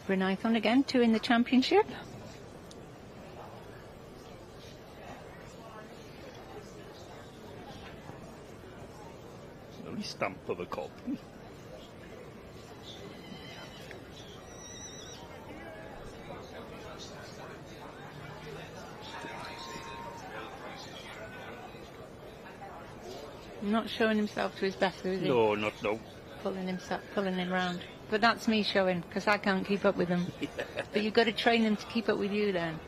Brynithon again, 2 in the championship. Lovely stamp of a cob. Not showing himself to his best, is he? No, not no. Pulling him round. But that's me showing, because I can't keep up with them. But you've got to train them to keep up with you then.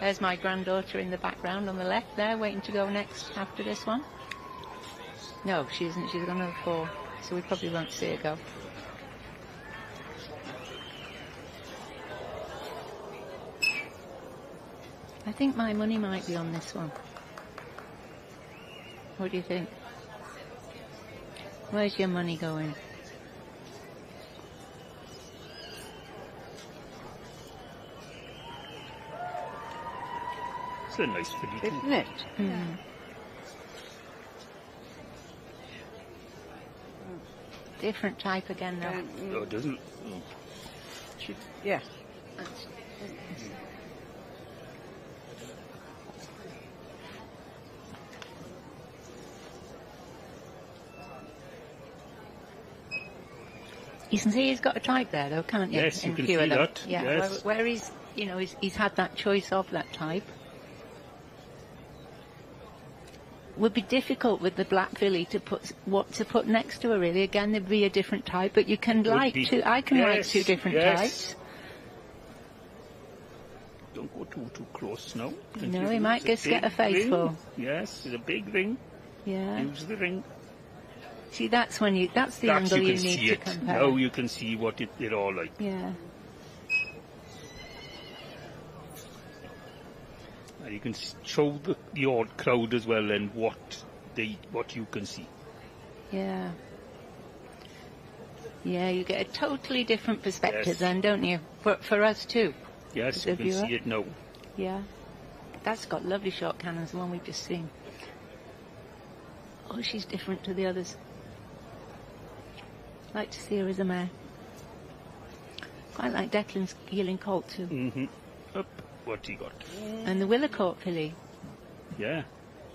There's my granddaughter in the background on the left there, waiting to go next after this one. No, she isn't. She's gone over 4, so we probably won't see her go. I think my money might be on this one. What do you think? Where's your money going? It's a nice filly, isn't it? Mm. Different type again, though. No, it doesn't. Yeah. You can see he's got a type there, though, can't you? Yes, you can see that. Yeah, yes. where he's, you know, he's had that choice of that type. would be difficult with the black filly to put what to put next to her. Really, again, there'd be a different type, but you can like two. I can like two different types. Don't go too close now. No, he might just get a face full. Yes, it's a big ring. Yeah. Use the ring. See, that's when you. That's the angle you need to compare. Now you can see what they're all like. Yeah. You can show the odd crowd as well and what you can see. Yeah. Yeah, you get a totally different perspective then, don't you? For us too. Yes, you can see it now. Yeah. That's got lovely short cannons, the one we've just seen. Oh, she's different to the others. Like to see her as a mare. Quite like Declan's Yearling Colt too. Mm-hmm. Up. What he got? And the Willicourt filly. Yeah.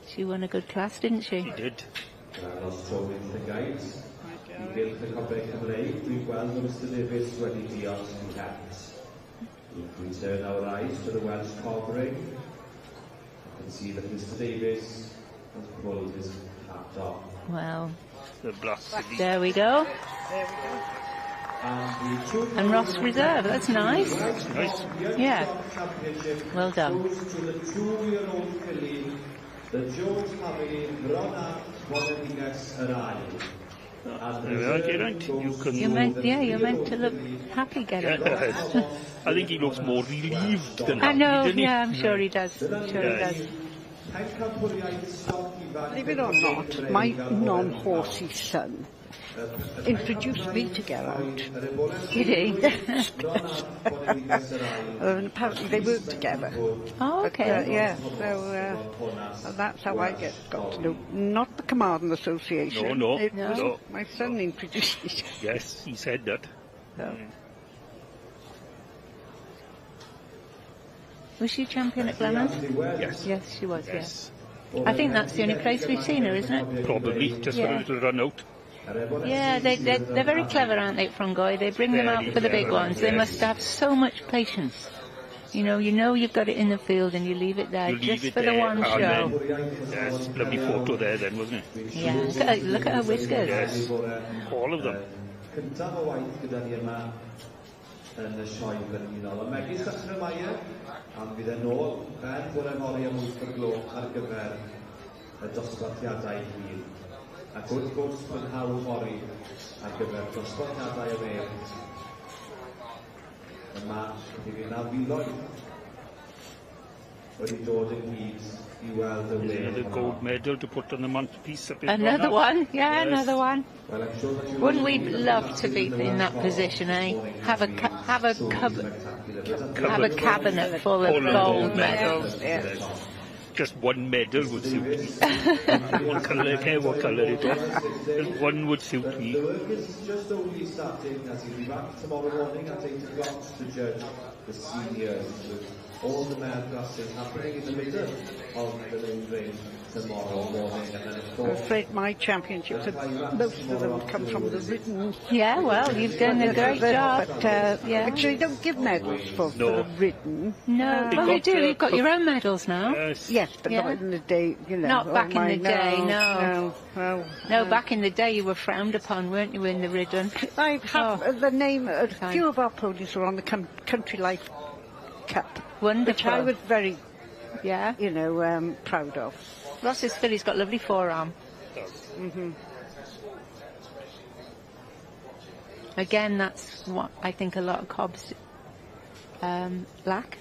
She won a good class, didn't she? She did. Os trywydd y guides, I gylch y cobre Cymreig, dwi'n gweld o Mr Davies wedi diolch yn het. We turn our eyes to the Welsh covering. I can see that Mr Davies has pulled his hat off. Well, the black there we go. There we go. And Ross Reserve, that's nice. Nice. Yeah. Well done. To the 2-year-old filly, the George Harry Bronach Bonadines Arai. You're meant to look happy, Gerard. I think he looks more relieved than I know, happy, yeah, I'm sure he does. I'm sure he does. Believe it or not, my non-horsey son introduced me to Gerard. Did he? And apparently they work together. Oh, okay. Yeah, so that's how I got to know. Not the Carmarthen Association. No. No. My son introduced me. Yes, he said that. So. Was she champion at Glenmouth? Yes. Yes, she was, yes. I think that's the only place we've seen her, isn't it? Probably, just for a little run out. Yeah, they're very clever, aren't they, from Goy? They bring them out for the big ones. They must have so much patience. You know you've got it in the field and you leave it there just for the one show. Yes, lovely photo there then, wasn't it? Yeah, look at her whiskers. Yes, all of them. Cyntaf o waith gyda ni yma yn y sioe frenhinol. Y megis Sachnamaya, am fydd yn ôl ben bore mori am 8 o'r gloch ar gyfer y dosbarthiadau hir. Ac wrth gwrs prynhaw mori ar gyfer dosbarthiadau y mer. Yma, bydd yna filoedd wedi dod ynghyd I weld y wir. Another gold medal to put on the mantelpiece up in Another one, yeah, yes. Another one. Well, I'm sure that Wouldn't we love to be in that position, eh? Have a cabinet full of gold medals. Yeah. Just one medal would suit me. One colour, care what colour it was. Just one would suit me. The work is just only starting as he'll be back tomorrow morning at 8 o'clock to judge the seniors with all the male classes happening in the middle of the main ring tomorrow morning. And then of course, I'm afraid my championships, most of them come from the ridden. Yeah, well, you've done a great job. But actually, they don't give medals for the ridden. No, well, they do. You've got your own medals now. Yes, but not in the day, you know. Not back in the day, no. No, back in the day you were frowned upon, weren't you, in the ridden? I have the name, a few of our ponies were on the Country Life Cup. Wonderful. Which I was very, proud of. Ross's filly's got lovely forearm. Mm-hmm. Again, that's what I think a lot of cobs lack.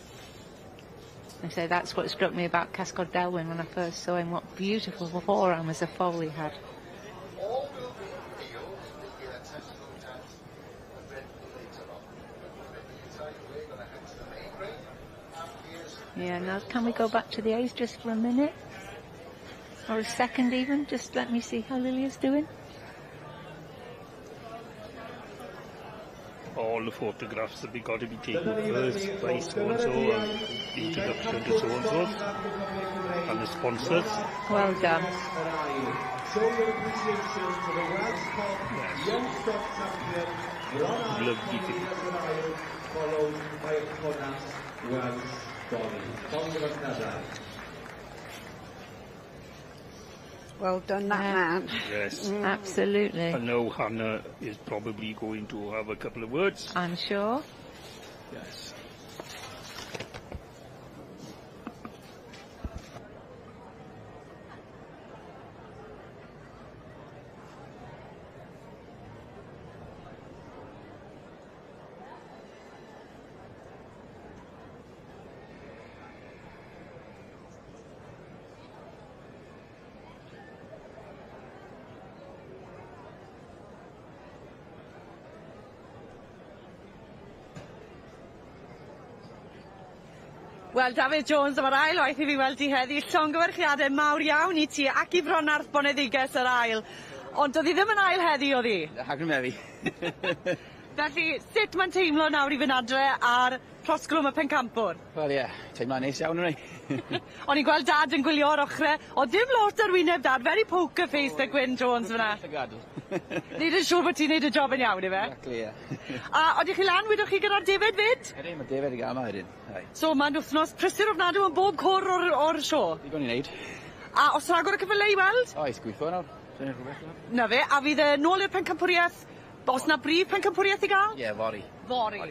I say that's what struck me about Cascod Delwyn when I first saw him. What beautiful forearm as a foal he had. Yeah, now can we go back to the A's just for a minute? Or a second even? Just let me see how Lilia's doing. All the photographs that we got to be taken first by so-and-so and the introduction to so-and-so and the sponsors. Well done. Yes. Lovely thing. Followed by a Conas Welsh Dolly. Well done, that man. Yes. Absolutely. I know Hannah is probably going to have a couple of words. I'm sure. Yes. Wel, David Jones, dyma'r ail waith I fi weld I heddi. Llongyfarchiadau mawr iawn I ti ac I Fronarth Boneddiges yr ail. Ond oedd I ddim yn ail heddi, oedd I? Hagn meddi. Felly, sut mae'n teimlo nawr I fynd adre ar prosglwm y pencampwr? Wel ie, teimlo'n neis iawn yn ei. O'n i'n gweld dad yn gwylio o'r ochrau. O dim lot ar wyneb dad, very poker face the Gwyn Jones fyna. Nid yn siŵr bod ti'n neud y job yn iawn I fe? Exactly, ie. A oeddech chi lan, wedwch chi gyda'r David fyd? Ydyn, mae David I gael yma ydyn. So mae'n wythnos prysur ofnadw yn bob cwr o'r sio? Digon I wneud. A os ragor y cyfle I weld? O, I sgwytho nawr. Na fe, a fydd e nôl i'r pencampwriaeth, os na brif pencampwriaeth I gael? Ie, fori. Fori.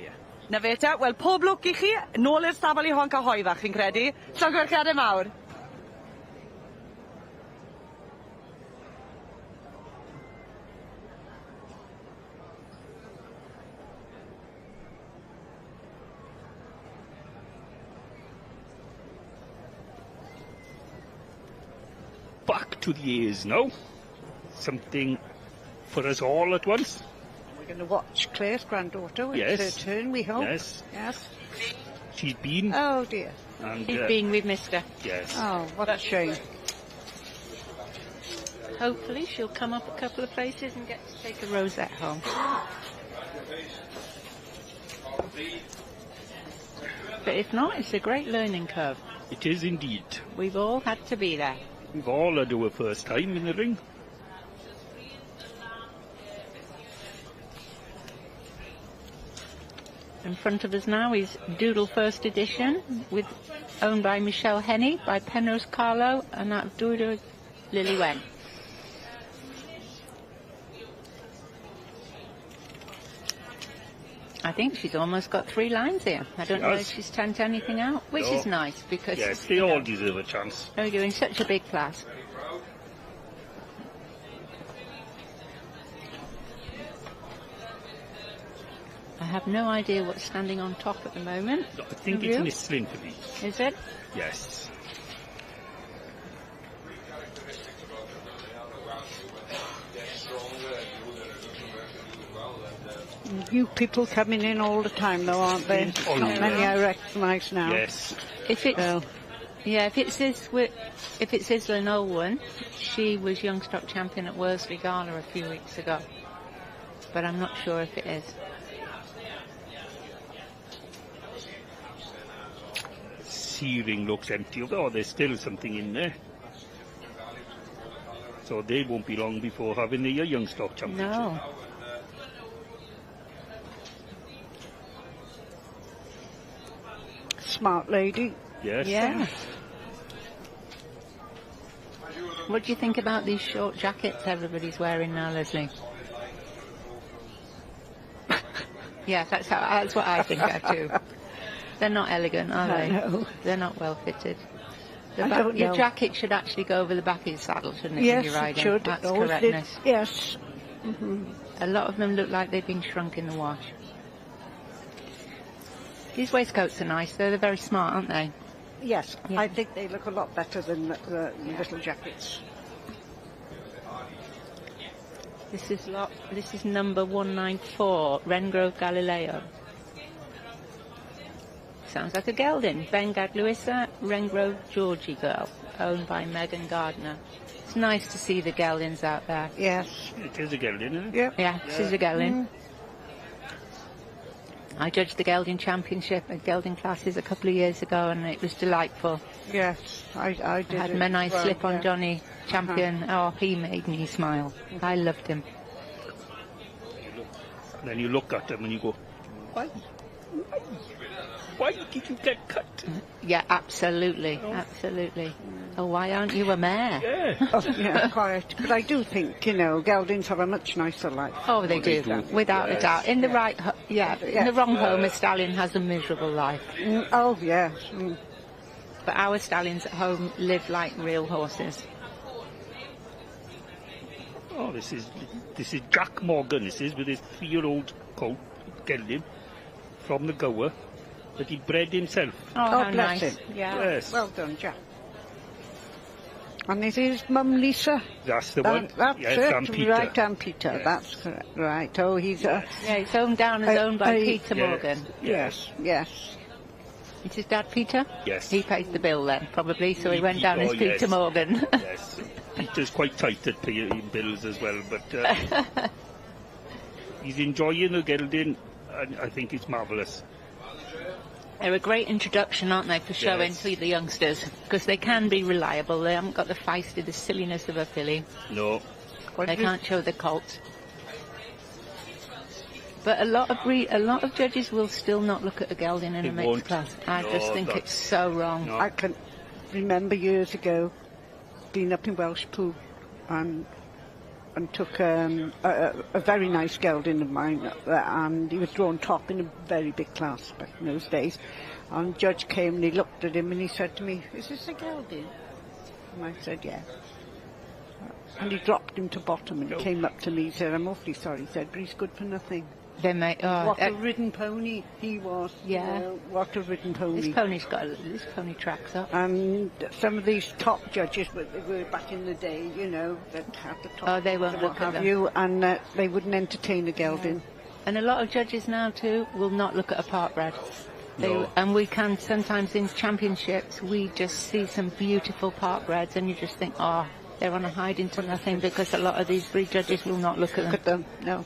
Na fe te, wel pob lwc I chi, nôl i'r stabl I hon cael hoiddach chi'n credu. Llongyfarchiadau mawr. Back to the A's now. Something for us all at once. We're going to watch Claire's granddaughter when Yes. it's her turn, we hope. Yes. Yes. She's been. Oh, dear. And, She's been with Mister. Yes. Oh, what a shame. Hopefully she'll come up a couple of places and get to take a rosette home. But if not, it's a great learning curve. It is indeed. We've all had to be there. We've all had our first time in the ring. In front of us now is Doodle First Edition, owned by Michelle Henney, by Penrose Carlo, and out of Doodle, Lily Wen. I think she's almost got 3 lines here. I don't know if she's sent anything out, which is nice because Yes, they all deserve a chance. they're doing such a big class. I have no idea what's standing on top at the moment. I think it's Nisslin for me. Is it? Yes. New people coming in all the time, though, aren't they? Oh, Not yeah. many I recognise now. Yes. If it's if it's Isla Nolan, she was Youngstock champion at Worsley Gala a few weeks ago, but I'm not sure if it is. C-ring looks empty. Oh, there's still something in there. So they won't be long before having the Youngstock championship. No. Smart lady. Yes. Yeah. What do you think about these short jackets everybody's wearing now, Leslie? Yeah, that's what I think of too. They're not elegant, are they? No. They're not well fitted. I don't Your know. jacket should actually go over the back of your saddle, shouldn't it? Yes, when you're it riding? should. That's It always did. correctness. Yes. A lot of them look like they've been shrunk in the wash. These waistcoats are nice, though. They're very smart, aren't they? Yes, Yeah. I think they look a lot better than the little jackets. This is number 194, Rengrove Galileo. Sounds like a gelding. Bengad Louisa, Rengrove Georgie girl, owned by Megan Gardner. It's nice to see the geldings out there. Yes. It is a gelding, isn't it? Yep. Yeah, this is a gelding. I judged the gelding championship at gelding classes a couple of years ago, and it was delightful. Yes, I did. I had it my nice well, slip on yeah. Johnny champion. Oh, he made me smile. I loved him. And then you look at them and you go, why? why did you get cut? Yeah, absolutely, absolutely. Oh, why aren't you a mayor? Yeah. Oh, yeah, quite. But I do think, you know, geldings have a much nicer life. Oh, they do, without a doubt. In the right, in the wrong home, a stallion has a miserable life. Oh, yeah. But our stallions at home live like real horses. Oh, this is Jack Morgan. This is with his 3-year-old colt gelding from the Gower that he bred himself. Oh, how bless nice. him. Yeah. Yes. Well done, Jack. And it is Mum Lisa. That's the one. That's yes, it. and Peter. Right, and Peter. Yes. That's correct. Right. Oh, he's Yeah, it's owned by Peter Morgan. Yes, yes. It's his dad, Peter? Yes. He pays the bill then, probably, so he went down as Peter yes. Morgan. Yes. Peter's quite tight at paying bills as well, but he's enjoying the gelding, and I think it's marvellous. They're a great introduction, aren't they, for showing to the youngsters, because they can be reliable. They haven't got the feisty, the silliness of a filly. No. They can't show the colt. But a lot of judges will still not look at a gelding in a mixed class. I just think it's so wrong. No. I can remember years ago being up in Welsh Pool and took a very nice gelding of mine, and he was drawn top in a very big class back in those days. And judge came and he looked at him and he said to me, "Is this a gelding?" And I said, "Yeah." And he dropped him to bottom and he came up to me. He said, "I'm awfully sorry," he said, "but he's good for nothing." What a ridden pony he was. Yeah. You know, what a ridden pony. This pony tracks up. And some of these top judges were back in the day, you know, that had the top. Oh, they won't look at them. And they wouldn't entertain a gelding. Yeah. And a lot of judges now too will not look at a part bred. No. And we can sometimes in championships we just see some beautiful part breds and you just think, oh, they're on a hide into nothing, because a lot of these breed judges will not look at them. No.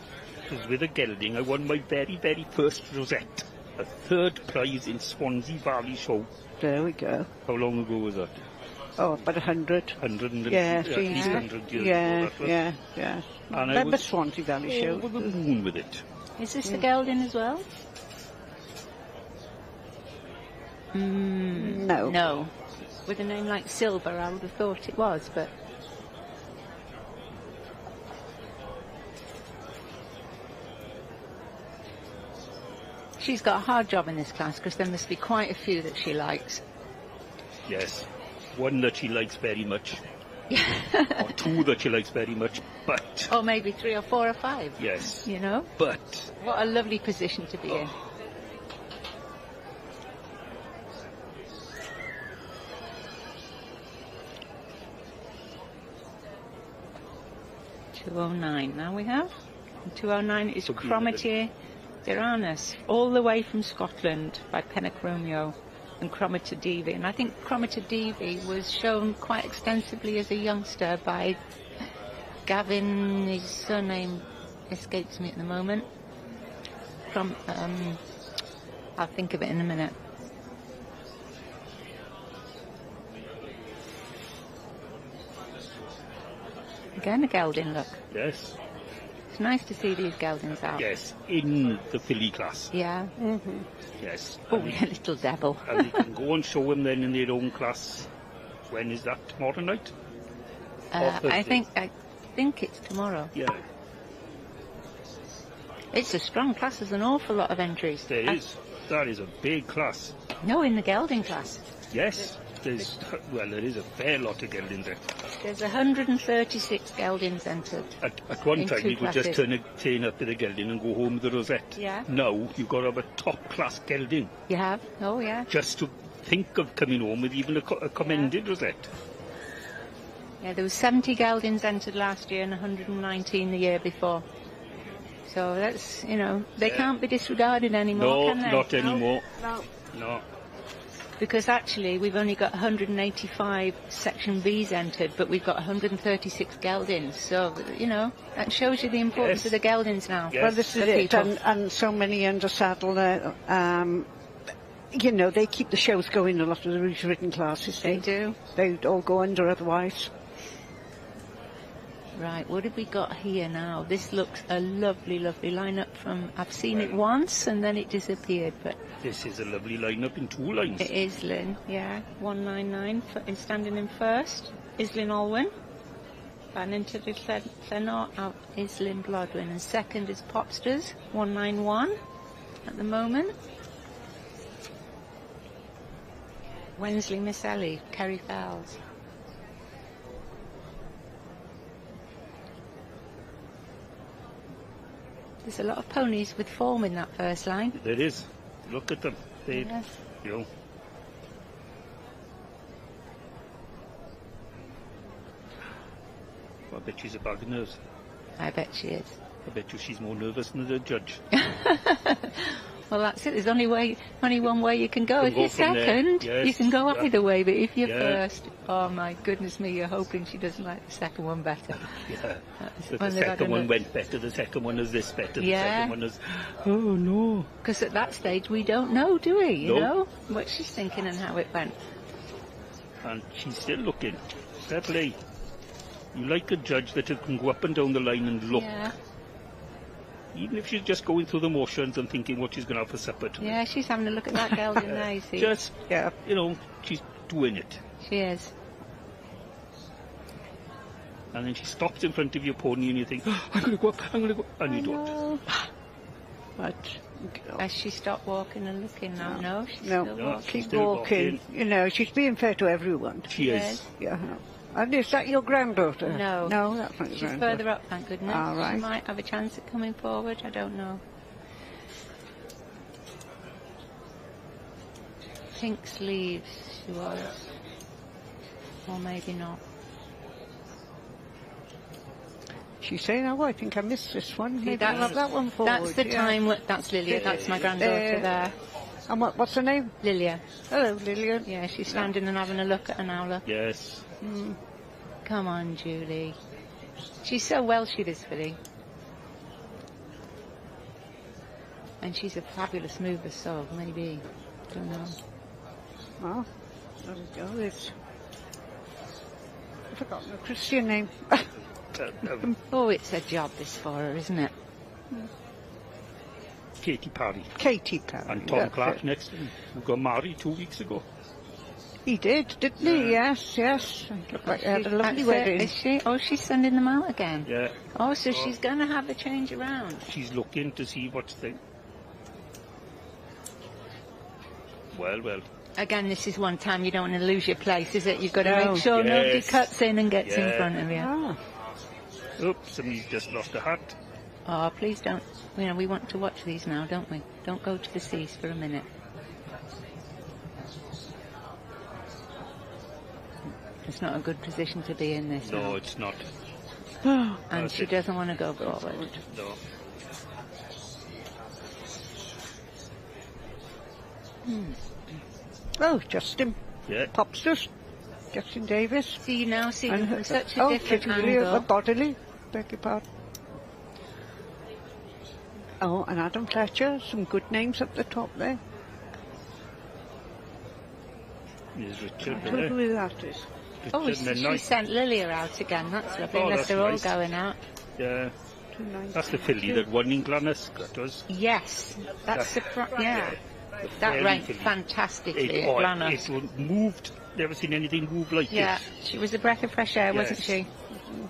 Because with a gelding, I won my very, very first rosette. A 3rd prize in Swansea Valley Show. There we go. How long ago was that? Oh, about 100. 100 and at least 100 years ago. Yeah. And Remember Swansea Valley Show? Over the moon with it. Is this the gelding as well? No. No. With a name like Silver, I would have thought it was, but... She's got a hard job in this class, because there must be quite a few that she likes. Yes. One that she likes very much. Or 2 that she likes very much, but... Or maybe 3 or 4 or 5. Yes. You know? But... What a lovely position to be in. .209 now we have. And 209 is Cromartier Diranis, all the way from Scotland by Pennock Romeo and Cromartier Deevy. And I think Cromartier Deevy was shown quite extensively as a youngster by Gavin, his surname escapes me at the moment. I'll think of it in a minute. Again, a gelding look. Yes. It's nice to see these geldings out. Yes, in the filly class. Yeah. Yes. Oh, a little devil. And you can go and show them then in their own class. When is that? Tomorrow night? I think it's tomorrow. Yeah. It's a strong class. There's an awful lot of entries. There is. That is a big class. No, in the gelding class. Yes. There is a fair lot of geldings there. There's 136 geldings entered. At one time, you could just turn up with a gelding and go home with a rosette. Yeah. Now, you've got to have a top-class gelding. You have? Oh, yeah. Just to think of coming home with even a commended rosette. Yeah, there was 70 geldings entered last year and 119 the year before. So that's, you know, they can't be disregarded anymore, can they? Not anymore. No. Because actually we've only got 185 Section Bs entered, but we've got 136 geldings. So, you know, that shows you the importance of the geldings now. Yes. Well, this is it, and so many under saddle, you know, they keep the shows going, a lot of the ridden classes. They do. They all go under otherwise. Right, what have we got here now? This looks a lovely, lovely lineup from... I've seen it once and then it disappeared, but... This is a lovely lineup in 2 lines. It is Lynn, yeah. 199 is standing in first. Islin Olwyn. And into the Llenor out Islin Blodwyn. And second is Popsters, 191 at the moment. Wensley Miss Ellie, Kerry Fells. There's a lot of ponies with form in that first line. There is. Look at them. They, yes. You know. I bet she's a bag of nerves. I bet she is. I bet you she's more nervous than the judge. Well, that's it. There's only one way you can go. If you're second, yes. you can go either way. But if you're first, oh my goodness me, you're hoping she doesn't like the second one better. Yeah. But the second one went better. The second one is this better. The second one is, oh no. Because at that stage we don't know, do we? You No. know what she's thinking and how it went. And she's still looking. Fair play. You like a judge that can go up and down the line and look. Yeah. Even if she's just going through the motions and thinking what she's going to have for supper tonight. Yeah, she's having a look at that girl in there, you see. Just, you know, she's doing it. She is. And then she stops in front of your pony and you think, oh, I'm going to go up, I'm going to go up. And you don't. But has she stopped walking and looking now? No, she's no, still walking. keep walking. You know, she's being fair to everyone. She is. Yeah. And is that your granddaughter? No. No, that's not your She's granddaughter. further up, thank goodness. All right. She might have a chance at coming forward, I don't know. Pink sleeves, she was. Or maybe not. She's saying, oh, I think I missed this one. Maybe That's- I'll have that one forward. That's the time, that's Lilia, that's my granddaughter there. And what's her name? Lilia. Hello, Lilia. Yeah, she's standing and having a look at an owler. Yes. Come on, Julie. She's so Welsh, this filly. And she's a fabulous mover, so maybe. Don't know. Well, there we go. It's... I've forgotten her Christian name. Oh, it's a job this for her, isn't it? Katie Parry. Katie Parry. And Tom Clark next to him, who got married 2 weeks ago. He did, didn't he? Yes, yes. Looked like they had a lovely wedding. Is she? Oh, she's sending them out again. Yeah. Oh, so she's going to have a change around. She's looking to see what's the... Well. Again, this is one time you don't want to lose your place, is it? You've got to No. make sure nobody Yes. cuts in and gets in Yeah. front of you. Oh. Oops, somebody's just lost a hat. Oh, please don't. You know, we want to watch these now, don't we? Don't go to the seas for a minute. It's not a good position to be in this. No, it's not. And That's she it. doesn't want to go forward. No. Oh, Justin. Yeah. Popsters. Justin Davis. See, you now see them from such a oh, different Kitty angle. Bodily. Beg your pardon. Oh, and Adam Fletcher. Some good names up the top there. There's Richard I don't know who that is. Oh, Richard she Midnight. sent Lilia out again. That's lovely. Oh, Unless that's they're all nice. going out. Yeah. That's the filly that won in Glanus, that was. Yes, that's yeah. That Very ranked filly. fantastically at Glanus. It moved. Never seen anything move like Yeah, this. she was a breath of fresh air, wasn't Yes. she?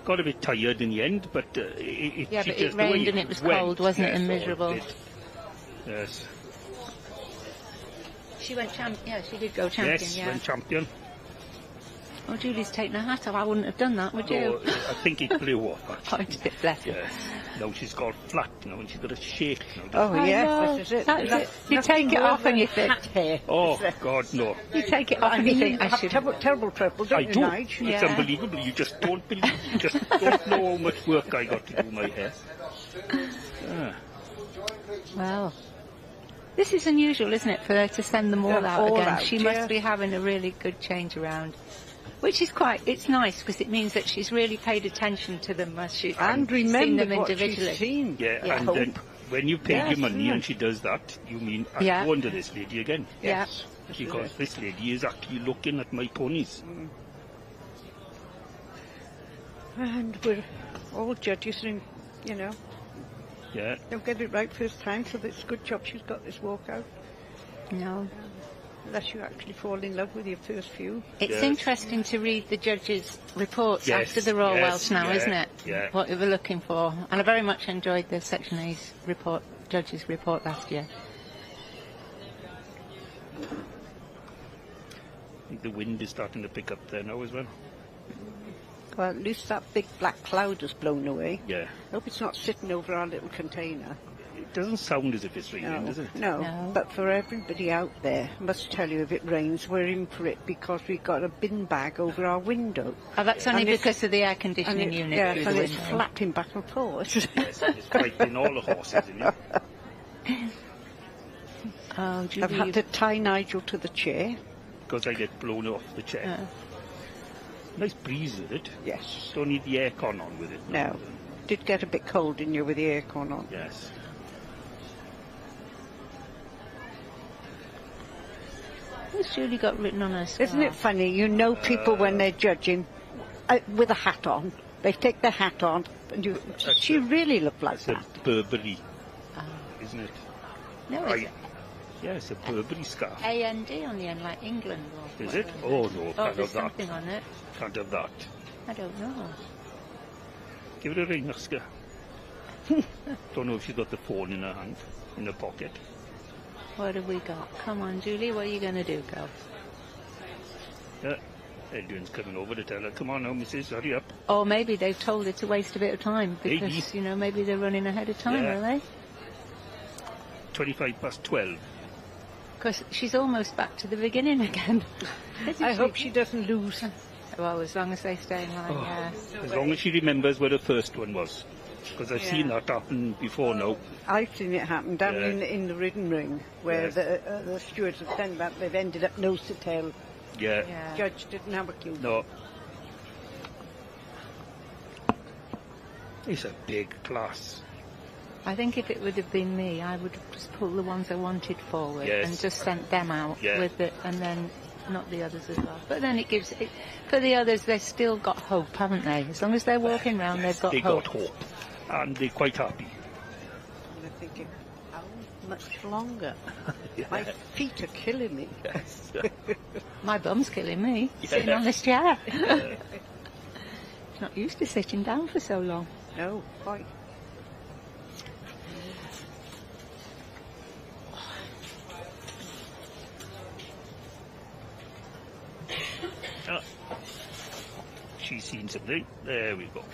Got a bit tired in the end, but Yeah, she but it just, the way rained and it was went, cold, wasn't it, yes, and oh, miserable. it did. Yes. She went champion. Yeah, she did go champion. Yes, yeah. went champion. Oh, Julie's taken her hat off. I wouldn't have done that, would No, you? I think it blew off. Oh, it's a bit bless her. Yes. Now she's got flat, and she's got a shake now. Oh, I yes, know. this is it. That's it. You take it off and you think, Oh, God, no. you take it off and you think, I have should. terrible trouble, don't I you, do. Nige? It's unbelievable. You just don't believe. You just don't know how much work I got to do my hair. Ah. Well, this is unusual, isn't it, for her to send them all Yeah, out all again? out, She yeah. must be having a really good change around. Which is it's nice because it means that she's really paid attention to them as she's And seen remembered them what individually. she's seen. Yeah, and then when you pay your Yes, money yeah. and she does that, you mean I Yeah. go under this lady again. Yes. Because this lady is actually looking at my ponies. And we're All judges, are, you know, Yeah. don't get it right first time, so it's a good job she's got this walkout. No. Unless you actually fall in love with your first few. It's interesting to read the judges' reports Yes, after the Royal yes, Welsh now, yeah, isn't it? yeah. What they were looking for. And I very much enjoyed the Section A's report, judges' report last year. I think the wind is starting to pick up there now as well. Well, at least that big black cloud has blown away. Yeah. I hope it's not sitting over our little container. It doesn't sound as if it's raining, No, does it? no, but for everybody out there, I must tell you, if it rains, we're in for it because we've got a bin bag over our window. Oh, that's only And because of the air conditioning unit. Yes, through and the it's window. flapping back and forth. Yes, it's frightening all the horses, isn't it? Oh, I've had to tie Nigel to the chair. Because I get blown off the chair. Nice breeze with it. Yes. Don't need the aircon on with it. No. Did get a bit cold, didn't you, with the aircon on? Yes. What's Julie got written on her scarf? Isn't it funny? You know people when they're judging with a hat on. They take their hat on, and she really looked like that. It's a Burberry, isn't it? No, it's Yeah, it's a Burberry scarf. A-N-D on the end, like England. Or Is it? Oh, no, Oh, can't there's have that. something on it. Can't have that. I don't know. Give it a ring, Oscar. Don't know if she's got the phone in her hand, in her pocket. What have we got? Come on, Julie, what are you going to do, girl? Yeah. Adrian's coming over to tell her, come on now, missus, hurry up. Or maybe they've told her to waste a bit of time because, Maybe. you know, maybe they're running ahead of time, Yeah. are they? 12:25. Because she's almost back to the beginning again. I hope she doesn't lose. Well, as long as they stay in line, yeah. As long as she remembers where the first one was. Because I've seen that happen before now. I've seen it happen down Yeah. in the ridden ring, where Yes. the stewards have done that. They've ended up nose to tail. Yeah. Judge didn't have a cue. No. It's a big class. I think if it would have been me, I would have just pulled the ones I wanted forward Yes. and just sent them out Yeah. with it, and then not the others as well. But then it gives it, for the others, they've still got hope, haven't they? As long as they're walking round, they've got They hope. got hope. And they're quite happy. And I'm thinking, how much longer? My feet are killing me. Yes. My bum's killing me, sitting on this chair. It's not used to sitting down for so long. No, quite. She's seen something. There we go.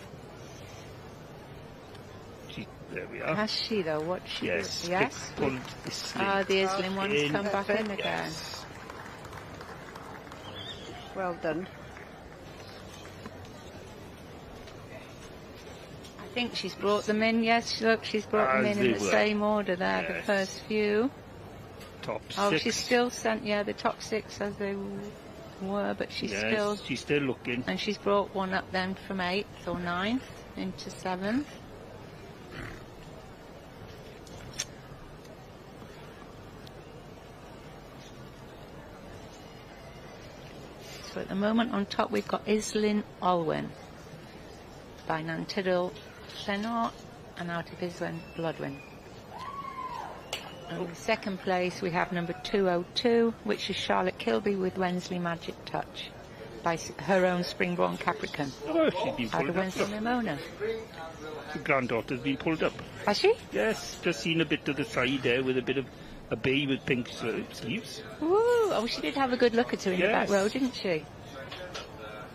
There we are. Has she though? What she Yes. did? Yes. Pulled the sling. Ah, the Islin one's In. come back in again. Yes. Well done. I think she's brought them in. Yes, look, she's brought them As in they the were. same order there. The Yes. first few. Top Oh, 6. she's still sent, yeah, the top 6 as they were, but she's Yes, she's still looking. and she's brought one up then from 8th or 9th into 7th. So at the moment on top we've got Islin Olwyn by Nantydl Llenor and out of Islin Blodwyn. And in second place we have number 202, which is Charlotte Kilby with Wensley Magic Touch by her own Springborn Capricorn. Oh, she's been Out pulled of up. Wensley Mimona. The granddaughter's been pulled up. Has she? Yes, just seen a bit to the side there with a bit of a bay with pink sleeves. Ooh, oh, she did have a good look at her in the back Yes. row, didn't she?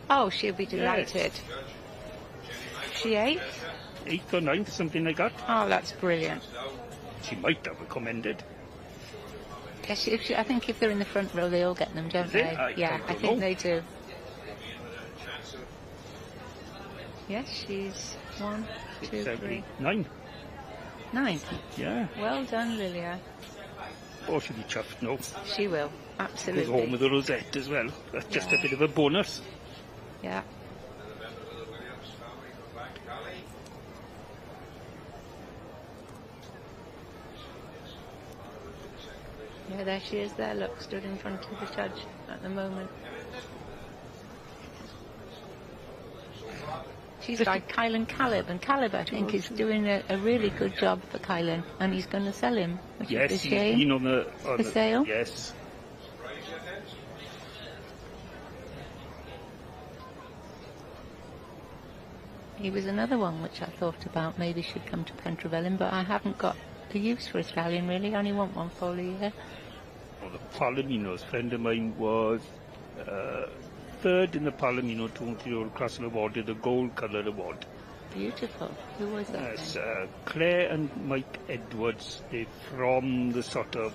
Oh, she'll be delighted. She 8th? 8th or 9th, something like that. Oh, that's brilliant. She might have recommended. Yes, I think if they're in the front row, they all get them, don't Is they? it? I Yeah, don't I think know. they do. Yes, she's 1, 2, 3, 9. 9th. Yeah. Well done, Lilia. Oh, she'll be chuffed now. She will, Goes absolutely. home with a rosette as well. That's just a bit of a bonus. Yeah. Yeah, there she is there, look, stood in front of the judge at the moment. She's like Kylan Caleb, and Caleb, I think, is doing a really good job for Kylan, and he's going to sell him, which Yes, is a he's shame. been on the sale. Yes. He was another one which I thought about maybe should come to Pentrevellin, but I haven't got the use for a stallion really. I only want one full a year. Well, the Palomino's friend of mine was third in the Palomino 20-year-old class and awarded the gold colour award. Beautiful. Who was that? Yes, Claire and Mike Edwards. They're from the sort of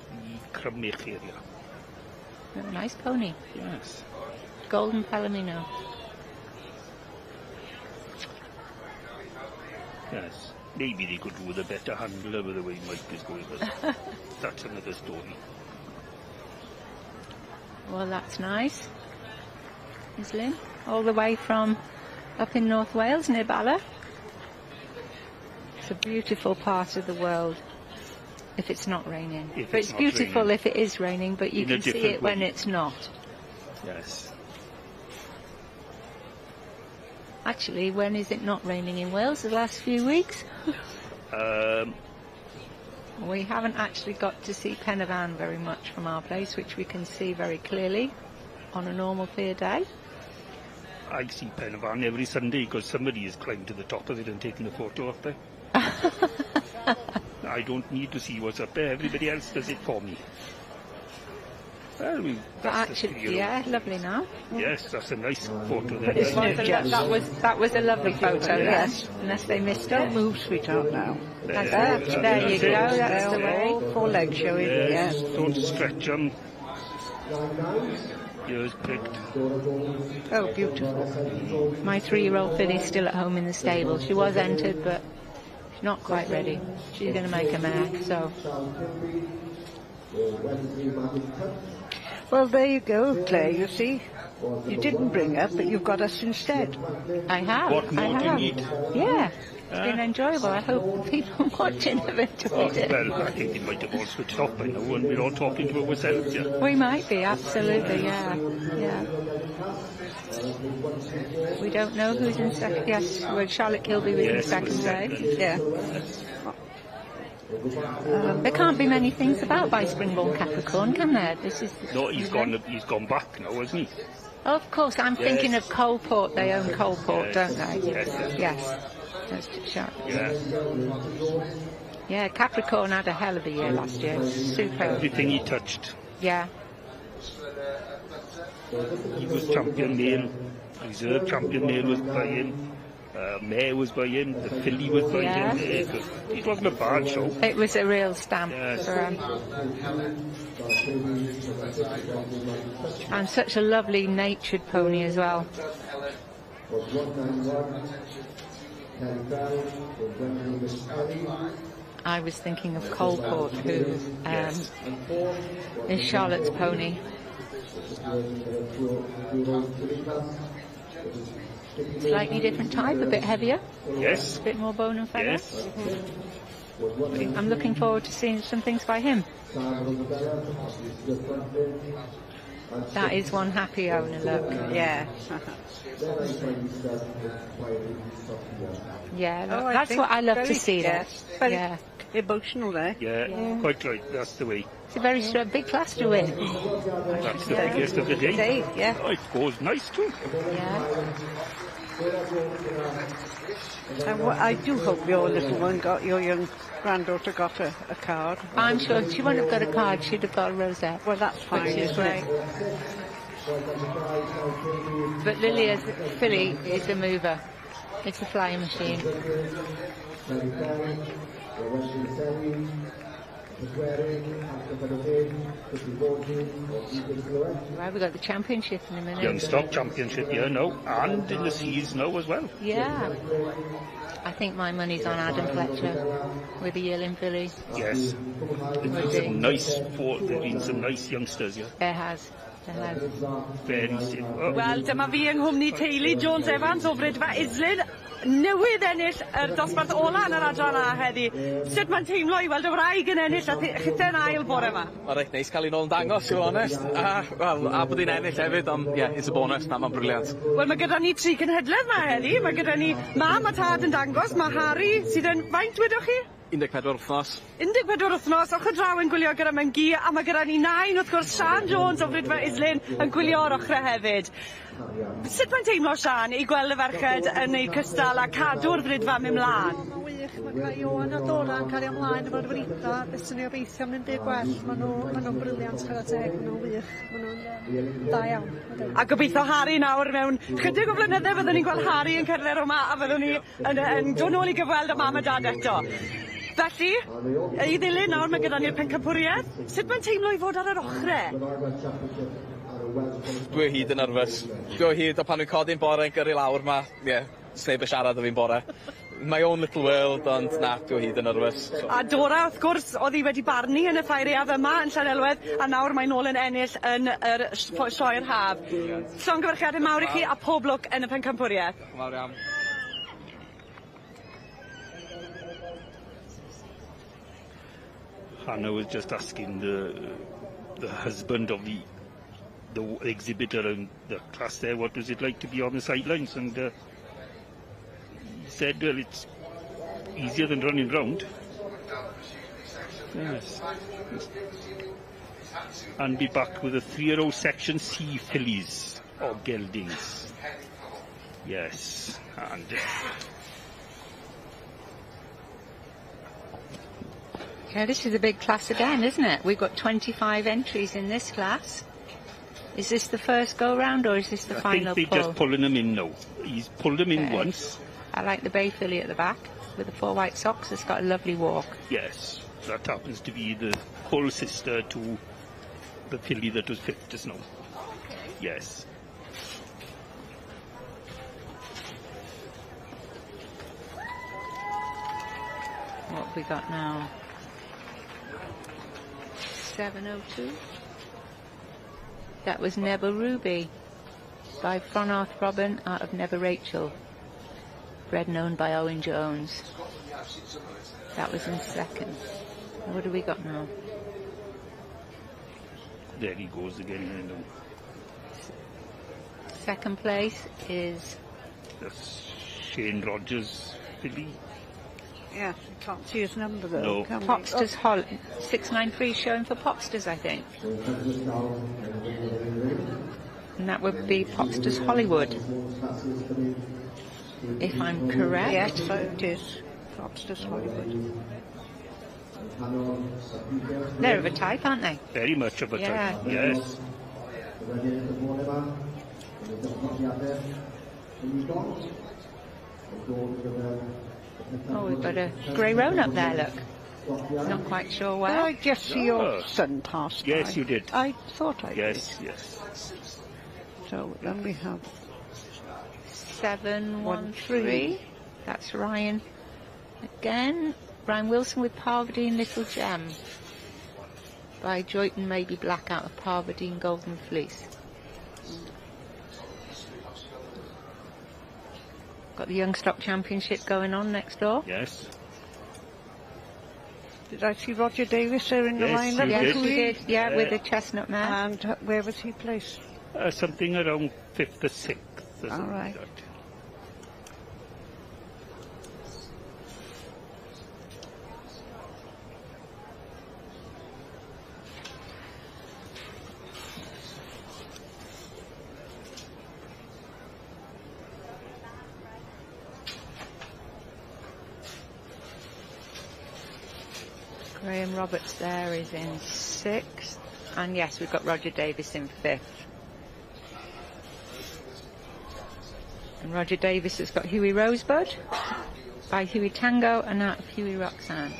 the Crymych area. A nice pony. Yes. Golden Palomino. Yes. Maybe they could do with a better handler with the way Mike is going, but that's another story. Well, that's nice. Islin, all the way from up in North Wales, near Bala. It's a beautiful part of the world if it's not raining. If But it's it's not beautiful raining. if it is raining, but you In a can see different it when way. it's not. Yes. Actually, when is it not raining in Wales? The last few weeks? We haven't actually got to see Pen y Fan very much from our place, which we can see very clearly on a normal clear day. I see Pen y Fan every Sunday because somebody has climbed to the top of it and taken a photo of it. I don't need to see what's up there. Everybody else does it for me. Well, But actually, yeah, lovely now. Yes, that's a nice photo there. That was a lovely photo, yes. Unless they missed it. Move, sweetheart, now. There you go, that's the way. 4 legs showing, Yes, yeah. don't stretch them. Ears picked. Oh, beautiful. My 3-year-old filly's still at home in the stable. She was entered, but she's not quite ready. She's going to make a mare, so... Well, there you go, Claire, you see. You didn't bring up, but you've got us instead. I have. What more I do you have. need? Yeah, it's been enjoyable. I hope the people watching have enjoyed it. Well, I think they might have all switched off by now and we're all talking to ourselves, yeah. We might be, absolutely, yeah. Yeah. We don't know who's in second. Yes, well, Charlotte Kilby was in second place. Yeah. There can't be many things about by Springborn Capricorn, can there? This is No, he's gone back now, hasn't he? Oh, of course, I'm thinking of Coalport. They own Coalport, don't they? Yes. That's too sharp. Yeah. Yeah, Capricorn had a hell of a year last year. Super. Everything he touched. Yeah. He was champion male, reserve champion male was buying, mare was buying, the filly was buying. Yeah. It wasn't a bad show. It was a real stamp for and such a lovely natured pony as well. I was thinking of Coalport, who is Charlotte's pony. Slightly different type, a bit heavier. Yes. A bit more bone and feather. Yes. I'm looking forward to seeing some things by him. That is one happy owner, look. Yeah. Yeah, look, I that's think what I love to very- see there. Very Yeah. emotional there. Yeah, quite right, that's the way. It's a very big class to win. That's the biggest of the day. Yeah. Oh, it goes nice too. Yeah. And I do hope your little one your young granddaughter got a card. I'm sure she wouldn't have got a card, she'd have got a rosette. Well, that's fine, Which is isn't it? great. But Lilia's filly is a mover. It's a flying machine. Right, we've got the championship in a minute. Young Stock Championship here now, and in the seas now as well. Yeah. I think my money's on Adam Fletcher with the yearling filly. Yes. There's been there've been some nice youngsters here. There has. Very safe. Oh. Wel, dyma fi yng nghwmni teulu Jones Evans o Frydfa Islin. newydd ennill yr dosbarth ola yn yr adran A heddi. Sut mae'n teimlo i weld y wraig yn ennill a chyte'n ail bore yma? Mae'n reit neis cael ei nôl yn dangos, i fod yn onest. A bod hi'n ennill hefyd, ond ie, it's a bonus, mae'n briliant. Wel, mae gyda ni 3 cenhedledd yma heddi. Mae gyda ni mam a tad yn dangos, mae Harry sydd yn faint wedwch chi? 14 wythnos. 14 wythnos, ochr draw yn gwylio gyda mewn gi, a mae gyda ni 9 wrth gwrs, Sian Jones o Brydfa Islin yn gwylio o'r ochr hefyd. Sut mae'n teimlo, Sian, i gweld y ferched yn neud cystal a cadw'r Brydfa mynd mlaen? Mae'n wych, mae cael Iwan a Dora yn cael ei ymlaen efo'r frida, beth sy'n ei obeithio mynd byd gwell. Maen nhw'n briliant chwer a teg, maen nhw'n wych, maen nhw'n da iawn. A gobeithio Harry nawr mewn chydig o flynydde fyddwn ni'n gweld Harry yn cerdded yma a fyddwn ni yn dod nôl i gyfweld y mam a dad eto. Felly, i ddilyn nawr mae gyda ni'r pencampwriaeth. Sut mae'n teimlo i fod ar yr ochre? Dwi hyd yn nerfus. Dwi hyd o pan dwi'n codi'n bore yn gyrru lawr ma, ie, sneb y siarad o fi'n bore. My own little world, ond na, dwi hyd yn nerfus. A Dora, wrth gwrs, oedd hi wedi barnu yn y ffeiriad yma yn Llanelwedd, a nawr mae'n nôl yn ennill yn yr sioe'r haf. Llongyfarchiadau mawr i chi a pob lwc yn y pencampwriaeth. Mawr iawn. Hannah was just asking the husband of the exhibitor in the class there, what was it like to be on the sidelines, and he said, well, it's easier than running round. Yes. And be back with the 3-year-old section C fillies or geldings. Yes, and Yeah, this is a big class again, isn't it? We've got 25 entries in this class. Is this the first go-round, or is this the final pull? I think they're just pulling them in now. He's pulled them in once. I like the bay filly at the back with the 4 white socks. It's got a lovely walk. Yes, that happens to be the whole sister to the filly that was 5th just now. Yes. What have we got now? 702. That was Never Ruby by Fronarth Robin out of Never Rachel, bred and owned by Owen Jones. That was in second. What do we got now? There he goes again. Second place is that's Shane Rogers filly. Yeah, you can't see his number though. No. Popsters 693 showing for Popsters, I think. And that would be Popsters Hollywood, if I'm correct. Yes, so it is. Popsters Hollywood. They're of a type, aren't they? Very much of a type, yes. Oh, we've got a grey roan up there, look. Not quite sure where. Did I just see your son pass by? Yes, you did. I thought I did. Yes. So then we have 713. That's Ryan. Again, Ryan Wilson with Parvadine Little Gem by Joyton Maybe Black out of Parvadine Golden Fleece. Got the Young Stock Championship going on next door. Yes. Did I see Roger Davis there in the lineup? Yes, you did. Yeah, with the chestnut mare. And where was he placed? Something around 5th or 6th. Or all right. Like that. Graham Roberts there is in 6th. And yes, we've got Roger Davis in 5th. And Roger Davis has got Huey Rosebud by Huey Tango and out of Huey Roxanne.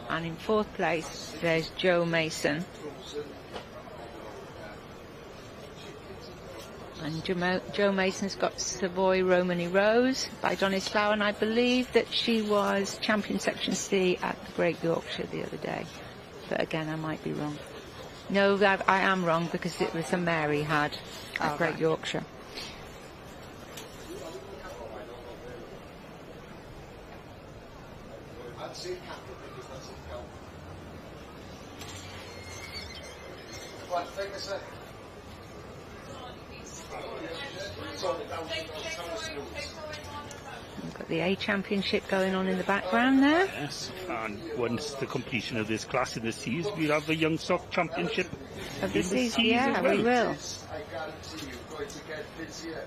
And in 4th place, there's Joe Mason. And Joe Mason's got Savoy Romany Rose by Donis Flower, and I believe that she was champion section C at the Great Yorkshire the other day. But again, I might be wrong. No, I am wrong because it was a mare he had at Great Yorkshire. That's it, Captain, because that's it, go. Come on, take this in. We've got the A Championship going on in the background there. Yes, and once the completion of this class in the C's, we'll have the Young Stock Championship of the C's. Yeah, as well. we will. I guarantee you, going to get busier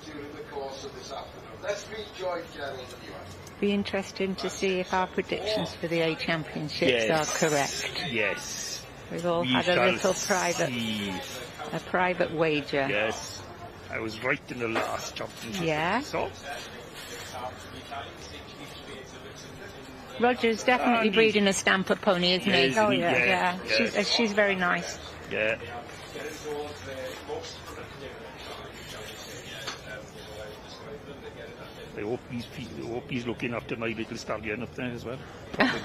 during the course of this afternoon. Let's meet Joy, Gerald, and you. Be interesting to see if our predictions for the A Championships are correct. Yes. We've all had a little private wager. Yes. I was right in the last championship. Yeah. So. Roger's definitely breeding a stamper pony, isn't he? Oh, yeah. Yeah. She's very nice. Yeah. I hope he's looking after my little stallion up there as well.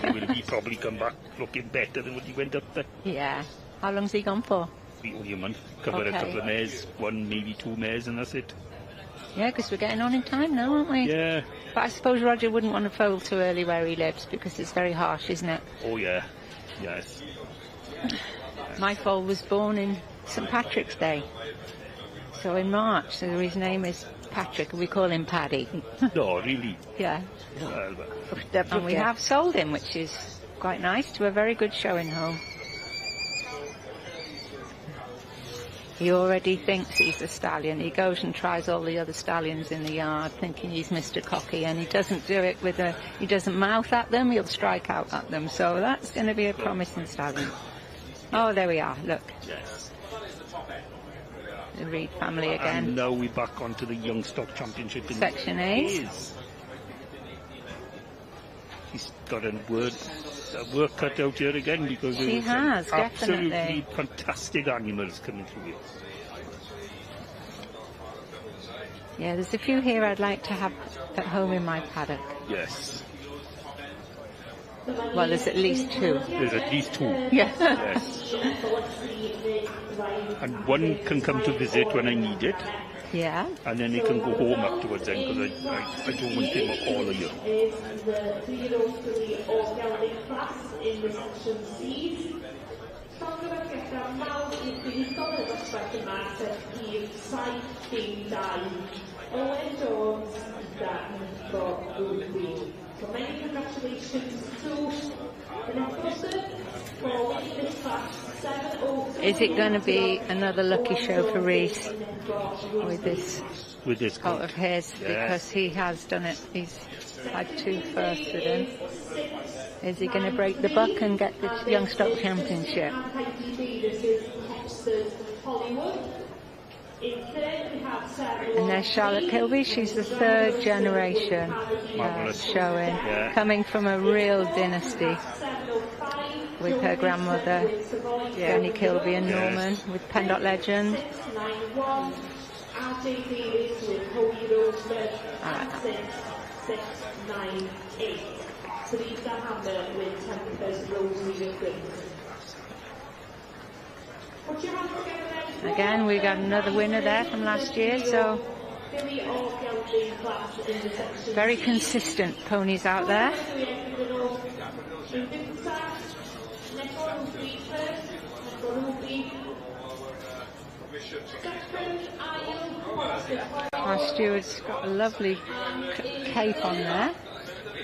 Will he probably come back looking better than what he went up there? Yeah. How long's he gone for? Only a month. Cover a couple of mares, one, maybe 2 mares, and that's it. Yeah, because we're getting on in time now, aren't we? Yeah. But I suppose Roger wouldn't want to foal too early where he lives, because it's very harsh, isn't it? Oh, yeah. Yes. My foal was born in St Patrick's Day. So in March, so his name is Patrick, and we call him Paddy. No, really? Yeah. And we have sold him, which is quite nice, to a very good showing home. He already thinks he's a stallion. He goes and tries all the other stallions in the yard, thinking he's Mr. Cocky, and he doesn't do it he doesn't mouth at them, he'll strike out at them. So that's going to be a promising stallion. Oh, there we are, look. Yes. The Reed family again. And now we're back onto the Young Stock Championship in Section A. He's got a work cut out here again, because he has, absolutely definitely fantastic animals coming through here. Yeah, there's a few here I'd like to have at home in my paddock. Yes. Well, there's at least 2. There's at least 2. Yeah. Yes. And one can come to visit when I need it. Yeah. And then he can go home afterwards then, because I don't want him all a year. Is the 3-year-old filly or gelding class in the section C's. Llongyfarchiadau mawr i'r unigol y ddosbarth yma sef i'r 7-2. Owen Jones gyda Nico Gwyn. So many congratulations to the next person for winning this class. Is it going to be another lucky show for Reese with this coat of his? Yes. Because he has done it. He's had 2 firsts with him. Is he going to break the buck and get the Young Stock Championship? And there's Charlotte Kilby. She's the 3rd generation showing, coming from a real dynasty, with her grandmother, Jenny Kilby and Norman, with Pendot Legend. Again, we got another winner there from last year, so very consistent ponies out there. Our steward's got a lovely cape on there,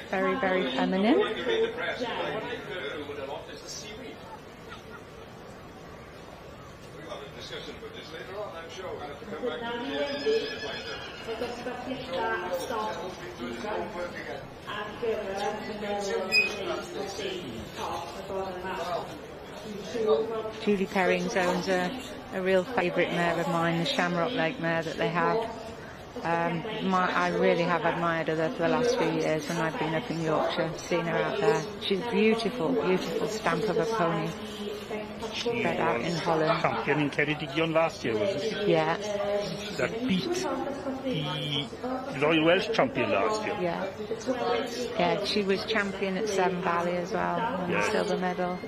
very, very feminine. Julie Perrings owns a real favourite mare of mine, the Shamrock Lake mare that they have. I really have admired her for the last few years when I've been up in Yorkshire, seen her out there. She's a beautiful, beautiful stamp of a pony. bred out in Holland. Champion in Ceredigion last year, wasn't she? Yeah. That beat the Royal Welsh champion last year. Yeah. Yeah, she was champion at Severn Valley as well, won the silver medal.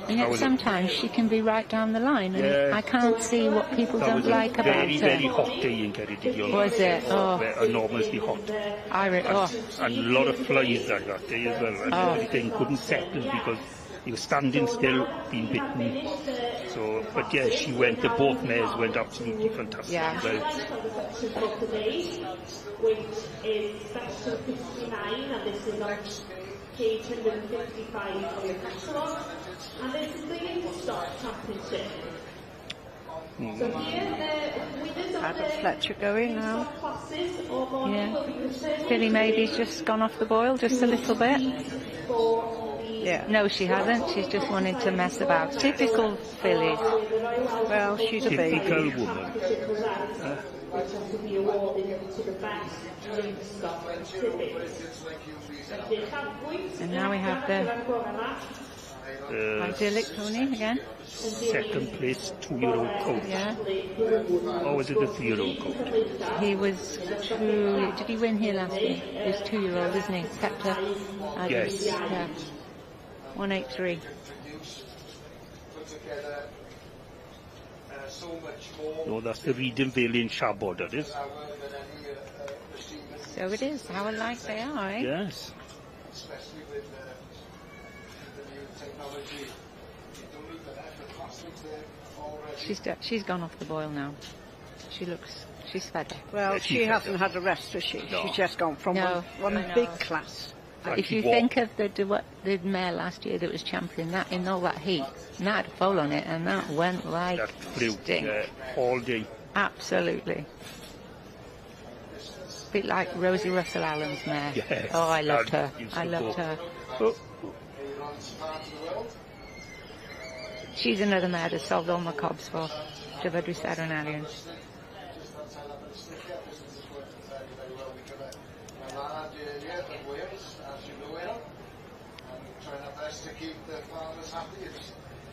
And yet sometimes she can be right down the line, and I can't see what people don't like about her. Very hot day in Ceredigion. Was it? Oh. Enormously hot. And a lot of flies that day as well. And everything couldn't settle because he was standing still, being bitten. So, but yeah, she went. Both mares went absolutely fantastic. Yeah. Which is special 59, and this is on page 155 of the catalogue. And this is the Youngstock Championship. So here, winners of Adam Fletcher going now. classes or more Yeah. Filly maybe's just gone off the boil just a little bit. Yeah. No, she hasn't. She's just wanted to mess about. Typical fillies. Well, she's a baby. Typical woman. Which is to be awarded to the best Youngstock exhibit. And now we have the idyllic pony again. Second place 2-year-old colt. Yeah. Or was it the 3-year-old colt? He was did he win here last year? He was 2-year-old, isn't he? Scepter. Yes. Yeah. 183. No, that's the Reading Vale in Shabod, that is. So it is. How alike they are, eh? Yes. Especially with the new technology. You don't need the plastics there already. She's gone off the boil now. She's fed up. Well, she hasn't had a rest, has she? No. She's just gone from one big class. If you think of the mare last year that was champion, that in all that heat, and that had a foal on it, and that went like That flew stink. all day. Absolutely. A bit like Rosie Russell Allen's mare. Yes. Oh, I loved her. Used to I loved go. her. She's another mare that solved all my cobs for Dyfodwy Sadwrn Allen.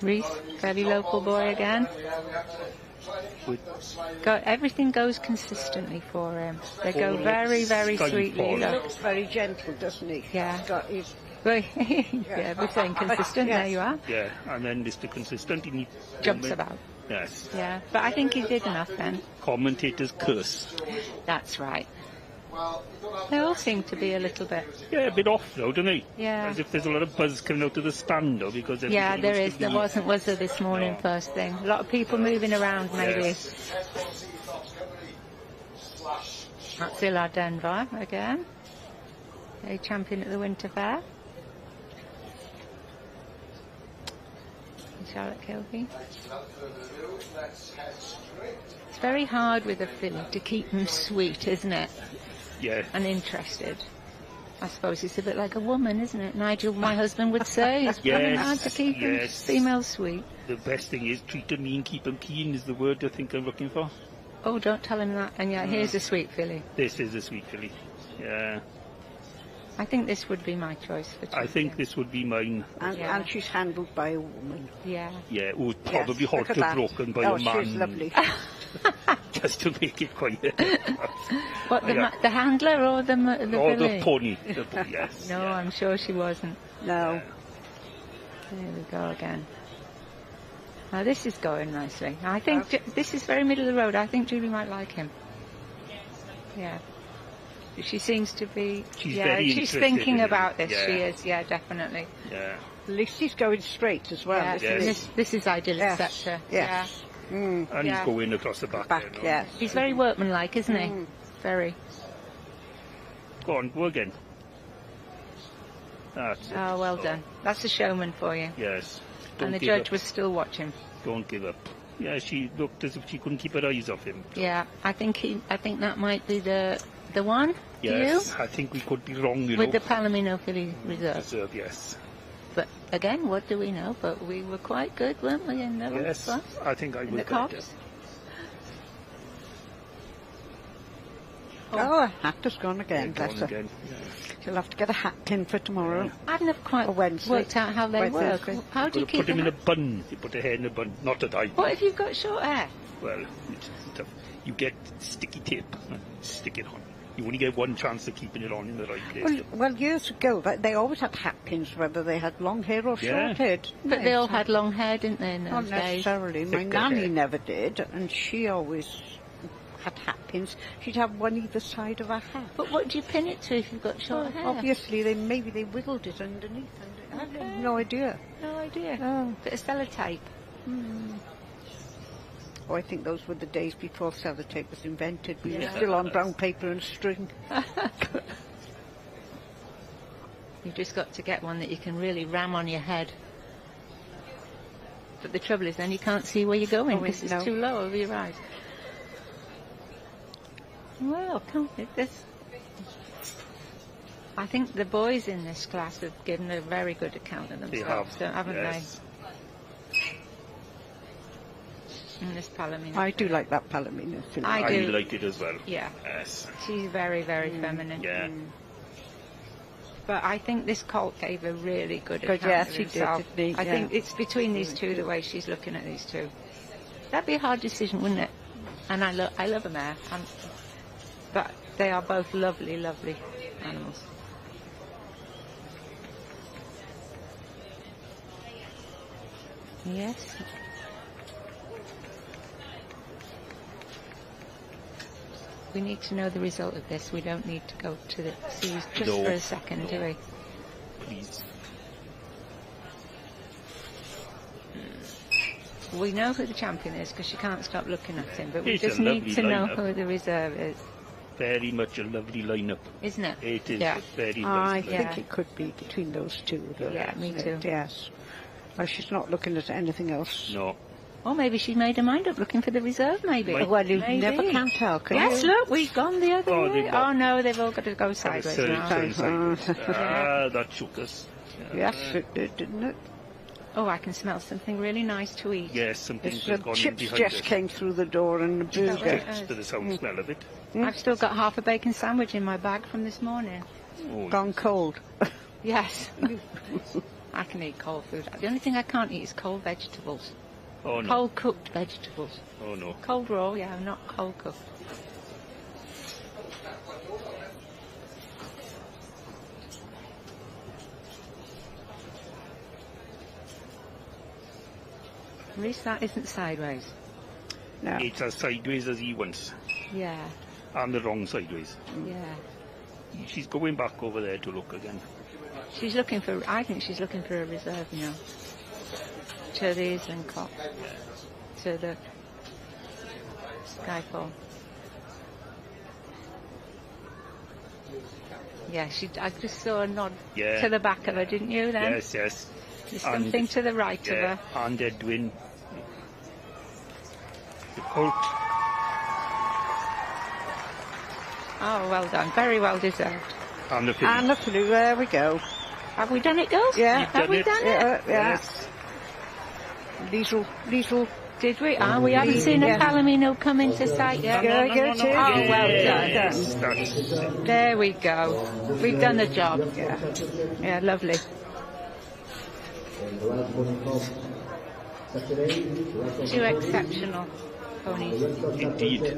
Reese, very local boy again. Everything goes consistently for him. They go very, very sweetly. He looks very gentle, doesn't he? Yeah. He's yeah, we're saying consistent. Yes. There you are. Yeah, and then Mr. Consistent, he Jumps about. Yes. Yeah, but I think he did enough then. Commentators curse. That's right. They all seem to be a little bit. Yeah, a bit off though, don't they? Yeah. As if there's a lot of buzz coming out of the stand though, because Yeah, there is. There wasn't, was there, this morning first thing? A lot of people moving around, maybe. Yes. That's Ilar Denver again. A champion at the Winter Fair. Charlotte Kilby. It's very hard with a filly to keep them sweet, isn't it? Yeah. And interested. I suppose it's a bit like a woman, isn't it? Nigel, my husband, would say it's very hard to keep females sweet. The best thing is treat them mean, keep them keen is the word I think I'm looking for. Oh, don't tell him that. And yeah, here's a sweet filly. This is a sweet filly. Yeah. I think this would be my choice for champion. I think this would be mine. And she's handled by a woman. Yeah. Yeah, it would probably hard to broken by a man. Oh, she's lovely. Just to make it quiet. What, the handler or the or filly? the pony. Yes. No, I'm sure she wasn't. No. There we go again. Now this is going nicely. I think this is very middle of the road. I think Julie might like him. Yeah. She seems to be. She's thinking about this. Yeah. She is. Yeah, definitely. Yeah. At least he's going straight as well. Yeah. Yes. This is idyllic sector. Yes. Yeah. And he's going across the back. Back, yes. He's very workmanlike, isn't he? Very. Go on, go again. That's it. Oh, well done. That's a showman for you. Yes. And the judge was still watching. Don't give up. Yeah, she looked as if she couldn't keep her eyes off him. Yeah, I think that might be the one. Yes, Do you? I think we could be wrong, you With know. the Palomino Filly Reserve. Yes. But again, what do we know? But we were quite good, weren't we? In the Yes, I think I in would. the cobs. Oh, Actor's gone again. Gone Bless her. again. She'll have to get a hat pin for tomorrow. I've never quite worked out how they work. How do you keep put them in them? a bun. You put her hair in a bun. Not that I. What if you've got short hair? Well, you get sticky tape. Stick it on. You only get one chance of keeping it on in the right place. Well, years ago, they always had hat pins, whether they had long hair or short hair. But they all had long hair, didn't they, in those Not days? necessarily. My Thicker nanny hair. never did, and she always had hat pins. She'd have one either side of her hat. But what do you pin it to if you've got short hair? Obviously, maybe they wiggled it underneath. I have no idea. No idea. Oh. Bit of sellotape. Oh, I think those were the days before sellotape was invented. We were Yeah. still on brown paper and string. You've just got to get one that you can really ram on your head. But the trouble is then you can't see where you're going because it's too low over your eyes. Well, I think the boys in this class have given a very good account of themselves, haven't yes. they? In this Palomino. I do like that Palomino. I do. like it as well. Yeah. Yes. She's very, very feminine. Yeah. But I think this colt gave a really good account yes, of she did, himself. didn't he? I Yeah. think it's between these two, the way she's looking at these two. That'd be a hard decision, wouldn't it? And I love a mare. But they are both lovely, lovely animals. Yes. We need to know the result of this. We don't need to go to the seas just for a second, do we? Please. We know who the champion is because you can't stop looking at him, but we It's a just need lovely to know lineup. who the reserve is. Very much a lovely lineup. Isn't it? It is Yeah. a very I nice think Yeah. it could be between those two. though. Yeah, me too. Yes. Well, she's not looking at anything else. No. Or maybe she's made her mind up looking for the reserve, maybe. Might- Well, you Maybe. never can tell, can Yes, you? look, we've gone the other Oh, way. they've got- Oh, no, they've all got to go sideways now. Sideways. That shook us. Yes, it did, didn't it? Oh, I can smell something really nice to eat. Yes, something It's, has gone in chips behind just us. came through the door and the burger. To the sound smell of it. I've still got half a bacon sandwich in my bag from this morning. Oh, Gone cold. Yes. I can eat cold food. The only thing I can't eat is cold vegetables. oh no. Cold cooked vegetables. Oh no. Cold raw, yeah, not cold cooked. At least that isn't sideways. No. It's as sideways as he wants. Yeah, And the wrong sideways. yeah. She's going back over there to look again. She's looking for, I think she's looking for a reserve, you know. To the Island Cop. To the Skyfall. Yeah, I just saw a nod Yeah. to the back of her, didn't you then? Yes, yes. There's And- something to the right of Yeah, her. and Edwin. The colt. Oh, well done. Very well deserved. And the filly. And the flu, there we go. Have we done it, girls? Yeah. You've Have done we it. done it? Yeah, yeah. Yes. Liesl. Did we? Ah, we haven't seen a Yeah. Palomino come into sight yet. Yeah, yeah, too. Oh, well Yes, done. that's- There we go. We've done the job. Yeah. Yeah, lovely. Two exceptional ponies. Indeed.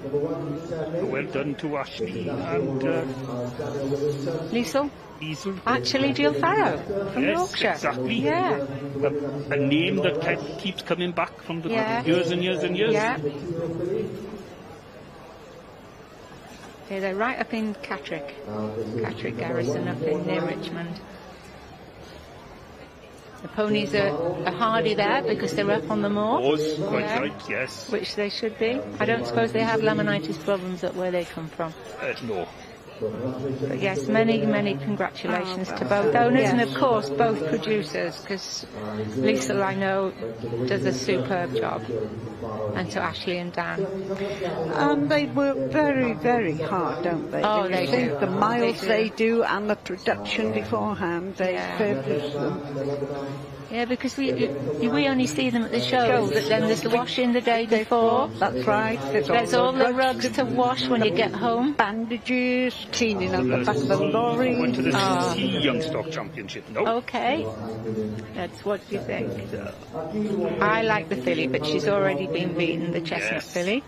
Well done to Ashley and Liesl? Liesl. Actually, Jill Farrow from Yes, Yorkshire. exactly. Yeah. A name that keeps coming back from the Yeah. years and years and years. Yeah. Yeah, they're right up in Catterick. Catterick Garrison up in near Richmond. The ponies are hardy there because they're up on the moor. Was quite Yeah. right, yes. Which they should be. I don't suppose they have laminitis problems at where they come from. No. But yes, many, many congratulations to both owners and of course both producers, because Liesl, I know, does a superb job, and to Ashley and Dan. They work very, very hard, don't they? Oh, You they think do. The miles They do. they do and the production beforehand, they purpose them. Yeah, because we only see them at the shows, but then there's the washing the day before. That's right. There's all the rugs to wash when you get home. Bandages, cleaning out the back of the lorry. Went to the Youngstock Championship, no? Okay. That's what you think. I like the filly, but she's already been beaten, the chestnut filly.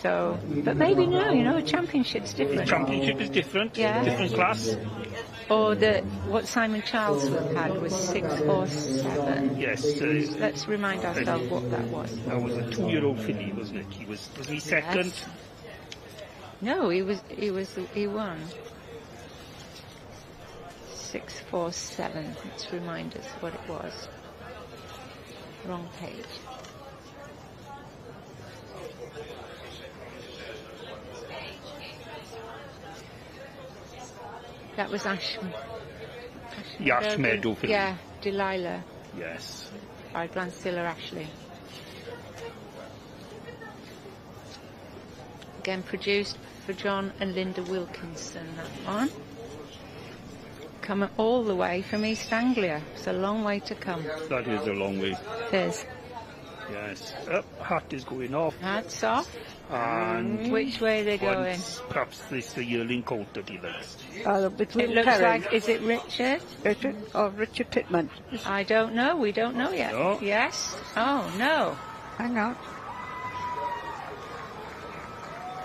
So, but maybe no, you know, a championship's different. The championship is different, yeah. Different class. Or what Simon Charles had was 647. Yes. Let's remind ourselves what that was. That was a 2-year-old filly, wasn't it? Was he second? Yes. No, he won. 647. Let's remind us what it was. Wrong page. That was Ash Meadow filly. Yeah, Delilah. Yes. By Glancilla Ashley. Again produced for John and Linda Wilkinson, that one. Coming all the way from East Anglia. It's a long way to come. That is a long way. It is. Yes. Hat is going off. Hat's off. And which way are they going? Perhaps this the yearling colt that he likes. It looks like, is it Richard? Richard or Richard Pittman? I don't know. We don't know yet. No. Yes? Oh, no. Hang on.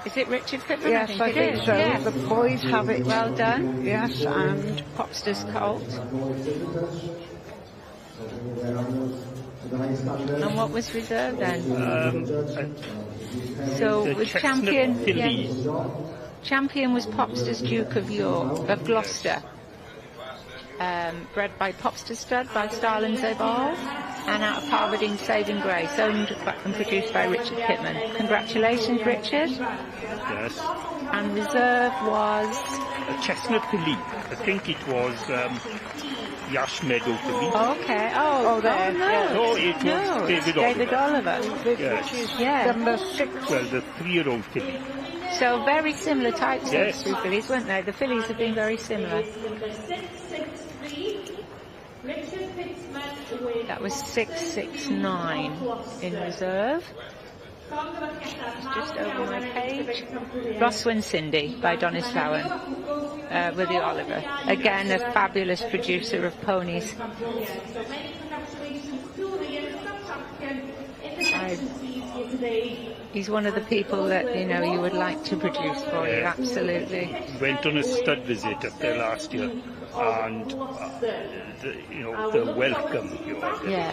Is it Richard Pittman? Yes, I think so. Yes. The boys have it. Well done. Yes, and Popster's colt. And what was reserved then? So with champion, champion was Popster's Duke of York, of Gloucester. Bred by Popster Stud by Starlings Evolve, and out of Parvadine Saving Grace, owned and produced by Richard Pittman. Congratulations, Richard. Yes. And reserve was a chestnut filly. I think it was Yash Meadow filly. Okay. Oh, there. No, it was David Oliver. Yes. Yeah. Number 6. Well, the 3-year-old filly. So very similar types of two fillies, weren't they? The fillies have been very similar. That was 669 in reserve. Just over my page. Roswyn Cindy by Donis Flowen with the Oliver. Again, a fabulous producer of ponies. He's one of the people that, you know, you would like to produce for you, absolutely. Went on a stud visit up there last year, and the welcome,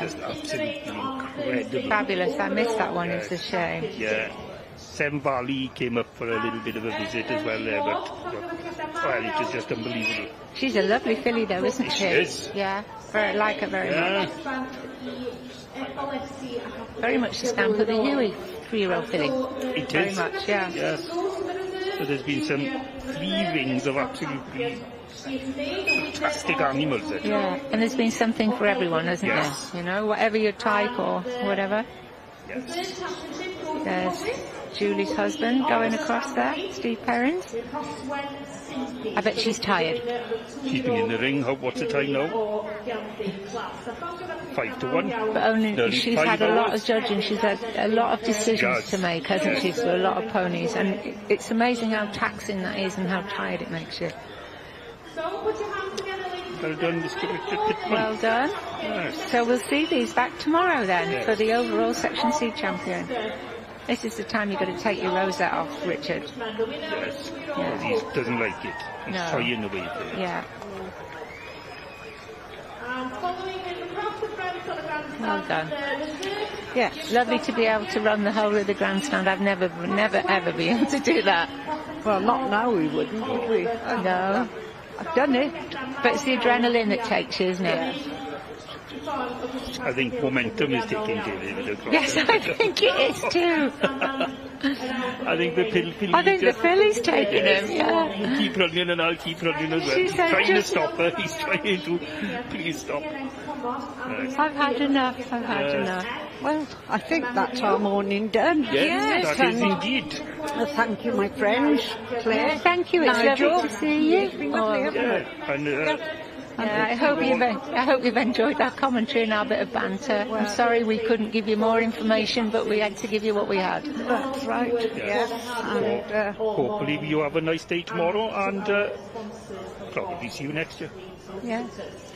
just absolutely incredible. Fabulous. I missed that one. It's a shame. Yeah. Sem Valley came up for a little bit of a visit as well there, but well, it was just unbelievable. She's a lovely filly though, isn't she? She is. Yeah. Like her very much. Very much the stamp of the Huey 3-year-old filly. It very is. Much, yeah. Yes. So there's been some 3 rings of absolutely fantastic animals. Yeah, and there's been something for everyone, hasn't there? You know, whatever your type or whatever. Yes. There's Julie's husband going across there, Steve Perrins. I bet she's tired. She's been in the ring. What's the time now? 5-1. But only she's had a lot of judging. She's had a lot of decisions to make, hasn't she, for a lot of ponies. And it's amazing how taxing that is and how tired it makes you. Well done, Mr. Richard Pittman. Well done. Yes. So we'll see these back tomorrow then for the overall Section C champion. This is the time you've got to take your rosette off, Richard. Yes. Yeah. He doesn't like it. He's trying away for it. Yeah. Well done. Yeah, lovely to be able to run the whole of the grandstand. I've never ever been able to do that. Well, not now we wouldn't, would we? No. I've done it. But it's the adrenaline that takes you, isn't it? Yeah. I think momentum is taking David across. Yes, I think it is too. I think the filly's taking him, yeah. You keep running and I'll keep running as well. He's trying to stop her. He's trying to, please stop. I've had enough. Well, I think that's our morning done. Yes, that is indeed. Thank you, my friends. Claire. Thank you. It's lovely to see you. It's been lovely, hasn't it? And Yeah, I hope you've enjoyed that commentary and our bit of banter. I'm sorry we couldn't give you more information, but we had to give you what we had. That's right. Yes. And hopefully you have a nice day tomorrow, and probably see you next year. Yeah.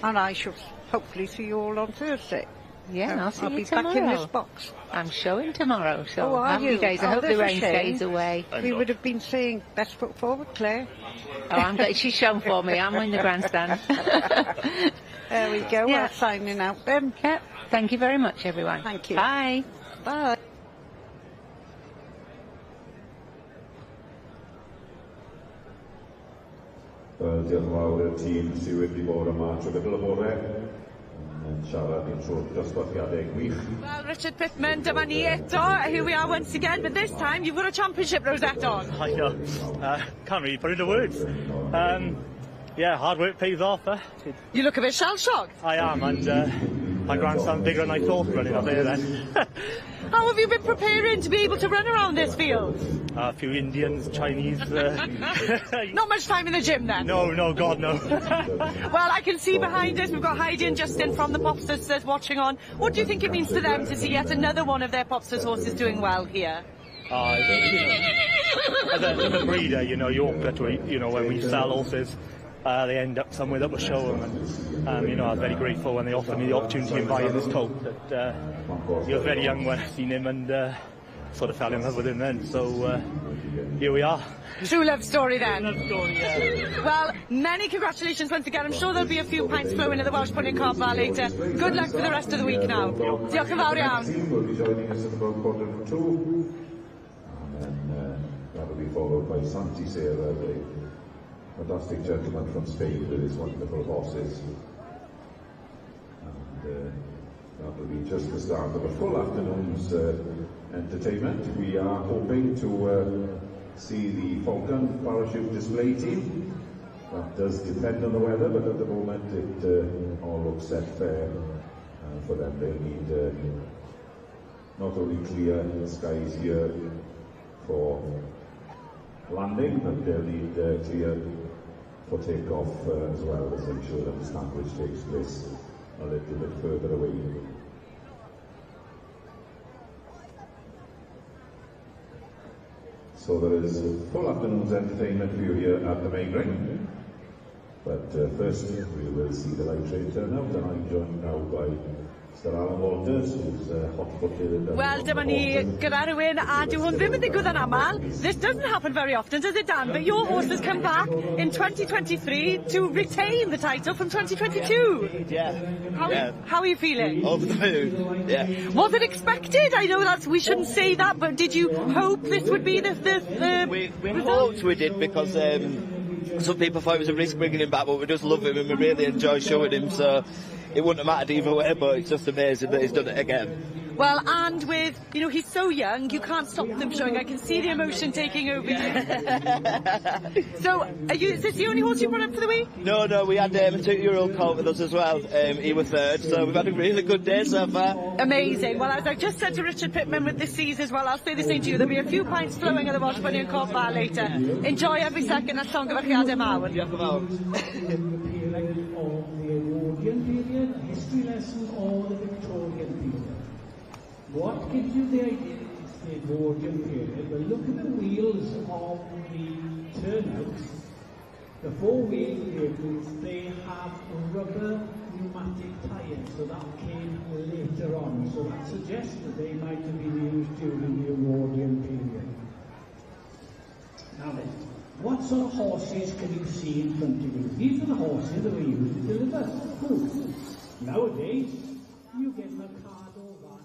And I shall hopefully see you all on Thursday. Yeah, I'll be tomorrow. back in this box. I'm showing tomorrow, so happy you? days. I hope the rain stays away. We would have been saying best foot forward, Claire. Oh, she's shown for me. I'm in the grandstand. There we go. Yeah. We're signing out then. Yeah. Thank you very much, everyone. Thank you. Bye. Bye. Wel, diolch yn fawr i'r tîm sydd wedi bod yma trwy gydol y bore yn siarad i'n trwy'r dosbarthiadau gwych. Well, Richard Pittman, dyma ni eto. Here we are once again, but this time you've got a championship rosette on. I know. Can't really put into words. Yeah, hard work pays off. You look a bit shell-shocked. I am, and my grandson bigger than I thought running up there then. How have you been preparing to be able to run around this field? A few Indians, Chinese. Not much time in the gym then? No, God no. Well, I can see behind us we've got Heidi and Justin from the Popsters watching on. What do you think it means to them to see yet another one of their Popsters horses doing well here? As a breeder, you hope that when we sell horses, they end up somewhere that will show them. And I was very grateful when they offered me the opportunity of buying this colt. That he was very young when I seen him, and sort of fell in love with him then. So here we are. True love story then. True love story, yeah. Well, many congratulations once again. I'm sure there'll be a few pints flowing in the Welsh Pony Car Bar later. Good luck for the rest of the week now. Diolch yn fawr iawn. The team will be joining us at about 2:15, and then that'll be followed by Santi Serra, the fantastic gentleman from Spain with his wonderful horses. And that will be just the start of a full afternoon's entertainment. We are hoping to see the Falcon parachute display team. That does depend on the weather, but at the moment it all looks set fair for them. They need not only clear skies here for landing, but they'll need clear for takeoff as well, as I'm sure that the sandwich takes place a little bit further away. So there is full afternoon's entertainment for you here at the main ring. But first we will see the light train turnout, and I'm joined now by Mr Alan Walters, who's hot-footed. Well, dyma ni gyda rhywun, a dyw hwn ddim yn digwydd yn amal. This doesn't happen very often, does it, Dan? But your horse has come back in 2023 to retain the title from 2022. Yeah. How are you feeling? Over the moon, yeah. Was it expected? I know we shouldn't say that, but did you hope this would be the We hoped we did, because some people thought it was a risk bringing him back, but we just love him and we really enjoy showing him, so it wouldn't have mattered either way, but it's just amazing that he's done it again. Well, and with, he's so young, you can't stop them showing. I can see the emotion taking over you. So, is this the only horse you brought up for the week? No, we had a 2-year-old colt with us as well. He was third, so we've had a really good day so far. Amazing. Well, as I just said to Richard Pittman with this season as well, I'll say the same to you. There'll be a few pints flowing at the Welsh Pony Car Bar later. Enjoy every second at llongyfarchiadau mawr. Diolch yn fawr. Period, a history lesson, or the Victorian period. What gives you the idea that it's the Edwardian period? Well, look at the wheels of the turnouts. The 4-wheel vehicles, they have rubber pneumatic tyres, so that came later on. So that suggests that they might have been used during the Edwardian period. Now then, what sort of horses can you see in front of you? These are the horses that were used to deliver food. Nowadays, you get a Mercado van.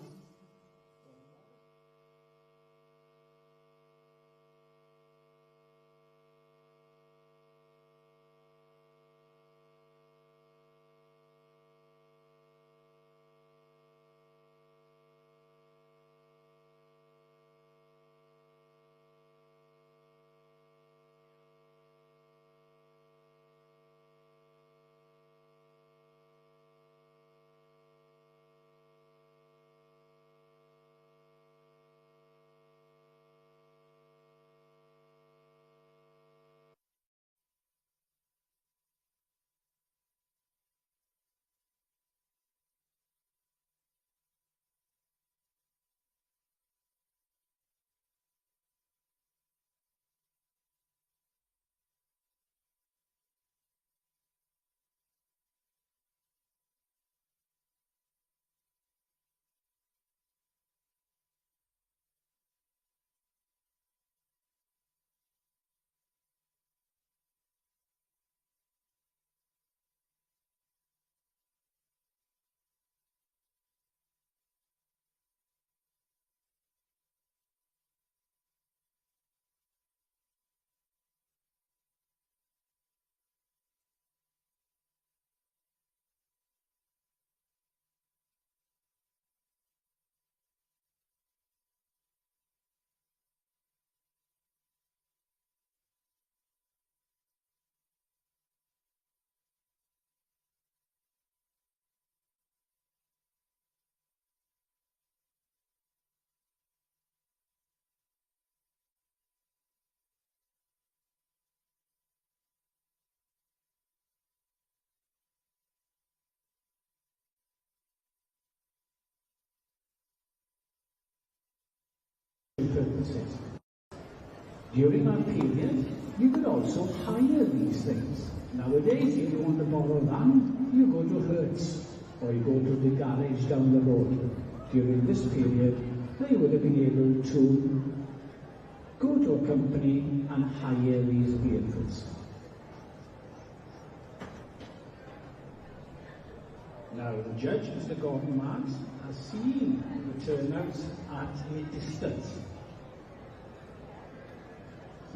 purposes. During that period, you could also hire these things. Nowadays, if you want to borrow land, you go to Hertz, or you go to the garage down the road. During this period, they would have been able to go to a company and hire these vehicles. Now, the judge, Mr. Gordon Marks, has seen the turnouts at a distance.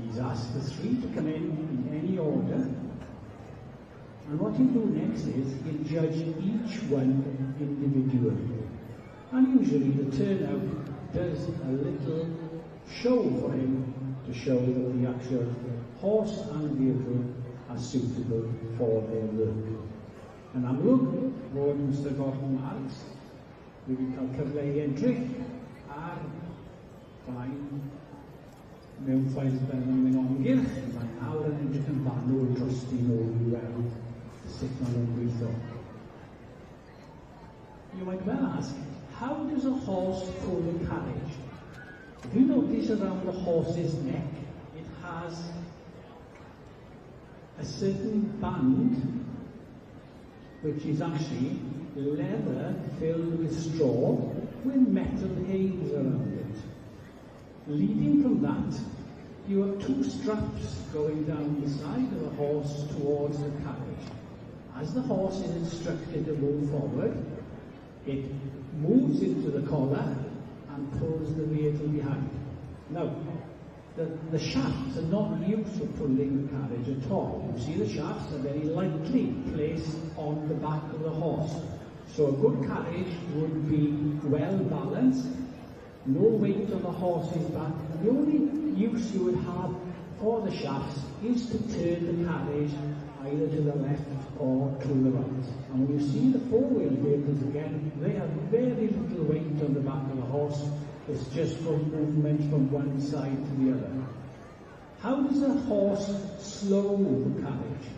He's asked the three to come in any order, and what he'll do next is he'll judge each one individually. And usually the turnout does a little show for him to show that the actual horse and vehicle are suitable for their work. Yn amlwg, fod Mr Gordon Marks wedi cael cyfle I edrych ar fain mewn ffaith ben yn mynd omgyrch, mae'n nawr yn edrych yn fanwl dros di nôl I weld sut maen nhw'n gweithio. You might well ask, how does a horse pull a carriage? If you notice around the horse's neck, it has a certain band which is actually leather filled with straw with metal hails around it. Leading from that, you have two straps going down the side of the horse towards the carriage. As the horse is instructed to move forward, it moves into the collar and pulls the vehicle behind. Now, the shafts are not used for pulling the carriage at all. You see, the shafts are very lightly placed on the back of the horse. So a good carriage would be well balanced, no weight on the horse's back. The only use you would have for the shafts is to turn the carriage either to the left or to the right. And when you see the four-wheel vehicles again, they have very little weight on the back of the horse. It's just for movement from one side to the other. How does a horse slow the carriage?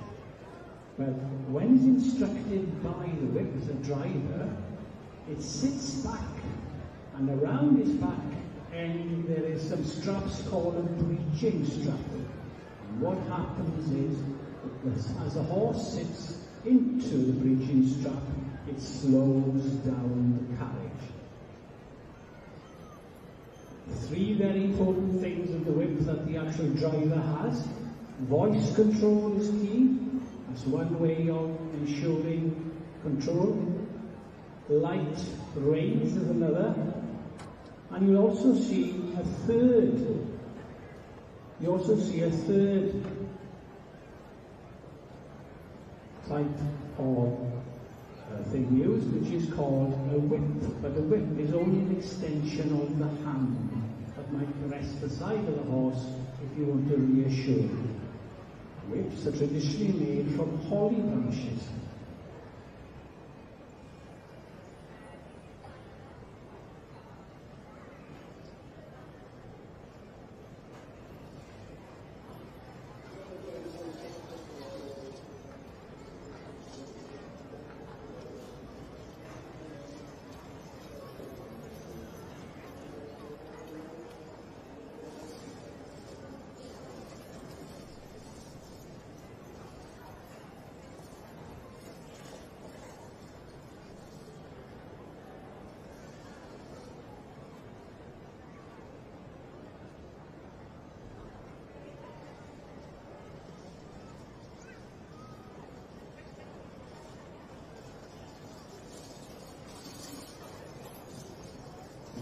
Well, when it's instructed by the whip, the driver, it sits back, and around its back end there is some straps called a breeching strap. And what happens is, as the horse sits into the breeching strap, it slows down the carriage. Three very important things of the whip that the actual driver has. Voice control is key. That's one way of ensuring control. Light reins is another. And you'll also see a third. You also see a third type of thing used, which is called a whip. But a whip is only an extension of the hand that might rest the side of the horse if you want to reassure it. Whips are traditionally made from holly branches.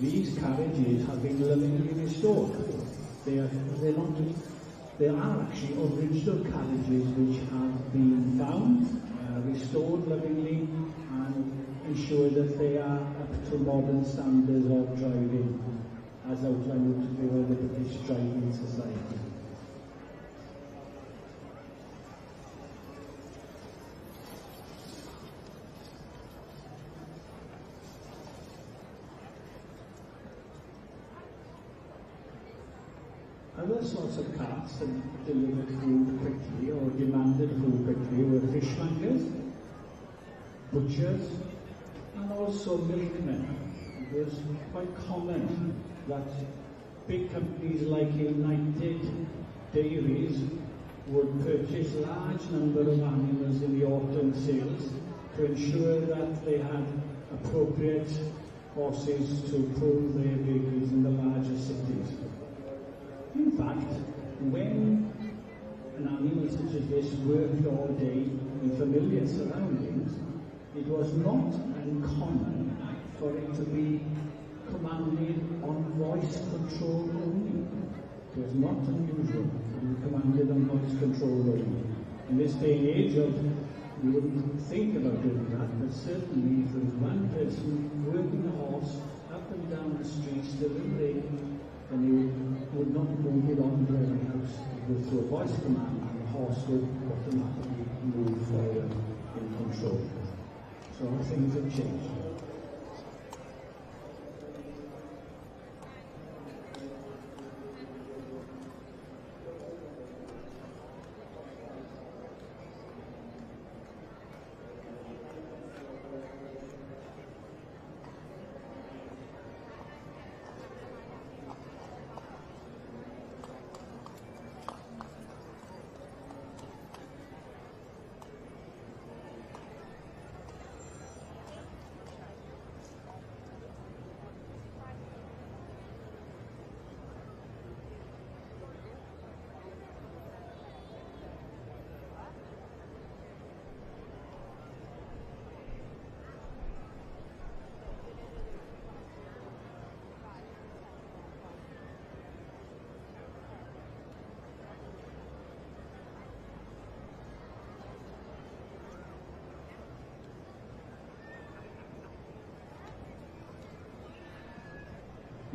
These carriages have been lovingly restored. They are actually original carriages which have been found, restored lovingly, and ensure that they are up to modern standards of driving, as outlined by the British Driving Society. Other sorts of carts that delivered food quickly or demanded food quickly were fishmongers, butchers, and also milkmen. It was quite common that big companies like United Dairies would purchase large number of animals in the autumn sales to ensure that they had appropriate horses to pull their vehicles in the larger cities. In fact, when an animal such as this worked all day in familiar surroundings, it was not uncommon for it to be commanded on voice control only. It was not unusual to be commanded on voice control only. In this day and age, you wouldn't think about doing that, but certainly if there was one person working a horse up and down the streets delivering, then they would not move it on to every house. It would through a voice command, and the horse would automatically move forward in control. So things have changed.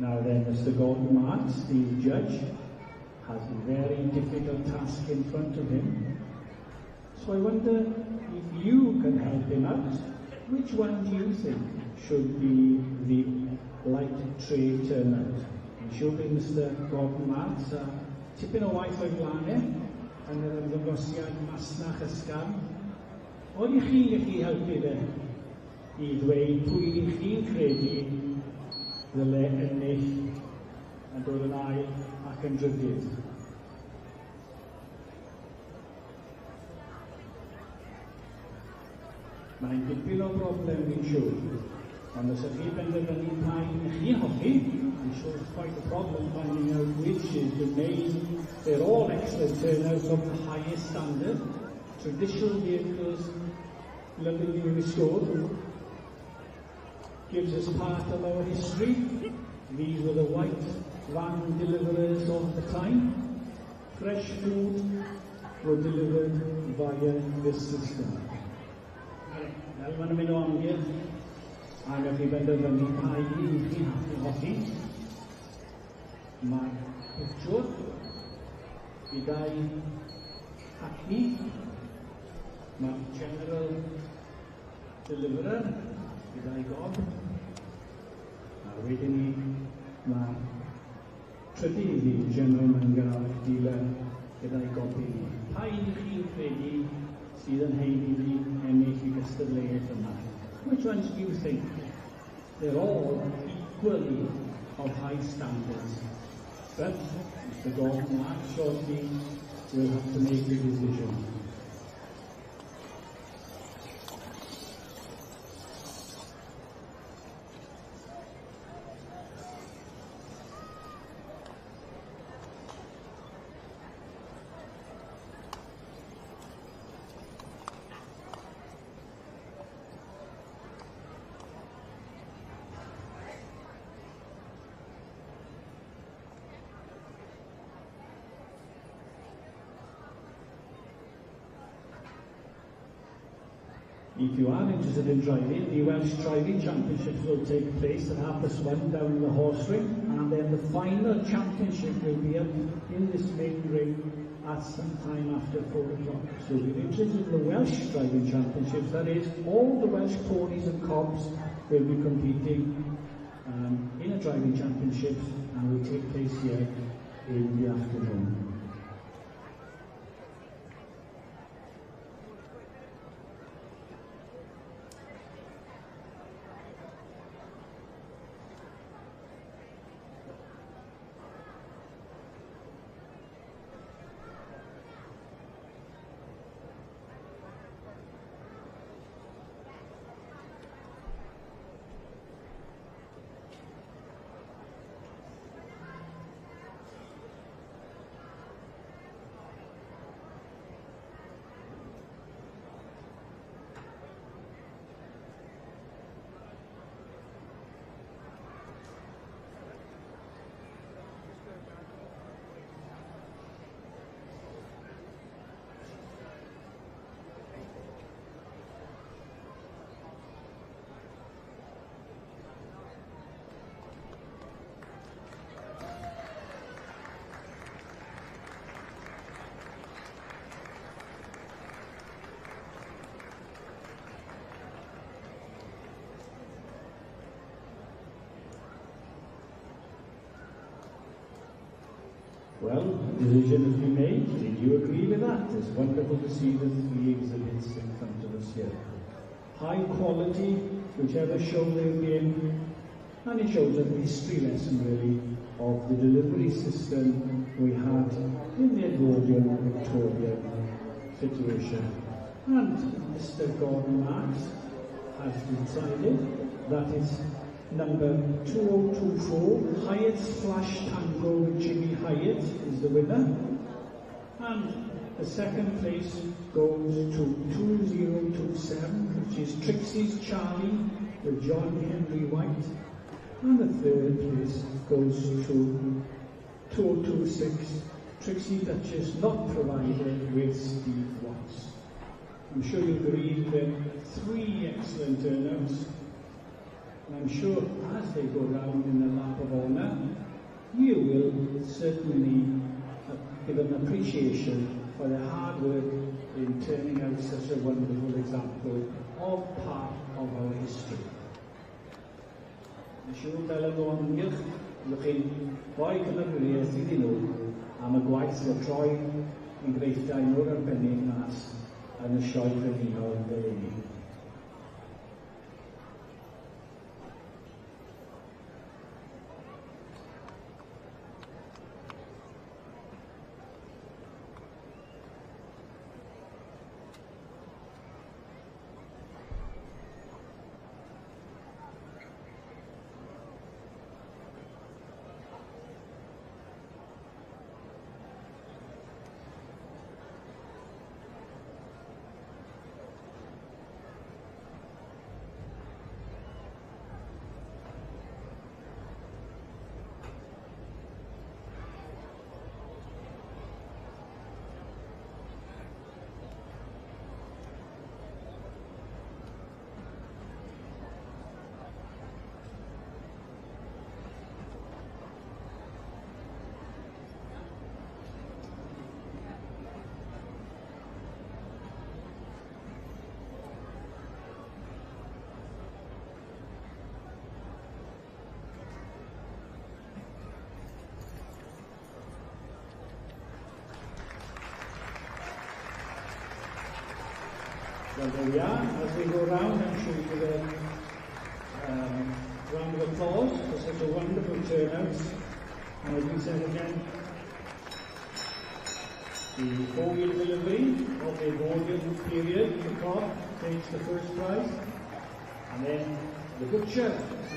Now then, Mr. Gordon Marks, the judge, has a very difficult task in front of him. So I wonder if you can help him out. Which one do you think should be the light trade turnout? And should be Mr. Gordon Marks, tipyn o waith o'i blanau, yn yr ymddangosiad masnach ysgafn. Oedd chi'n gallu helpu fe i dweud pwy chi'n credu ddyle ennill yn dod yn ail ac yn drydydd. Mae'n dipyn o broblem fi'n siŵr, ond os ydych chi benderfynu pa un chi hoffi, I'm sure it's quite a problem finding out which is the main. They're all excellent turnouts of the highest standard, traditional vehicles lovingly restored. Gives us part of our history. These were the white van deliverers of the time. Fresh food were delivered via this system. Fel ma'n mynd o amguedd, a gallai chi benderfynu pa un chi hoffi. Mae pictiwr gyda'i acni. Mae general deliverer gyda'i gob. A wedyn ni, mae trydydd i gentleman garage dealer gyda'i gobi. Pa un chi'n credu sydd yn heiddi ennill I gystadleuaeth yma? Which ones do you think? They're all equally of high standards. But Mr. Gordon Marks shortly will have to make a decision. If you are interested in driving, the Welsh Driving Championships will take place at 1:30 down in the horse ring, and then the final championship will be up in this main ring at some time after 4 o'clock. So if you're interested in the Welsh Driving Championships, that is, all the Welsh ponies and cobs will be competing in a driving championships and will take place here in the afternoon. Well, a decision has been made. Did you agree with that? It's wonderful to see the 3 exhibits in front of us here. High quality, whichever show they've been, and it shows a history lesson really of the delivery system we had in the Edwardian Victorian situation. And Mr. Gordon Marks has decided that it's number 2024, Hyatt's Flash Tango with Jimmy Hyatt is the winner. And the second place goes to 2027, which is Trixie's Charlie with John Henry White. And the third place goes to 2026, Trixie Duchess not provided with Steve Watts. I'm sure you agree with 3 excellent turnouts. And I'm sure as they go round in the lap of honour, you will certainly give an appreciation for their hard work in turning out such a wonderful example of part of our history. Mae'n siŵr fel y nhw'n ymgylch, ydych chi'n rhoi cynrywiaeth iddyn nhw am y gwaith o troi yn greithiau mor arbennig mas yn y sioe frenhinol fel hynny. Well, there we are. As we go round, I'm sure you give a round of applause for such a wonderful turnout. And as we said again, the 4-wheel delivery of the Edwardian period, the cob takes the first prize. And then the butcher,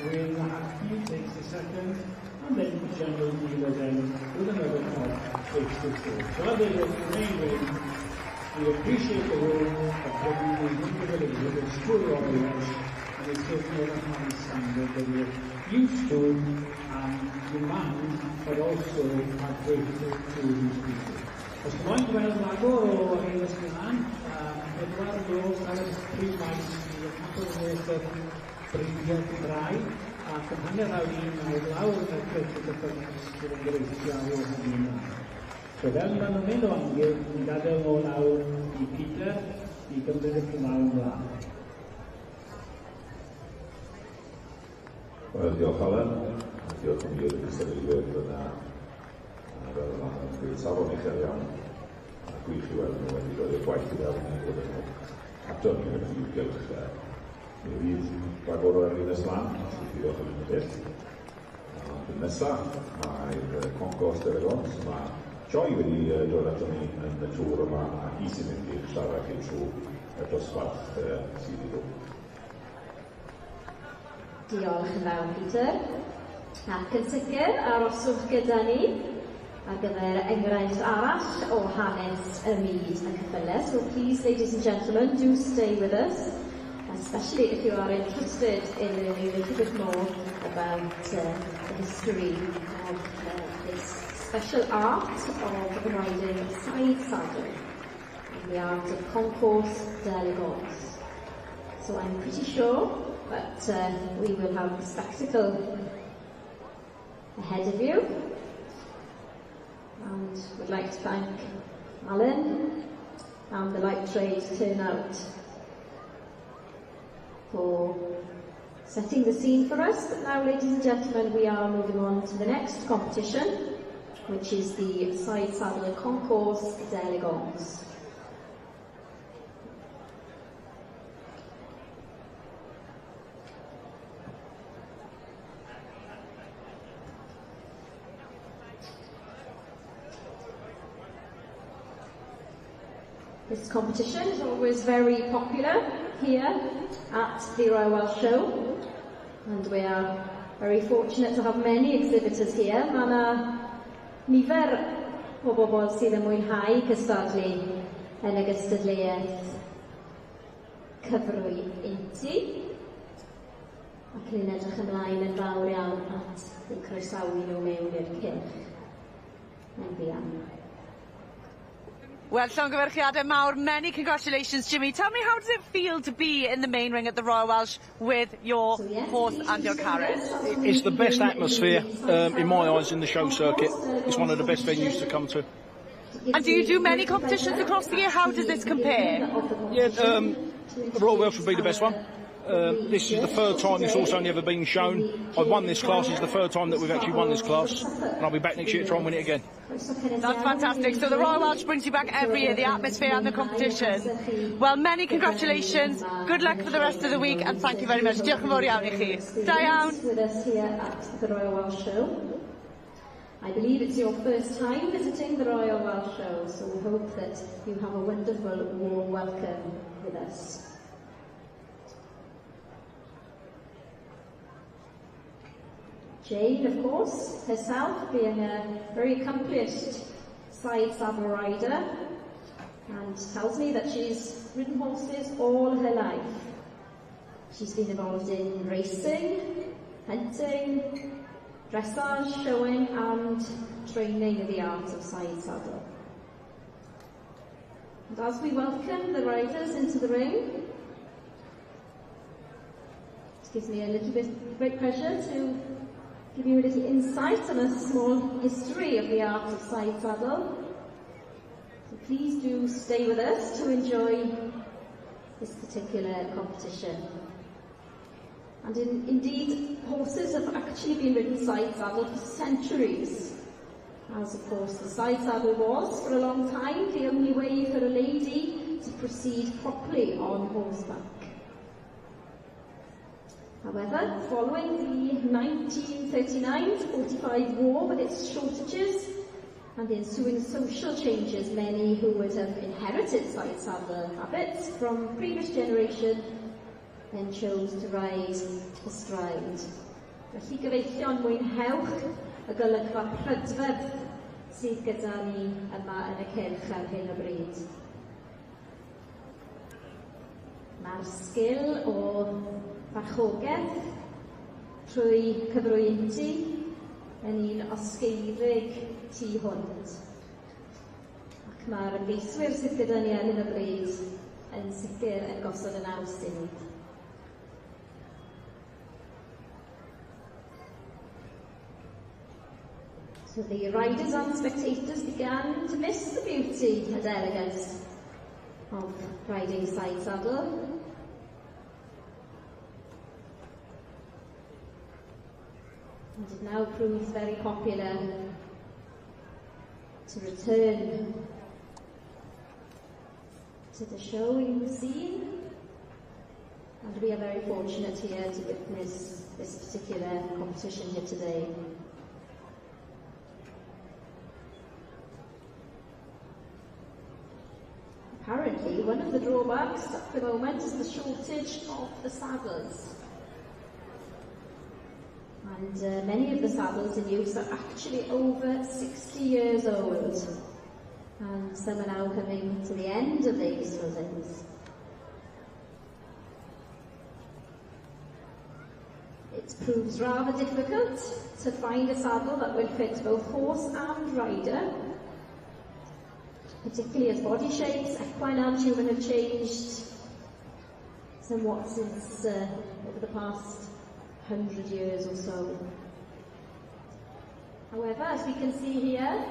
weighing the hackney, takes the second. And then the general dealer then, with another cob, takes the third. So as they go to the main ring, we appreciate the work of putting the individual with its full audience, and it's certainly a high standard that we're used to and demand, but also are grateful to these people. Os ymlaen gweld agor o hyn ysglan, pedwar glos ar y prif maes i capel brifio Cymraeg, ac yn hanner awr i'n mynd lawr yn y cyrch y ffyrdd sydd yn greithio o hynny yna. So fel maen nhw'n mynd o amgylch, ni'n gadael o nawr i Peter i gymryd y cymal ymlaen. Wel, diolch Alan. Diolch yn i'r cysylltiad yna. Fel yma, dwi'n safon eich iawn. Gwych i weld nhw wedi dod i'r gwaith i fewn i fod yn cadw ni wedi Prif Gylch. Mi fydd rhagor o'r un yslan, sydd diolch yn un beth. Yn nesaf, mae'r concours delegons, mae Joy wedi dod ato ni yn y tŵr yma a hi sy'n mynd i'r siarad i'r trwy y dosbarth sydd i ddod. Diolch yn fawr, Peter. Ac yn sicr, aroswch gyda ni ar gyfer enghraifft arall o hanes y myd y ceffylau. So please, ladies and gentlemen, do stay with us, especially if you are interested in learning a little bit more about the history of this special art of riding side saddle and the art of concours d'elegance. So I'm pretty sure that we will have the spectacle ahead of you, and would like to thank Alan and the Light Trade turnout for setting the scene for us. But now, ladies and gentlemen, we are moving on to the next competition, which is the side saddle concourse d'elegance. This competition is always very popular here at the Royal Welsh Show, and we are very fortunate to have many exhibitors here. Mae yna nifer o bobl sydd yn mwynhau cystadlu yn y gystadleuaeth cyfrwy inti, ac ni'n edrych ymlaen yn fawr iawn at eu croesawu nhw mewn i'r cylch yn fuan. Well, llongyfarchiadau mawr, many congratulations, Jimmy. Tell me, how does it feel to be in the main ring at the Royal Welsh with your horse and your carriage? It's the best atmosphere, in my eyes, in the show circuit. It's one of the best venues to come to. And do you do many competitions across the year? How does this compare? Yeah, the Royal Welsh would be the best one. This is the third time this horse only ever been shown. I've won this class. It's the third time that we've actually won this class, and I'll be back next year to try and win it again. That's fantastic. So the Royal Welsh brings you back every year, the atmosphere and the competition. Well, many congratulations. Good luck for the rest of the week, and thank you very much. Diolch yn fawr iawn I chi. Da iawn. With us here at the Royal Welsh Show. I believe it's your first time visiting the Royal Welsh Show, so we hope that you have a wonderful warm welcome with us. Jane, of course, herself being a very accomplished side saddle rider, and tells me that she's ridden horses all her life. She's been involved in racing, hunting, dressage, showing, and training in the art of side saddle. And as we welcome the riders into the ring, it gives me a little bit great pleasure to give you a little insight on a small history of the art of side saddle. So please do stay with us to enjoy this particular competition. And indeed, horses have actually been ridden side saddle for centuries, as of course the side saddle was for a long time the only way for a lady to proceed properly on horseback. However, following the 1939-45 war with its shortages and the ensuing social changes, many who would have inherited side saddle habits from previous generation then chose to ride astride. Felly gyfeillion mwynhewch y golygfa prydferth sydd gyda ni yma yn y cylch ar hyn o bryd. Mae'r sgil o farchogaeth trwy cyfrwynti yn un osgeirig tu hwnt. Ac mae'r ymgeiswyr sydd gyda ni ar hyn o bryd yn sicr yn gosod y naws i ni. So the riders and spectators began to miss the beauty and elegance of riding side saddle. And it now proves very popular to return to the showing scene, and we are very fortunate here to witness this particular competition here today. Apparently, one of the drawbacks at the moment is the shortage of the saddles. And many of the saddles in use are actually over 60 years old. And some are now coming to the end of their useful lives. It proves rather difficult to find a saddle that will fit both horse and rider, particularly as body shapes, equine and human, have changed somewhat since over the past 100 years or so. However, as we can see here,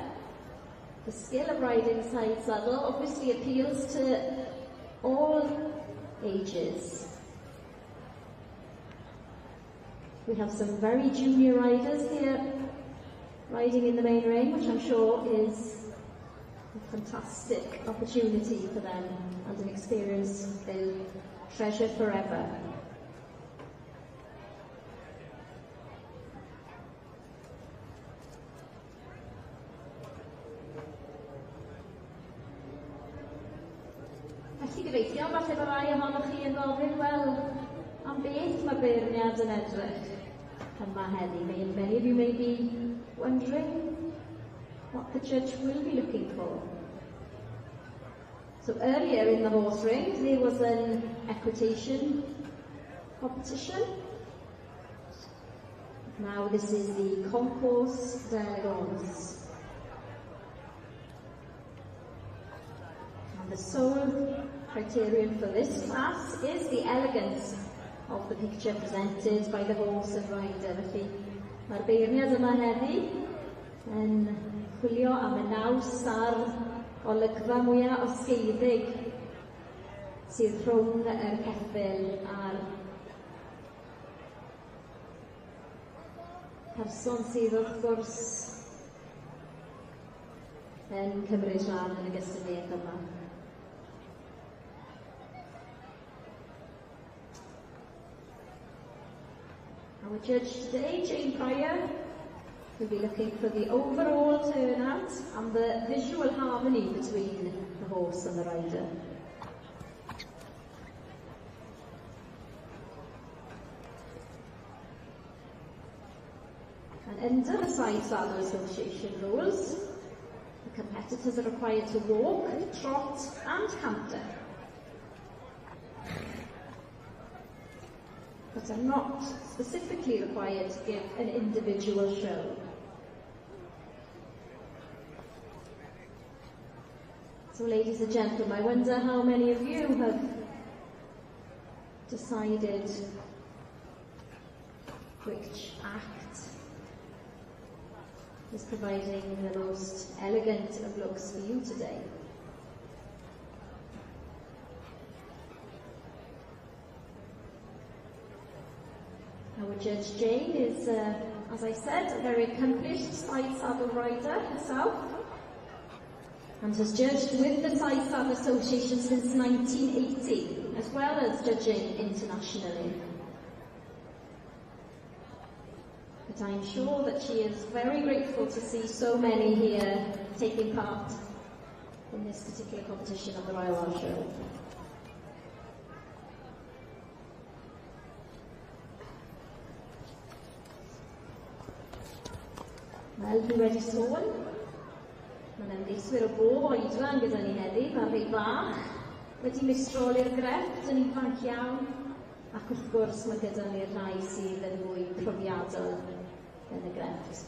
the skill of riding side saddle obviously appeals to all ages. We have some very junior riders here riding in the main ring, which I'm sure is a fantastic opportunity for them and an experience they'll treasure forever. Felly gyfeithio, falle bod rai ohonoch chi yn gofyn, wel, am beth mae beirniad yn edrych yma heddi? Many of you may be wondering what the judge will be looking for. So earlier in the horse ring, there was an equitation competition. Now this is the concours d'elegance. And the sole criterion for this class is the elegance of the picture presented by the horse and rider. Felly, mae'r beirniad yma heddi yn chwilio am y naws a'r olygfa mwyaf osgeidig sydd rhwng yr ceffyl a'r person sydd wrth gwrs yn cymryd rhan yn y gystadleuaeth yma. Our judge today, Jane Pryor, will be looking for the overall turnout and the visual harmony between the horse and the rider. And under the Side Saddle Association rules, the competitors are required to walk, trot and canter, but are not specifically required to give an individual show. So ladies and gentlemen, I wonder how many of you have decided which act is providing the most elegant of looks for you today. Our Judge Jane is, as I said, a very accomplished side saddle rider herself, and has judged with the Side Saddle Association since 1980, as well as judging internationally. But I'm sure that she is very grateful to see so many here taking part in this particular competition of the Royal Welsh Show. Fel dwi wedi sôn, mae'n ymgeiswyr o bob oedran gyda ni heddi, mae'r rhai bach wedi mistrol i'r grefft yn ifanc iawn, ac wrth gwrs mae gyda ni'r rhai sydd yn fwy profiadol yn y grefft.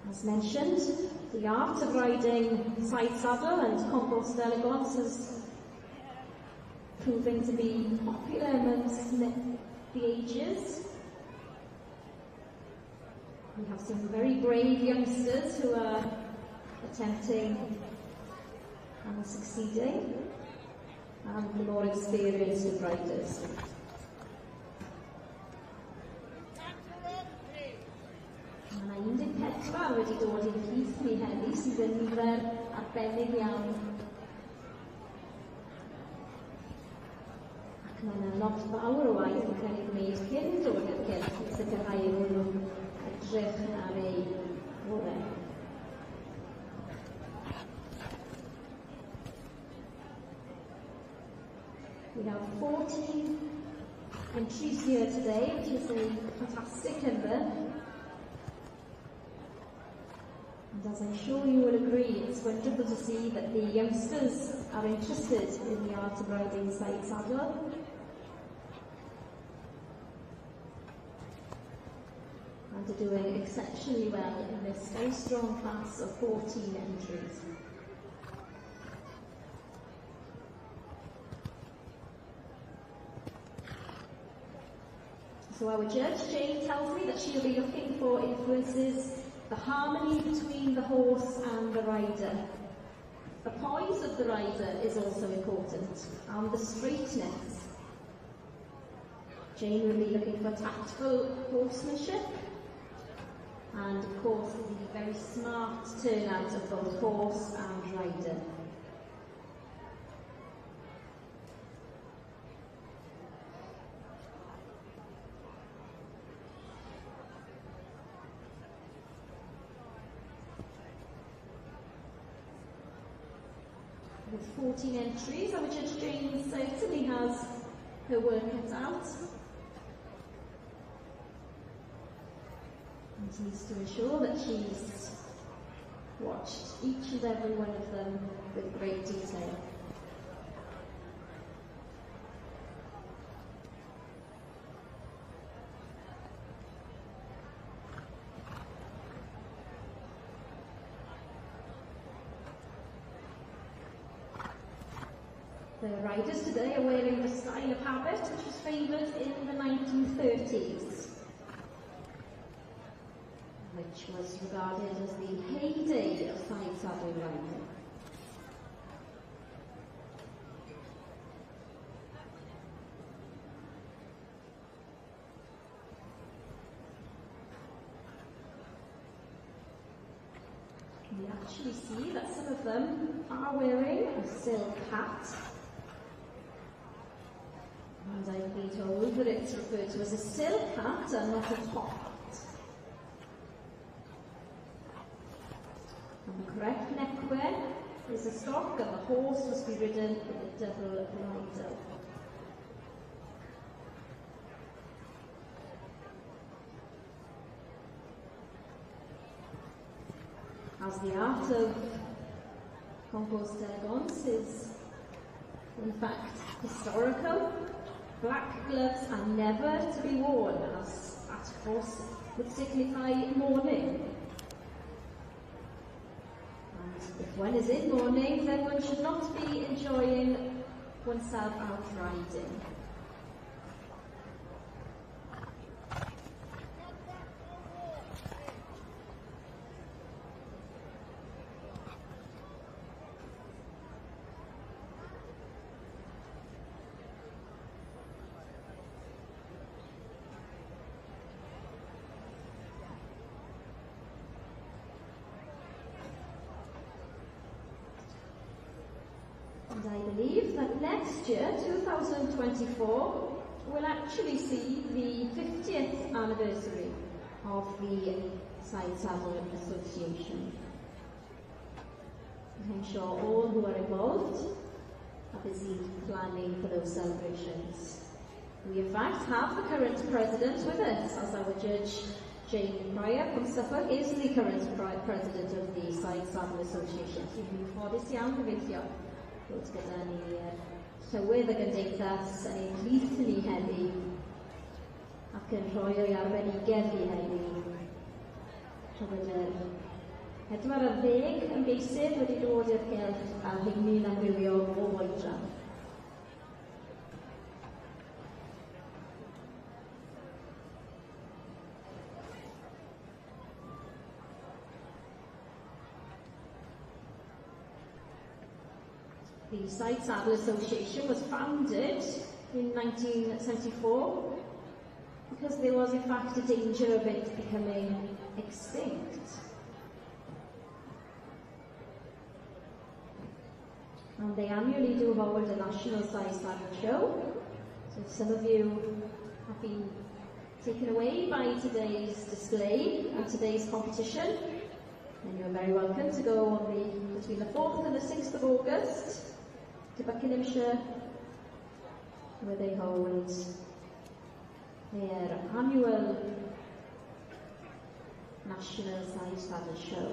As mentioned, the art of riding side saddle and concours d'elegance is proving to be popular amongst the ages. We have some very brave youngsters who are attempting and succeeding, and the more experienced riders. Mae 14 wedi dod i'n plith ni heddi sydd yn nifer arbennig iawn. Ac mae yna lot fawr o waith yn cael ei gwneud cyn dod i'r cyrff i sicrhau nhw edrych ar ei orau. We have 14 entries here today, which is a fantastic number. And as I'm sure you will agree, it's wonderful to see that the youngsters are interested in the art of riding side saddle. And are doing exceptionally well in this very strong class of 14 entries. So our judge, Jane, tells me that she'll be looking for influences, the harmony between the horse and the rider. The poise of the rider is also important, and the straightness. Jane will be looking for tactful horsemanship, and of course the very smart turnout of both horse and rider. With 14 entries, our Judge Jane certainly has her work cut out. And needs to ensure that she's watched each and every one of them with great detail. The riders today are wearing the style of habit which was favoured in the 1930s, which was regarded as the heyday of side saddle riding. We actually see that some of them are wearing a silk hat. And I've been told that it's referred to as a silk hat and not a top hat. And the correct neckwear is a stock, and the horse must be ridden with a double bridle. As the art of compost elegance is in fact historical, black gloves are never to be worn, as that of course would signify mourning. And if one is in mourning, then one should not be enjoying oneself out riding. And I believe that next year, 2024, will actually see the 50th anniversary of the Side Saddle Association. I'm sure all who are involved are busy planning for those celebrations. We in fact have the current president with us, as our Judge Jane Pryor from Suffolk is the current president of the Side Saddle Association. Dwi'n ffodus iawn gyfeithio bod gyda ni llywydd y gymdeithas yn ein plith ni heddi ac yn rhoi o'i arbenigedd i heddi. Tra bod yr 40 ymgeisydd wedi dod i'r cylch a hynny'n amrywiol o oedran. The Side Saddle Association was founded in 1974 because there was in fact a danger of it becoming extinct. And they annually do hold a national Side Saddle show. So if some of you have been taken away by today's display and today's competition, then you're very welcome to go on between the 4th and the 6th of August to Buckinghamshire, where they hold their annual National Side Saddle Show.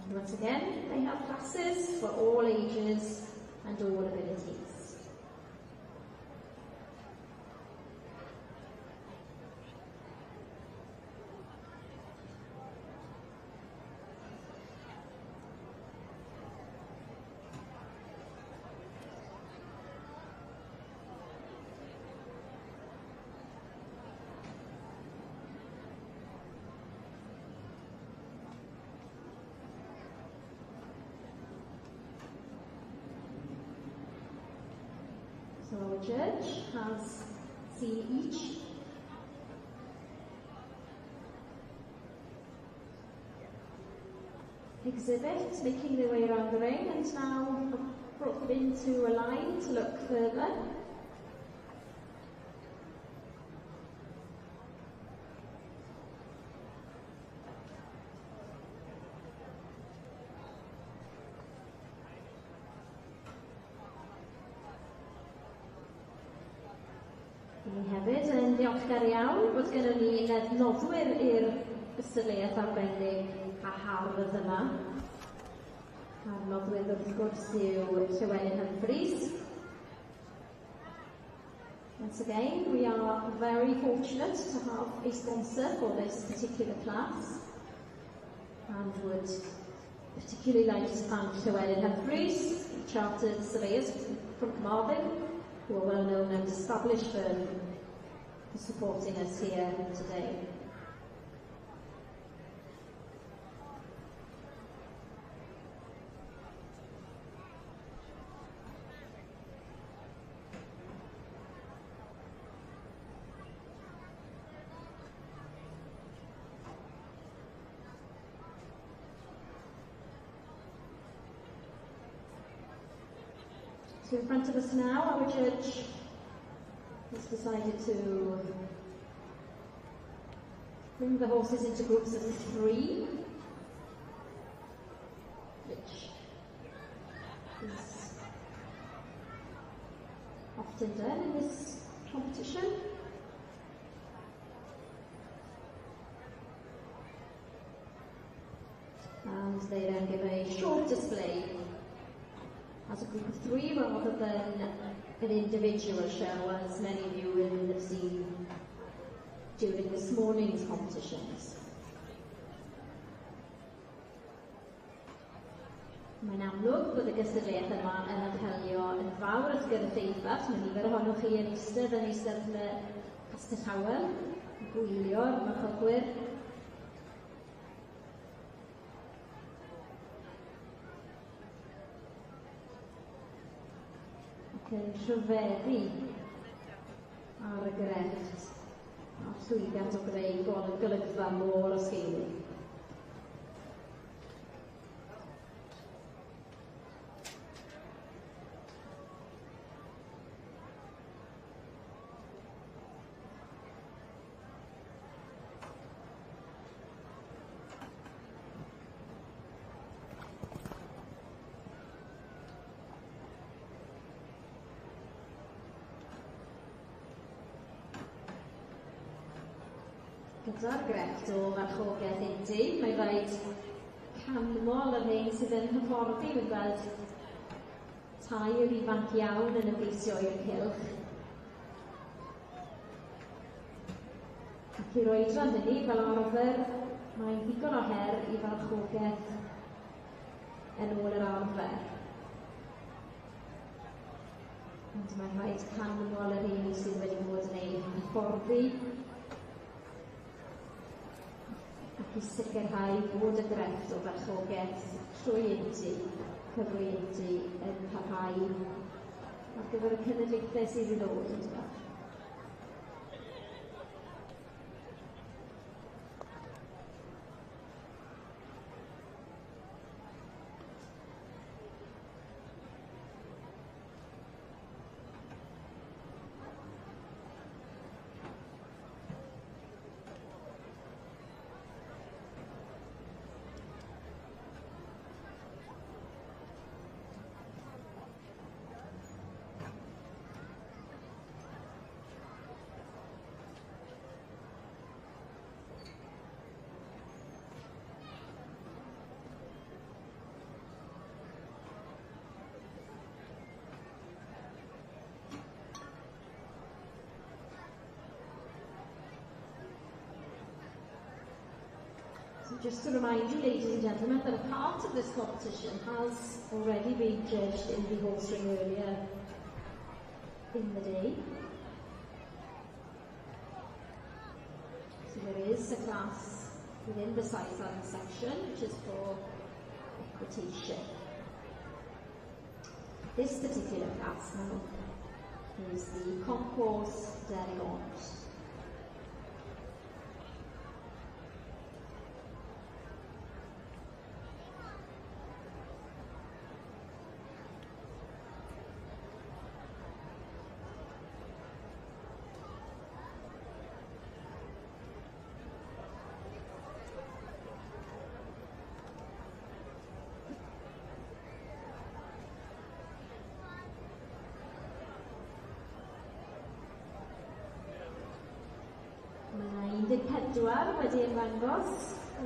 And once again, they have classes for all ages and all abilities. So our judge has seen each exhibit, making their way around the ring, and now I've brought them into a line to look further. Ni hefyd yn ddiolchgar iawn bod gennym ni noddwyr i'r gystadleuaeth arbennig a hardd yma. A'r noddwyr wrth gwrs yw Llywelyn Humphreys. Once again, we are very fortunate to have a sponsor for this particular class and would particularly like to thank Llywelyn Humphreys, Chartered Surveyors from Carmarthen, who are well known and established firm, for supporting us here today. So in front of us now, our judge has decided to bring the horses into groups of 3, which is often done in this competition. And they then give a short display as a group of 3 rather than an individual show, as many of you will have seen during this morning's competitions. Mae'n amlwg bod y gystadleuaeth yma yn apelio yn fawr at gyrfeidfa. Mae nifer ohonoch chi yn eistedd yn eisteddle Castell Hywel, gwylio'r mychylwyr. Yn rhyfeddu ar y grefft a'r llwyddiant o greu golygfa môr o sgeili. Gyda'r grefft o farchogaeth Indy, mae rhaid canmol yr hyn sydd yn hyfforddi wedi gweld tair ifanc iawn yn ymgeisio i'r cylch. Ac i'r oedran hynny, fel arfer, mae'n ddigon o her i farchogaeth yn ôl yr arfer. Ond mae'n rhaid canmol yr hyn sydd wedi bod yn ei hyfforddi ac i sicrhau bod y grefft o farchogaeth trwy Indy, cyflwy Indy yn parhau ar gyfer y cenedlaethau sydd i ddod yn dweud. Just to remind you, ladies and gentlemen, that a part of this competition has already been judged in the horse ring earlier in the day. So there is a class within the sideline section, which is for equitation. This particular class now is the Concours d'Elegance. 14 wedi ymddangos o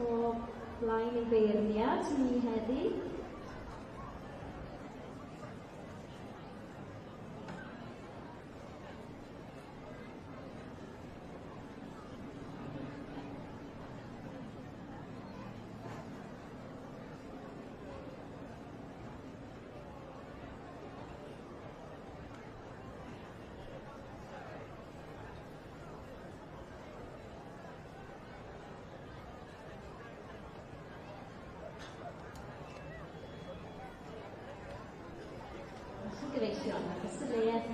blaen ei beirniad ni heddi. Gyfeillion, y Sylwebaeth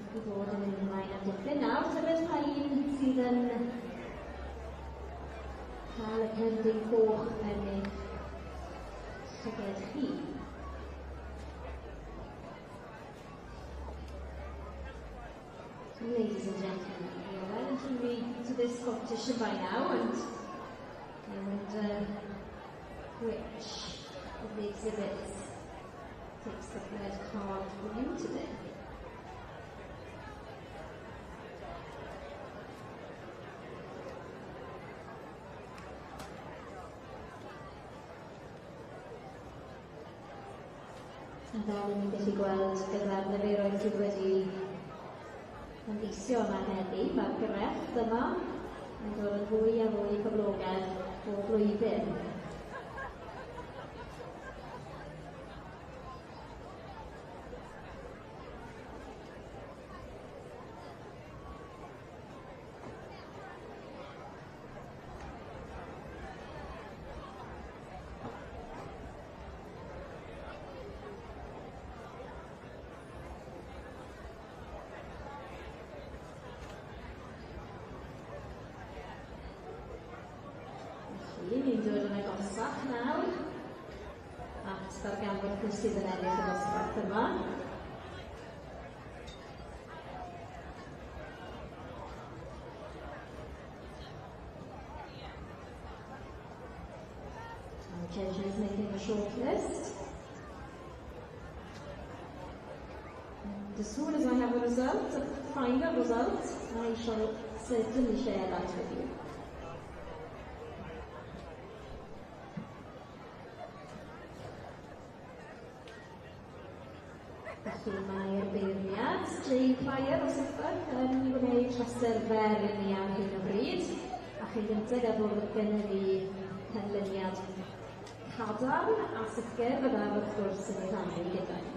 wedi bod yn mynd ymlaen am dipyn nawr. Tybed pa un sydd yn cael y cerdyn coch yn eich llyged chi? Ladies and gentlemen, you're well and truly to this competition by now, and I wonder which of the exhibits takes the red card for you today. A fel ni'n gallu gweld gyda'r niferoedd sydd wedi ymgeisio yma heddi, mae'r grefft yma yn dod yn fwy a fwy poblogaidd o flwyddyn. Ni'n dod yn agosach nawr at ddarganfod pwy sydd yn ennill y dosbarth yma. And the judges making a short list. And as soon as I have a result, a final result, I shall certainly share that with you. Felly mae'r beirniad, Jane Pryor o Sylwebaeth yn gwneud rhestr fer i ni am hyn o bryd, a chi'n gyntaf a bod gen i canlyniad cadarn a sicr byddaf wrth gwrs yn ei rhannu gyda ni.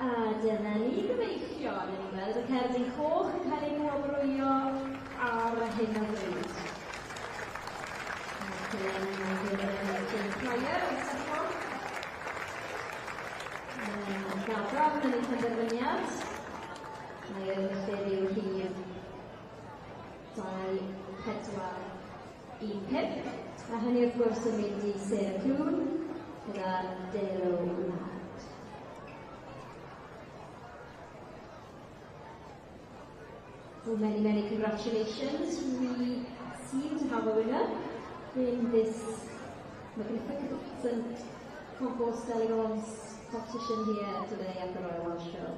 A dyna ni gyfeillion yn weld y cerdyn coch yn cael ei gwobrwyo ar hyn o bryd. Jane Pryor o Sylwebaeth yn gadarn yn ei penderfyniad. Mae'r lle yw rhif 2-4-1-5, a hynny wrth gwrs yn mynd i Sarah Clwn gyda Delo Lad. Well, many congratulations. We seem to have a winner in this magnificent concourse Delegons competition here today at the Royal Welsh Show.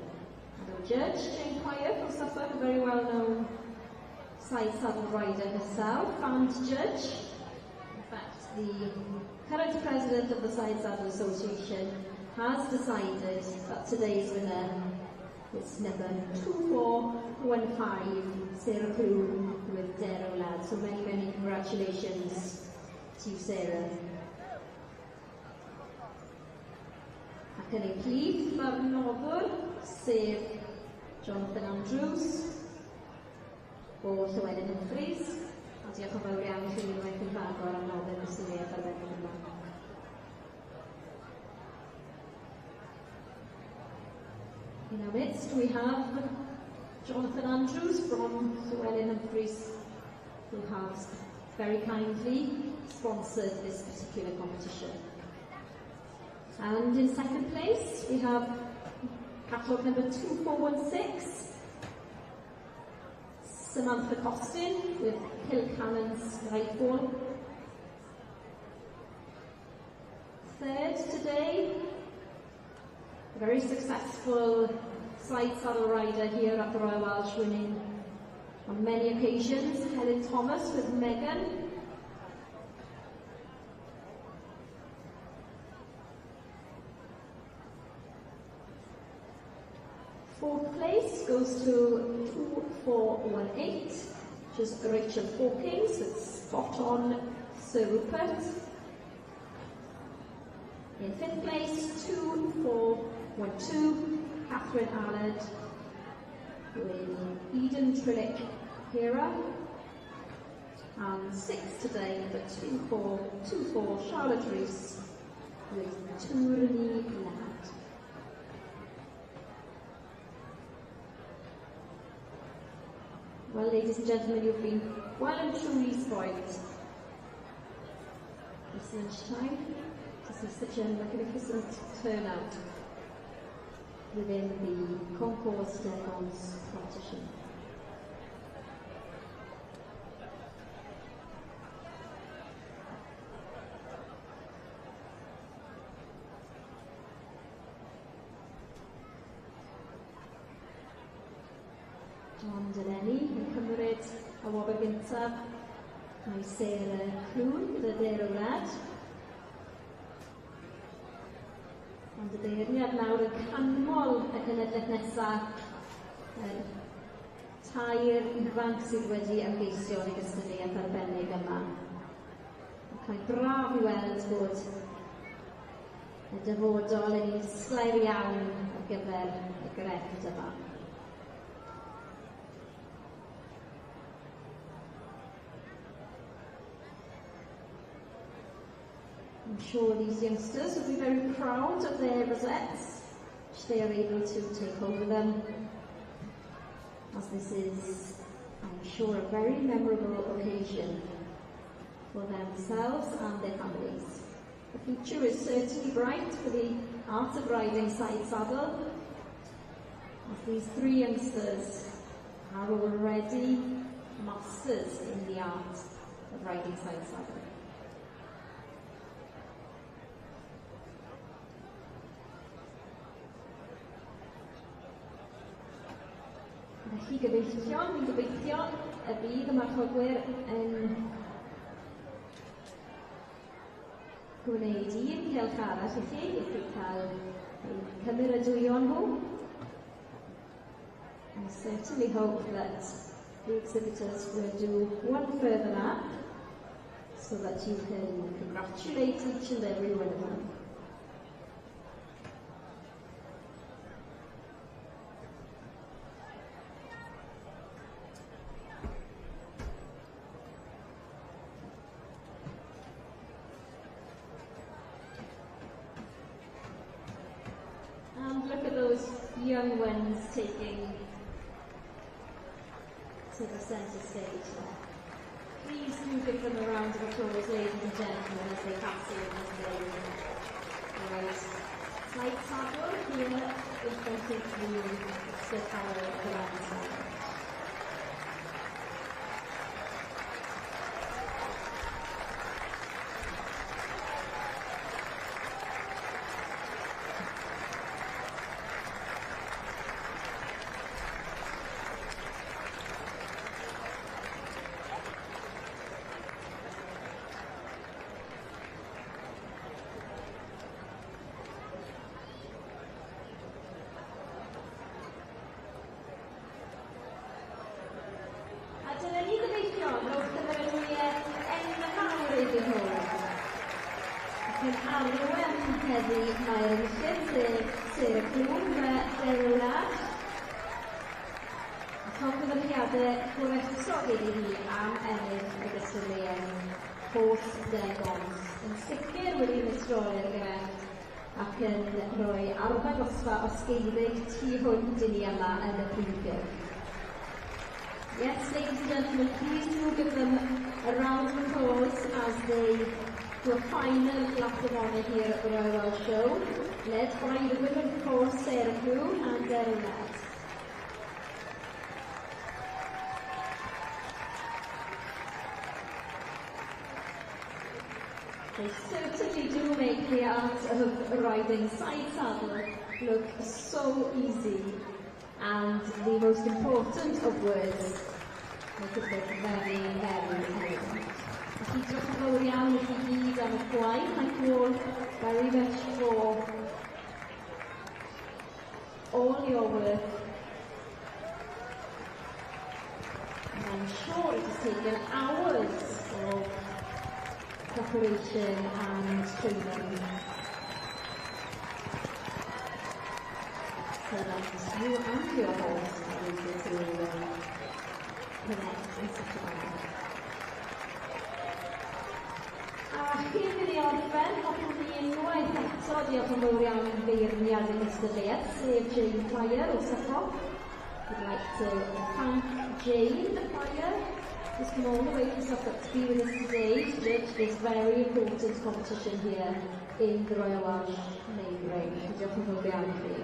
And our judge, Jane Pryor from Suffolk, a very well-known side saddle rider herself, and judge. In fact, the current president of the Side Saddle Association has decided that today's winner is number 2415, Sarah Clwn with Dero Lad. So many congratulations to you, Sarah. Ac yn ei plith barnogwr, sef Jonathan Andrews o Llywelyn Humphreys, In our midst we have Jonathan Andrews from Llywelyn Humphreys, who has very kindly sponsored this particular competition. And in second place we have catalogue number 2416, Samantha Costin with Kilcannon's Nightfall. Third today, a very successful side saddle rider here at the Royal Welsh, winning on many occasions, Helen Thomas with Megan. Fourth place goes to 2418, which is Rachel Hawkins with Spot On Sir Rupert. In fifth place, 2412, Catherine Allard with Eden Trillick Hera. And sixth today, the 2424, Charlotte Rees with Tourney Lad. Well, ladies and gentlemen, you've been well and truly spoiled this lunchtime to see such a magnificent turnout within the Concourse Devons competition. John Delaney yn cymryd y wobr gyntaf, mae Sarah Clwn gyda Dero Rad. Ond y beirniad nawr yn canmol y cenedlaeth nesaf, tair ifanc sydd wedi ymgeisio yn y gystadleuaeth arbennig yma. Mae'n braf i weld bod y dyfodol yn sglair iawn ar gyfer y grefft yma. I'm sure these youngsters will be very proud of their rosettes, which they are able to take over them, as this is, I'm sure, a very memorable occasion for themselves and their families. The future is certainly bright for the art of riding side saddle, as these three youngsters are already masters in the art of riding side saddle. Felly fi'n gobeithio y bydd y marchogwyr yn gwneud un cylch arall i chi cael cymeradwyo nhw. I certainly hope that the exhibitors will do one further lap so that you can congratulate each and every one of them. Young ones taking to the centre stage. Please do give them a round of applause, ladies and gentlemen, as they pass in as they ride side saddle here in front of the tower of the landslide. ac yn rhoi arddangosfa o sgeiddig tu hwnt I ni yma yn y Prif Gylch. Yes, ladies and gentlemen, please do give them a round of applause as they do a final glass of honour here at the Royal Welsh Show, led by the women force Sarah Crew and Sarah Ned. They certainly do make the art of riding side saddle look so easy, and the most important of words make it look very, very elegant. Felly diolch yn fawr iawn I chi gyd am eich gwaith. Thank you all very much for all your work. And I'm sure it has taken hours of preparation and training so that you and your horse are able to connect in such a manner. Cyn I ni orffen, hoffwn ni unwaith eto diolch yn fawr iawn i'n feirniad yn ystadleuaeth, sef Jane Pryor o Suffolk. We'd like to thank Jane Pryor who's come all the way from Suffolk to be with us today to judge this very important competition here in the Royal Welsh Main Ring. Diolch yn fawr iawn I chi.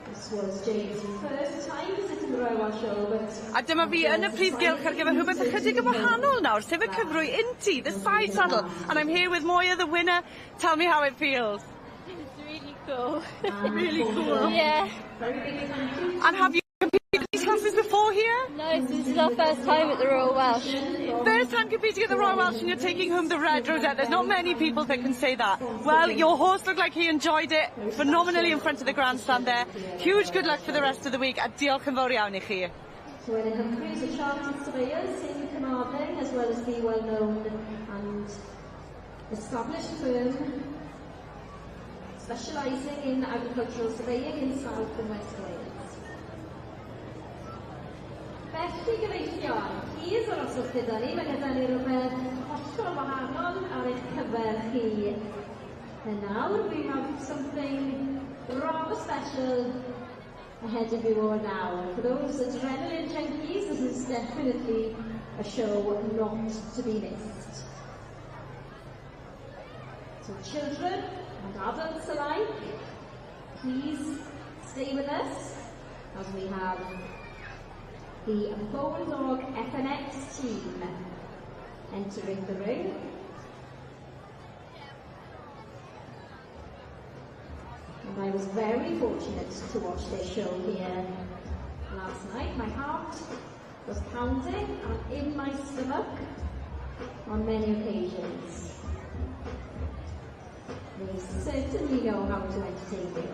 This was Jane's first time visiting the Royal Welsh Show, but... A dyma fi yn y Prif Gylch ar gyfer rhywbeth ychydig yn wahanol nawr, sef y cyfrwy Inti, the side saddle. And I'm here with Moya, the winner. Tell me how it feels. It's really cool. Really cool. Yeah. And have you competed these classes before here? No, this is our first time at the Royal Welsh. First time competing at the Royal Welsh and you're taking home the red rosette. There's not many people that can say that. Well, your horse looked like he enjoyed it phenomenally in front of the grandstand there. Huge good luck for the rest of the week. A diolch yn fawr iawn I chi. So in Humphreys, a chartered surveyors in Carmarthen, as well as the well-known and established firm specialising in agricultural surveying in South and West Wales. Felly gyfeillion, plîs yr oswch gyda ni, mae gyda ni rhywbeth hollol wahanol ar eich cyfer chi. And now we have something rather special ahead of you all now. For those adrenaline junkies, this is definitely a show not to be missed. So children and adults alike, please stay with us as we have the Bulldog FNX team entering the ring. And I was very fortunate to watch their show here last night. My heart was pounding and in my stomach on many occasions. They certainly know how to entertain you.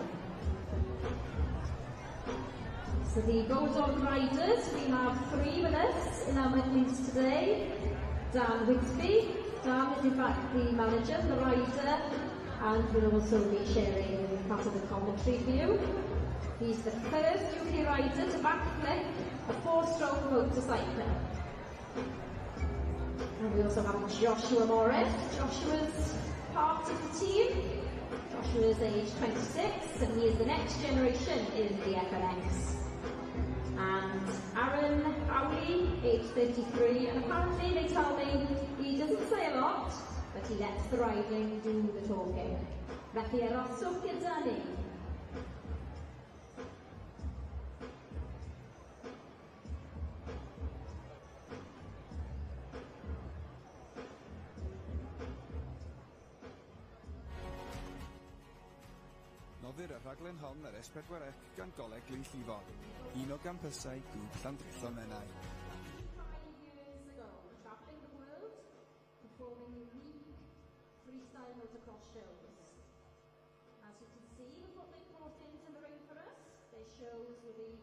So the Bulldog riders, we have three with us in our meetings today. Dan Whitby. Dan is in fact the manager, the rider, and will also be sharing part of the commentary for you. He's the first UK rider to backflip a four-stroke motorcycle. And we also have Joshua Morris. Joshua's part of the team. Joshua is age 26 and he is the next generation in the FNX. And Aaron Howley, age 33, and apparently they tell me he doesn't say a lot, but he lets the riding do the talking. Felly aroswch gyda ni. Noddir y rhaglen hon ar S4C gan Goleg Lynllifo. Un o gampysau grŵp Llandrillo Menai. 5 years ago, travelling the world, performing unique freestyle motocross shows. As you can see with what they brought into the ring for us, their shows will be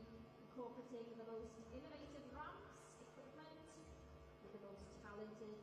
incorporating the most innovative ramps, equipment, with the most talented